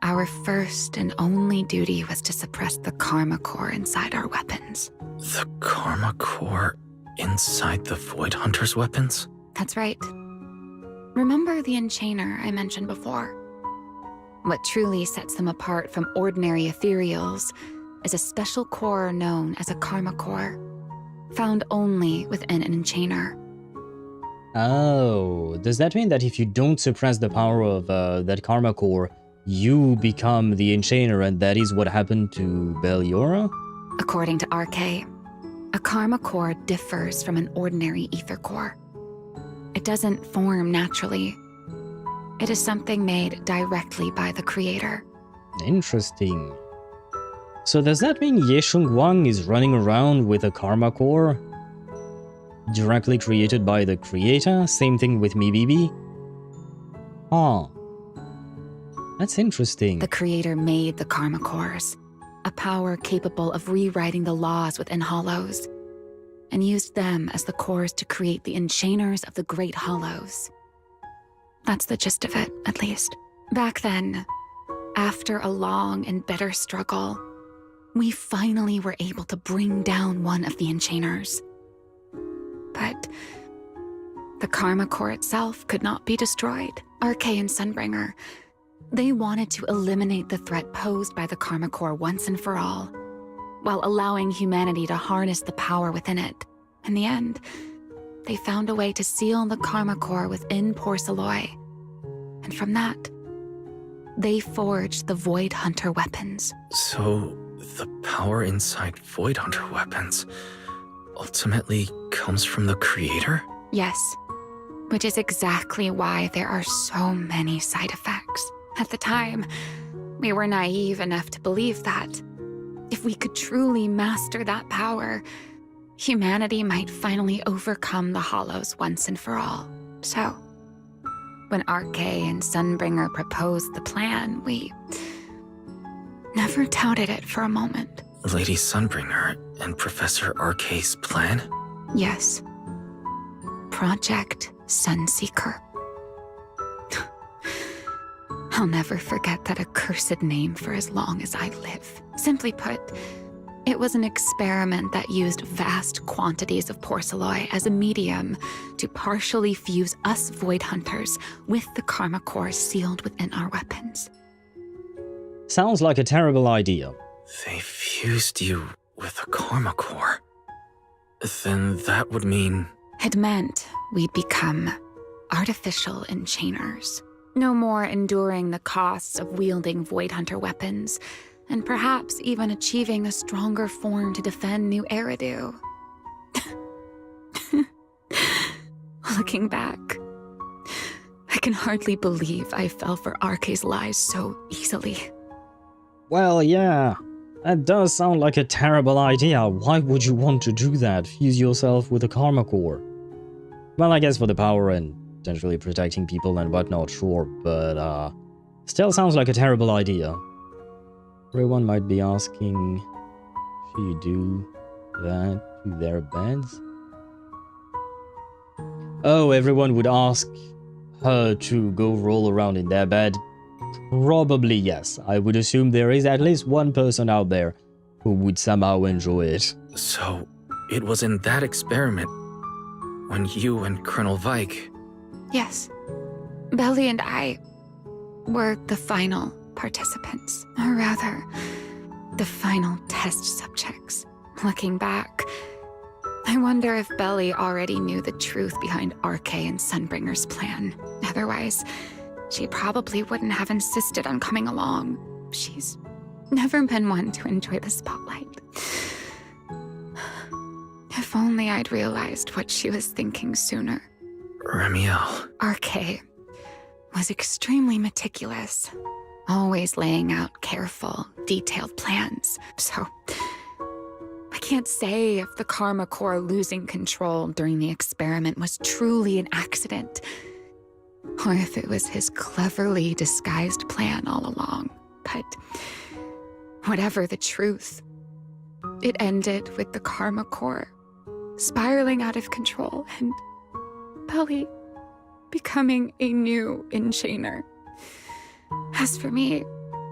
Speaker 12: our first and only duty was to suppress the Karma Core inside our weapons.
Speaker 8: The Karma Core inside the Void Hunter's weapons?
Speaker 12: That's right. Remember the Enchainer I mentioned before? What truly sets them apart from ordinary Ethereals is a special core known as a karma core, found only within an enchainer.
Speaker 1: Oh, does that mean that if you don't suppress the power of that karma core, you become the enchainer, and that is what happened to Belle?
Speaker 12: According to RK, a karma core differs from an ordinary ether core. It doesn't form naturally. It is something made directly by the creator.
Speaker 1: Interesting. So does that mean Yeshung Wang is running around with a karma core? Directly created by the creator? Same thing with MiBiBi? Huh. That's interesting.
Speaker 12: The creator made the karma cores, a power capable of rewriting the laws within hollows, and used them as the cores to create the enchainers of the Great Hollows. That's the gist of it, at least. Back then, after a long and bitter struggle, we finally were able to bring down one of the enchainers. But the karma core itself could not be destroyed. RK and Sunbringer, they wanted to eliminate the threat posed by the karma core once and for all, while allowing humanity to harness the power within it. In the end, they found a way to seal the karma core within Porcelloy. And from that, they forged the Void Hunter weapons.
Speaker 8: So, the power inside Void Hunter weapons ultimately comes from the creator?
Speaker 12: Yes, which is exactly why there are so many side effects. At the time, we were naive enough to believe that if we could truly master that power, humanity might finally overcome the Hollows once and for all. So, when RK and Sunbringer proposed the plan, we never doubted it for a moment.
Speaker 8: Lady Sunbringer and Professor RK's plan?
Speaker 12: Yes. Project Sunseeker. I'll never forget that accursed name for as long as I live. Simply put, it was an experiment that used vast quantities of porcelloy as a medium to partially fuse us Void Hunters with the karma core sealed within our weapons.
Speaker 1: Sounds like a terrible idea.
Speaker 8: They fused you with a karma core. Then that would mean...
Speaker 12: It meant we'd become artificial enchainers. No more enduring the costs of wielding Void Hunter weapons, and perhaps even achieving a stronger form to defend New Eridu. Looking back, I can hardly believe I fell for RK's lies so easily.
Speaker 1: Well, yeah, that does sound like a terrible idea. Why would you want to do that? Fuse yourself with a karma core? Well, I guess for the power and potentially protecting people and whatnot, sure, but still sounds like a terrible idea. Everyone might be asking, should you do that to their beds? Oh, everyone would ask her to go roll around in their bed? Probably yes. I would assume there is at least one person out there who would somehow enjoy it.
Speaker 8: So, it was in that experiment when you and Colonel Vike...
Speaker 12: Yes. Belly and I were the final participants, or rather, the final test subjects. Looking back, I wonder if Belly already knew the truth behind RK and Sunbringer's plan. Otherwise, she probably wouldn't have insisted on coming along. She's never been one to enjoy the spotlight. If only I'd realized what she was thinking sooner.
Speaker 8: Remielle.
Speaker 12: RK was extremely meticulous, always laying out careful, detailed plans. So, I can't say if the karma core losing control during the experiment was truly an accident, or if it was his cleverly disguised plan all along. But whatever the truth, it ended with the karma core spiraling out of control and Belly becoming a new enchainer. As for me,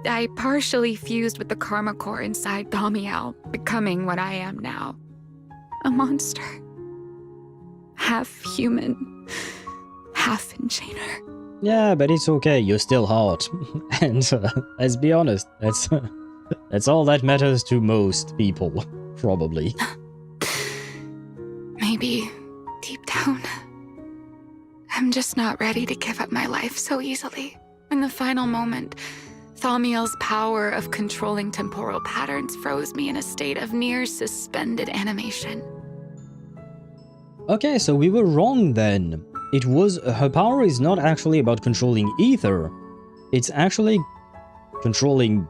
Speaker 12: I partially fused with the karma core inside Damiel, becoming what I am now. A monster. Half human, half enchainer.
Speaker 1: Yeah, but it's okay, you're still hot. And let's be honest, That's all that matters to most people, probably.
Speaker 12: Maybe deep down, I'm just not ready to give up my life so easily. In the final moment, Thaumiel's power of controlling temporal patterns froze me in a state of near suspended animation.
Speaker 1: Okay, so we were wrong then. It was... her power is not actually about controlling ether. It's actually controlling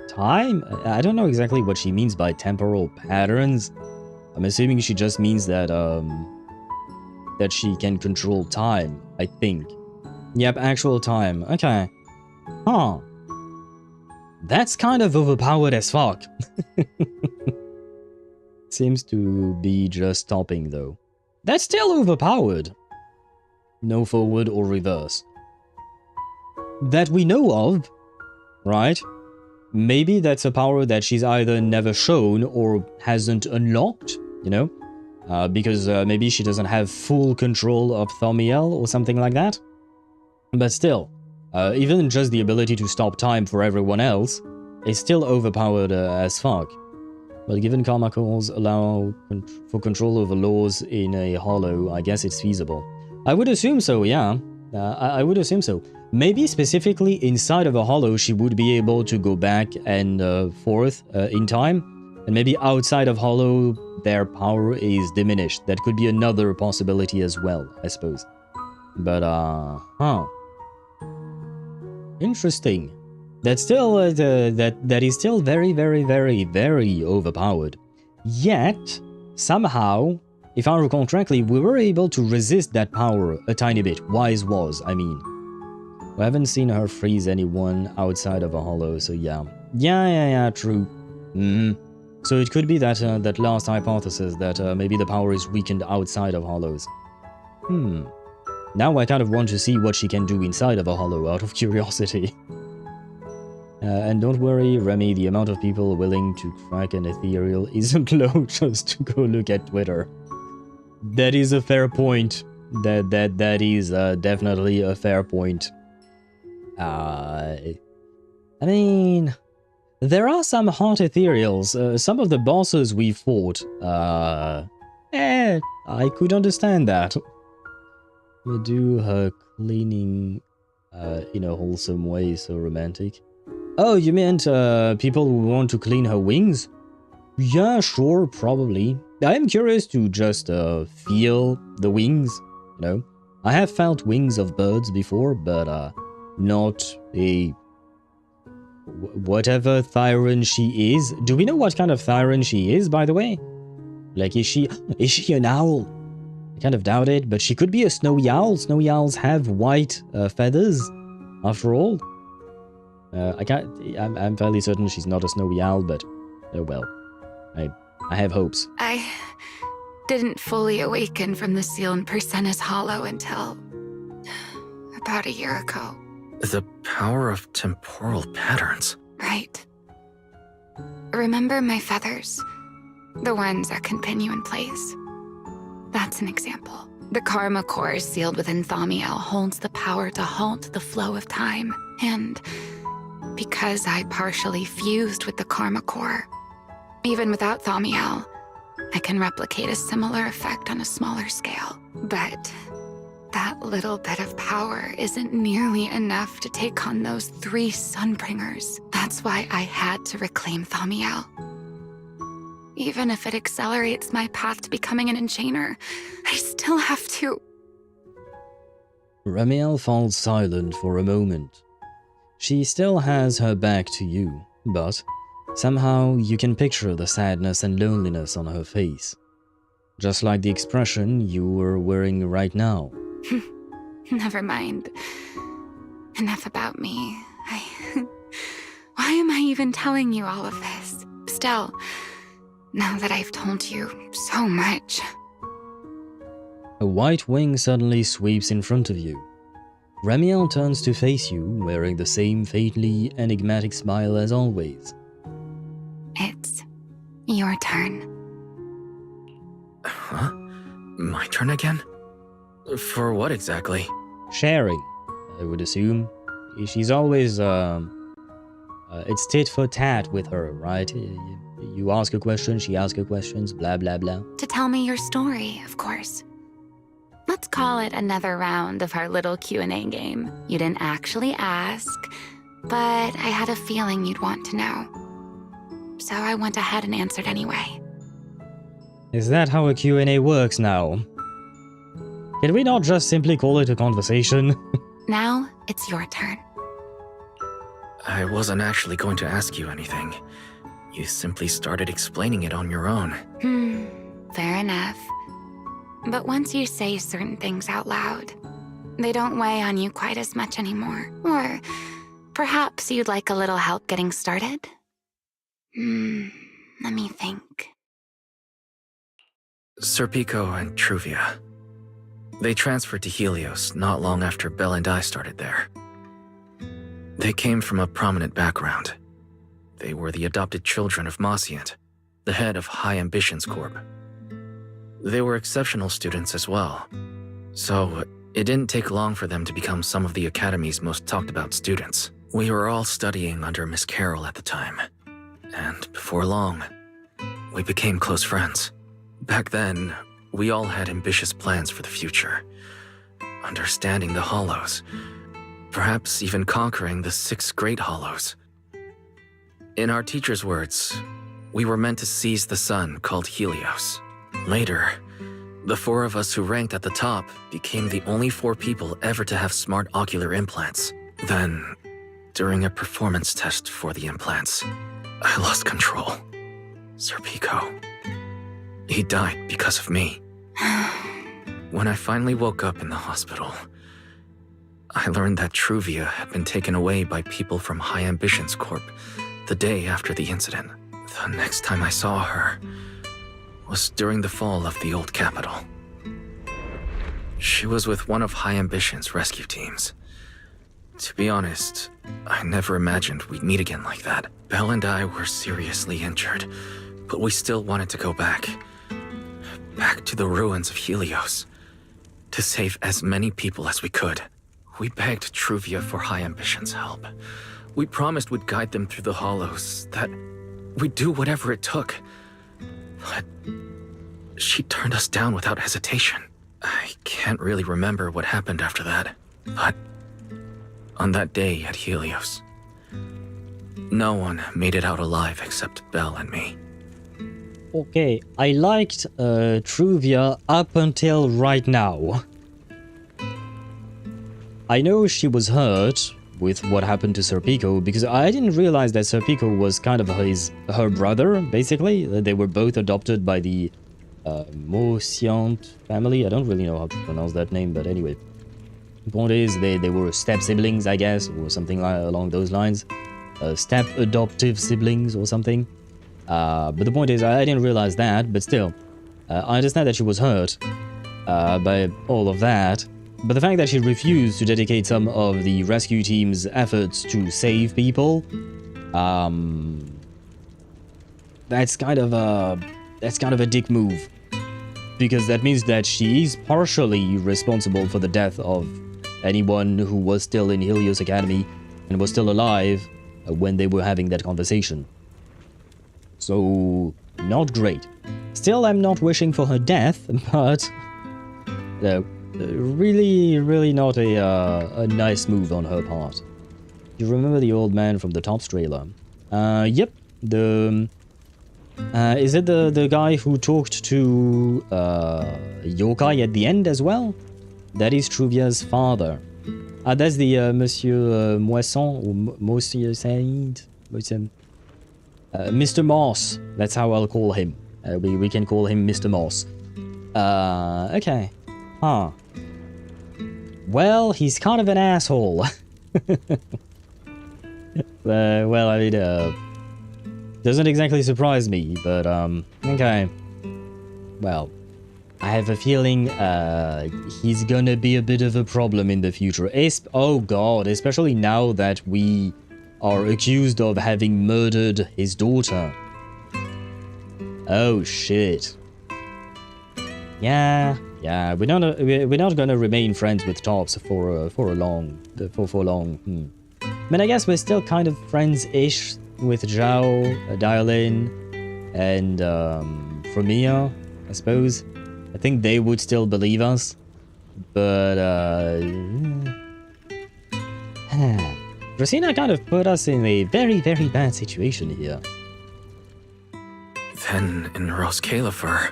Speaker 1: time? I don't know exactly what she means by temporal patterns. I'm assuming she just means that, that she can control time, I think. Yep, actual time. Okay. Huh. That's kind of overpowered as fuck. Seems to be just stopping, though. That's still overpowered. No forward or reverse. That we know of, right? Maybe that's a power that she's either never shown or hasn't unlocked, you know? Because maybe she doesn't have full control of Thaumiel or something like that. But still, even just the ability to stop time for everyone else is still overpowered as fuck. But given karma cores allow for control over laws in a hollow, I guess it's feasible. I would assume so, yeah. I would assume so. Maybe specifically inside of a hollow she would be able to go back and forth in time. And maybe outside of hollow their power is diminished. That could be another possibility as well, I suppose. But, huh. Interesting. That's still, that is still very, very, very, very overpowered. Yet, somehow, if I recall correctly, we were able to resist that power a tiny bit. Wise was, I mean. We haven't seen her freeze anyone outside of a hollow, so yeah. Yeah, true. So it could be that, that last hypothesis, that maybe the power is weakened outside of hollows. Now I kind of want to see what she can do inside of a hollow, out of curiosity. And don't worry, Remy, the amount of people willing to crack an ethereal isn't low just to go look at Twitter. That is a fair point. That is definitely a fair point. I mean, there are some hot ethereals. Some of the bosses we fought, I could understand that. We do her cleaning in a wholesome way, so romantic. Oh, you meant people who want to clean her wings? Yeah, sure, probably. I am curious to just feel the wings, you know. I have felt wings of birds before, but not a... whatever Thyron she is. Do we know what kind of Thyron she is, by the way? Like, is she an owl? I kind of doubt it, but she could be a snowy owl. Snowy owls have white feathers, after all. I'm fairly certain she's not a snowy owl, but oh well. I have hopes.
Speaker 12: I didn't fully awaken from the seal in Persena's Hollow until about a year ago.
Speaker 8: The power of temporal patterns.
Speaker 12: Right. Remember my feathers? The ones that can pin you in place? That's an example. The karma core sealed within Thaumiel holds the power to halt the flow of time, and because I partially fused with the karma core, even without Thaumiel, I can replicate a similar effect on a smaller scale. But that little bit of power isn't nearly enough to take on those 3 Sunbringers. That's why I had to reclaim Thaumiel. Even if it accelerates my path to becoming an enchainer, I still have to...
Speaker 1: Remielle falls silent for a moment. She still has her back to you, but somehow you can picture the sadness and loneliness on her face. Just like the expression you were wearing right now.
Speaker 12: Never mind. Enough about me. Why am I even telling you all of this? Still, now that I've told you so much...
Speaker 1: A white wing suddenly sweeps in front of you. Remielle turns to face you, wearing the same fatally enigmatic smile as always.
Speaker 12: It's your turn.
Speaker 8: Huh? My turn again? For what exactly?
Speaker 1: Sharing, I would assume. She's always, It's tit for tat with her, right? You ask a question, she asks her questions, blah blah blah.
Speaker 12: To tell me your story, of course. Let's call it another round of our little Q&A game. You didn't actually ask, but I had a feeling you'd want to know. So I went ahead and answered anyway.
Speaker 1: Is that how a Q&A works now? Can we not just simply call it a conversation?
Speaker 12: Now, it's your turn.
Speaker 8: I wasn't actually going to ask you anything. You simply started explaining it on your own.
Speaker 12: Fair enough. But once you say certain things out loud, they don't weigh on you quite as much anymore. Or perhaps you'd like a little help getting started? Let me think.
Speaker 8: Serpico and Truvia. They transferred to Helios not long after Belle and I started there. They came from a prominent background. They were the adopted children of Mosient, the head of High Ambitions Corp. They were exceptional students as well, so it didn't take long for them to become some of the Academy's most talked about students. We were all studying under Miss Carroll at the time, and before long, we became close friends. Back then, we all had ambitious plans for the future, understanding the Hollows, perhaps even conquering the 6 Great Hollows. In our teacher's words, we were meant to seize the sun called Helios. Later, the 4 of us who ranked at the top became the only 4 people ever to have smart ocular implants. Then, during a performance test for the implants, I lost control. Serpico. He died because of me. When I finally woke up in the hospital, I learned that Truvia had been taken away by people from High Ambitions Corp the day after the incident. The next time I saw her was during the fall of the old capital. She was with one of High Ambition's rescue teams. To be honest, I never imagined we'd meet again like that. Belle and I were seriously injured, but we still wanted to go back. Back to the ruins of Helios, to save as many people as we could. We begged Truvia for High Ambition's help. We promised we'd guide them through the Hollows, that we'd do whatever it took. But she turned us down without hesitation. I can't really remember what happened after that, but on that day at Helios, no one made it out alive except Belle and me.
Speaker 1: Okay, I liked Truvia up until right now. I know she was hurt with what happened to Serpico, because I didn't realize that Serpico was kind of her brother, basically. They were both adopted by the Mosient family. I don't really know how to pronounce that name, but anyway. The point is, they were step-siblings, I guess, or something along those lines. Step-adoptive siblings or something. But the point is, I didn't realize that, but still. I understand that she was hurt by all of that. But the fact that she refused to dedicate some of the rescue team's efforts to save people, that's kind of a dick move, because that means that she is partially responsible for the death of anyone who was still in Helios Academy and was still alive when they were having that conversation. So, not great. Still, I'm not wishing for her death, but really not a nice move on her part. You remember the old man from the Tops trailer? Yep. Is it the guy who talked to Yokai at the end as well? That is Truvia's father. That's the Monsieur Moisson, or Monsieur Said? Mr. Moss. That's how I'll call him. We can call him Mr. Moss. Okay. Huh. Well, he's kind of an asshole. Well, I mean, doesn't exactly surprise me, but, okay. Well, I have a feeling, he's gonna be a bit of a problem in the future. Oh god, especially now that we are accused of having murdered his daughter. Oh shit. Yeah, we're not gonna remain friends with Tops for long. mean, I guess we're still kind of friends-ish with Zhao, Dialin, and Remielle, I suppose. I think they would still believe us. But, Rosina kind of put us in a very, very bad situation here.
Speaker 8: Then, in Roscaelifer,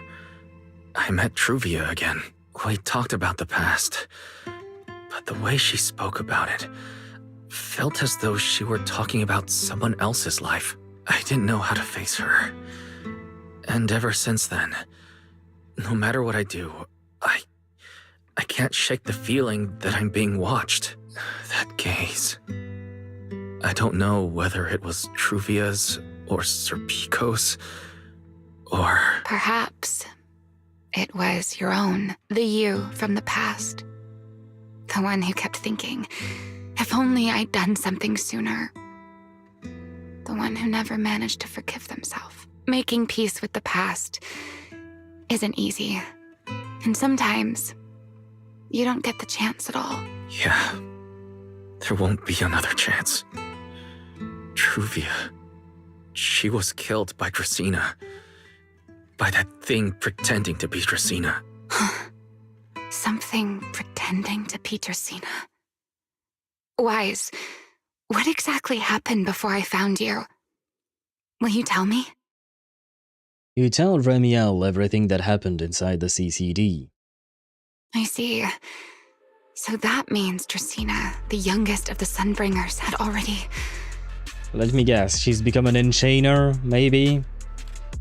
Speaker 8: I met Truvia again. We talked about the past, but the way she spoke about it felt as though she were talking about someone else's life. I didn't know how to face her. And ever since then, no matter what I do, I can't shake the feeling that I'm being watched. That gaze. I don't know whether it was Truvia's or Serpico's, or...
Speaker 12: Perhaps it was your own, the you from the past. The one who kept thinking, if only I'd done something sooner. The one who never managed to forgive themselves. Making peace with the past isn't easy. And sometimes, you don't get the chance at all.
Speaker 8: Yeah, there won't be another chance. Truvia, she was killed by Dracena. By that thing pretending to be Dracena.
Speaker 12: Something pretending to be Dracena. Wise, what exactly happened before I found you? Will you tell me?
Speaker 1: You tell Remielle everything that happened inside the CCD.
Speaker 12: I see. So that means Dracena, the youngest of the Sunbringers, had already...
Speaker 1: Let me guess, she's become an enchainer, maybe?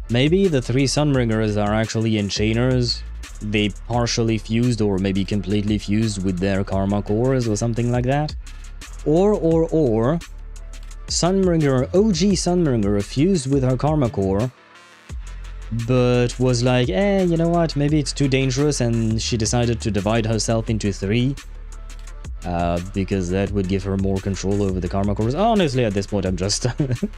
Speaker 1: Maybe the 3 Sunbringers are actually enchainers. They partially fused or maybe completely fused with their karma cores or something like that. Or, Sunbringer, OG Sunbringer fused with her karma core, but was like, you know what, maybe it's too dangerous, and she decided to divide herself into 3. Because that would give her more control over the karma cores. Honestly, at this point, I'm just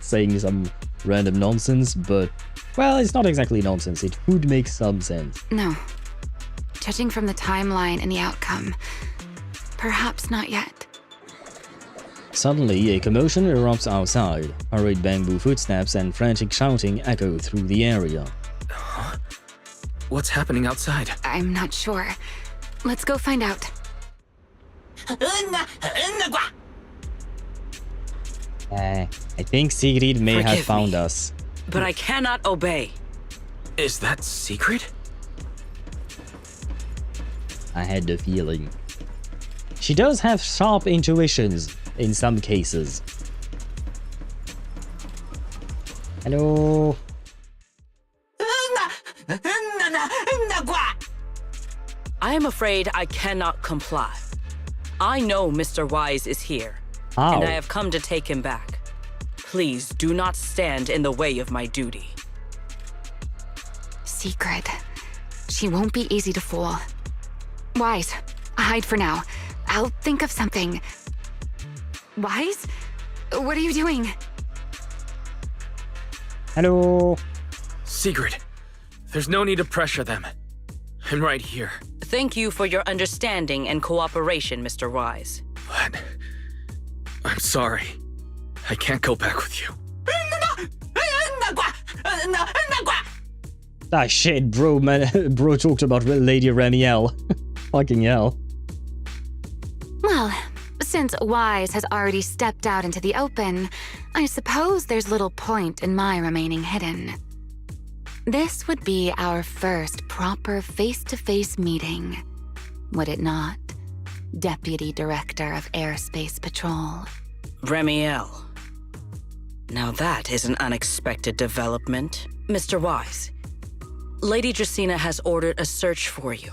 Speaker 1: saying some random nonsense, but, well, it's not exactly nonsense. It would make some sense.
Speaker 12: No. Judging from the timeline and the outcome, perhaps not yet.
Speaker 1: Suddenly, a commotion erupts outside. Hurried bamboo footsteps and frantic shouting echo through the area.
Speaker 8: Huh? What's happening outside?
Speaker 12: I'm not sure. Let's go find out.
Speaker 1: I think Sigrid may have found us.
Speaker 11: But I cannot obey.
Speaker 8: Is that Sigrid?
Speaker 1: I had the feeling. She does have sharp intuitions in some cases. Hello?
Speaker 11: I am afraid I cannot comply. I know Mr. Wise is here,
Speaker 1: How?
Speaker 11: and I have come to take him back. Please do not stand in the way of my duty.
Speaker 12: Secret. She won't be easy to fool. Wise, hide for now. I'll think of something. Wise? What are you doing?
Speaker 1: Hello?
Speaker 8: Sigrid, there's no need to pressure them. I'm right here.
Speaker 11: Thank you for your understanding and cooperation, Mr. Wise.
Speaker 8: But I'm sorry. I can't go back with you.
Speaker 1: Ah shit, bro, man. Bro talked about Lady Remielle. Fucking hell.
Speaker 12: Well, since Wise has already stepped out into the open, I suppose there's little point in my remaining hidden. This would be our first proper face-to-face meeting, would it not, Deputy Director of Airspace Patrol?
Speaker 11: Remielle. Now that is an unexpected development. Mr. Wise, Lady Dracena has ordered a search for you.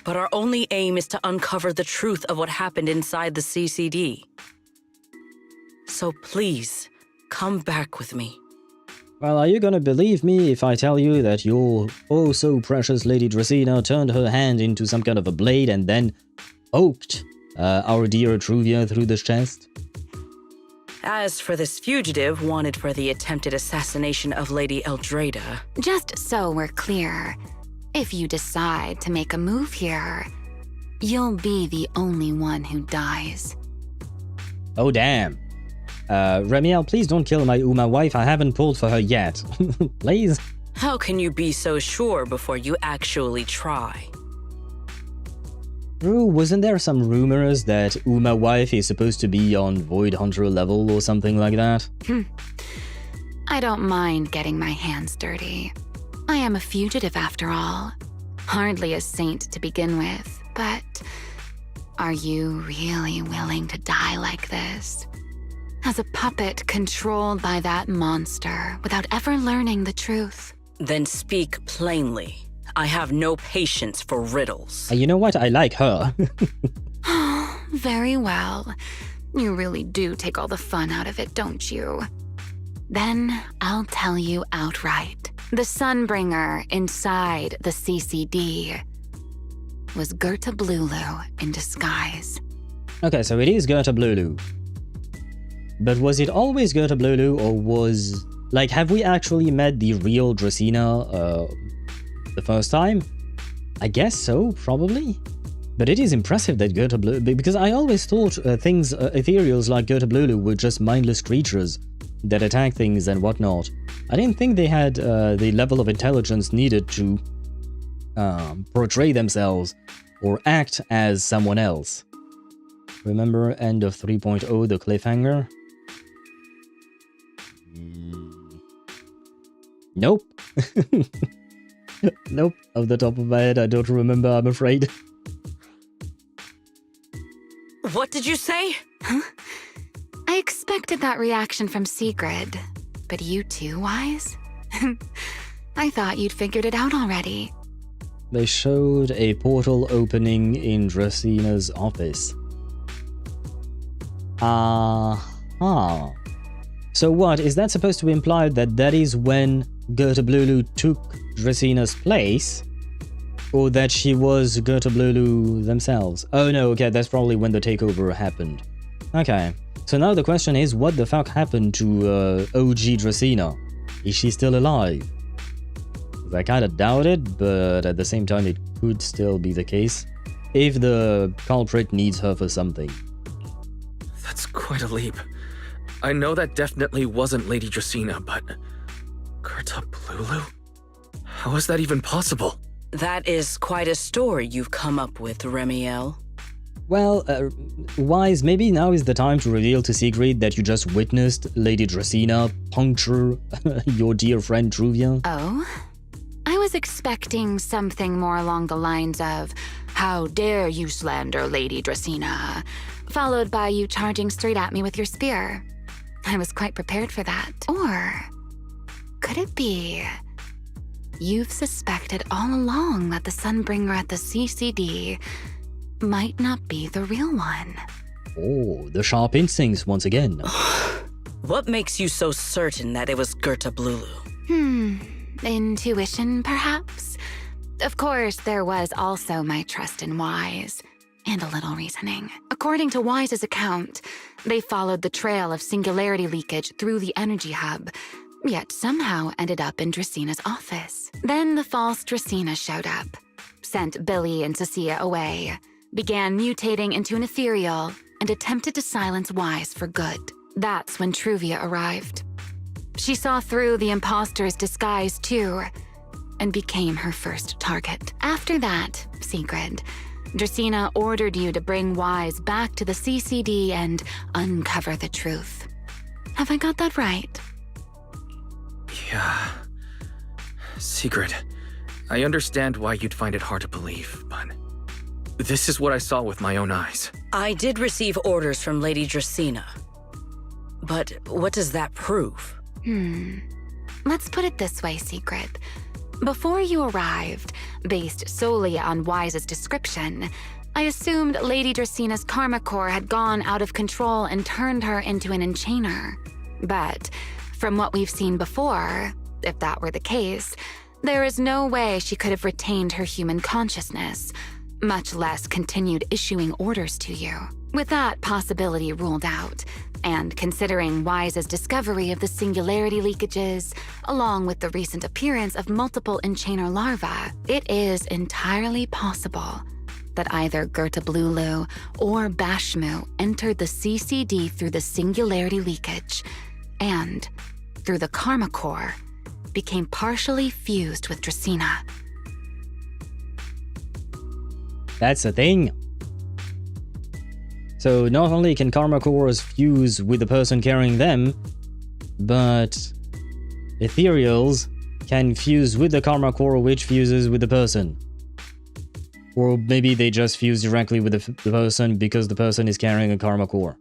Speaker 11: But our only aim is to uncover the truth of what happened inside the CCD. So please, come back with me.
Speaker 1: Well, are you gonna believe me if I tell you that your oh-so-precious Lady Dracena turned her hand into some kind of a blade and then poked our dear Truvia through the chest?
Speaker 11: As for this fugitive wanted for the attempted assassination of Lady Eldrada...
Speaker 12: Just so we're clear, if you decide to make a move here, you'll be the only one who dies.
Speaker 1: Oh, damn. Remielle, please don't kill my Uma wife. I haven't pulled for her yet. Please?
Speaker 11: How can you be so sure before you actually try?
Speaker 1: True, wasn't there some rumors that Uma wife is supposed to be on Void Hunter level or something like that?
Speaker 12: I don't mind getting my hands dirty. I am a fugitive after all. Hardly a saint to begin with, but are you really willing to die like this? As a puppet controlled by that monster without ever learning the truth?
Speaker 11: Then speak plainly. I have no patience for riddles.
Speaker 1: You know what? I like her.
Speaker 12: Very well. You really do take all the fun out of it, don't you? Then I'll tell you outright. The Sunbringer inside the CCD was Gerta Blulu in disguise.
Speaker 1: Okay, so it is Gerta Blulu. But was it always Gerta Blulu, or was... Like, have we actually met the real Dracaena, the first time? I guess so, probably. But it is impressive that Gerta Blulu... Because I always thought Ethereals like Gerta Blulu were just mindless creatures that attack things and whatnot. I didn't think they had the level of intelligence needed to portray themselves or act as someone else. Remember end of 3.0, the cliffhanger? Nope. Nope. Off the top of my head, I don't remember, I'm afraid.
Speaker 11: What did you say?
Speaker 12: Huh? I expected that reaction from Sigrid. But you too, Wise? I thought you'd figured it out already.
Speaker 1: They showed a portal opening in Draceena's office. So what, is that supposed to imply that that is when Gerta Blulu took Draceena's place? Or that she was Gerta Blulu themselves? Oh no, okay, that's probably when the takeover happened. Okay, so now the question is, what the fuck happened to OG Dracaena? Is she still alive? I kinda doubt it, but at the same time it could still be the case. If the culprit needs her for something.
Speaker 8: That's quite a leap. I know that definitely wasn't Lady Dracaena, but... Gerta Blulu? How is that even possible?
Speaker 11: That is quite a story you've come up with, Remielle.
Speaker 1: Well, Wise, maybe now is the time to reveal to Sigrid that you just witnessed Lady Dracaena puncture your dear friend Truvia.
Speaker 12: Oh? I was expecting something more along the lines of, "How dare you slander Lady Dracaena?" followed by you charging straight at me with your spear. I was quite prepared for that. Or could it be you've suspected all along that the Sunbringer at the CCD might not be the real one?
Speaker 1: Oh, the sharp instincts once again.
Speaker 11: What makes you so certain that it was Gerta Blulu?
Speaker 12: Intuition, perhaps? Of course, there was also my trust in Wise. And a little reasoning. According to Wise's account, they followed the trail of singularity leakage through the energy hub, yet somehow ended up in Draceena's office. Then the false Dracaena showed up, sent Billy and Cecilia away, began mutating into an ethereal, and attempted to silence Wise for good. That's when Truvia arrived. She saw through the imposter's disguise too, and became her first target. After that, Sigrid, Dracaena ordered you to bring Wise back to the CCD and uncover the truth. Have I got that right?
Speaker 8: Yeah. Sigrid, I understand why you'd find it hard to believe, but this is what I saw with my own eyes.
Speaker 11: I did receive orders from Lady Dracaena. But what does that prove?
Speaker 12: Let's put it this way, Sigrid. Before you arrived, based solely on Wise's description, I assumed Lady Draceena's karma core had gone out of control and turned her into an enchainer. But from what we've seen before, if that were the case, there is no way she could have retained her human consciousness, much less continued issuing orders to you. With that possibility ruled out, and considering Wise's discovery of the singularity leakages, along with the recent appearance of multiple enchainer larvae, it is entirely possible that either Gertablulu or Bashmu entered the CCD through the singularity leakage, and, through the Karma Core, became partially fused with Dracaena.
Speaker 1: That's the thing. So not only can Karma Cores fuse with the person carrying them, but Ethereals can fuse with the Karma Core, which fuses with the person. Or maybe they just fuse directly with the person because the person is carrying a Karma Core.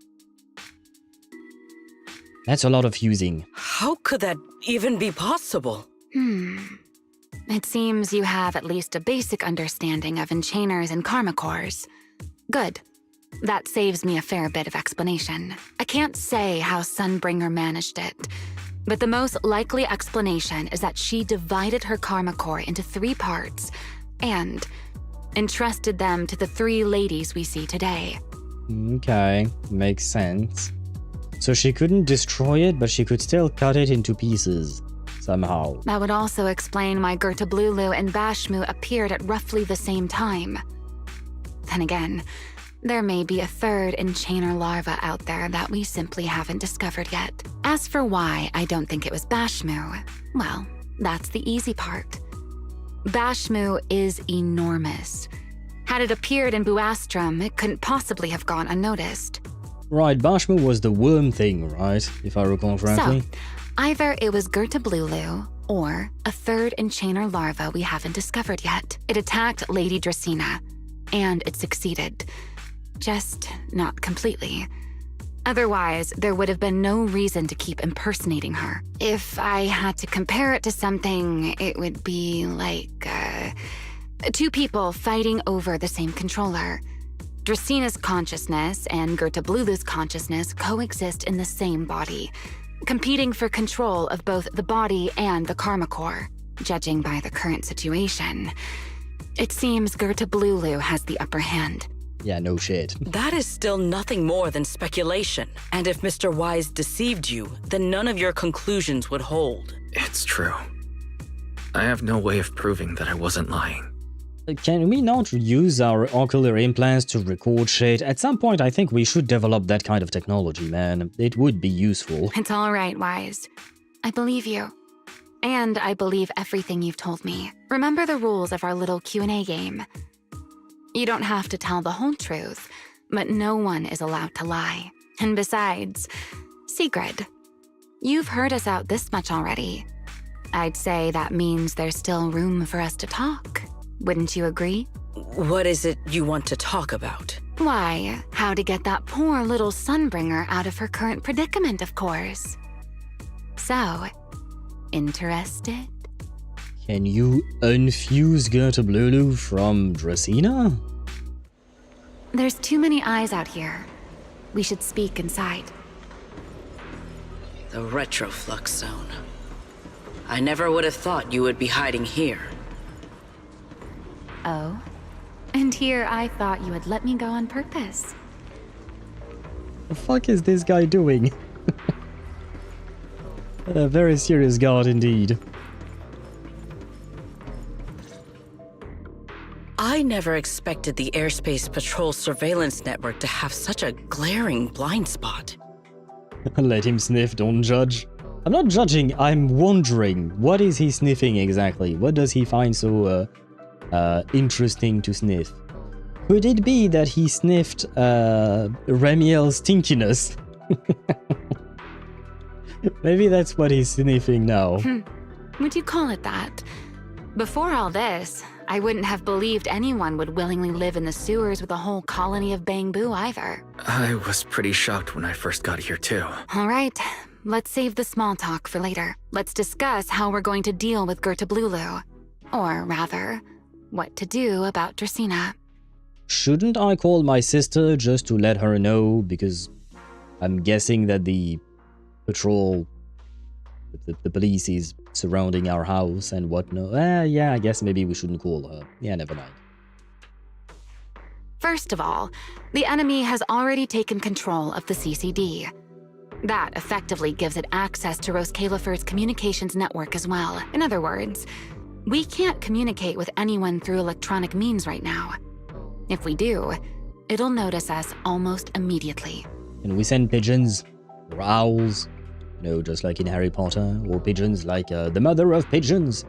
Speaker 1: That's a lot of fusing.
Speaker 11: How could that even be possible?
Speaker 12: It seems you have at least a basic understanding of enchainers and Karma Cores. Good. That saves me a fair bit of explanation. I can't say how Sunbringer managed it, but the most likely explanation is that she divided her Karma Core into 3 parts and entrusted them to the 3 ladies we see today.
Speaker 1: Okay, makes sense. So she couldn't destroy it, but she could still cut it into pieces, somehow.
Speaker 12: That would also explain why Gertablulu and Bashmu appeared at roughly the same time. Then again, there may be a 3rd enchainer larva out there that we simply haven't discovered yet. As for why I don't think it was Bashmu, well, that's the easy part. Bashmu is enormous. Had it appeared in Buastrum, it couldn't possibly have gone unnoticed.
Speaker 1: Right, Bashmu was the worm thing, right? If I recall correctly.
Speaker 12: So, either it was Gertablulu or a 3rd enchainer larva we haven't discovered yet. It attacked Lady Dracaena, and it succeeded. Just not completely. Otherwise, there would have been no reason to keep impersonating her. If I had to compare it to something, it would be like, 2 people fighting over the same controller. Draceena's consciousness and Gertablulu's consciousness coexist in the same body, competing for control of both the body and the Karma Core. Judging by the current situation, it seems Gertablulu has the upper hand.
Speaker 1: Yeah, no shit.
Speaker 11: That is still nothing more than speculation. And if Mr. Wise deceived you, then none of your conclusions would hold.
Speaker 8: It's true. I have no way of proving that I wasn't lying.
Speaker 1: Can we not use our ocular implants to record shit? At some point, I think we should develop that kind of technology, man. It would be useful.
Speaker 12: It's all right, Wise. I believe you. And I believe everything you've told me. Remember the rules of our little Q&A game. You don't have to tell the whole truth, but no one is allowed to lie. And besides, Sigrid, you've heard us out this much already. I'd say that means there's still room for us to talk. Wouldn't you agree?
Speaker 11: What is it you want to talk about?
Speaker 12: Why, how to get that poor little Sunbringer out of her current predicament, of course. So, interested?
Speaker 1: Can you unfuse Gertablulu from Dracaena?
Speaker 12: There's too many eyes out here. We should speak inside.
Speaker 11: The retroflux zone. I never would have thought you would be hiding here.
Speaker 12: Oh? And here I thought you would let me go on purpose.
Speaker 1: The fuck is this guy doing? A very serious guard indeed.
Speaker 11: I never expected the Airspace Patrol surveillance network to have such a glaring blind spot.
Speaker 1: Let him sniff, don't judge. I'm not judging, I'm wondering, what is he sniffing exactly? What does he find so interesting to sniff? Could it be that he sniffed Remiel's stinkiness? Maybe that's what he's sniffing now.
Speaker 12: Would you call it that? Before all this, I wouldn't have believed anyone would willingly live in the sewers with a whole colony of Bangbu either.
Speaker 8: I was pretty shocked when I first got here too.
Speaker 12: All right, let's save the small talk for later. Let's discuss how we're going to deal with Gertablulu. Or rather, what to do about Dracaena.
Speaker 1: Shouldn't I call my sister just to let her know? Because I'm guessing that the patrol, the police is surrounding our house and whatnot. Yeah, I guess maybe we shouldn't call her. Yeah, never mind.
Speaker 12: First of all, the enemy has already taken control of the CCD. That effectively gives it access to Roscaelifer's communications network as well. In other words, we can't communicate with anyone through electronic means right now. If we do, it'll notice us almost immediately.
Speaker 1: Can we send pigeons? Or owls? You know, just like in Harry Potter? Or pigeons like the Mother of Pigeons?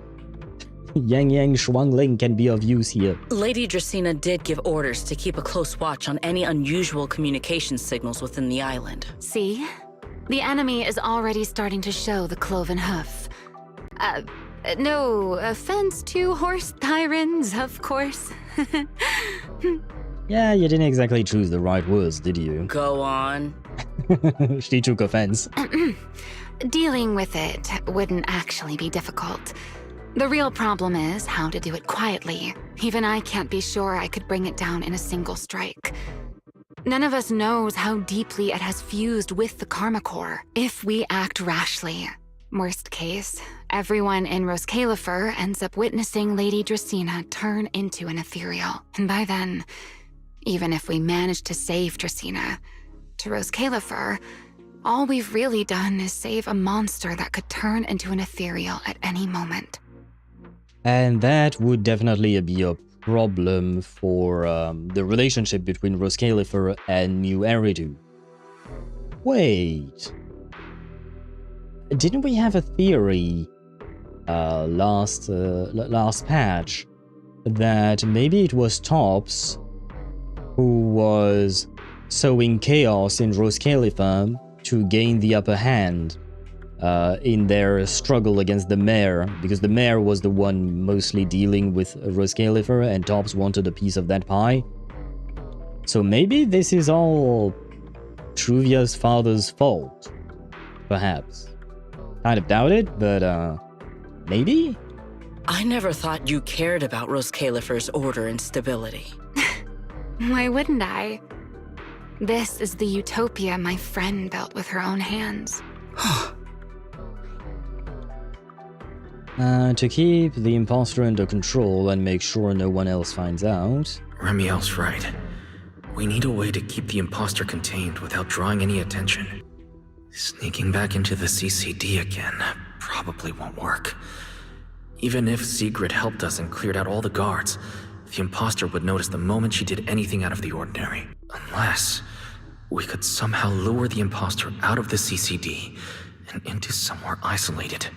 Speaker 1: Yang Yang Shuang Ling can be of use here.
Speaker 11: Lady Dracaena did give orders to keep a close watch on any unusual communication signals within the island.
Speaker 12: See? The enemy is already starting to show the cloven hoof. No offense to horse tyrants, of course.
Speaker 1: Yeah, you didn't exactly choose the right words, did you?
Speaker 11: Go on.
Speaker 1: She took offense.
Speaker 12: Dealing with it wouldn't actually be difficult. The real problem is how to do it quietly. Even I can't be sure I could bring it down in a single strike. None of us knows how deeply it has fused with the Karma Core. If we act rashly, worst case, everyone in Roscaelifer ends up witnessing Lady Dracaena turn into an Ethereal. And by then, even if we manage to save Dracaena, to Roscaelifer, all we've really done is save a monster that could turn into an Ethereal at any moment.
Speaker 1: And that would definitely be a problem for the relationship between Roscaelifer and New Eridu. Wait. Didn't we have a theory last patch that maybe it was Tops who was sowing chaos in Roscaelifer to gain the upper hand in their struggle against the mayor, because the mayor was the one mostly dealing with Roscaelifer and Tops wanted a piece of that pie. So maybe this is all Truvia's father's fault, perhaps. Kind of doubt it, but maybe?
Speaker 11: I never thought you cared about Roscaelifer's order and stability.
Speaker 12: Why wouldn't I? This is the utopia my friend built with her own hands.
Speaker 1: To keep the imposter under control and make sure no one else finds out.
Speaker 8: Remiel's right. We need a way to keep the imposter contained without drawing any attention. Sneaking back into the CCD again probably won't work. Even if Sigrid helped us and cleared out all the guards, the imposter would notice the moment she did anything out of the ordinary. Unless we could somehow lure the imposter out of the CCD and into somewhere isolated.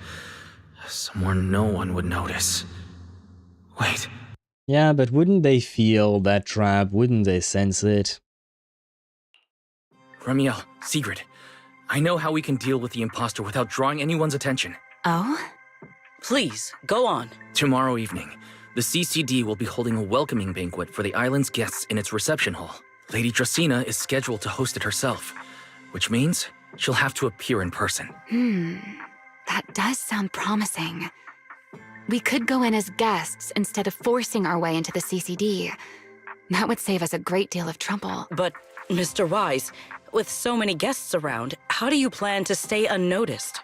Speaker 8: Somewhere no one would notice. Wait.
Speaker 1: Yeah, but wouldn't they feel that trap? Wouldn't they sense it?
Speaker 8: Remiel, Sigrid, I know how we can deal with the imposter without drawing anyone's attention.
Speaker 12: Oh?
Speaker 11: Please, go on.
Speaker 8: Tomorrow evening, the CCD will be holding a welcoming banquet for the island's guests in its reception hall. Lady Dracaena is scheduled to host it herself, which means she'll have to appear in person.
Speaker 12: That does sound promising. We could go in as guests instead of forcing our way into the CCD. That would save us a great deal of trouble.
Speaker 11: But, Mr. Wise, with so many guests around, how do you plan to stay unnoticed?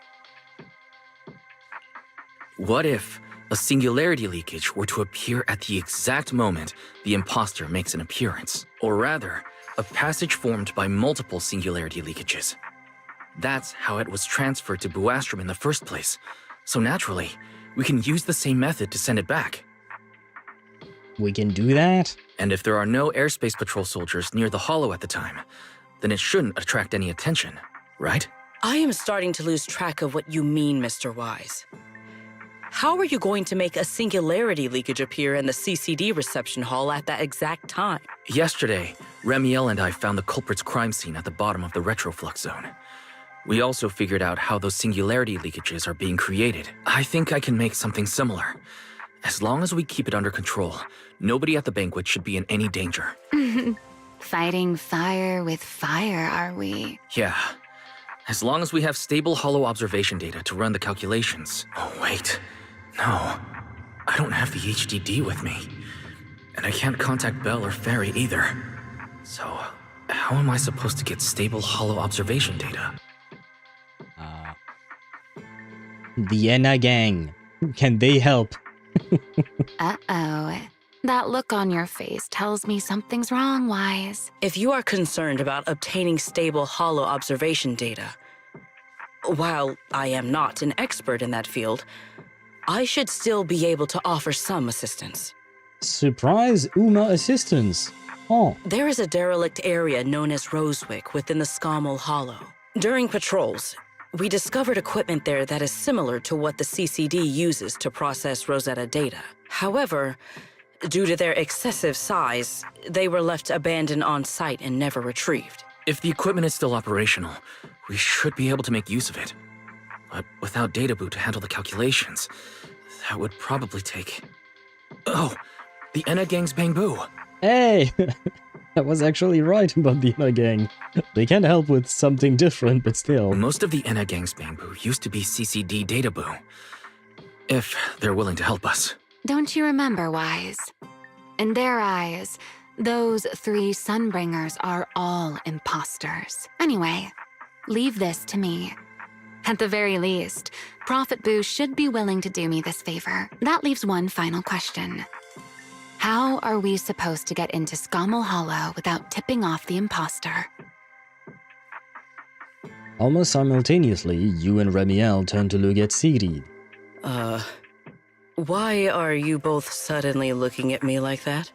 Speaker 8: What if a singularity leakage were to appear at the exact moment the imposter makes an appearance? Or rather, a passage formed by multiple singularity leakages. That's how it was transferred to Buastrom in the first place. So naturally, we can use the same method to send it back.
Speaker 1: We can do that?
Speaker 8: And if there are no airspace patrol soldiers near the hollow at the time, then it shouldn't attract any attention, right?
Speaker 11: I am starting to lose track of what you mean, Mr. Wise. How are you going to make a singularity leakage appear in the CCD reception hall at that exact time?
Speaker 8: Yesterday, Remiel and I found the culprit's crime scene at the bottom of the retroflux zone. We also figured out how those singularity leakages are being created. I think I can make something similar. As long as we keep it under control, nobody at the banquet should be in any danger.
Speaker 12: Fighting fire with fire, are we?
Speaker 8: Yeah. As long as we have stable hollow observation data to run the calculations. Oh, wait. No. I don't have the HDD with me. And I can't contact Belle or Fairy either. So, how am I supposed to get stable hollow observation data?
Speaker 1: The Enna gang. Can they help?
Speaker 12: Uh-oh. That look on your face tells me something's wrong, Wise.
Speaker 11: If you are concerned about obtaining stable hollow observation data, while I am not an expert in that field, I should still be able to offer some assistance.
Speaker 1: Surprise Uma assistance. Oh.
Speaker 11: There is a derelict area known as Rosewick within the Scommel Hollow. During patrols, we discovered equipment there that is similar to what the CCD uses to process Rosetta data. However, due to their excessive size, they were left abandoned on site and never retrieved.
Speaker 8: If the equipment is still operational, we should be able to make use of it. But without Databu to handle the calculations, that would probably take... Oh, the Enna Gang's Bangbu.
Speaker 1: Hey! I was actually right about the Enna Gang. They can help with something different, but still.
Speaker 8: Most of the Enna Gang's Bangbu used to be CCD Databu. If they're willing to help us.
Speaker 12: Don't you remember, Wise? In their eyes, those 3 Sunbringers are all imposters. Anyway, leave this to me. At the very least, Prophet Boo should be willing to do me this favor. That leaves one final question. How are we supposed to get into Scommel Hollow without tipping off the imposter?
Speaker 1: Almost simultaneously, you and Remielle turn to look at Sigrid.
Speaker 11: Why are you both suddenly looking at me like that?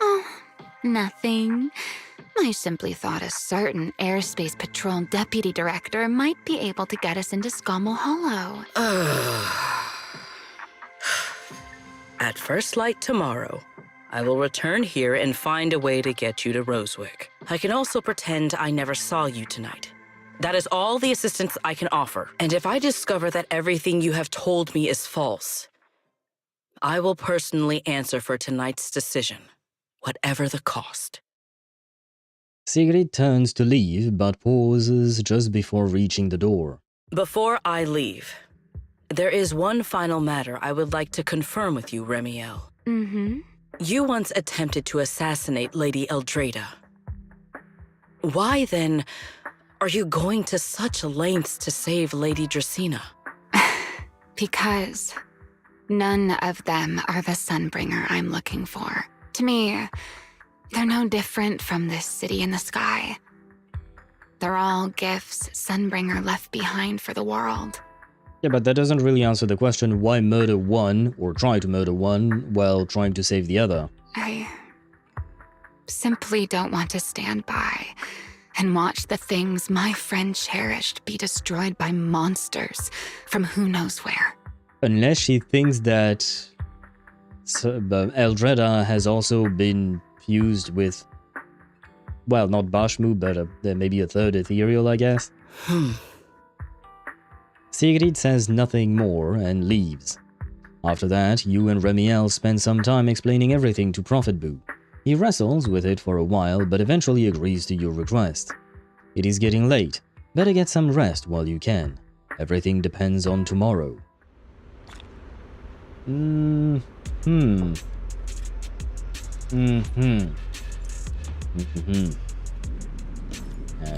Speaker 12: Oh, nothing. I simply thought a certain airspace patrol deputy director might be able to get us into Scommel Hollow.
Speaker 11: At first light tomorrow, I will return here and find a way to get you to Rosewick. I can also pretend I never saw you tonight. That is all the assistance I can offer. And if I discover that everything you have told me is false, I will personally answer for tonight's decision, whatever the cost.
Speaker 1: Sigrid turns to leave, but pauses just before reaching the door.
Speaker 11: Before I leave, there is one final matter I would like to confirm with you, Remielle.
Speaker 12: Mm-hmm.
Speaker 11: You once attempted to assassinate Lady Eldrada. Why, then, are you going to such lengths to save Lady Dracena?
Speaker 12: Because none of them are the Sunbringer I'm looking for. To me, they're no different from this city in the sky. They're all gifts Sunbringer left behind for the world.
Speaker 1: Yeah, but that doesn't really answer the question why murder one, or try to murder one, while trying to save the other.
Speaker 12: I simply don't want to stand by and watch the things my friend cherished be destroyed by monsters from who knows where.
Speaker 1: Unless she thinks that Eldrada has also been fused with, well, not Bashmu, but maybe a third Ethereal, I guess. Sigrid says nothing more and leaves. After that, you and Remielle spend some time explaining everything to Prophet Boo. He wrestles with it for a while, but eventually agrees to your request. It is getting late. Better get some rest while you can. Everything depends on tomorrow.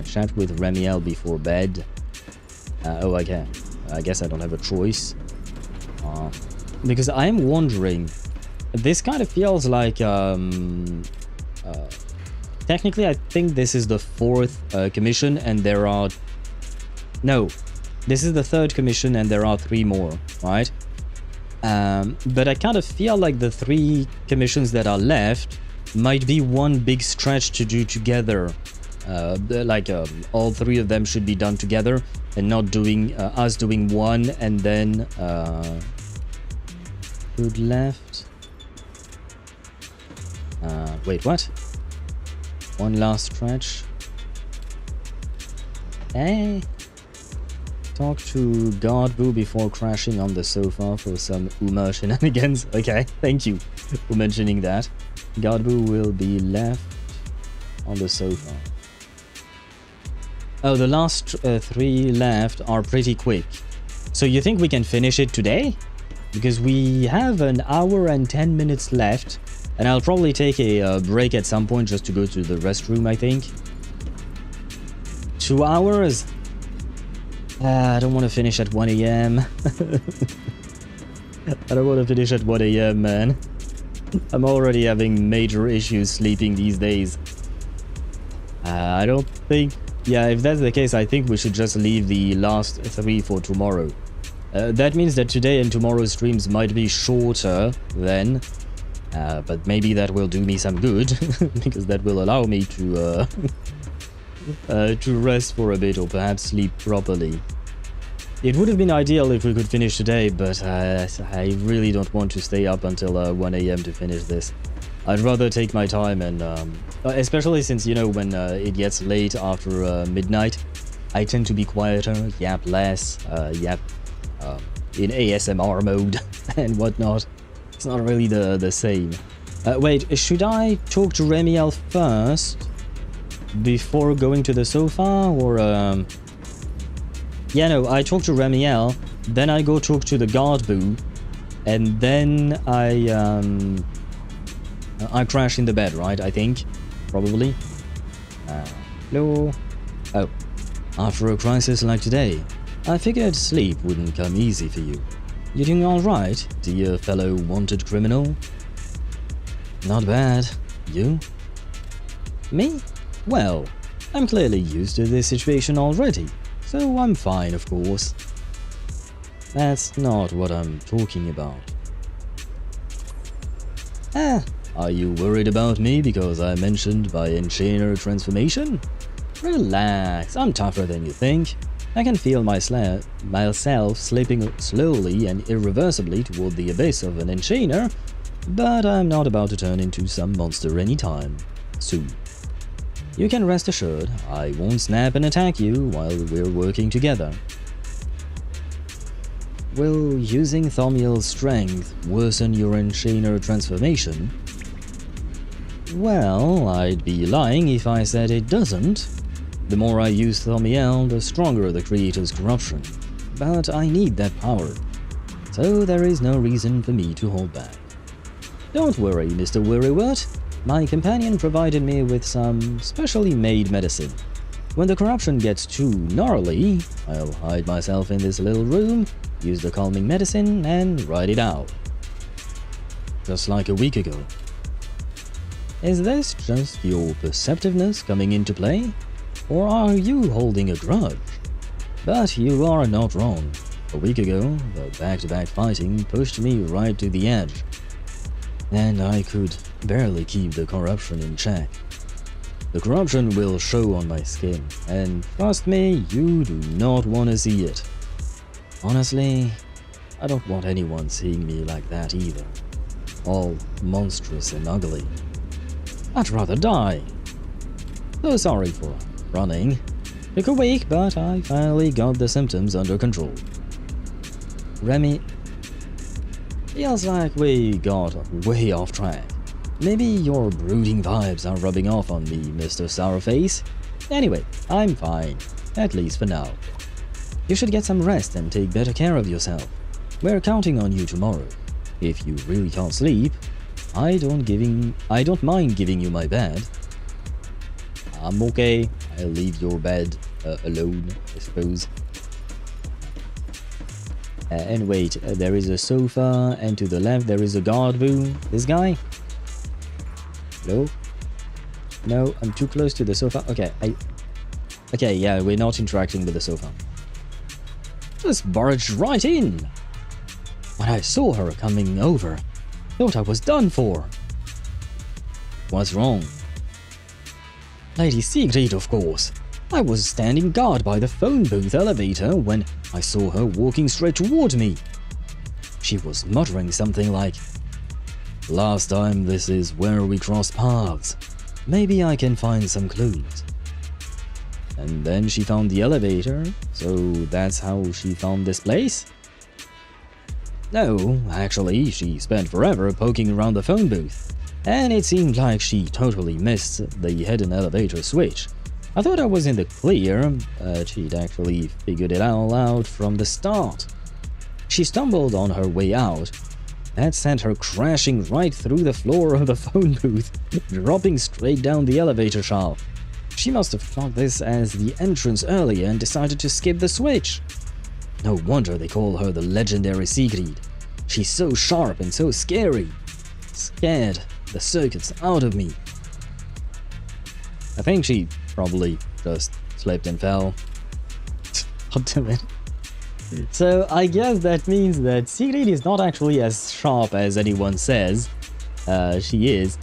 Speaker 1: Chat with Remielle before bed. Oh, okay. I guess I don't have a choice. Because I am wondering, this kind of feels like, technically I think this is the 4th commission and there are... No, this is the 3rd commission and there are 3 more, right? But I kind of feel like the 3 commissions that are left might be one big stretch to do together. All 3 of them should be done together and not doing us doing one and then food left. Wait, what? One last stretch. Hey, talk to Godboo before crashing on the sofa for some Uma shenanigans. Okay, thank you for mentioning that. Godboo will be left on the sofa. Oh, the last 3 left are pretty quick. So you think we can finish it today? Because we have an hour and 10 minutes left, and I'll probably take a break at some point just to go to the restroom, I think. 2 hours? I don't want to finish at 1 AM. I don't want to finish at 1 AM, man. I'm already having major issues sleeping these days. I don't think... Yeah, if that's the case, I think we should just leave the last 3 for tomorrow. That means that today and tomorrow's streams might be shorter then. But maybe that will do me some good, because that will allow me to rest for a bit or perhaps sleep properly. It would have been ideal if we could finish today, but I really don't want to stay up until 1 AM to finish this. I'd rather take my time and, especially since, you know, when it gets late after midnight, I tend to be quieter, yap less, in ASMR mode and whatnot. It's not really the same. Wait, should I talk to Remielle first before going to the sofa, or yeah, no, I talk to Remielle, then I go talk to the guard boo, and then I crash in the bed, right? I think, probably. Hello. Oh, after a crisis like today, I figured sleep wouldn't come easy for you. You doing all right, dear fellow wanted criminal? Not bad. You? Me? Well, I'm clearly used to this situation already, so I'm fine, of course. That's not what I'm talking about. Are you worried about me because I mentioned my enchainer transformation? Relax, I'm tougher than you think. I can feel myself slipping slowly and irreversibly toward the abyss of an enchainer, but I'm not about to turn into some monster anytime soon. You can rest assured, I won't snap and attack you while we're working together. Will using Thaumiel's strength worsen your enchainer transformation? Well, I'd be lying if I said it doesn't. The more I use Thaumiel, the stronger the creator's corruption. But I need that power, so there is no reason for me to hold back. Don't worry, Mr. Worrywart. My companion provided me with some specially made medicine. When the corruption gets too gnarly, I'll hide myself in this little room, use the calming medicine, and ride it out. Just like a week ago. Is this just your perceptiveness coming into play? Or are you holding a grudge? But you are not wrong. A week ago, the back-to-back fighting pushed me right to the edge. And I could barely keep the corruption in check. The corruption will show on my skin, and trust me, you do not want to see it. Honestly, I don't want anyone seeing me like that either. All monstrous and ugly. I'd rather die. So sorry for running. Took a week, but I finally got the symptoms under control. Remy, feels like we got way off track. Maybe your brooding vibes are rubbing off on me, Mr. Sourface. Anyway, I'm fine, at least for now. You should get some rest and take better care of yourself. We're counting on you tomorrow. If you really can't sleep, I don't mind giving you my bed. I'm okay. I'll leave your bed alone, I suppose. And wait, there is a sofa, and to the left there is a guard boo. This guy? Hello? No, I'm too close to the sofa. Okay, okay, yeah, we're not interacting with the sofa. Just barged right in. When I saw her coming over, thought I was done for. What's wrong? Lady Sigrid, of course. I was standing guard by the phone booth elevator when I saw her walking straight toward me. She was muttering something like, "Last time this is where we crossed paths. Maybe I can find some clues." And then she found the elevator, so that's how she found this place? No, actually, she spent forever poking around the phone booth, and it seemed like she totally missed the hidden elevator switch. I thought I was in the clear, but she'd actually figured it all out from the start. She stumbled on her way out. That sent her crashing right through the floor of the phone booth, dropping straight down the elevator shaft. She must have thought this as the entrance earlier and decided to skip the switch. No wonder they call her the legendary Sigrid. She's so sharp and so scary. Scared the circuits out of me. I think she probably just slipped and fell. God damn it. So I guess that means that Sigrid is not actually as sharp as anyone says. she is.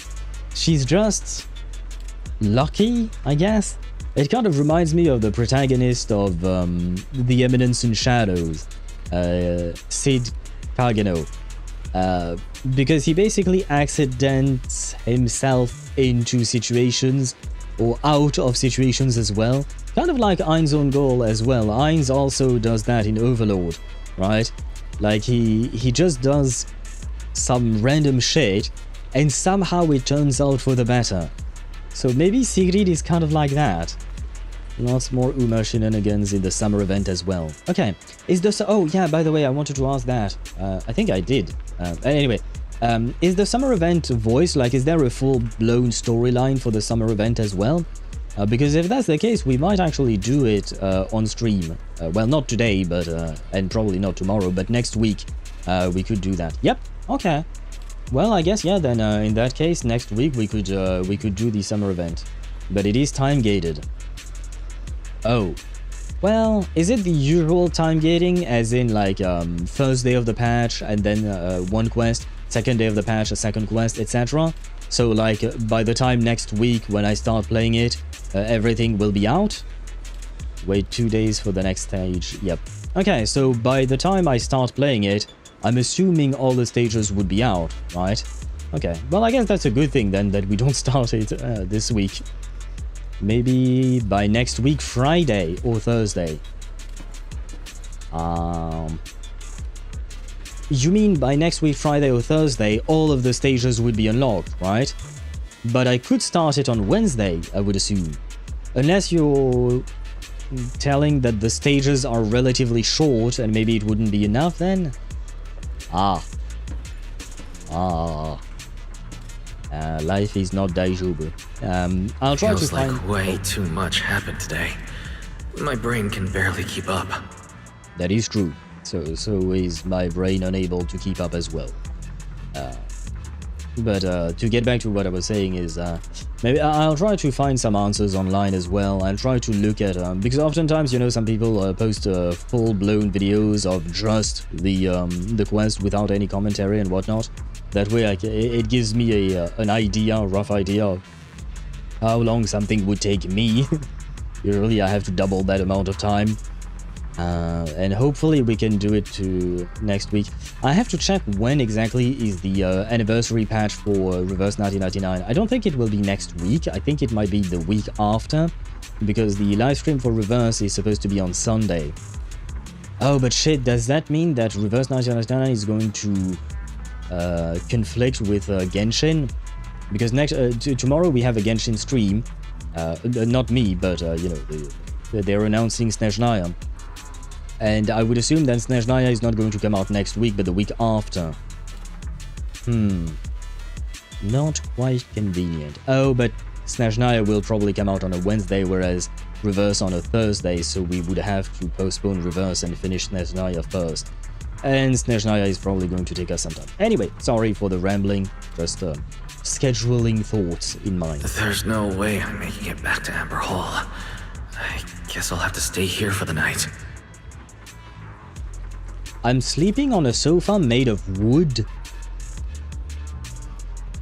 Speaker 1: She's just lucky, I guess. It kind of reminds me of the protagonist of The Eminence in Shadows, Sid Kagano. Because he basically accidents himself into situations or out of situations as well. Kind of like Ain's own goal as well. Ain's also does that in Overlord, right? Like he just does some random shit and somehow it turns out for the better. So maybe Sigrid is kind of like that. Lots more Uma shenanigans in the summer event as well. Okay, is the... Oh, yeah, by the way, I wanted to ask that. I think I did. Anyway, is the summer event voice, like, is there a full-blown storyline for the summer event as well? Because if that's the case, we might actually do it on stream. Well, not today, but and probably not tomorrow, but next week we could do that. Yep, okay. Well, I guess, yeah, then in that case, next week we could do the summer event. But it is time-gated. Oh, well, is it the usual time gating, as in like first day of the patch and then one quest, second day of the patch, a second quest, etc. So like by the time next week when I start playing it, everything will be out? Wait 2 days for the next stage, yep. Okay, so by the time I start playing it, I'm assuming all the stages would be out, right? Okay, well I guess that's a good thing then, that we don't start it this week. Maybe by next week, Friday or Thursday. You mean by next week, Friday or Thursday, all of the stages would be unlocked, right? But I could start it on Wednesday, I would assume. Unless you're telling that the stages are relatively short and maybe it wouldn't be enough then? Life is not daijoubu. I'll try to find...
Speaker 8: Feels like way too much happened today. My brain can barely keep up.
Speaker 1: That is true. So is my brain unable to keep up as well. But to get back to what I was saying is, maybe I'll try to find some answers online as well. I'll try to look at, because oftentimes, you know, some people post full-blown videos of just the quest without any commentary and whatnot. That way, it gives me a rough idea of how long something would take me. Usually, I have to double that amount of time. And hopefully we can do it to next week. I have to check when exactly is the anniversary patch for Reverse 1999. I don't think it will be next week. I think it might be the week after, because the live stream for Reverse is supposed to be on Sunday. Oh, but shit, does that mean that Reverse 1999 is going to conflict with Genshin? Because tomorrow we have a Genshin stream. Not me, but you know, they're announcing Snezhnaya. And I would assume that Snezhnaya is not going to come out next week, but the week after. Not quite convenient. Oh, but Snezhnaya will probably come out on a Wednesday, whereas Reverse on a Thursday, so we would have to postpone Reverse and finish Snezhnaya first. And Snezhnaya is probably going to take us some time. Anyway, sorry for the rambling, just scheduling thoughts in mind.
Speaker 8: There's no way I'm making it back to Amber Hall. I guess I'll have to stay here for the night.
Speaker 1: I'm sleeping on a sofa made of wood.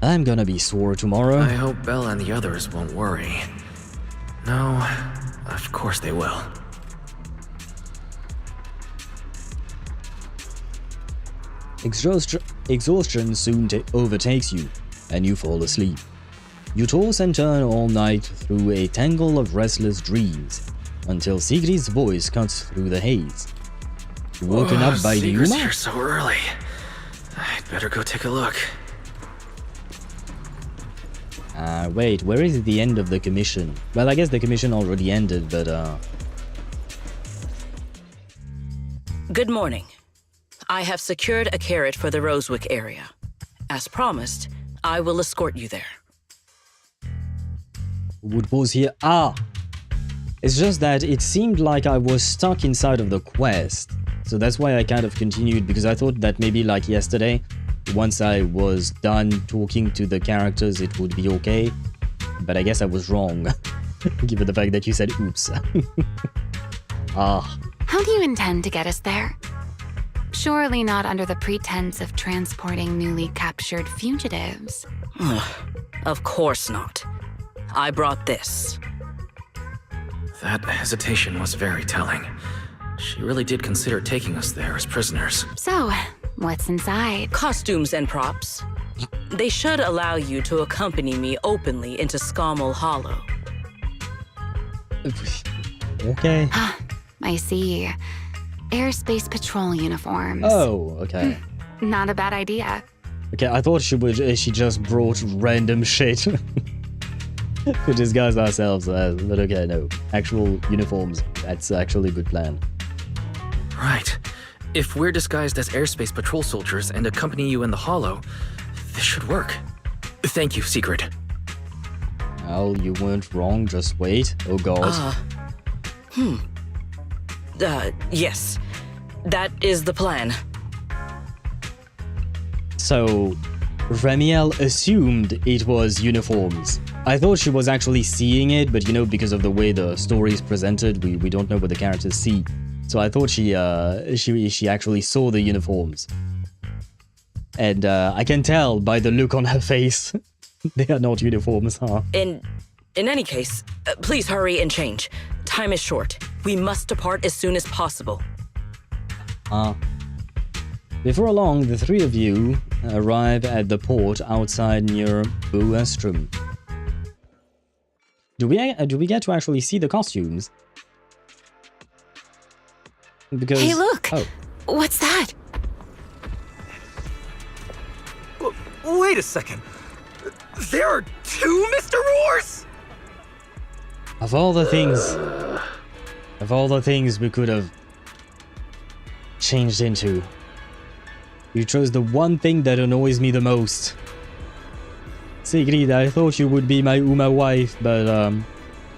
Speaker 1: I'm gonna be sore tomorrow.
Speaker 8: I hope Belle and the others won't worry. No, of course they will.
Speaker 1: Exhaustion soon overtakes you, and you fall asleep. You toss and turn all night through a tangle of restless dreams, until Sigrid's voice cuts through the haze. Woken up by the Uma?
Speaker 8: Here so early. I'd better go take a look.
Speaker 1: Wait, where is the end of the commission? Well, I guess the commission already ended, but
Speaker 11: Good morning. I have secured a carrot for the Rosewick area. As promised, I will escort you there.
Speaker 1: What was here? It's just that it seemed like I was stuck inside of the quest. So that's why I kind of continued, because I thought that maybe like yesterday, once I was done talking to the characters, it would be okay. But I guess I was wrong, given the fact that you said oops.
Speaker 12: How do you intend to get us there? Surely not under the pretense of transporting newly captured fugitives.
Speaker 11: Of course not. I brought this.
Speaker 8: That hesitation was very telling. She really did consider taking us there as prisoners.
Speaker 12: So, what's inside?
Speaker 11: Costumes and props. They should allow you to accompany me openly into Scommel Hollow.
Speaker 1: Okay.
Speaker 12: I see. Airspace patrol uniforms.
Speaker 1: Oh, okay.
Speaker 12: Not a bad idea.
Speaker 1: Okay, I thought she just brought random shit to disguise ourselves as, but okay, no. Actual uniforms, that's actually a good plan.
Speaker 8: Right. If we're disguised as airspace patrol soldiers and accompany you in the hollow, this should work. Thank you, Secret.
Speaker 1: Well, you weren't wrong, just wait. Oh god.
Speaker 11: Yes. That is the plan.
Speaker 1: So, Remielle assumed it was uniforms. I thought she was actually seeing it, but you know, because of the way the story is presented, we don't know what the characters see. So I thought she actually saw the uniforms. And I can tell by the look on her face, they are not uniforms, huh?
Speaker 11: In any case, please hurry and change. Time is short. We must depart as soon as possible.
Speaker 1: Before long, the three of you arrive at the port outside near Buestrum. Do we get to actually see the costumes? Because
Speaker 12: Hey, look!
Speaker 1: Oh.
Speaker 12: What's that?
Speaker 17: Wait a second. There are two Mr. Roars?
Speaker 1: Of all the things we could have changed into, you chose the one thing that annoys me the most. Sigrid, I thought you would be my Uma wife, but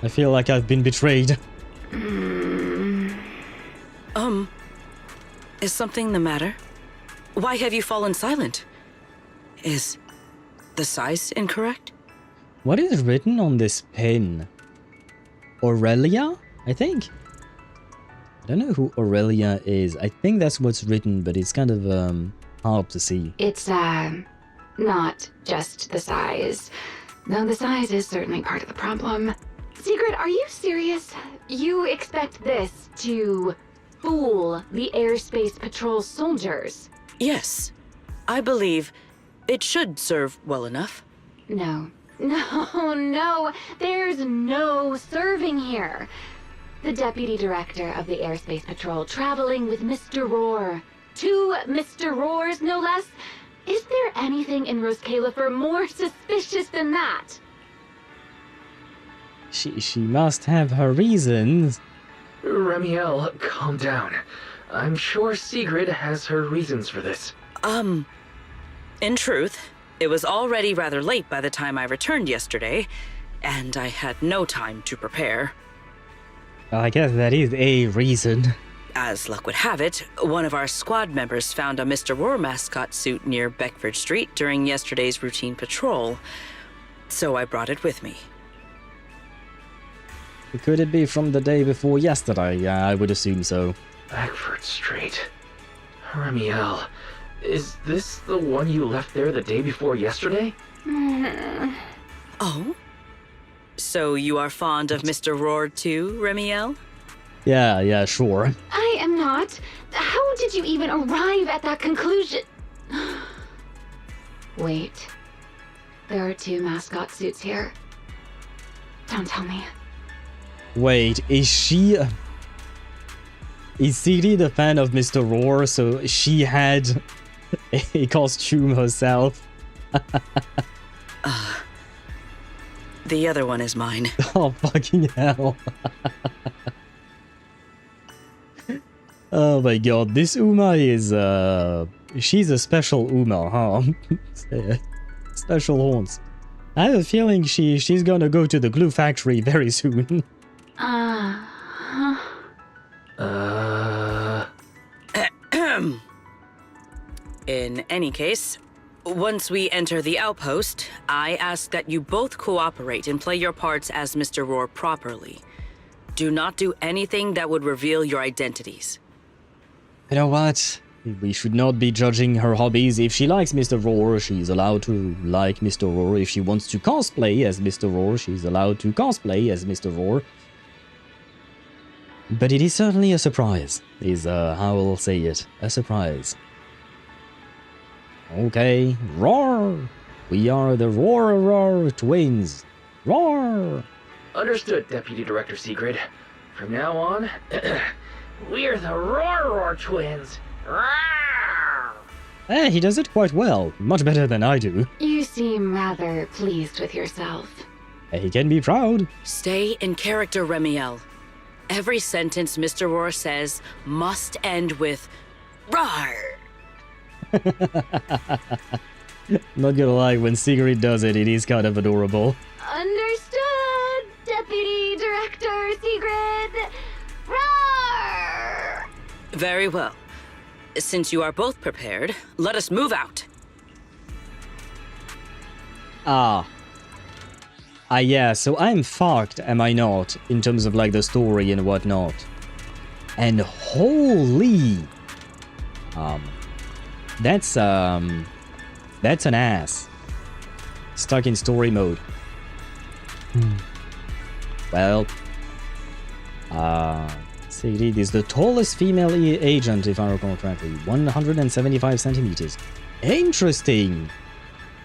Speaker 1: I feel like I've been betrayed.
Speaker 11: Is something the matter? Why have you fallen silent? Is the size incorrect?
Speaker 1: What is written on this pin? Aurelia, I think? I don't know who Aurelia is. I think that's what's written, but it's kind of hard to see.
Speaker 12: It's, not just the size. Though the size is certainly part of the problem. Secret, are you serious? You expect this to fool the airspace patrol soldiers?
Speaker 11: Yes. I believe it should serve well enough.
Speaker 12: No. No. There's no serving here. The deputy director of the airspace patrol traveling with Mr. Roar. 2 Mr. Roars, no less. Is there anything in Roscaelifer more suspicious than that?
Speaker 1: She must have her reasons.
Speaker 8: Remielle, calm down. I'm sure Sigrid has her reasons for this.
Speaker 11: In truth, it was already rather late by the time I returned yesterday, and I had no time to prepare.
Speaker 1: Well, I guess that is a reason.
Speaker 11: As luck would have it, one of our squad members found a Mr. Roar mascot suit near Beckford Street during yesterday's routine patrol, so I brought it with me.
Speaker 1: Could it be from the day before yesterday? Yeah, I would assume so.
Speaker 8: Beckford Street. Remielle, is this the one you left there the day before yesterday?
Speaker 11: Oh? So you are fond of Mr. Roar too, Remielle?
Speaker 1: Yeah, sure.
Speaker 12: I am not. How did you even arrive at that conclusion? Wait. There are 2 mascot suits here. Don't tell me.
Speaker 1: Wait, is Sigrid a fan of Mr. Roar, so she had a costume herself?
Speaker 11: The other one is mine.
Speaker 1: Oh, fucking hell. Oh my god, this Uma is, she's a special Uma, huh? Special horns. I have a feeling she's gonna go to the glue factory very soon.
Speaker 11: In any case, once we enter the outpost, I ask that you both cooperate and play your parts as Mr. Roar properly. Do not do anything that would reveal your identities.
Speaker 1: You know what? We should not be judging her hobbies. If she likes Mr. Roar, she's allowed to like Mr. Roar. If she wants to cosplay as Mr. Roar, she's allowed to cosplay as Mr. Roar. But it is certainly a surprise, is how I'll say it. A surprise. Okay, roar! We are the Roar twins. Roar!
Speaker 8: Understood, Deputy Director Sigrid. From now on, we're the Roar twins.
Speaker 1: Eh, he does it quite well. Much better than I do.
Speaker 12: You seem rather pleased with yourself.
Speaker 1: He can be proud.
Speaker 11: Stay in character, Remielle. Every sentence Mr. Roar says must end with "rar."
Speaker 1: Not gonna lie, when Sigrid does it, it is kind of adorable.
Speaker 12: Understood, Deputy Director Sigrid. Roar!
Speaker 11: Very well. Since you are both prepared, let us move out.
Speaker 1: Yeah, so I'm fucked, am I not? In terms of like the story and whatnot. And holy... That's an ass. Stuck in story mode. Well... Sigrid is the tallest female agent, if I recall correctly. 175 centimeters. Interesting!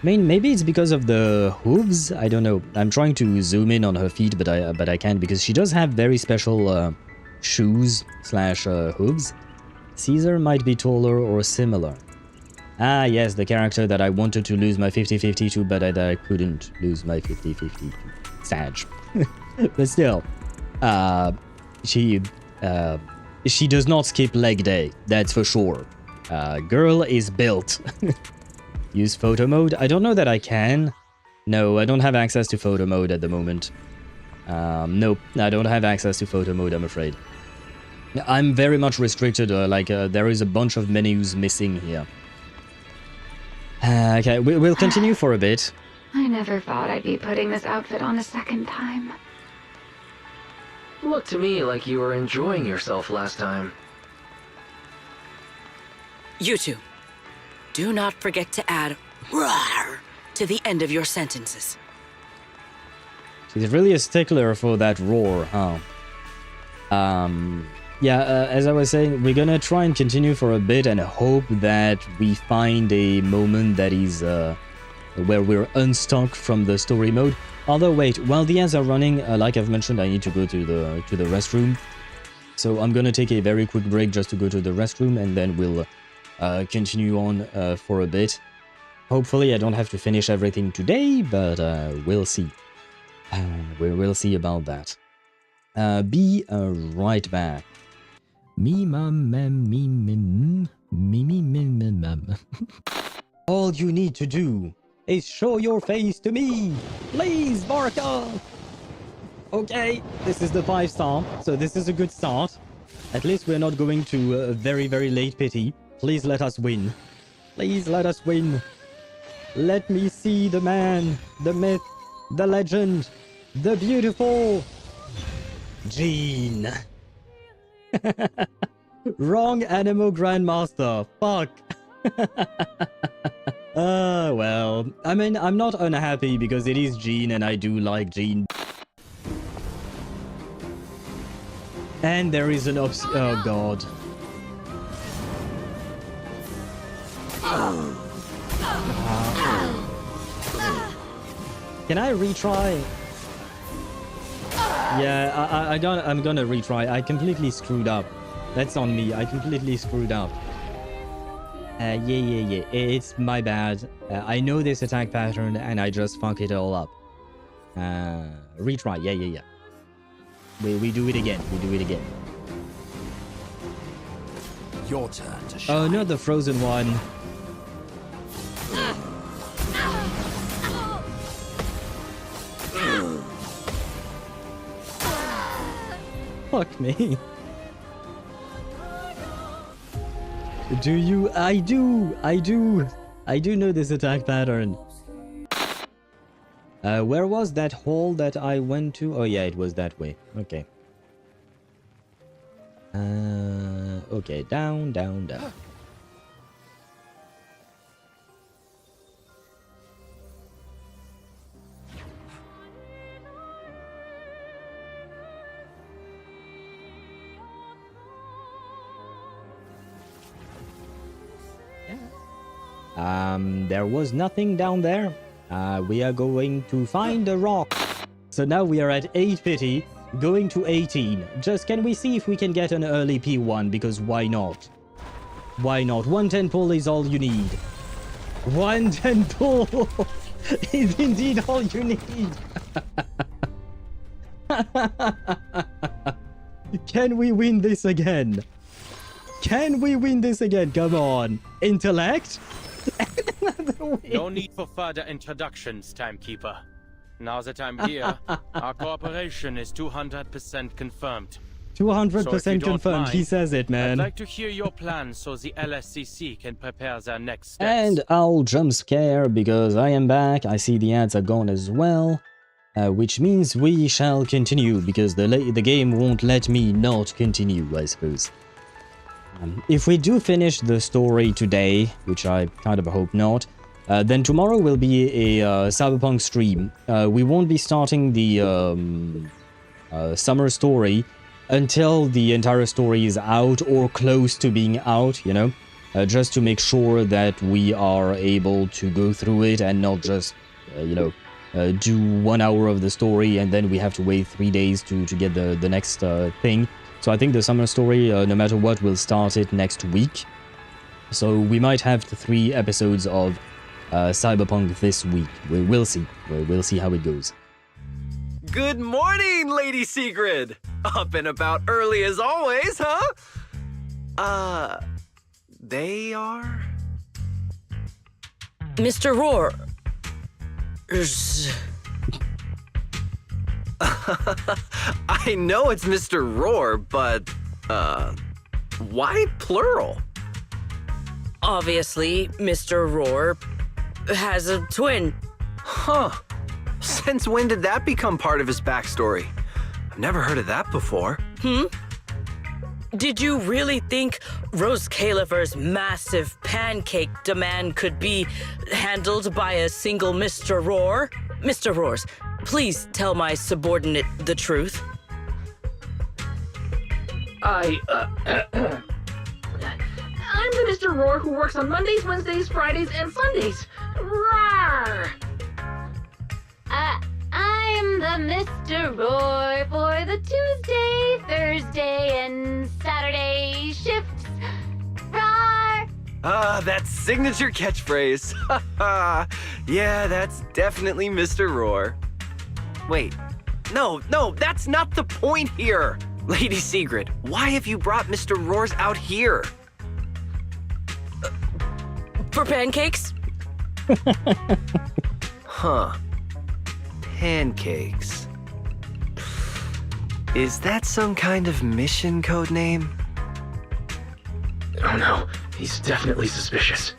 Speaker 1: I mean, maybe it's because of the hooves. I don't know. I'm trying to zoom in on her feet, but I can't because she does have very special shoes / hooves. Caesar might be taller or similar. Ah, yes, the character that I wanted to lose my 50-50 to, but I couldn't lose my 50-50 to. Sag. But still, she does not skip leg day. That's for sure. Girl is built. Use photo mode? I don't know that I can. No, I don't have access to photo mode at the moment. Nope, I don't have access to photo mode, I'm afraid. I'm very much restricted, there is a bunch of menus missing here. Okay, we'll continue for a bit.
Speaker 12: I never thought I'd be putting this outfit on a second time.
Speaker 8: Looked to me like you were enjoying yourself last time.
Speaker 11: You two, do not forget to add "rar" to the end of your sentences.
Speaker 1: She's really a stickler for that roar, huh? As I was saying, we're gonna try and continue for a bit and hope that we find a moment that is where we're unstuck from the story mode. Although wait, while the ads are running, like I've mentioned, I need to go to the restroom. So I'm gonna take a very quick break just to go to the restroom, and then we'll continue on for a bit. Hopefully I don't have to finish everything today, but we'll see. We'll see about that. Be right back. All you need to do is show your face to me. Please, Barca. Okay, this is the 5-star, so this is a good start. At least we're not going to a very, very late pity. Please let us win. Please let us win. Let me see the man, the myth, the legend, the beautiful Jean. Wrong Animo Grandmaster. Fuck. Well, I mean, I'm not unhappy because it is Jean and I do like Jean. And there is an oh god. Can I retry? Yeah, I'm gonna retry. I completely screwed up. That's on me. I completely screwed up. Yeah. It's my bad. I know this attack pattern and I just fuck it all up. Retry. Yeah. We do it again.
Speaker 6: Your turn to shine.
Speaker 1: Oh, not the frozen one. Fuck me. Do you? I do know this attack pattern. Where was that hole that I went to? Oh yeah, it was that way. Okay. Okay, down. There was nothing down there. We are going to find a rock. So now we are at 8 pity, going to 18. Just can we see if we can get an early P1, because why not? Why not? 110 pull is all you need. 110 pull is indeed all you need. Can we win this again? Can we win this again? Come on. Intellect?
Speaker 4: No need for further introductions, Timekeeper. Now that I'm here, our cooperation is 200% confirmed.
Speaker 1: 200% confirmed. He says it, man.
Speaker 4: I'd like to hear your plans so the LSCC can prepare their next steps.
Speaker 1: And I'll jump scare because I am back. I see the ads are gone as well. Which means we shall continue because the game won't let me not continue, I suppose. If we do finish the story today, which I kind of hope not, then tomorrow will be a Cyberpunk stream. We won't be starting the summer story until the entire story is out or close to being out, you know? Just to make sure that we are able to go through it and not just, you know, do 1 hour of the story and then we have to wait 3 days to get the next thing. So I think the summer story, no matter what, will start it next week. So we might have 3 episodes of Cyberpunk this week. We'll see. We'll see how it goes.
Speaker 20: Good morning, Lady Sigrid! Up and about early as always, huh? They are?
Speaker 11: Mr. Roar.
Speaker 20: I know it's Mr. Roar, but, why plural?
Speaker 11: Obviously, Mr. Roar has a twin.
Speaker 20: Huh. Since when did that become part of his backstory? I've never heard of that before.
Speaker 11: Did you really think Roscaelifer's massive pancake demand could be handled by a single Mr. Roar? Mr. Roars, please tell my subordinate the truth.
Speaker 21: I'm the Mr. Roar who works on Mondays, Wednesdays, Fridays, and Sundays. Rawr!
Speaker 22: I'm the Mr. Roar for the Tuesday, Thursday, and Saturday shifts. Rawr!
Speaker 20: That signature catchphrase. Yeah, that's definitely Mr. Roar. Wait, no, that's not the point here. Lady Sigrid, why have you brought Mr. Roars out here?
Speaker 11: For pancakes?
Speaker 20: Huh. Pancakes. Is that some kind of mission code name?
Speaker 21: Oh no, he's definitely suspicious.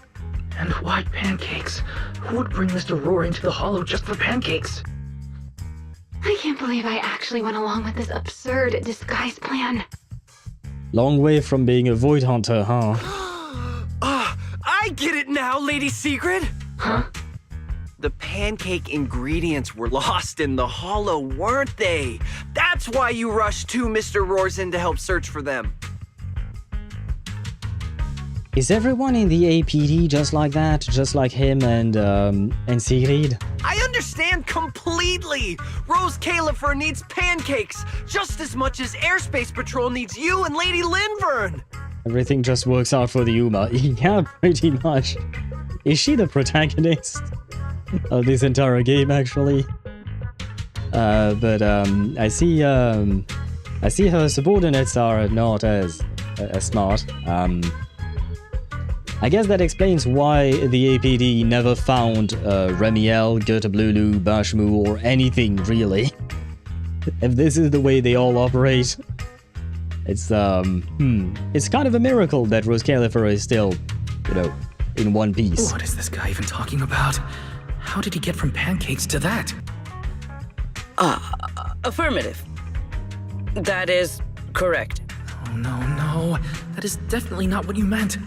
Speaker 21: And why pancakes? Who would bring Mr. Roar into the Hollow just for pancakes?
Speaker 12: I can't believe I actually went along with this absurd disguise plan.
Speaker 1: Long way from being a Void Hunter, huh?
Speaker 20: I get it now, Lady Sigrid!
Speaker 21: Huh?
Speaker 20: The pancake ingredients were lost in the Hollow, weren't they? That's why you rushed 2 Mr. Roars in to help search for them.
Speaker 1: Is everyone in the APD just like that? Just like him and Sigrid?
Speaker 20: I understand completely! Roscaelifer needs pancakes just as much as Airspace Patrol needs you and Lady Linvern!
Speaker 1: Everything just works out for the Uma. Yeah, pretty much. Is she the protagonist of this entire game, actually? But I see her subordinates are not as smart. I guess that explains why the APD never found Remielle, Göteblulu, Bashmu, or anything, really. If this is the way they all operate, it's kind of a miracle that Roscaelifer is still, you know, in one piece.
Speaker 8: What is this guy even talking about? How did he get from pancakes to that?
Speaker 11: Affirmative. That is correct.
Speaker 8: Oh, no. That is definitely not what you meant.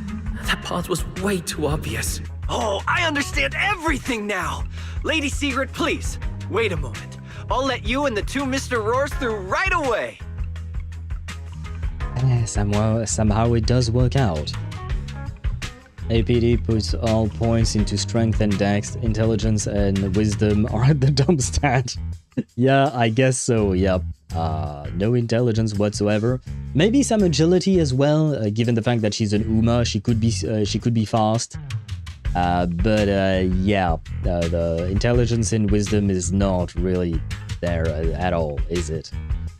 Speaker 8: That pause was way too obvious.
Speaker 20: Oh, I understand everything now! Lady Sigrid, please, wait a moment. I'll let you and the 2 Mr. Roars through right away!
Speaker 1: Somehow it does work out. APD puts all points into strength and dex, intelligence and wisdom are at the dump stat. Yeah, I guess so, yep. No intelligence whatsoever. Maybe some agility as well, given the fact that she's an Uma, she could be fast. But yeah, the intelligence and wisdom is not really there at all, is it?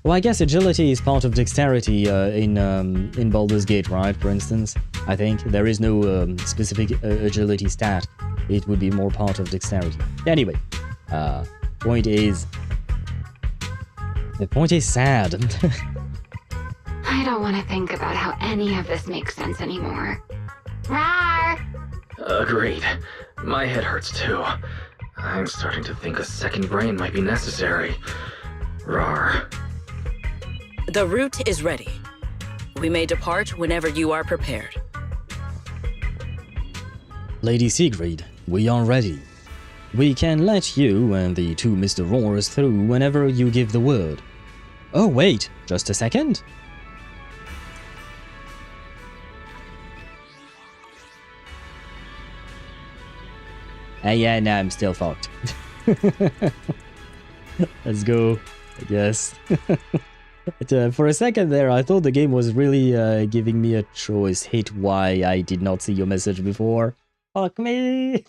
Speaker 1: Well, I guess agility is part of dexterity in Baldur's Gate, right, for instance? I think there is no specific agility stat. It would be more part of dexterity. Anyway, point is... The point is sad.
Speaker 12: I don't want to think about how any of this makes sense anymore. Rawr!
Speaker 21: Agreed. My head hurts too. I'm starting to think a second brain might be necessary. Rawr.
Speaker 11: The route is ready. We may depart whenever you are prepared.
Speaker 1: Lady Sigrid, we are ready. We can let you and the two Mr. Roars through whenever you give the word. Oh wait, just a second. Yeah, no, I'm still fucked. Let's go, I guess. But, for a second there, I thought the game was really giving me a choice. Hit Y, I did not see your message before. Fuck me!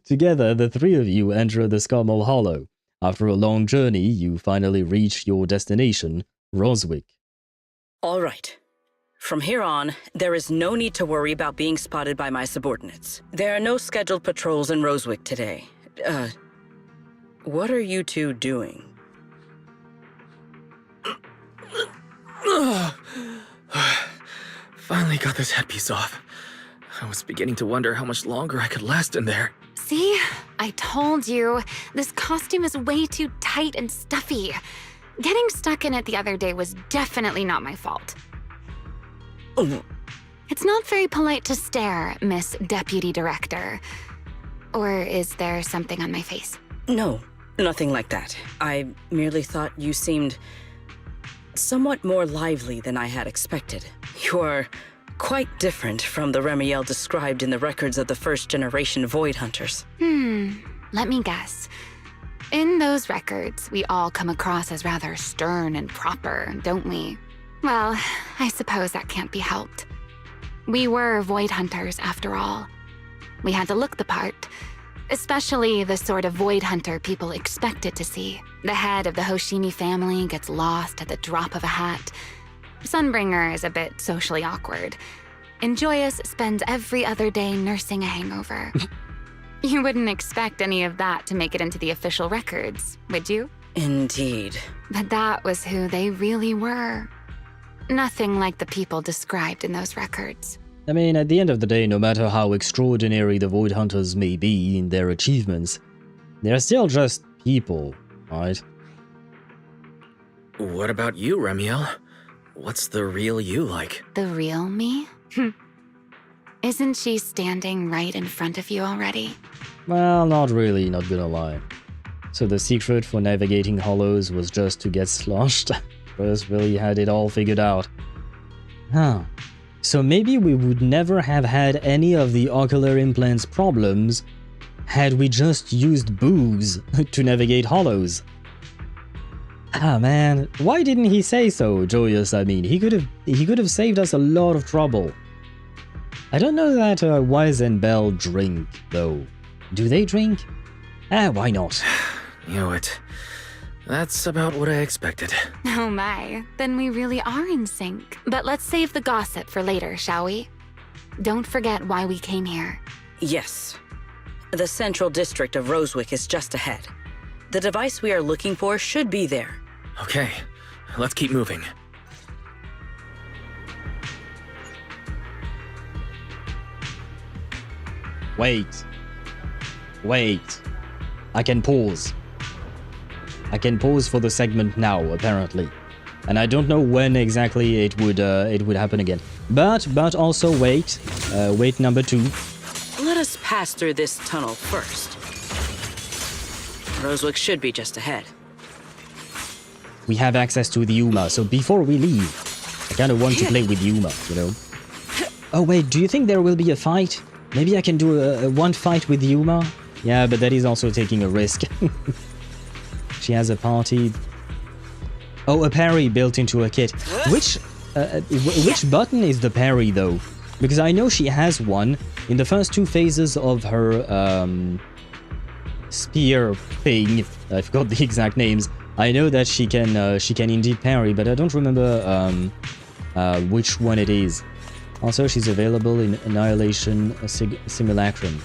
Speaker 1: Together, the three of you enter the Scarmel Hollow. After a long journey, you finally reach your destination, Roswick.
Speaker 11: All right. From here on, there is no need to worry about being spotted by my subordinates. There are no scheduled patrols in Roswick today. What are you two doing?
Speaker 21: Finally got this headpiece off. I was beginning to wonder how much longer I could last in there.
Speaker 12: See? I told you. This costume is way too tight and stuffy. Getting stuck in it the other day was definitely not my fault. It's not very polite to stare, Miss Deputy Director. Or is there something on my face?
Speaker 11: No, nothing like that. I merely thought you seemed somewhat more lively than I had expected. You're quite different from the Remielle described in the records of the first-generation Void Hunters.
Speaker 12: Let me guess. In those records, we all come across as rather stern and proper, don't we? Well, I suppose that can't be helped. We were Void Hunters, after all. We had to look the part, especially the sort of Void Hunter people expected to see. The head of the Hoshimi family gets lost at the drop of a hat. Sunbringer is a bit socially awkward. And Joyous spends every other day nursing a hangover. You wouldn't expect any of that to make it into the official records, would you?
Speaker 11: Indeed.
Speaker 12: But that was who they really were. Nothing like the people described in those records.
Speaker 1: I mean, at the end of the day, no matter how extraordinary the Void Hunters may be in their achievements, they're still just people, right?
Speaker 8: What about you, Remielle? What's the real you like?
Speaker 12: The real me? Isn't she standing right in front of you already?
Speaker 1: Well, not really, not gonna lie. So the secret for navigating hollows was just to get sloshed? First really had it all figured out. Huh. So maybe we would never have had any of the ocular implants problems had we just used booze to navigate hollows. Ah man, why didn't he say so, Joyous? I mean, he could have saved us a lot of trouble. I don't know that Wise and Belle drink, though. Do they drink? Why not?
Speaker 8: Knew it. That's about what I expected.
Speaker 12: Oh my, then we really are in sync. But let's save the gossip for later, shall we? Don't forget why we came here.
Speaker 11: Yes. The central district of Roswick is just ahead. The device we are looking for should be there.
Speaker 8: Okay, let's keep moving.
Speaker 1: Wait. I can pause. I can pause for the segment now, apparently. And I don't know when exactly it would happen again. But also wait. Wait number 2.
Speaker 11: Let us pass through this tunnel first. Roswick should be just ahead.
Speaker 1: We have access to the Yuma, so before we leave, I kind of want to play with Yuma, you know? Oh wait, do you think there will be a fight? Maybe I can do a one fight with Yuma? Yeah, but that is also taking a risk. She has a party. Oh, a parry built into a kit. Which button is the parry though? Because I know she has one in the first 2 phases of her spear thing. I forgot the exact names. I know that she can indeed parry, but I don't remember which one it is. Also, she's available in Annihilation Simulacrum.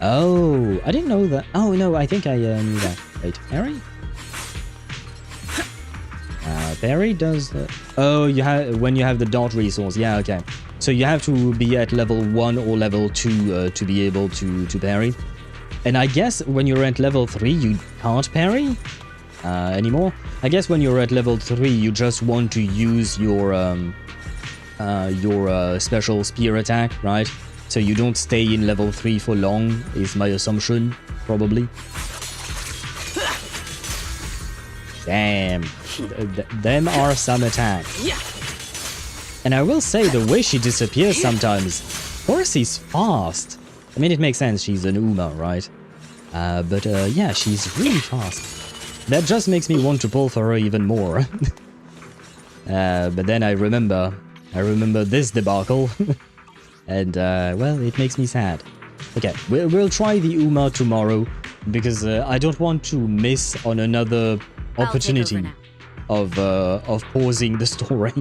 Speaker 1: Oh, I didn't know that. Oh no, I think I knew that. Wait, parry? Parry does. Oh, you have when you have the dot resource. Yeah, okay. So you have to be at level 1 or level 2 to be able to parry. And I guess when you're at level 3, you can't parry anymore. I guess when you're at level 3, you just want to use your special spear attack, right? So you don't stay in level 3 for long, is my assumption, probably. Damn, them are some attacks. And I will say, the way she disappears sometimes, of course he's fast. I mean, it makes sense, she's an Uma, right? But yeah, she's really fast. That just makes me want to pull for her even more. But then I remember this debacle. And, well, it makes me sad. Okay, we'll try the Uma tomorrow, because I don't want to miss on another opportunity of pausing the story.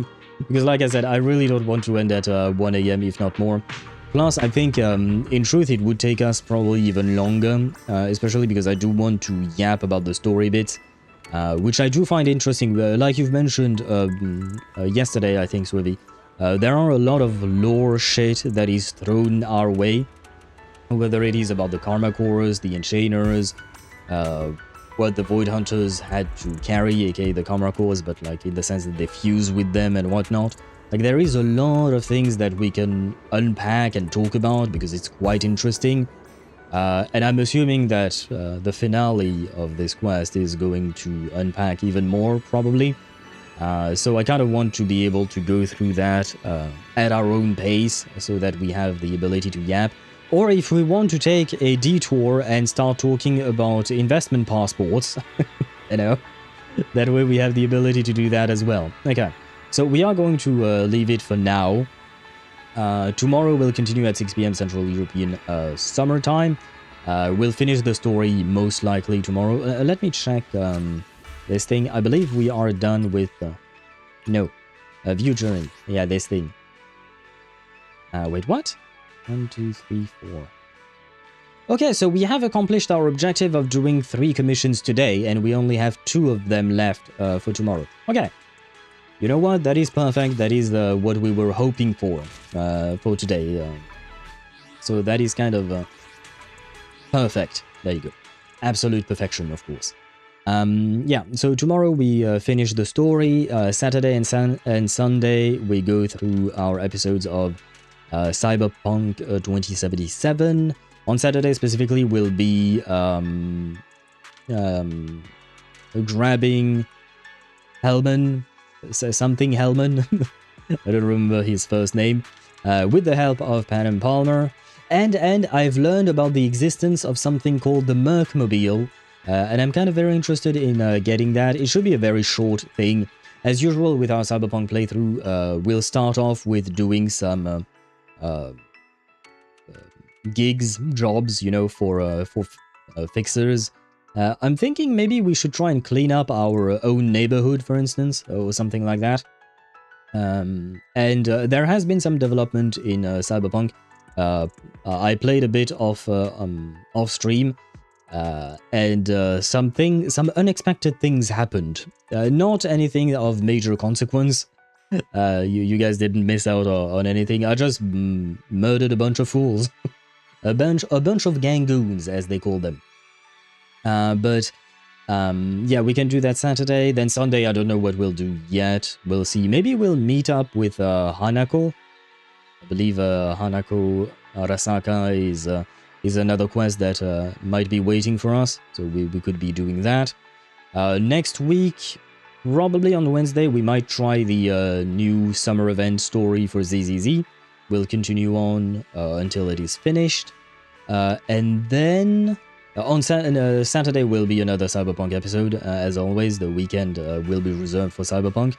Speaker 1: Because like I said, I really don't want to end at 1 AM, if not more. Plus, I think, in truth, it would take us probably even longer, especially because I do want to yap about the story bits, which I do find interesting. Like you've mentioned yesterday, I think, Swivi, there are a lot of lore shit that is thrown our way, whether it is about the Karma Cores, the Enchainers, what the Void Hunters had to carry, aka the Karma Cores, but like in the sense that they fuse with them and whatnot. Like, there is a lot of things that we can unpack and talk about because it's quite interesting. And I'm assuming that the finale of this quest is going to unpack even more, probably. So I kind of want to be able to go through that at our own pace so that we have the ability to yap. Or if we want to take a detour and start talking about investment passports, you know, that way we have the ability to do that as well. Okay, so we are going to leave it for now. Tomorrow we'll continue at 6 PM Central European summertime. We'll finish the story most likely tomorrow. Let me check this thing. I believe we are done with... no, view journey. Yeah, this thing. Wait, what? 1, 2, 3, 4. Okay, so we have accomplished our objective of doing 3 commissions today, and we only have 2 of them left for tomorrow. Okay. You know what? That is perfect. That is what we were hoping for today. So that is kind of perfect. There you go. Absolute perfection, of course. Yeah, so tomorrow we finish the story. Saturday and Sunday we go through our episodes of Cyberpunk 2077. On Saturday specifically we'll be grabbing Hellman, something Hellman, I don't remember his first name, with the help of Pan and Palmer. And I've learned about the existence of something called the Mercmobile, and I'm kind of very interested in getting that. It should be a very short thing. As usual with our Cyberpunk playthrough, we'll start off with doing some gigs, jobs, you know, for fixers. I'm thinking maybe we should try and clean up our own neighborhood, for instance, or something like that. And there has been some development in Cyberpunk. I played a bit off stream, and some unexpected things happened. Not anything of major consequence. You guys didn't miss out on anything. I just murdered a bunch of fools, a bunch of gangoons, as they call them. But yeah, we can do that Saturday. Then Sunday, I don't know what we'll do yet. We'll see. Maybe we'll meet up with Hanako. I believe Hanako Arasaka is another quest that might be waiting for us, so we could be doing that. Next week, probably on Wednesday, we might try the new summer event story for ZZZ. will continue on until it is finished. And then on Saturday will be another Cyberpunk episode. As always, the weekend will be reserved for Cyberpunk.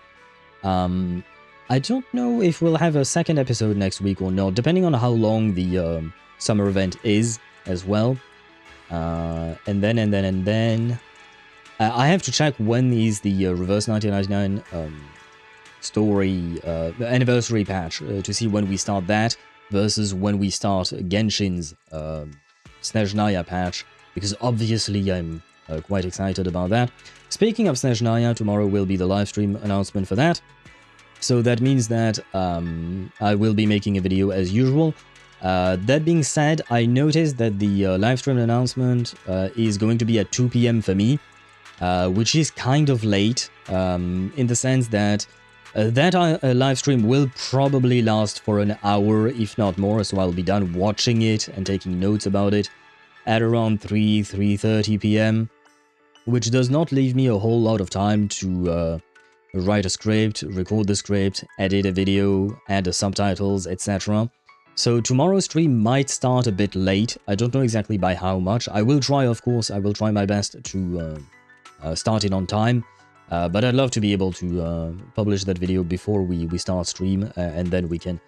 Speaker 1: I don't know if we'll have a second episode next week or not, depending on how long the summer event is as well. And then I have to check when is the Reverse 1999 story anniversary patch to see when we start that versus when we start Genshin's Snezhnaya patch, because obviously I'm quite excited about that. Speaking of Snezhnaya, tomorrow will be the live stream announcement for that. So that means that I will be making a video as usual. That being said, I noticed that the live stream announcement is going to be at 2 PM for me, which is kind of late, in the sense that that live stream will probably last for an hour, if not more, so I'll be done watching it and taking notes about it at around 3:30 PM, which does not leave me a whole lot of time to write a script, record the script, edit a video, add the subtitles, etc. So tomorrow's stream might start a bit late. I don't know exactly by how much. I will try, of course, I will try my best to start it on time. But I'd love to be able to publish that video before we start stream, and then we can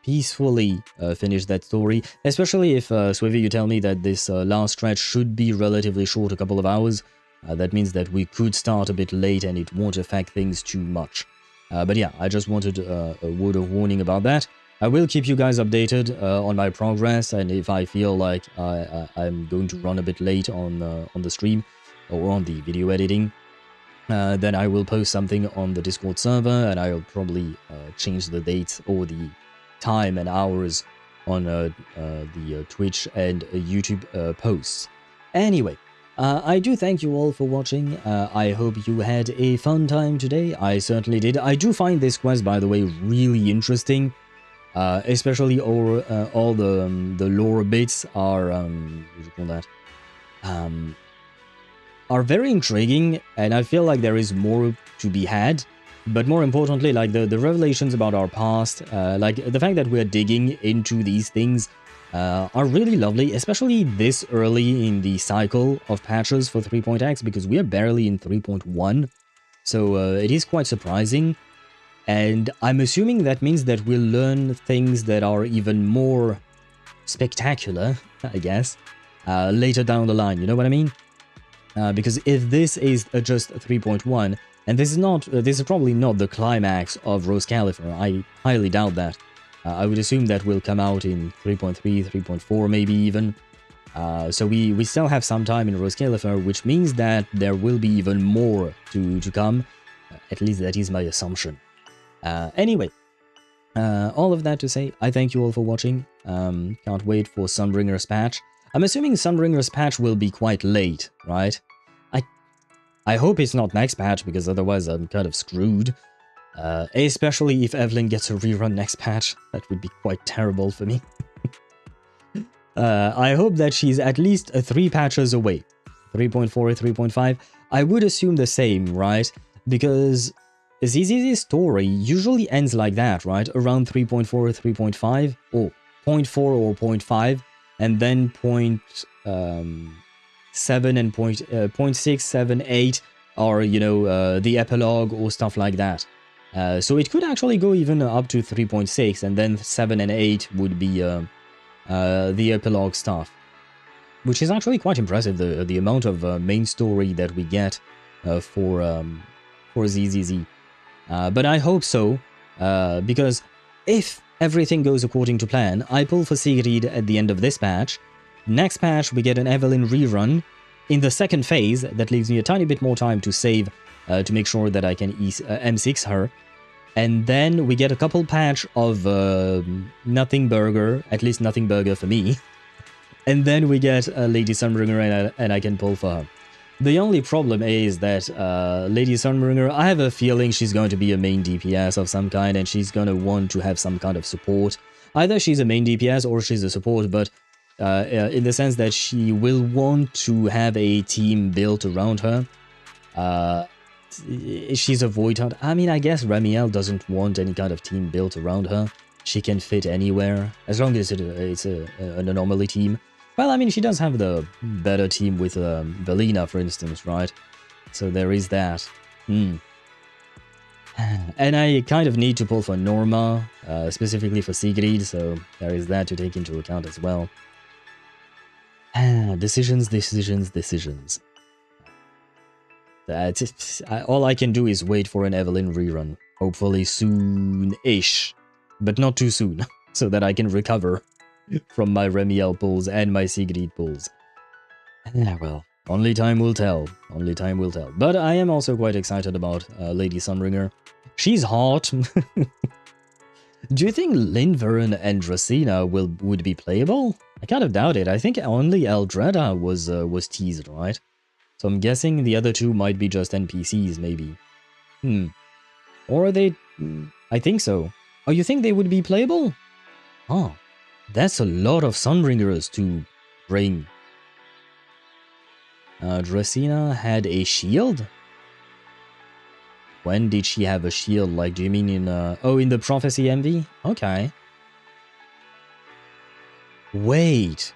Speaker 1: peacefully finish that story. Especially if, Suisui, you tell me that this last stretch should be relatively short, a couple of hours. That means that we could start a bit late and it won't affect things too much. But yeah, I just wanted a word of warning about that. I will keep you guys updated on my progress, and if I feel like I'm going to run a bit late on the stream or on the video editing, then I will post something on the Discord server, and I'll probably change the dates or the time and hours on the Twitch and YouTube posts. Anyway, I do thank you all for watching. I hope you had a fun time today. I certainly did. I do find this quest, by the way, really interesting. Especially all the lore bits are, what do you call that? Are very intriguing, and I feel like there is more to be had. But more importantly, like the revelations about our past, like the fact that we're digging into these things are really lovely, especially this early in the cycle of patches for 3.x, because we are barely in 3.1. So it is quite surprising. And I'm assuming that means that we'll learn things that are even more spectacular, I guess, later down the line, you know what I mean? Because if this is just 3.1, and this is probably not the climax of Roscaelifer, I highly doubt that. I would assume that will come out in 3.3, 3.4 maybe even. So we still have some time in Roscaelifer, which means that there will be even more to come. At least that is my assumption. Anyway, all of that to say, I thank you all for watching. Can't wait for Sunbringer's patch. I'm assuming Sunbringer's patch will be quite late, right? I hope it's not next patch, because otherwise I'm kind of screwed. Especially if Evelyn gets a rerun next patch. That would be quite terrible for me. I hope that she's at least 3 patches away. 3.4, 3.5. I would assume the same, right? Because ZZ's story usually ends like that, right? Around 3.4 or 3.5, or 0.4 or 0.5, and then 0.7 and 0.6, 7, 8 are, you know, the epilogue or stuff like that. So it could actually go even up to 3.6, and then 7 and 8 would be the epilogue stuff. Which is actually quite impressive, the amount of main story that we get for ZZZ. But I hope so, because if everything goes according to plan, I pull for Sigrid at the end of this patch. Next patch, we get an Evelyn rerun. In the second phase, that leaves me a tiny bit more time to save to make sure that I can M6 her. And then we get a couple patch of Nothing Burger, at least Nothing Burger for me. And then we get Lady Sunbringer, and I can pull for her. The only problem is that Lady Sunbringer, I have a feeling she's going to be a main DPS of some kind, and she's going to want to have some kind of support. Either she's a main DPS or she's a support, but in the sense that she will want to have a team built around her. she's a Void Hunter. I mean, I guess Remielle doesn't want any kind of team built around her. She can fit anywhere, as long as it's an anomaly team. Well, I mean, she does have the better team with Velina, for instance, right? So there is that. And I kind of need to pull for Norma, specifically for Sigrid, so there is that to take into account as well. Decisions. All I can do is wait for an Evelyn rerun. Hopefully soon-ish, but not too soon, so that I can recover from my Remielle pulls and my Sigrid pulls. Well, only time will tell. Only time will tell. But I am also quite excited about Lady Sunbringer. She's hot. Do you think Lindvern and Dracena would be playable? I kind of doubt it. I think only Eldreda was teased, right? So I'm guessing the other two might be just NPCs, maybe. Or are they... I think so. Oh, you think they would be playable? Oh, that's a lot of Sunbringers to bring. Dracena had a shield? When did she have a shield? Like, do you mean in... oh, in the Prophecy MV? Okay. Wait.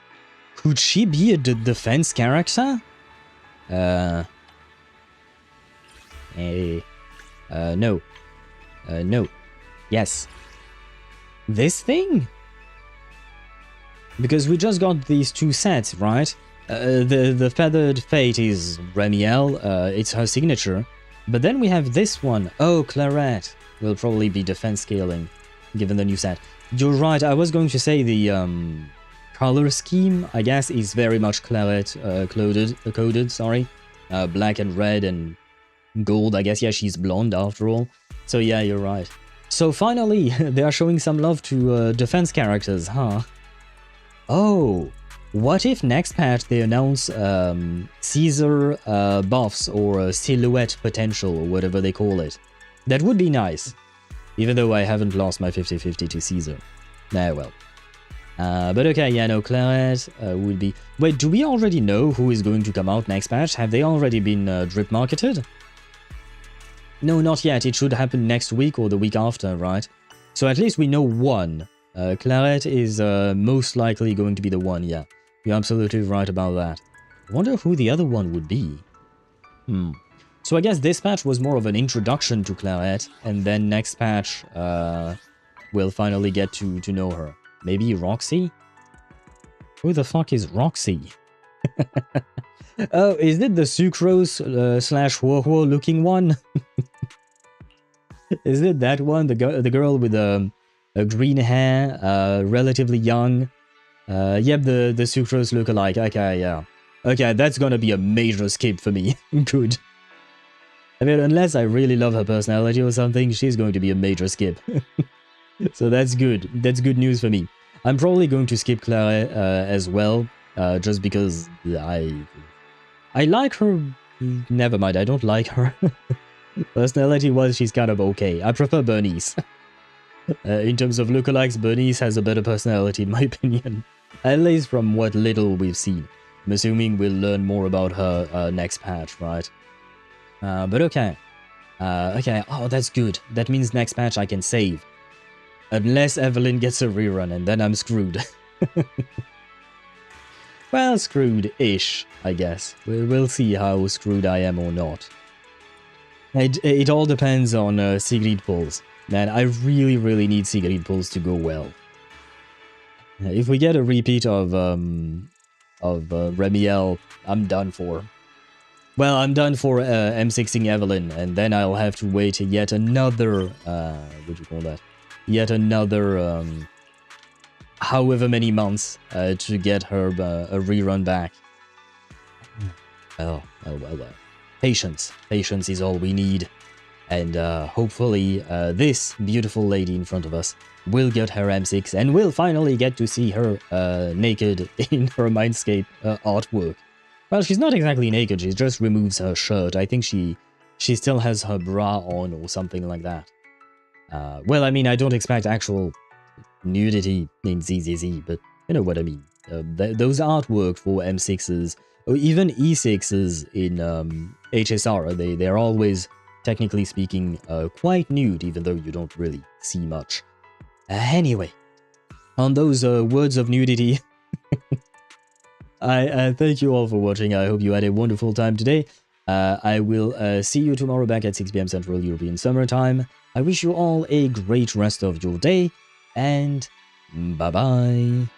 Speaker 1: Could she be a defense character? No. No. Yes. This thing? Because we just got these two sets, right? The Feathered Fate is Remielle, it's her signature. But then we have this one. Oh, Claret will probably be defense scaling, given the new set. You're right, I was going to say the color scheme, I guess, is very much Claret coded, sorry. Black and red and gold, I guess. Yeah, she's blonde after all. So yeah, you're right. So finally, they are showing some love to defense characters, huh? Oh, what if next patch they announce Caesar buffs or silhouette potential or whatever they call it? That would be nice. Even though I haven't lost my 50-50 to Caesar. Nah, well. But okay, yeah, no, Claret would be... Wait, do we already know who is going to come out next patch? Have they already been drip marketed? No, not yet. It should happen next week or the week after, right? So at least we know one. Claret is most likely going to be the one, yeah. You're absolutely right about that. I wonder who the other one would be. So I guess this patch was more of an introduction to Claret, and then next patch we'll finally get to know her. Maybe Roxy? Who the fuck is Roxy? Oh, is it the Sucrose slash Huohuo looking one? Is it that one? The girl with a green hair, relatively young. Yep, the Sucrose look-alike. Okay, yeah. Okay, that's gonna be a major skip for me. Good. I mean, unless I really love her personality or something, she's going to be a major skip. So that's good. That's good news for me. I'm probably going to skip Claret as well, just because I like her. Never mind, I don't like her. Personality-wise, she's kind of okay. I prefer Bernice. In terms of lookalikes, Bernice has a better personality in my opinion. At least from what little we've seen. I'm assuming we'll learn more about her next patch, right? But okay. Okay, oh, that's good. That means next patch I can save. Unless Evelyn gets a rerun, and then I'm screwed. Well, screwed-ish, I guess. We'll see how screwed I am or not. It all depends on Sigrid pulls. Man, I really, really need Sigrid pulls to go well. If we get a repeat of Remielle, I'm done for. Well, I'm done for M6ing Evelyn, and then I'll have to wait yet another, what do you call that? Yet another, however many months to get her a rerun back. Well. Patience. Patience is all we need. And hopefully this beautiful lady in front of us will get her M6 and we'll finally get to see her naked in her Mindscape artwork. Well, she's not exactly naked, she just removes her shirt. I think she still has her bra on or something like that. Well, I mean, I don't expect actual nudity in ZZZ, but you know what I mean. Those artwork for M6s, or even E6s in HSR, they're always technically speaking, quite nude, even though you don't really see much. Anyway, on those words of nudity, I thank you all for watching. I hope you had a wonderful time today. I will see you tomorrow back at 6 PM Central European Summer Time. I wish you all a great rest of your day, and bye-bye.